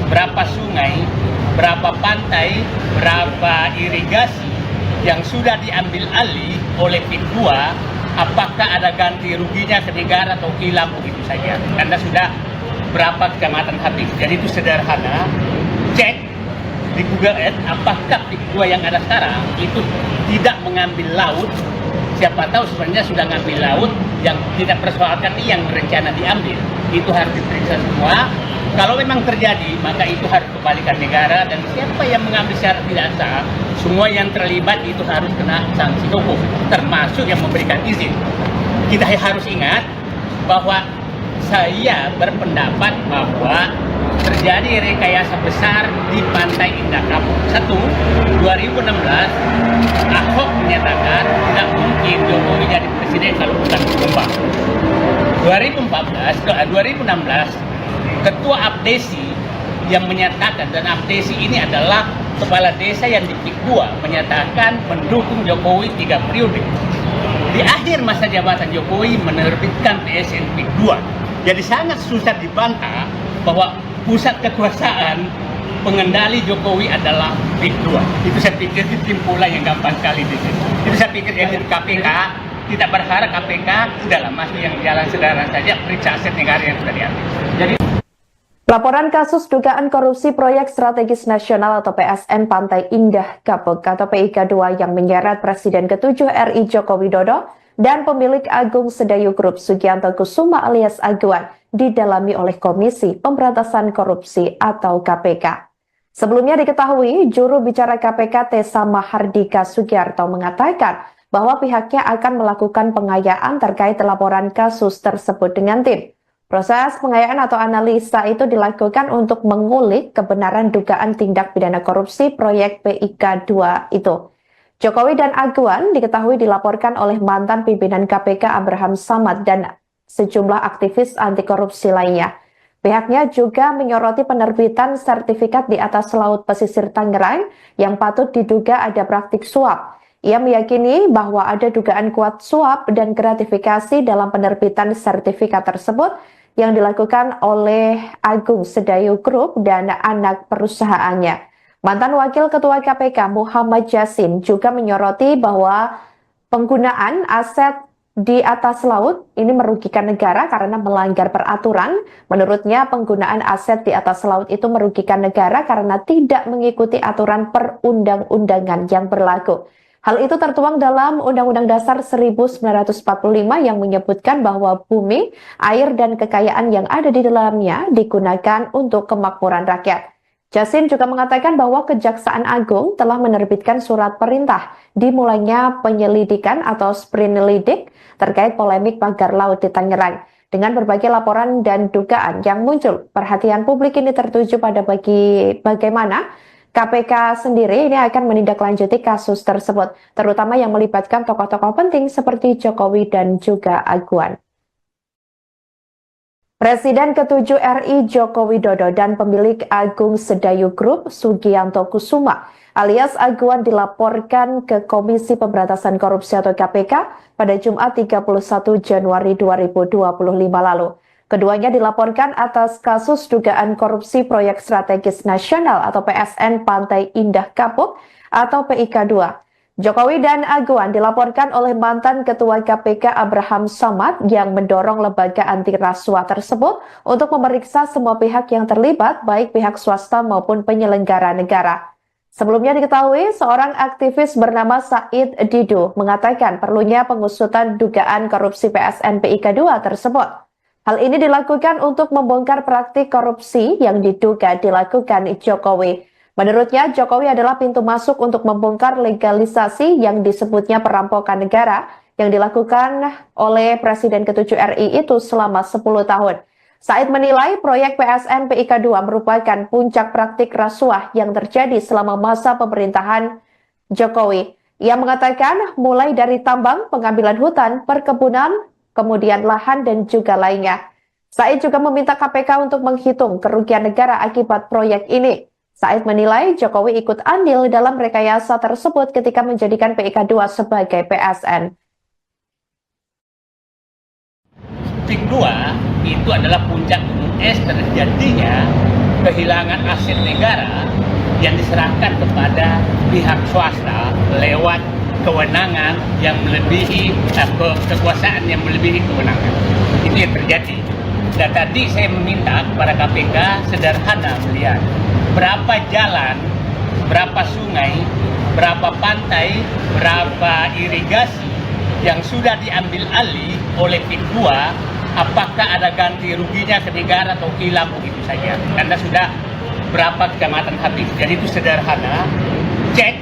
berapa sungai, berapa pantai, berapa irigasi yang sudah diambil alih oleh PIK 2, apakah ada ganti ruginya ke negara atau hilang begitu saja. Karena sudah berapa kecamatan habis. Jadi itu sederhana, cek di Google Earth apakah PIK 2 yang ada sekarang itu tidak mengambil laut. Siapa tahu sebenarnya sudah ngambil laut yang tidak persoalkan ini yang berencana diambil. Itu harus diperiksa semua. Kalau memang terjadi, maka itu harus kembalikan negara, dan siapa yang mengambil secara tidak sah, semua yang terlibat itu harus kena sanksi hukum, termasuk yang memberikan izin. Kita harus ingat bahwa saya berpendapat bahwa terjadi rekayasa besar di Pantai Indah Kapuk. 2016 Ahok menyatakan tidak mungkin Jokowi jadi presiden kalau bukan Kumbang. 2016 Ketua Abdesi yang menyatakan, dan Abdesi ini adalah kepala desa yang di PIK 2, menyatakan mendukung Jokowi 3 periode. Di akhir masa jabatan Jokowi menerbitkan PSN PIK 2. Jadi sangat susah dibantah bahwa pusat kekuasaan pengendali Jokowi adalah PIK 2. Itu saya pikir kesimpulan yang gampang sekali di sini. Itu saya pikir jadi KPK tidak berharap KPK udahlah masuk yang jalan sederhana saja, periksa aset negara yang sudah diambil. Jadi Laporan kasus dugaan korupsi proyek strategis nasional atau PSN Pantai Indah Kapuk atau PIK 2 yang menyeret Presiden ke-7 RI Joko Widodo dan pemilik Agung Sedayu Group Sugianto Kusuma alias Aguan didalami oleh Komisi Pemberantasan Korupsi atau KPK. Sebelumnya diketahui, juru bicara KPK Tessa Mahardika Sugiarto mengatakan bahwa pihaknya akan melakukan pengayaan terkait laporan kasus tersebut dengan tim. Proses pengayaan atau analisa itu dilakukan untuk mengulik kebenaran dugaan tindak pidana korupsi proyek PIK 2 itu. Jokowi dan Aguan diketahui dilaporkan oleh mantan pimpinan KPK Abraham Samad dan sejumlah aktivis anti korupsi lainnya. Pihaknya juga menyoroti penerbitan sertifikat di atas laut pesisir Tangerang yang patut diduga ada praktik suap. Ia meyakini bahwa ada dugaan kuat suap dan gratifikasi dalam penerbitan sertifikat tersebut yang dilakukan oleh Agung Sedayu Group dan anak perusahaannya. Mantan Wakil Ketua KPK Muhammad Yasin juga menyoroti bahwa penggunaan aset di atas laut ini merugikan negara karena melanggar peraturan. Menurutnya penggunaan aset di atas laut itu merugikan negara karena tidak mengikuti aturan perundang-undangan yang berlaku. Hal itu tertuang dalam Undang-Undang Dasar 1945 yang menyebutkan bahwa bumi, air, dan kekayaan yang ada di dalamnya digunakan untuk kemakmuran rakyat. Yasin juga mengatakan bahwa Kejaksaan Agung telah menerbitkan surat perintah dimulainya penyelidikan atau sprinelidik terkait polemik pagar laut di Tangerang. Dengan berbagai laporan dan dugaan yang muncul, perhatian publik ini tertuju pada bagaimana KPK sendiri ini akan menindaklanjuti kasus tersebut, terutama yang melibatkan tokoh-tokoh penting seperti Jokowi dan juga Aguan. Presiden ke-7 RI Joko Widodo dan pemilik Agung Sedayu Group Sugianto Kusuma alias Aguan dilaporkan ke Komisi Pemberantasan Korupsi atau KPK pada Jumat 31 Januari 2025 lalu. Keduanya dilaporkan atas kasus dugaan korupsi proyek strategis nasional atau PSN Pantai Indah Kapuk atau PIK 2. Jokowi dan Aguan dilaporkan oleh mantan Ketua KPK Abraham Samad yang mendorong lembaga anti rasuah tersebut untuk memeriksa semua pihak yang terlibat, baik pihak swasta maupun penyelenggara negara. Sebelumnya diketahui, seorang aktivis bernama Said Didu mengatakan perlunya pengusutan dugaan korupsi PSN PIK 2 tersebut. Hal ini dilakukan untuk membongkar praktik korupsi yang diduga dilakukan Jokowi. Menurutnya, Jokowi adalah pintu masuk untuk membongkar legalisasi yang disebutnya perampokan negara yang dilakukan oleh Presiden ke-7 RI itu selama 10 tahun. Said menilai proyek PSN PIK 2 merupakan puncak praktik rasuah yang terjadi selama masa pemerintahan Jokowi. Ia mengatakan mulai dari tambang, pengambilan hutan, perkebunan, kemudian lahan dan juga lainnya. Said juga meminta KPK untuk menghitung kerugian negara akibat proyek ini. Said menilai Jokowi ikut andil dalam rekayasa tersebut ketika menjadikan PIK 2 sebagai PSN. PIK 2 itu adalah puncak gunung es terjadinya kehilangan aset negara yang diserahkan kepada pihak swasta lewat kewenangan yang melebihi kekuasaan yang melebihi kewenangan. Itu yang terjadi. Dan tadi saya meminta kepada KPK sederhana melihat berapa jalan, berapa sungai, berapa pantai, berapa irigasi yang sudah diambil alih oleh PIK 2, apakah ada ganti ruginya ke negara atau hilang begitu saja. Karena sudah berapa kecamatan habis. Jadi itu sederhana, cek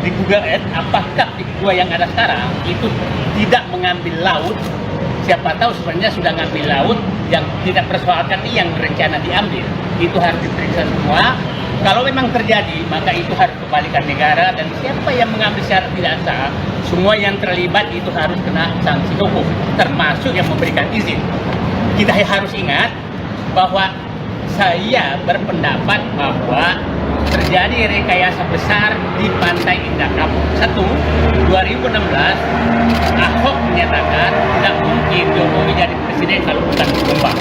di Google Earth apakah PIK 2 yang ada sekarang itu tidak mengambil laut. Siapa tahu sebenarnya sudah ngambil laut yang tidak persoalkan ini yang berencana diambil. Itu harus diperiksa semua. Kalau memang terjadi, maka itu harus kembalikan negara, dan siapa yang mengambil secara tidak sah, semua yang terlibat itu harus kena sanksi hukum, termasuk yang memberikan izin. Kita harus ingat bahwa saya berpendapat bahwa terjadi rekayasa besar di Pantai Indah Kapuk. 2016 Ahok menyatakan tidak mungkin Jokowi jadi presiden kalau bukan ditumbang.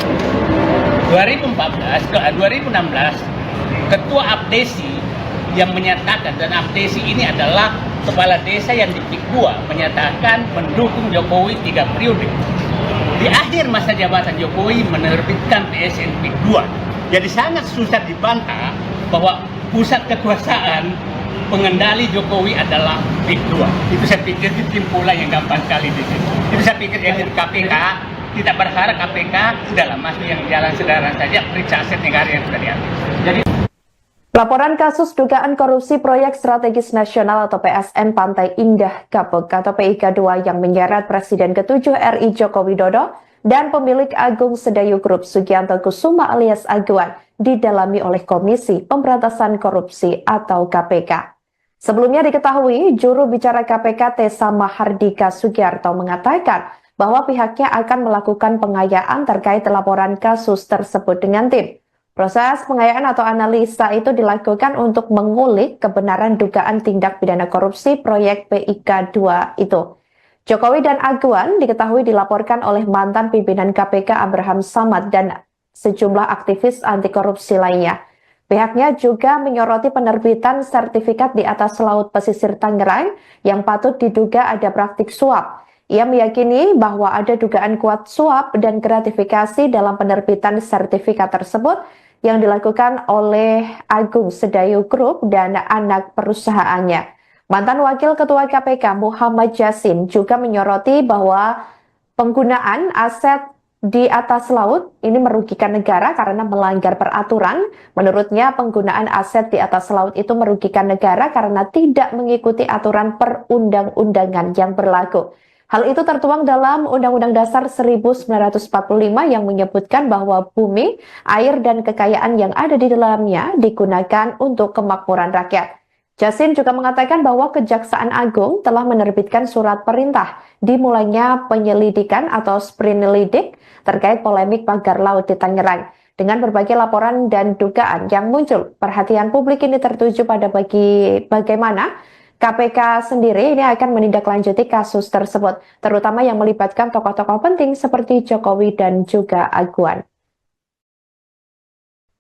2016 Ketua Abdesi yang menyatakan, dan Abdesi ini adalah kepala desa yang di PIK 2, menyatakan mendukung Jokowi 3 periode. Di akhir masa jabatan Jokowi menerbitkan PSN PIK 2. Jadi sangat susah dibantah bahwa pusat kekuasaan pengendali Jokowi adalah PIK 2. Itu saya pikir kesimpulan yang gampang sekali di sini. Itu saya pikir jadi KPK tidak berharap KPK sudahlah masuk yang jalan sederhana saja, periksa aset negara yang sudah diambil. Jadi Laporan kasus dugaan korupsi proyek strategis nasional atau PSN Pantai Indah Kapuk atau PIK 2 yang menyeret Presiden ke-7 RI Joko Widodo dan pemilik Agung Sedayu Group Sugianto Kusuma alias Aguan didalami oleh Komisi Pemberantasan Korupsi atau KPK. Sebelumnya diketahui, juru bicara KPK Tessa Mahardika Sugiarto mengatakan bahwa pihaknya akan melakukan pengayaan terkait laporan kasus tersebut dengan tim. Proses pengayaan atau analisa itu dilakukan untuk mengulik kebenaran dugaan tindak pidana korupsi proyek PIK 2 itu. Jokowi dan Aguan diketahui dilaporkan oleh mantan pimpinan KPK Abraham Samad dan sejumlah aktivis anti korupsi lainnya. Pihaknya juga menyoroti penerbitan sertifikat di atas laut pesisir Tangerang yang patut diduga ada praktik suap. Ia meyakini bahwa ada dugaan kuat suap dan gratifikasi dalam penerbitan sertifikat tersebut yang dilakukan oleh Agung Sedayu Group dan anak perusahaannya. Mantan Wakil Ketua KPK Muhammad Yasin juga menyoroti bahwa penggunaan aset di atas laut ini merugikan negara karena melanggar peraturan. Menurutnya penggunaan aset di atas laut itu merugikan negara karena tidak mengikuti aturan perundang-undangan yang berlaku. Hal itu tertuang dalam Undang-Undang Dasar 1945 yang menyebutkan bahwa bumi, air, dan kekayaan yang ada di dalamnya digunakan untuk kemakmuran rakyat. Yasin juga mengatakan bahwa Kejaksaan Agung telah menerbitkan surat perintah dimulainya penyelidikan atau sprinelidik terkait polemik pagar laut di Tangerang. Dengan berbagai laporan dan dugaan yang muncul, perhatian publik ini tertuju pada bagaimana KPK sendiri ini akan menindaklanjuti kasus tersebut, terutama yang melibatkan tokoh-tokoh penting seperti Jokowi dan juga Aguan.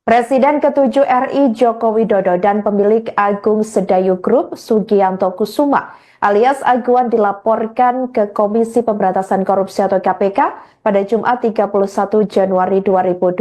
Presiden ke-7 RI Joko Widodo dan pemilik Agung Sedayu Group Sugianto Kusuma alias Aguan dilaporkan ke Komisi Pemberantasan Korupsi atau KPK pada Jumat 31 Januari 2025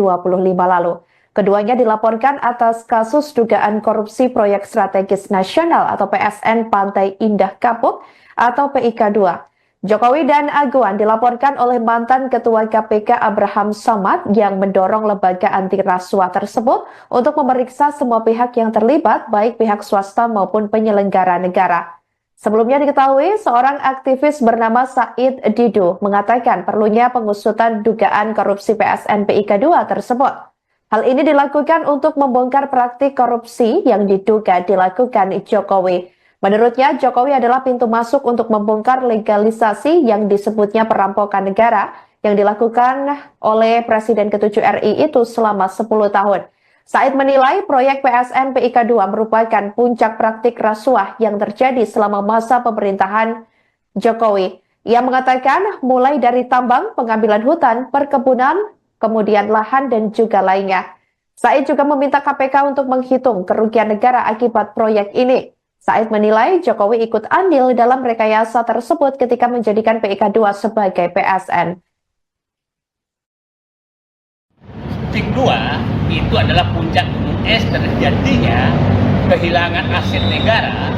lalu. Keduanya dilaporkan atas kasus dugaan korupsi proyek strategis nasional atau PSN Pantai Indah Kapuk atau PIK 2. Jokowi dan Aguan dilaporkan oleh mantan Ketua KPK Abraham Samad yang mendorong lembaga anti rasuah tersebut untuk memeriksa semua pihak yang terlibat, baik pihak swasta maupun penyelenggara negara. Sebelumnya diketahui, seorang aktivis bernama Said Didu mengatakan perlunya pengusutan dugaan korupsi PSN PIK 2 tersebut. Hal ini dilakukan untuk membongkar praktik korupsi yang diduga dilakukan Jokowi. Menurutnya, Jokowi adalah pintu masuk untuk membongkar legalisasi yang disebutnya perampokan negara yang dilakukan oleh Presiden ke-7 RI itu selama 10 tahun. Said menilai proyek PSN PIK 2 merupakan puncak praktik rasuah yang terjadi selama masa pemerintahan Jokowi. Ia mengatakan mulai dari tambang, pengambilan hutan, perkebunan, kemudian lahan dan juga lainnya. Said juga meminta KPK untuk menghitung kerugian negara akibat proyek ini. Said menilai Jokowi ikut andil dalam rekayasa tersebut ketika menjadikan PIK 2 sebagai PSN. PIK 2 itu adalah puncak gunung es terjadinya kehilangan aset negara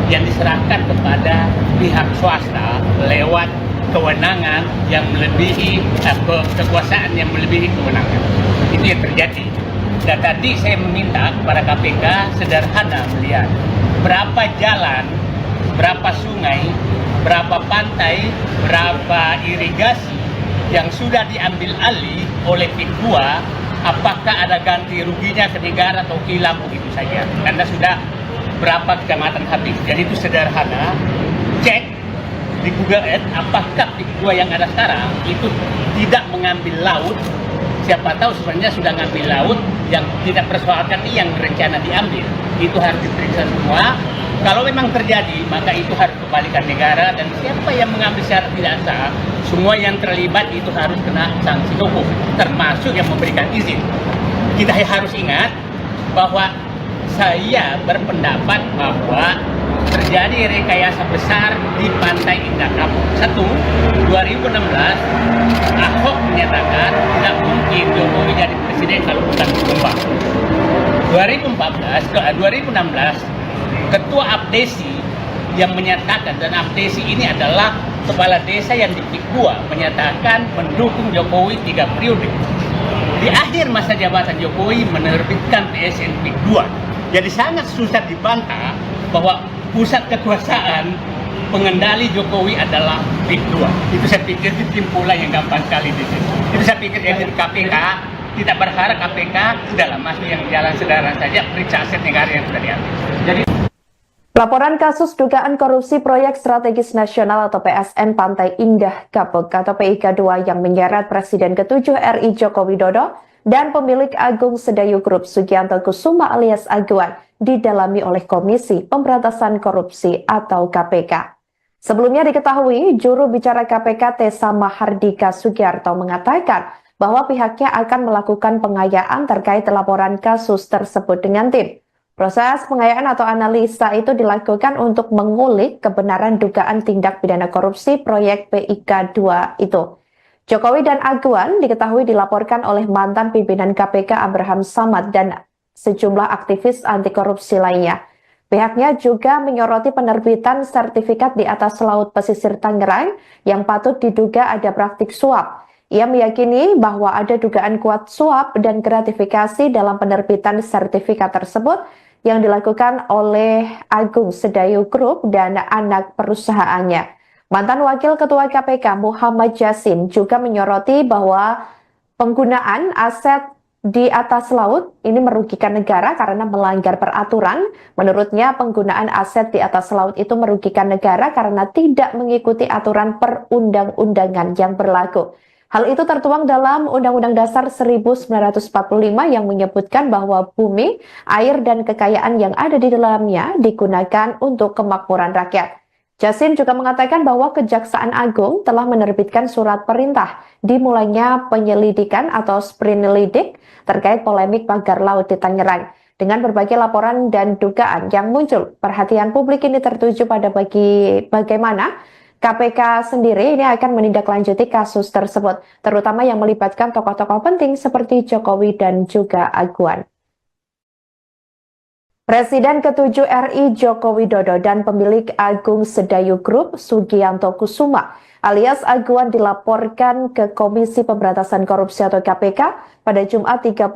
yang diserahkan kepada pihak swasta lewat kewenangan yang melebihi kekuasaan yang melebihi kewenangan. Itu yang terjadi. Dan tadi saya meminta kepada KPK sederhana melihat berapa jalan, berapa sungai, berapa pantai, berapa irigasi yang sudah diambil alih oleh PIK 2, apakah ada ganti ruginya ke negara atau hilang begitu saja. Karena sudah berapa kecamatan habis. Jadi itu sederhana, cek di Google Earth apakah PIK 2 yang ada sekarang itu tidak mengambil laut. Siapa tahu sebenarnya sudah ngambil laut yang tidak persoalkan yang rencana diambil. Itu harus diperiksa semua. Kalau memang terjadi, maka itu harus kembalikan negara, dan siapa yang mengambil secara tidak sah, semua yang terlibat itu harus kena sanksi hukum, termasuk yang memberikan izin. Kita harus ingat bahwa saya berpendapat bahwa terjadi rekayasa besar di Pantai Indah Kapuk. 2016 Ahok menyatakan tidak mungkin Jokowi jadi presiden kalau bukan tumbang. 2016 Ketua Abdesi yang menyatakan, dan Abdesi ini adalah kepala desa yang di PIK 2, menyatakan mendukung Jokowi 3 periode. Di akhir masa jabatan Jokowi menerbitkan PSN PIK 2. Jadi sangat susah dibantah bahwa pusat kekuasaan pengendali Jokowi adalah PIK 2. Itu saya pikir kesimpulan yang gampang sekali di sini. Itu saya pikir dari KPK, tidak berharap KPK sudahlah masuk yang jalan sederhana saja, periksa aset negara yang sudah diambil. Jadi Laporan kasus dugaan korupsi proyek strategis nasional atau PSN Pantai Indah Kapuk atau PIK 2 yang menyeret Presiden ke-7 RI Joko Widodo dan pemilik Agung Sedayu Group Sugianto Kusuma alias Aguan didalami oleh Komisi Pemberantasan Korupsi atau KPK. Sebelumnya diketahui, juru bicara KPK Tessa Mahardika Sugiarto mengatakan bahwa pihaknya akan melakukan pengayaan terkait laporan kasus tersebut dengan tim. Proses pengayaan atau analisa itu dilakukan untuk mengulik kebenaran dugaan tindak pidana korupsi proyek PIK 2 itu. Jokowi dan Aguan diketahui dilaporkan oleh mantan pimpinan KPK Abraham Samad dan sejumlah aktivis anti korupsi lainnya. Pihaknya juga menyoroti penerbitan sertifikat di atas laut pesisir Tangerang yang patut diduga ada praktik suap. Ia meyakini bahwa ada dugaan kuat suap dan gratifikasi dalam penerbitan sertifikat tersebut yang dilakukan oleh Agung Sedayu Group dan anak perusahaannya. Mantan Wakil Ketua KPK Muhammad Yasin juga menyoroti bahwa penggunaan aset di atas laut ini merugikan negara karena melanggar peraturan. Menurutnya penggunaan aset di atas laut itu merugikan negara karena tidak mengikuti aturan perundang-undangan yang berlaku. Hal itu tertuang dalam Undang-Undang Dasar 1945 yang menyebutkan bahwa bumi, air, dan kekayaan yang ada di dalamnya digunakan untuk kemakmuran rakyat. Yasin juga mengatakan bahwa Kejaksaan Agung telah menerbitkan surat perintah dimulainya penyelidikan atau sprinelidik terkait polemik pagar laut di Tangerang. Dengan berbagai laporan dan dugaan yang muncul, perhatian publik ini tertuju pada bagaimana KPK sendiri ini akan menindaklanjuti kasus tersebut, terutama yang melibatkan tokoh-tokoh penting seperti Jokowi dan juga Aguan. Presiden ke-7 RI Joko Widodo dan pemilik Agung Sedayu Group Sugianto Kusuma alias Aguan dilaporkan ke Komisi Pemberantasan Korupsi atau KPK pada Jumat 31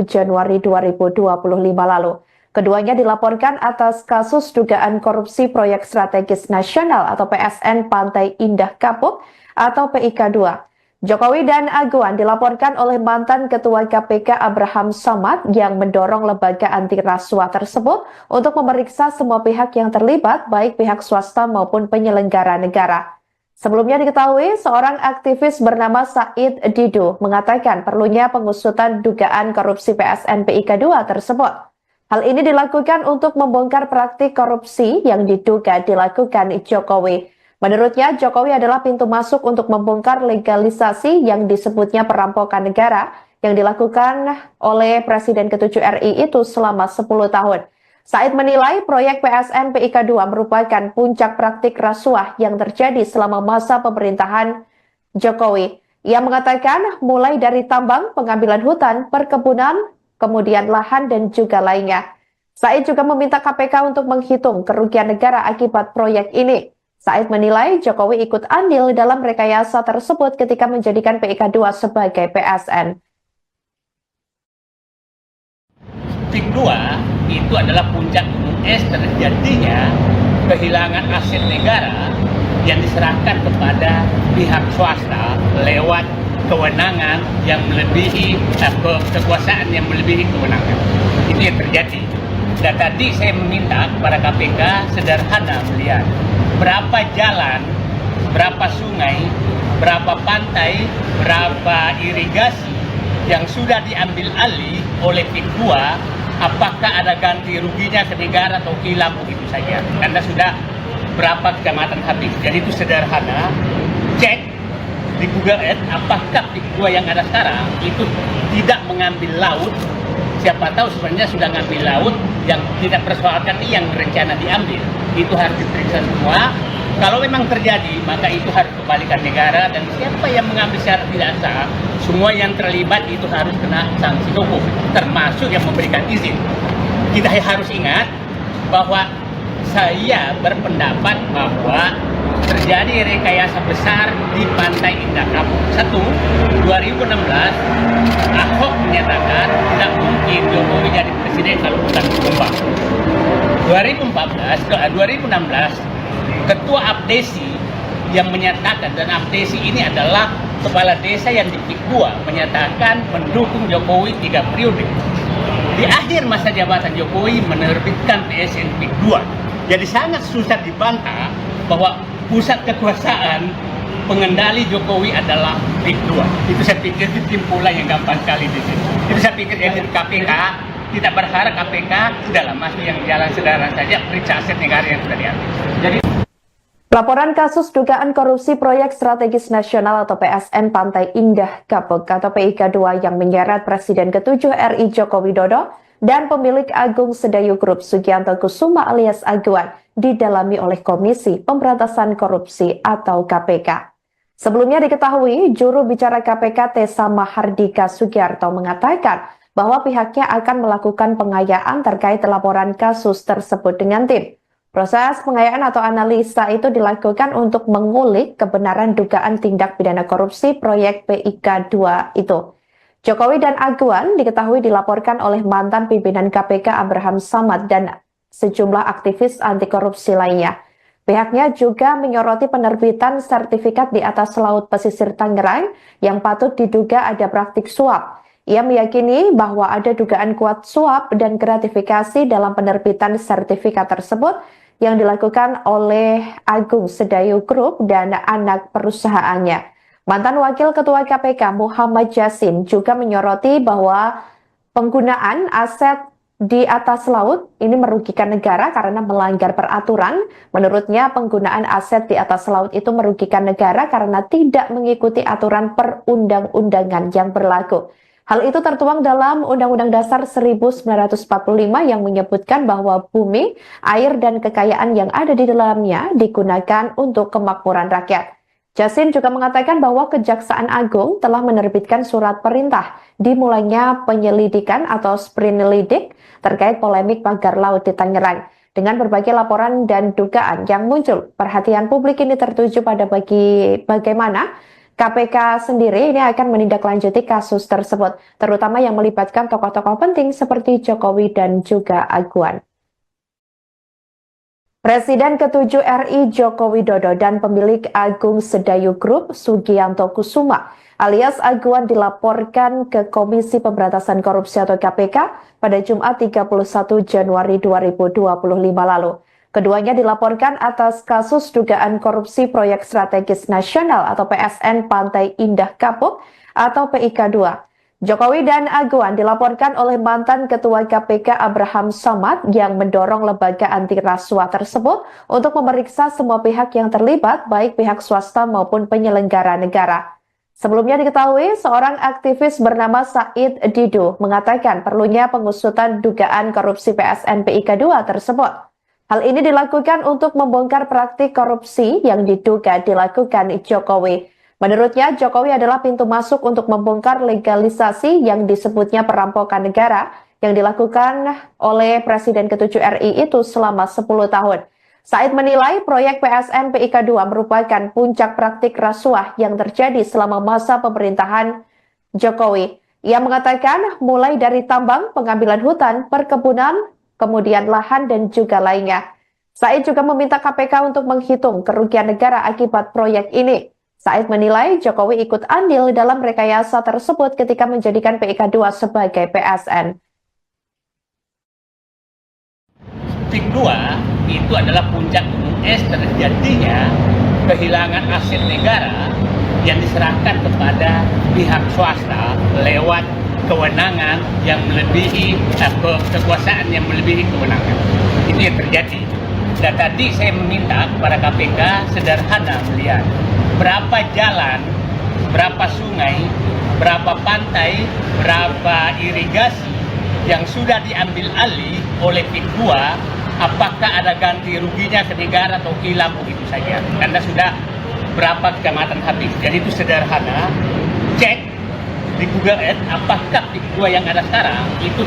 Januari 2025 lalu. Keduanya dilaporkan atas kasus dugaan korupsi proyek strategis nasional atau PSN Pantai Indah Kapuk atau PIK 2. Jokowi dan Aguan dilaporkan oleh mantan Ketua KPK Abraham Samad yang mendorong lembaga anti rasuah tersebut untuk memeriksa semua pihak yang terlibat, baik pihak swasta maupun penyelenggara negara. Sebelumnya diketahui, seorang aktivis bernama Said Didu mengatakan perlunya pengusutan dugaan korupsi PSN PIK 2 tersebut. Hal ini dilakukan untuk membongkar praktik korupsi yang diduga dilakukan Jokowi. Menurutnya, Jokowi adalah pintu masuk untuk membongkar legalisasi yang disebutnya perampokan negara yang dilakukan oleh Presiden ke-7 RI itu selama 10 tahun. Said menilai proyek PSN PIK 2 merupakan puncak praktik rasuah yang terjadi selama masa pemerintahan Jokowi. Ia mengatakan mulai dari tambang, pengambilan hutan, perkebunan, kemudian lahan dan juga lainnya. Said juga meminta KPK untuk menghitung kerugian negara akibat proyek ini. Said menilai Jokowi ikut andil dalam rekayasa tersebut ketika menjadikan PIK 2 sebagai PSN. PIK 2 itu adalah puncak gunung es terjadinya kehilangan aset negara yang diserahkan kepada pihak swasta lewat kewenangan yang melebihi kekuasaan yang melebihi kewenangan. Itu yang terjadi. Dan tadi saya meminta kepada KPK sederhana melihat berapa jalan, berapa sungai, berapa pantai, berapa irigasi yang sudah diambil alih oleh PIK 2. Apakah ada ganti ruginya ke negara atau hilang begitu saja? Anda sudah berapa kecamatan habis? Jadi itu sederhana. Cek di Google Earth apakah PIK 2 yang ada sekarang itu tidak mengambil laut. Siapa tahu sebenarnya sudah ngambil laut yang tidak persoalkan yang rencana diambil. Itu harus diperiksa semua. Kalau memang terjadi, maka itu harus kembalikan negara, dan siapa yang mengambil secara tidak sah, semua yang terlibat itu harus kena sanksi hukum, termasuk yang memberikan izin. Kita harus ingat bahwa saya berpendapat bahwa terjadi rekayasa besar di Pantai Indah Kapuk. 2016, Ahok menyatakan tidak mungkin Jokowi jadi presiden kalau bukan tumbang. 2016, Ketua Abdesi yang menyatakan, dan Abdesi ini adalah kepala desa yang di PIK 2, menyatakan mendukung Jokowi 3 periode. Di akhir masa jabatan Jokowi menerbitkan PSN PIK 2. Jadi sangat susah dibantah bahwa pusat kekuasaan pengendali Jokowi adalah PIK 2. Itu saya pikir kesimpulan yang gampang sekali di sini. Itu saya pikir dari KPK, tidak berharap KPK udahlah masuk yang jalan sederhana saja, periksa aset negara yang sudah diambil. Jadi Laporan kasus dugaan korupsi proyek strategis nasional atau PSN Pantai Indah Kapuk atau PIK 2 yang menyeret Presiden ke-7 RI Joko Widodo dan pemilik Agung Sedayu Group Sugianto Kusuma alias Aguan didalami oleh Komisi Pemberantasan Korupsi atau KPK. Sebelumnya diketahui, juru bicara KPK Tessa Mahardika Sugiarto mengatakan bahwa pihaknya akan melakukan pengayaan terkait laporan kasus tersebut dengan tim. Proses pengayaan atau analisa itu dilakukan untuk mengulik kebenaran dugaan tindak pidana korupsi proyek PIK 2 itu. Jokowi dan Aguan diketahui dilaporkan oleh mantan pimpinan KPK Abraham Samad dan sejumlah aktivis anti korupsi lainnya. Pihaknya juga menyoroti penerbitan sertifikat di atas laut pesisir Tangerang yang patut diduga ada praktik suap. Ia meyakini bahwa ada dugaan kuat suap dan gratifikasi dalam penerbitan sertifikat tersebut yang dilakukan oleh Agung Sedayu Group dan anak perusahaannya. Mantan Wakil Ketua KPK Muhammad Yasin juga menyoroti bahwa penggunaan aset di atas laut ini merugikan negara karena melanggar peraturan. Menurutnya penggunaan aset di atas laut itu merugikan negara karena tidak mengikuti aturan perundang-undangan yang berlaku. Hal itu tertuang dalam Undang-Undang Dasar 1945 yang menyebutkan bahwa bumi, air, dan kekayaan yang ada di dalamnya digunakan untuk kemakmuran rakyat. Yasin juga mengatakan bahwa Kejaksaan Agung telah menerbitkan surat perintah dimulainya penyelidikan atau sprinelidik terkait polemik pagar laut di Tangerang. Dengan berbagai laporan dan dugaan yang muncul, perhatian publik ini tertuju pada bagaimana KPK sendiri ini akan menindaklanjuti kasus tersebut, terutama yang melibatkan tokoh-tokoh penting seperti Jokowi dan juga Aguan. Presiden ke-7 RI Joko Widodo dan pemilik Agung Sedayu Group Sugianto Kusuma alias Aguan dilaporkan ke Komisi Pemberantasan Korupsi atau KPK pada Jumat 31 Januari 2025 lalu. Keduanya dilaporkan atas kasus dugaan korupsi proyek strategis nasional atau PSN Pantai Indah Kapuk atau PIK 2. Jokowi dan Aguan dilaporkan oleh mantan Ketua KPK Abraham Samad yang mendorong lembaga anti rasuah tersebut untuk memeriksa semua pihak yang terlibat, baik pihak swasta maupun penyelenggara negara. Sebelumnya diketahui, seorang aktivis bernama Said Didu mengatakan perlunya pengusutan dugaan korupsi PSN PIK 2 tersebut. Hal ini dilakukan untuk membongkar praktik korupsi yang diduga dilakukan Jokowi. Menurutnya, Jokowi adalah pintu masuk untuk membongkar legalisasi yang disebutnya perampokan negara yang dilakukan oleh Presiden ke-7 RI itu selama 10 tahun. Said menilai proyek PSN PIK 2 merupakan puncak praktik rasuah yang terjadi selama masa pemerintahan Jokowi. Ia mengatakan mulai dari tambang, pengambilan hutan, perkebunan, kemudian lahan dan juga lainnya. Said juga meminta KPK untuk menghitung kerugian negara akibat proyek ini. Said menilai Jokowi ikut andil dalam rekayasa tersebut ketika menjadikan PIK 2 sebagai PSN. PIK 2 itu adalah puncak gunung es terjadinya kehilangan aset negara yang diserahkan kepada pihak swasta lewat kewenangan yang melebihi kekuasaan yang melebihi kewenangan. Itu yang terjadi. Dan tadi saya meminta kepada KPK sederhana melihat berapa jalan, berapa sungai, berapa pantai, berapa irigasi yang sudah diambil alih oleh PIK 2, apakah ada ganti ruginya ke negara atau hilang begitu saja. Karena sudah berapa kecamatan habis. Jadi itu sederhana, cek di Google Earth, apakah PIK 2 yang ada sekarang itu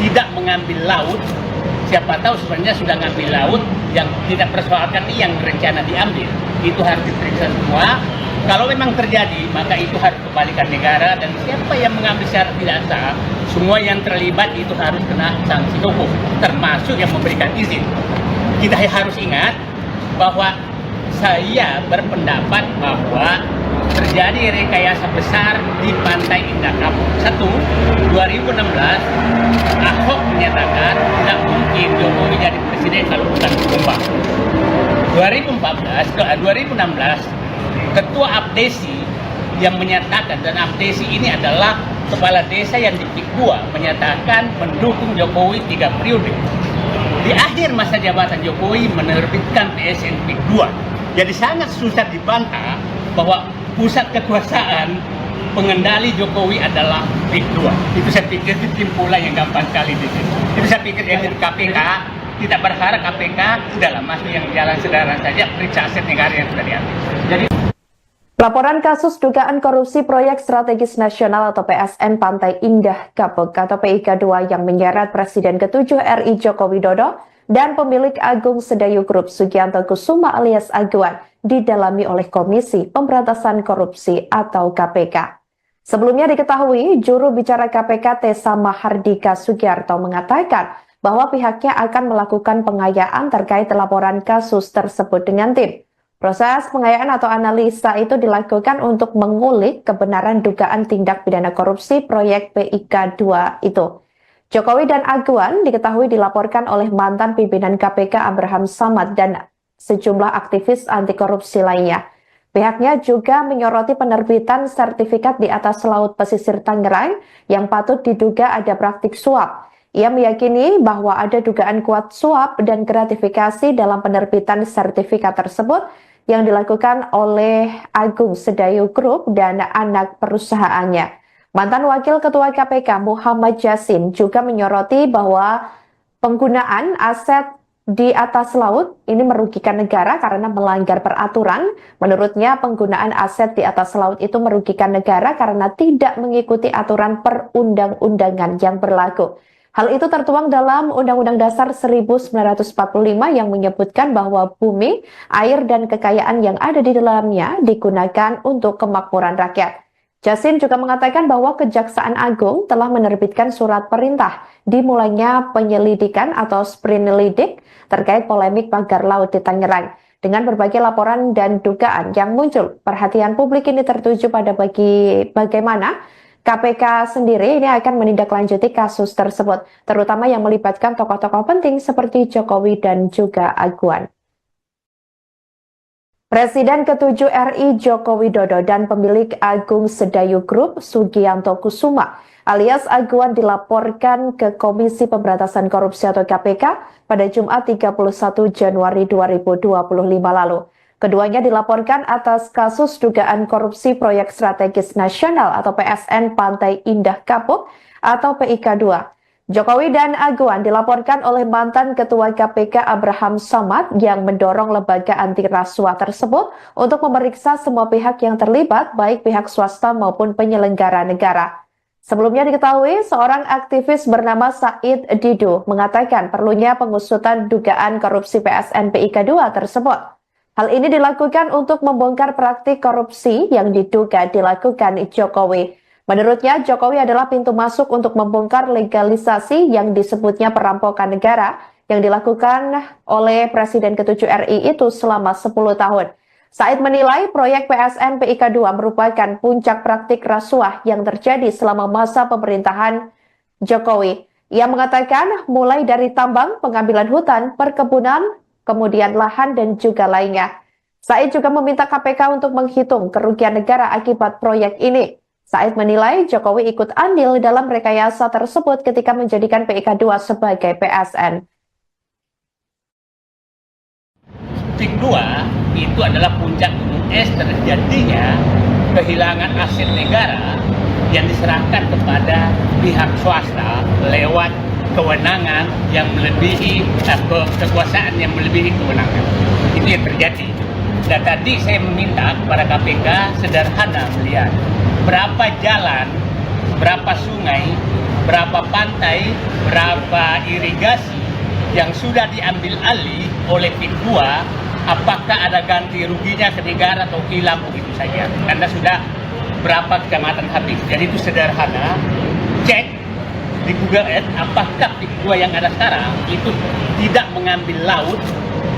tidak mengambil laut. Siapa tahu sebenarnya sudah ngambil laut yang tidak persoalkan yang rencana diambil. Itu harus diperiksa semua. Kalau memang terjadi, maka itu harus kembalikan negara, dan siapa yang mengambil secara tidak sah, semua yang terlibat itu harus kena sanksi hukum, termasuk yang memberikan izin. Kita harus ingat bahwa saya berpendapat bahwa terjadi rekayasa besar di Pantai Indah Kapuk. 2016 Ahok menyatakan tidak mungkin Jokowi jadi presiden kalau bukan tumbang. 2016 Ketua Abdesi yang menyatakan, dan Abdesi ini adalah kepala desa yang di PIK 2, menyatakan mendukung Jokowi 3 periode. Di akhir masa jabatan Jokowi menerbitkan PSN PIK 2. Jadi sangat susah dibantah bahwa pusat kekuasaan pengendali Jokowi adalah PIK 2. Itu saya pikir kesimpulan yang gampang sekali di situ. Itu saya pikir dari KPK tidak berharap KPK udahlah masuk yang jalan sederhana saja, periksa aset negara yang sudah diambil. Jadi laporan kasus dugaan korupsi proyek strategis nasional atau PSN Pantai Indah Kapuk atau PIK 2 yang menyeret Presiden ke-7 RI Joko Widodo dan pemilik Agung Sedayu Group Sugianto Kusuma alias Aguan didalami oleh Komisi Pemberantasan Korupsi atau KPK. Sebelumnya diketahui, juru bicara KPK Tessa Mahardika Sugiarto mengatakan bahwa pihaknya akan melakukan pengayaan terkait laporan kasus tersebut dengan tim. Proses pengayaan atau analisa itu dilakukan untuk mengulik kebenaran dugaan tindak pidana korupsi proyek PIK 2 itu. Jokowi dan Aguan diketahui dilaporkan oleh mantan pimpinan KPK Abraham Samad dan sejumlah aktivis anti korupsi lainnya. Pihaknya juga menyoroti penerbitan sertifikat di atas laut pesisir Tangerang yang patut diduga ada praktik suap. Ia meyakini bahwa ada dugaan kuat suap dan gratifikasi dalam penerbitan sertifikat tersebut yang dilakukan oleh Agung Sedayu Group dan anak perusahaannya. Mantan Wakil Ketua KPK Muhammad Yasin juga menyoroti bahwa penggunaan aset di atas laut ini merugikan negara karena melanggar peraturan. Menurutnya penggunaan aset di atas laut itu merugikan negara karena tidak mengikuti aturan perundang-undangan yang berlaku. Hal itu tertuang dalam Undang-Undang Dasar 1945 yang menyebutkan bahwa bumi, air, dan kekayaan yang ada di dalamnya digunakan untuk kemakmuran rakyat. Yasin juga mengatakan bahwa Kejaksaan Agung telah menerbitkan surat perintah dimulainya penyelidikan atau sprinelidik terkait polemik pagar laut di Tangerang. Dengan berbagai laporan dan dugaan yang muncul, perhatian publik ini tertuju pada bagaimana KPK sendiri ini akan menindaklanjuti kasus tersebut, terutama yang melibatkan tokoh-tokoh penting seperti Jokowi dan juga Agwan. Presiden ke-7 RI Joko Widodo dan pemilik Agung Sedayu Group Sugianto Kusuma alias Agwan dilaporkan ke Komisi Pemberantasan Korupsi atau KPK pada Jumat 31 Januari 2025 lalu. Keduanya dilaporkan atas kasus dugaan korupsi proyek strategis nasional atau PSN Pantai Indah Kapuk atau PIK 2. Jokowi dan Agwan dilaporkan oleh mantan Ketua KPK Abraham Samad yang mendorong lembaga anti rasuah tersebut untuk memeriksa semua pihak yang terlibat, baik pihak swasta maupun penyelenggara negara. Sebelumnya diketahui, seorang aktivis bernama Said Didu mengatakan perlunya pengusutan dugaan korupsi PSN PIK 2 tersebut. Hal ini dilakukan untuk membongkar praktik korupsi yang diduga dilakukan Jokowi. Menurutnya, Jokowi adalah pintu masuk untuk membongkar legalisasi yang disebutnya perampokan negara yang dilakukan oleh Presiden ke-7 RI itu selama 10 tahun. Said menilai proyek PSN PIK 2 merupakan puncak praktik rasuah yang terjadi selama masa pemerintahan Jokowi. Ia mengatakan mulai dari tambang, pengambilan hutan, perkebunan, kemudian lahan dan juga lainnya. Said juga meminta KPK untuk menghitung kerugian negara akibat proyek ini. Said menilai Jokowi ikut andil dalam rekayasa tersebut ketika menjadikan PIK 2 sebagai PSN. PIK 2 itu adalah puncak gunung es terjadinya kehilangan aset negara yang diserahkan kepada pihak swasta lewat kewenangan yang melebihi kekuasaan yang melebihi kewenangan. Itu yang terjadi. Dan tadi saya meminta kepada KPK sederhana melihat berapa jalan, berapa sungai, berapa pantai, berapa irigasi yang sudah diambil alih oleh PIK 2, apakah ada ganti ruginya ke negara atau hilang begitu saja. Karena sudah berapa kecamatan habis. Jadi itu sederhana. Cek di Google Earth, apakah PIK 2 yang ada sekarang itu tidak mengambil laut.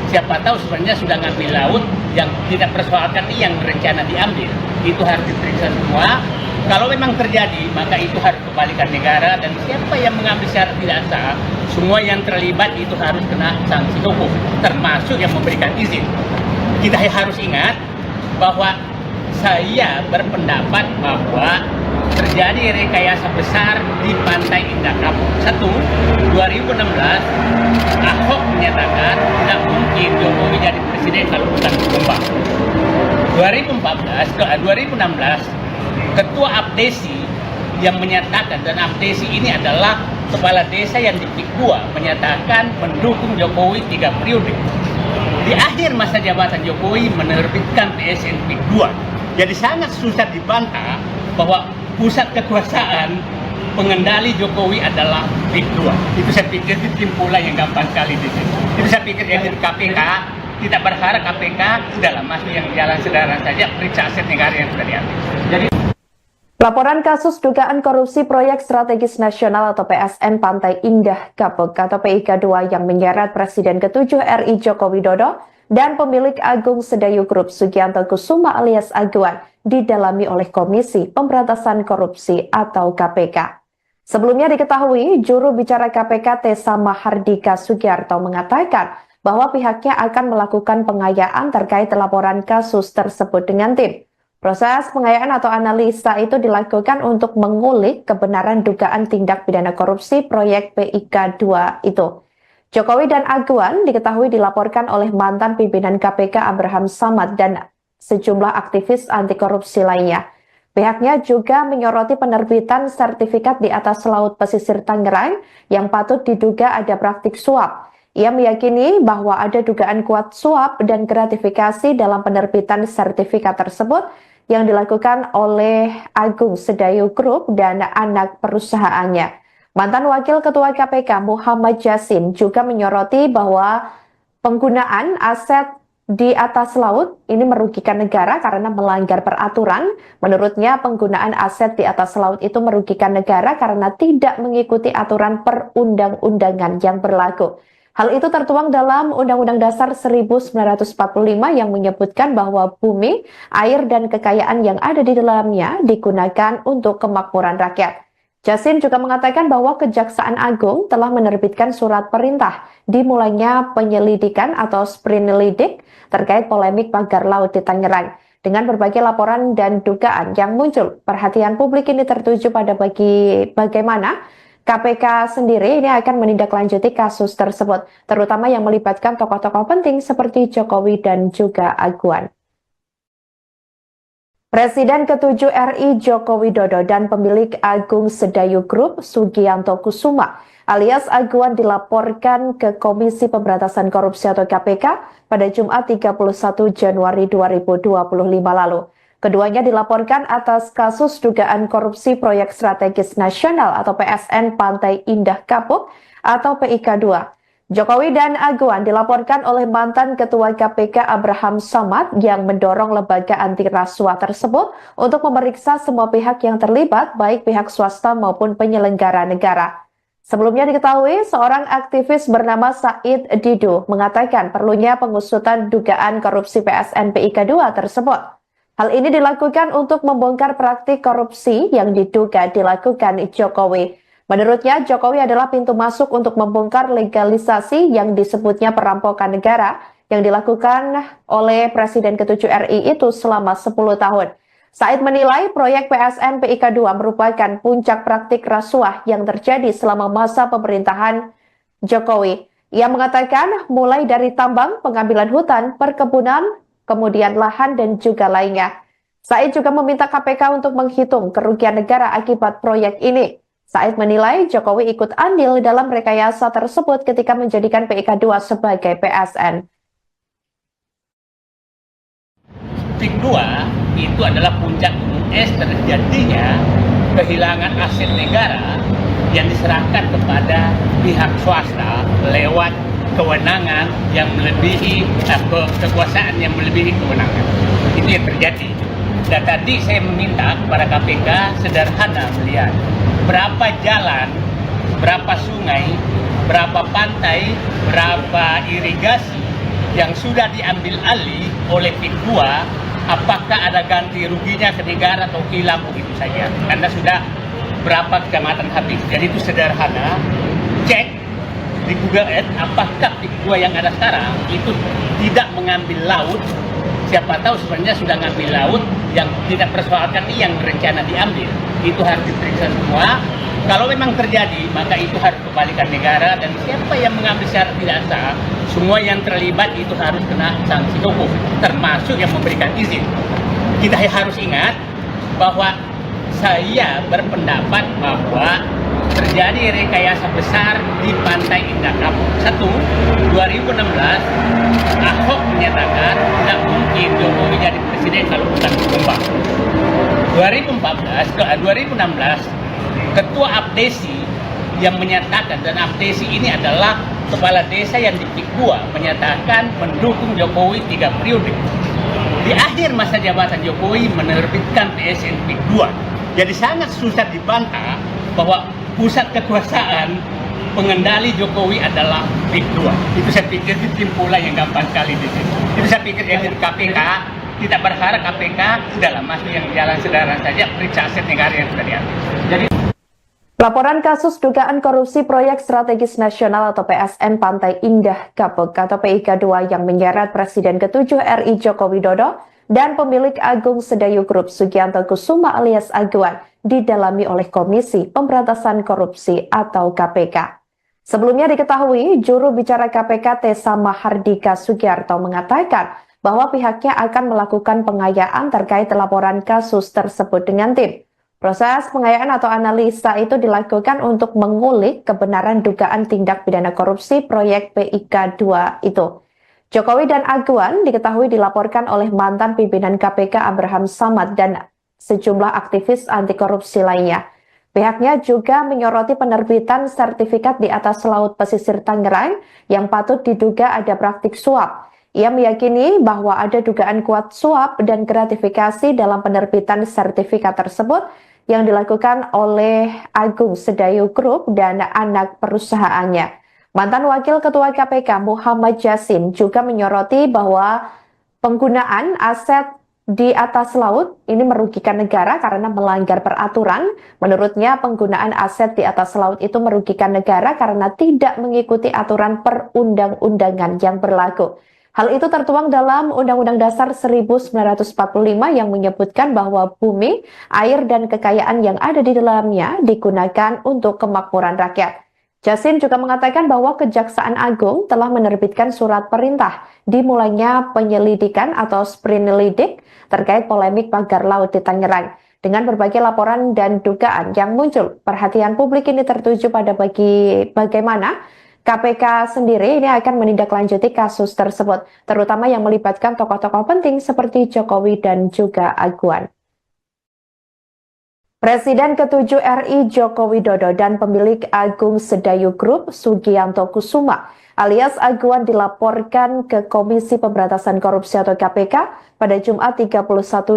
Siapa tahu sebenarnya sudah ngambil laut yang tidak persoalkan ini yang rencana diambil. Itu harus diperiksa semua. Kalau memang terjadi, maka itu harus kembalikan negara, dan siapa yang mengambil secara tidak sah, semua yang terlibat itu harus kena sanksi hukum, termasuk yang memberikan izin. Kita harus ingat bahwa saya berpendapat bahwa terjadi rekayasa besar di Pantai Indah Kapuk. 2016 Ahok menyatakan tidak mungkin Jokowi jadi presiden kalau bukan tumbang. 2016 Ketua Abdesi yang menyatakan, dan Abdesi ini adalah kepala desa yang di PIK 2 menyatakan mendukung Jokowi 3 periode. Di akhir masa jabatan Jokowi menerbitkan PSN PIK 2. Jadi sangat susah dibantah bahwa pusat kekuasaan pengendali Jokowi adalah PIK 2. Itu saya pikir kesimpulan yang gampang sekali di sini. Itu saya pikir jadi KPK tidak berharap KPK udahlah masuk yang jalan sederhana saja, periksa aset negara yang sudah diambil. Jadi Laporan kasus dugaan korupsi proyek strategis nasional atau PSN Pantai Indah Kapuk atau PIK 2 yang menyeret Presiden ke-7 RI Joko Widodo dan pemilik Agung Sedayu Group Sugianto Kusuma alias Agwan didalami oleh Komisi Pemberantasan Korupsi atau KPK. Sebelumnya diketahui, juru bicara KPK Tessa Mahardika Sugiarto mengatakan bahwa pihaknya akan melakukan pengayaan terkait laporan kasus tersebut dengan tim. Proses pengayaan atau analisa itu dilakukan untuk mengulik kebenaran dugaan tindak pidana korupsi proyek PIK 2 itu. Jokowi dan Agwan diketahui dilaporkan oleh mantan pimpinan KPK Abraham Samad dan sejumlah aktivis anti korupsi lainnya. Pihaknya juga menyoroti penerbitan sertifikat di atas laut pesisir Tangerang yang patut diduga ada praktik suap. Ia meyakini bahwa ada dugaan kuat suap dan gratifikasi dalam penerbitan sertifikat tersebut yang dilakukan oleh Agung Sedayu Group dan anak perusahaannya. Mantan Wakil Ketua KPK Muhammad Jasin juga menyoroti bahwa penggunaan aset di atas laut ini merugikan negara karena melanggar peraturan. Menurutnya penggunaan aset di atas laut itu merugikan negara karena tidak mengikuti aturan perundang-undangan yang berlaku. Hal itu tertuang dalam Undang-Undang Dasar 1945 yang menyebutkan bahwa bumi, air, dan kekayaan yang ada di dalamnya digunakan untuk kemakmuran rakyat. Jasin juga mengatakan bahwa Kejaksaan Agung telah menerbitkan surat perintah dimulainya penyelidikan atau sprinelidik terkait polemik pagar laut di Tangerang. Dengan berbagai laporan dan dugaan yang muncul, perhatian publik ini tertuju pada bagaimana KPK sendiri ini akan menindaklanjuti kasus tersebut, terutama yang melibatkan tokoh-tokoh penting seperti Jokowi dan juga Aguan. Presiden ke-7 RI Joko Widodo dan pemilik Agung Sedayu Group Sugianto Kusuma alias Aguan dilaporkan ke Komisi Pemberantasan Korupsi atau KPK pada Jumat 31 Januari 2025 lalu. Keduanya dilaporkan atas kasus dugaan korupsi proyek strategis nasional atau PSN Pantai Indah Kapuk atau PIK 2. Jokowi dan Aguan dilaporkan oleh mantan Ketua KPK Abraham Samad yang mendorong lembaga anti rasuah tersebut untuk memeriksa semua pihak yang terlibat, baik pihak swasta maupun penyelenggara negara. Sebelumnya diketahui, seorang aktivis bernama Said Didu mengatakan perlunya pengusutan dugaan korupsi PSN PIK 2 tersebut. Hal ini dilakukan untuk membongkar praktik korupsi yang diduga dilakukan Jokowi. Menurutnya, Jokowi adalah pintu masuk untuk membongkar legalisasi yang disebutnya perampokan negara yang dilakukan oleh Presiden ke-7 RI itu selama 10 tahun. Said menilai proyek PSN PIK 2 merupakan puncak praktik rasuah yang terjadi selama masa pemerintahan Jokowi. Ia mengatakan mulai dari tambang, pengambilan hutan, perkebunan, kemudian lahan dan juga lainnya. Said juga meminta KPK untuk menghitung kerugian negara akibat proyek ini. Said menilai Jokowi ikut andil dalam rekayasa tersebut ketika menjadikan PIK 2 sebagai PSN. PIK 2 itu adalah puncak gunung es terjadinya kehilangan aset negara yang diserahkan kepada pihak swasta lewat kewenangan yang melebihi kekuasaan yang melebihi kewenangan. Itu yang terjadi. Dan tadi saya meminta kepada KPK sederhana melihat berapa jalan, berapa sungai, berapa pantai, berapa irigasi yang sudah diambil alih oleh PIK 2, apakah ada ganti ruginya ke negara atau hilang begitu saja. Karena sudah berapa kecamatan habis. Jadi itu sederhana, cek di Google Earth apakah PIK 2 yang ada sekarang itu tidak mengambil laut. Siapa tahu sebenarnya sudah ngambil laut yang tidak persoalkan ini yang rencana diambil. Itu harus diperiksa semua. Kalau memang terjadi, maka itu harus kembalikan negara dan siapa yang mengambil secara tidak sah, semua yang terlibat itu harus kena sanksi hukum, termasuk yang memberikan izin. Kita harus ingat bahwa saya berpendapat bahwa terjadi rekayasa besar di Pantai Indah Kapuk. 2016 Ahok menyatakan tidak mungkin Jokowi jadi presiden kalau bukan berkembang. 2016 Ketua Abdesi yang menyatakan, dan Abdesi ini adalah kepala desa yang di PIK 2 menyatakan mendukung Jokowi 3 periode. Di akhir masa jabatan Jokowi menerbitkan PSN PIK 2. Jadi sangat susah dibantah bahwa pusat kekuasaan pengendali Jokowi adalah PIK 2. Itu saya pikir kesimpulan yang gampang sekali di sini. Itu saya pikir dari KPK tidak berharap KPK udahlah masuk yang jalan sederhana saja, periksa aset negara yang sudah diambil. Jadi Laporan kasus dugaan korupsi proyek strategis nasional atau PSN Pantai Indah Kapuk atau PIK 2 yang menyeret Presiden ke-7 RI Joko Widodo dan pemilik Agung Sedayu Group Sugianto Kusuma alias Aguan didalami oleh Komisi Pemberantasan Korupsi atau KPK. Sebelumnya diketahui, juru bicara KPK Tessa Mahardika Sugiarto mengatakan bahwa pihaknya akan melakukan pengayaan terkait laporan kasus tersebut dengan tim. Proses pengayaan atau analisa itu dilakukan untuk mengulik kebenaran dugaan tindak pidana korupsi proyek PIK 2 itu. Jokowi dan Aguan diketahui dilaporkan oleh mantan pimpinan KPK Abraham Samad dan sejumlah aktivis anti korupsi lainnya. Pihaknya juga menyoroti penerbitan sertifikat di atas laut pesisir Tangerang yang patut diduga ada praktik suap. Ia meyakini bahwa ada dugaan kuat suap dan gratifikasi dalam penerbitan sertifikat tersebut yang dilakukan oleh Agung Sedayu Group dan anak perusahaannya. Mantan Wakil Ketua KPK Muhammad Yasin juga menyoroti bahwa penggunaan aset di atas laut ini merugikan negara karena melanggar peraturan. Menurutnya, penggunaan aset di atas laut itu merugikan negara karena tidak mengikuti aturan perundang-undangan yang berlaku. Hal itu tertuang dalam Undang-Undang Dasar 1945 yang menyebutkan bahwa bumi, air, dan kekayaan yang ada di dalamnya digunakan untuk kemakmuran rakyat. Yasin juga mengatakan bahwa Kejaksaan Agung telah menerbitkan surat perintah dimulainya penyelidikan atau sprinelidik terkait polemik pagar laut di Tangerang. Dengan berbagai laporan dan dugaan yang muncul, perhatian publik ini tertuju pada bagaimana KPK sendiri ini akan menindaklanjuti kasus tersebut, terutama yang melibatkan tokoh-tokoh penting seperti Jokowi dan juga Aguan. Presiden ke-7 RI Joko Widodo dan pemilik Agung Sedayu Group Sugianto Kusuma alias Aguan dilaporkan ke Komisi Pemberantasan Korupsi atau KPK pada Jumat 31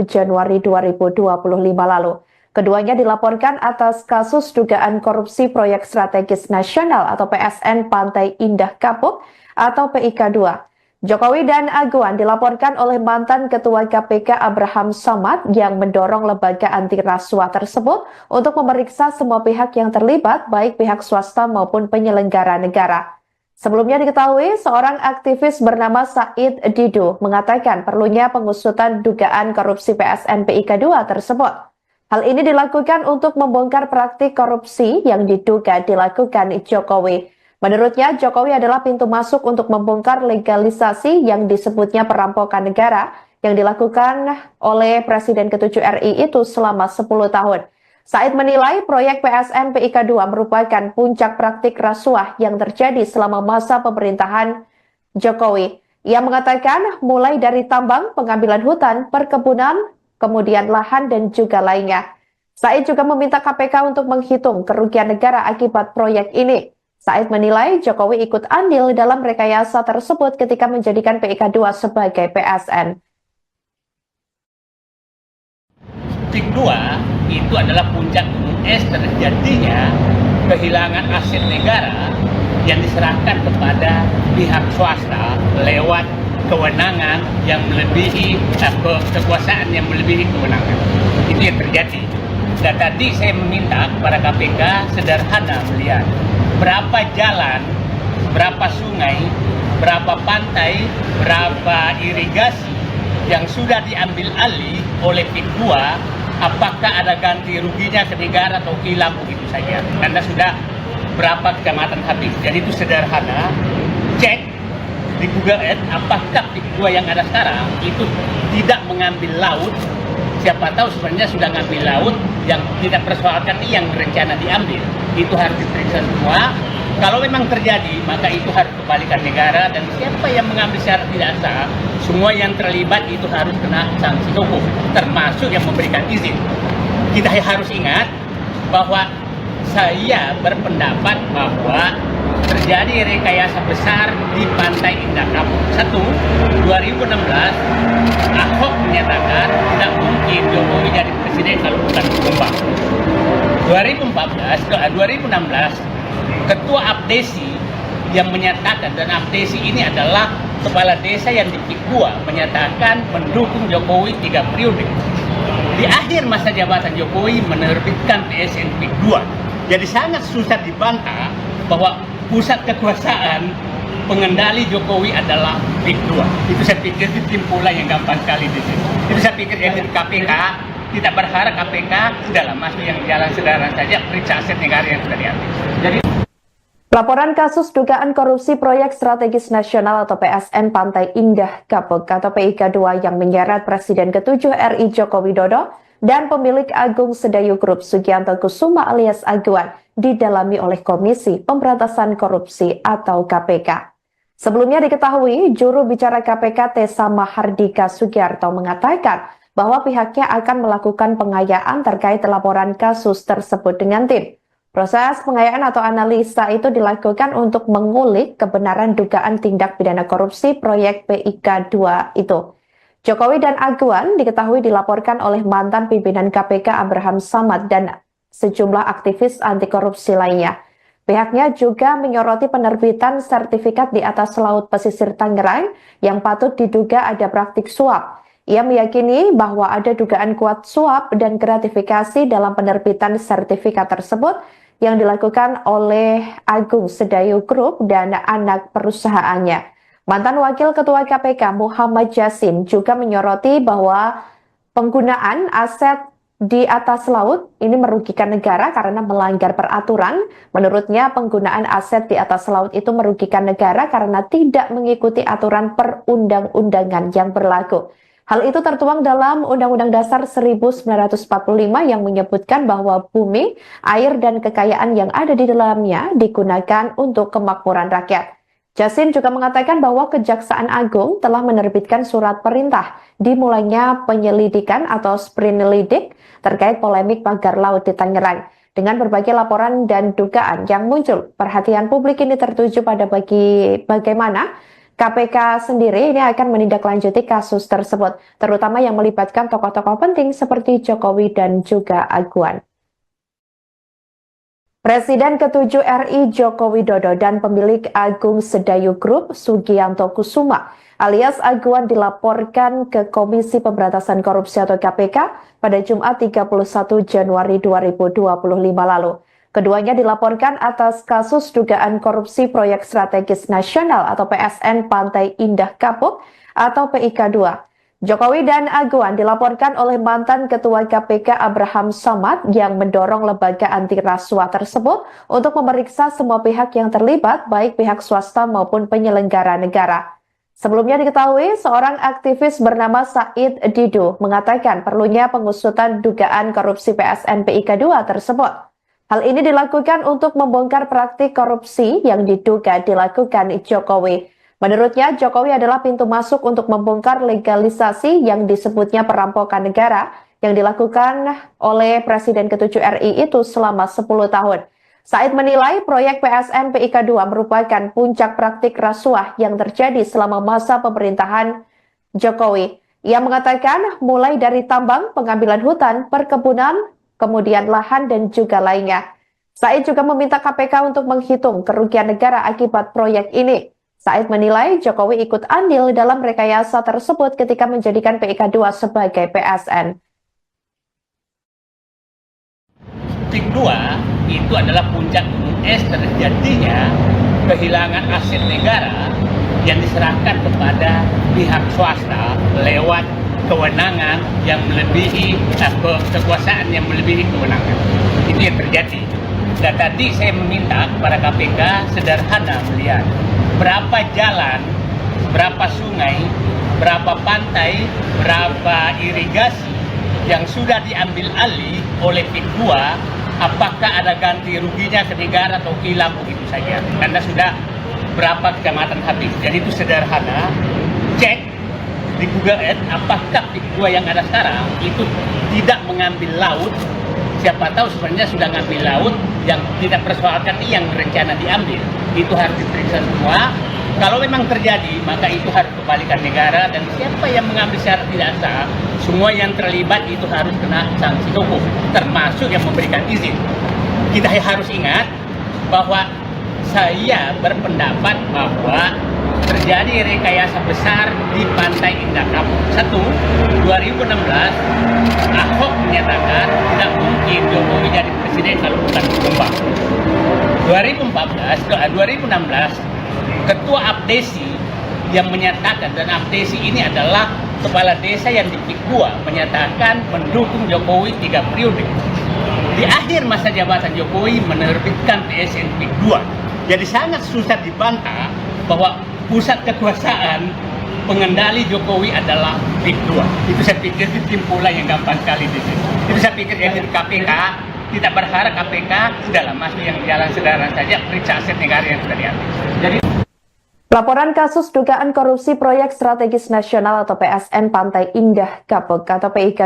Januari 2025 lalu. Keduanya dilaporkan atas kasus dugaan korupsi proyek strategis nasional atau PSN Pantai Indah Kapuk atau PIK 2. Jokowi dan Aguan dilaporkan oleh mantan Ketua KPK Abraham Samad yang mendorong lembaga anti rasuah tersebut untuk memeriksa semua pihak yang terlibat, baik pihak swasta maupun penyelenggara negara. Sebelumnya diketahui, seorang aktivis bernama Said Didu mengatakan perlunya pengusutan dugaan korupsi PSN PIK 2 tersebut. Hal ini dilakukan untuk membongkar praktik korupsi yang diduga dilakukan Jokowi. Menurutnya, Jokowi adalah pintu masuk untuk membongkar legalisasi yang disebutnya perampokan negara yang dilakukan oleh Presiden ke-7 RI itu selama 10 tahun. Said menilai proyek PSN PIK 2 merupakan puncak praktik rasuah yang terjadi selama masa pemerintahan Jokowi. Ia mengatakan mulai dari tambang, pengambilan hutan, perkebunan, kemudian lahan, dan juga lainnya. Said juga meminta KPK untuk menghitung kerugian negara akibat proyek ini. Said menilai Jokowi ikut andil dalam rekayasa tersebut ketika menjadikan PIK 2 sebagai PSN. PIK 2 itu adalah puncak gunung es terjadinya kehilangan aset negara yang diserahkan kepada pihak swasta lewat kewenangan yang melebihi kekuasaan yang melebihi kewenangan. Itu yang terjadi. Dan tadi saya meminta kepada KPK sederhana melihat berapa jalan, berapa sungai, berapa pantai, berapa irigasi yang sudah diambil alih oleh PIK 2, apakah ada ganti ruginya ke negara atau hilang begitu saja. Karena sudah berapa kecamatan habis. Jadi itu sederhana, cek di Google Earth apakah PIK 2 yang ada sekarang itu tidak mengambil laut. Siapa tahu sebenarnya sudah ngambil laut yang tidak persoalkan ini yang rencana diambil. Itu harus diperiksa semua. Kalau memang terjadi, maka itu harus kembalikan negara dan siapa yang mengambil secara tidak sah, semua yang terlibat itu harus kena sanksi hukum, termasuk yang memberikan izin. Kita harus ingat bahwa saya berpendapat bahwa terjadi rekayasa besar di Pantai Indah Kapuk. 2016 Ahok menyatakan tidak mungkin Jokowi jadi presiden kalau bukan Jombang. 2016 Ketua Abdesi yang menyatakan, dan Abdesi ini adalah kepala desa yang di PIK 2 menyatakan mendukung Jokowi 3 periode. Di akhir masa jabatan Jokowi menerbitkan PSN PIK 2. Jadi sangat susah dibantah bahwa pusat kekuasaan pengendali Jokowi adalah PIK 2. Itu saya pikir kesimpulan yang gampang sekali di sini. Itu saya pikir yang di KPK tidak berharap KPK udahlah masuk yang jalan sederhana saja, periksa aset negara yang sudah diambil. Jadi laporan kasus dugaan korupsi proyek strategis nasional atau PSN Pantai Indah Kapuk atau PIK 2 yang menyeret Presiden ke-7 RI Joko Widodo dan pemilik Agung Sedayu Group Sugianto Kusuma alias Aguan didalami oleh Komisi Pemberantasan Korupsi atau KPK. Sebelumnya diketahui, juru bicara KPK Tessa Mahardika Sugiarto mengatakan bahwa pihaknya akan melakukan pengayaan terkait laporan kasus tersebut dengan tim. Proses pengayaan atau analisa itu dilakukan untuk mengulik kebenaran dugaan tindak pidana korupsi proyek PIK 2 itu. Jokowi dan Aguan diketahui dilaporkan oleh mantan pimpinan KPK Abraham Samad dan sejumlah aktivis anti korupsi lainnya. Pihaknya juga menyoroti penerbitan sertifikat di atas laut pesisir Tangerang yang patut diduga ada praktik suap. Ia meyakini bahwa ada dugaan kuat suap dan gratifikasi dalam penerbitan sertifikat tersebut yang dilakukan oleh Agung Sedayu Group dan anak perusahaannya. Mantan Wakil Ketua KPK Muhammad Yasin juga menyoroti bahwa penggunaan aset di atas laut ini merugikan negara karena melanggar peraturan. Menurutnya, penggunaan aset di atas laut itu merugikan negara karena tidak mengikuti aturan perundang-undangan yang berlaku. Hal itu tertuang dalam Undang-Undang Dasar 1945 yang menyebutkan bahwa bumi, air, dan kekayaan yang ada di dalamnya digunakan untuk kemakmuran rakyat. Yasin juga mengatakan bahwa Kejaksaan Agung telah menerbitkan surat perintah dimulainya penyelidikan atau sprinelidik terkait polemik pagar laut di Tangerang. Dengan berbagai laporan dan dugaan yang muncul, perhatian publik ini tertuju pada bagaimana KPK sendiri ini akan menindaklanjuti kasus tersebut, terutama yang melibatkan tokoh-tokoh penting seperti Jokowi dan juga Aguan. Presiden ke-7 RI Joko Widodo dan pemilik Agung Sedayu Group Sugianto Kusuma alias Aguan dilaporkan ke Komisi Pemberantasan Korupsi atau KPK pada Jumat 31 Januari 2025 lalu. Keduanya dilaporkan atas kasus dugaan korupsi proyek strategis nasional atau PSN Pantai Indah Kapuk atau PIK 2. Jokowi dan Aguan dilaporkan oleh mantan Ketua KPK Abraham Samad yang mendorong lembaga anti rasuah tersebut untuk memeriksa semua pihak yang terlibat, baik pihak swasta maupun penyelenggara negara. Sebelumnya diketahui, seorang aktivis bernama Said Didu mengatakan perlunya pengusutan dugaan korupsi PSN PIK 2 tersebut. Hal ini dilakukan untuk membongkar praktik korupsi yang diduga dilakukan Jokowi. Menurutnya, Jokowi adalah pintu masuk untuk membongkar legalisasi yang disebutnya perampokan negara yang dilakukan oleh Presiden ke-7 RI itu selama 10 tahun. Said menilai proyek PSN PIK 2 merupakan puncak praktik rasuah yang terjadi selama masa pemerintahan Jokowi. Ia mengatakan mulai dari tambang, pengambilan hutan, perkebunan, kemudian lahan, dan juga lainnya. Said juga meminta KPK untuk menghitung kerugian negara akibat proyek ini. Said menilai Jokowi ikut andil dalam rekayasa tersebut ketika menjadikan PIK 2 sebagai PSN. PIK 2 itu adalah puncak gunung es terjadinya kehilangan aset negara yang diserahkan kepada pihak swasta lewat kewenangan yang melebihi kekuasaan yang melebihi kewenangan. Itu yang terjadi. Dan tadi saya meminta kepada KPK sederhana melihat berapa jalan, berapa sungai, berapa pantai, berapa irigasi yang sudah diambil alih oleh PIK 2, apakah ada ganti ruginya ke negara atau hilang begitu saja. Karena sudah berapa kecamatan habis. Jadi itu sederhana, cek di Google Earth apakah PIK 2 yang ada sekarang itu tidak mengambil laut. Siapa tahu sebenarnya sudah ngambil laut yang tidak persoalkan yang rencana diambil. Itu harus diperiksa semua. Kalau memang terjadi, maka itu harus kembalikan negara, dan siapa yang mengambil secara tidak sah, semua yang terlibat itu harus kena sanksi hukum, termasuk yang memberikan izin. Kita harus ingat bahwa saya berpendapat bahwa terjadi rekayasa besar di Pantai Indah Kapuk. 2016 Ahok menyatakan tidak mungkin Jokowi jadi presiden kalau bukan Jombang. 2016 Ketua Abdesi yang menyatakan, dan Abdesi ini adalah kepala desa yang di PIK 2, menyatakan mendukung Jokowi 3 periode. Di akhir masa jabatan Jokowi menerbitkan PSN PIK 2. Jadi sangat susah dibantah bahwa pusat kekuasaan pengendali Jokowi adalah PIK 2. Itu saya pikir kesimpulan yang gampang sekali di sini. Itu saya pikir yang di KPK, kita berharap KPK udahlah masuk yang jalan sederhana saja, periksa aset negara yang sudah diambil. Jadi laporan kasus dugaan korupsi proyek strategis nasional atau PSN Pantai Indah Kapuk atau PIK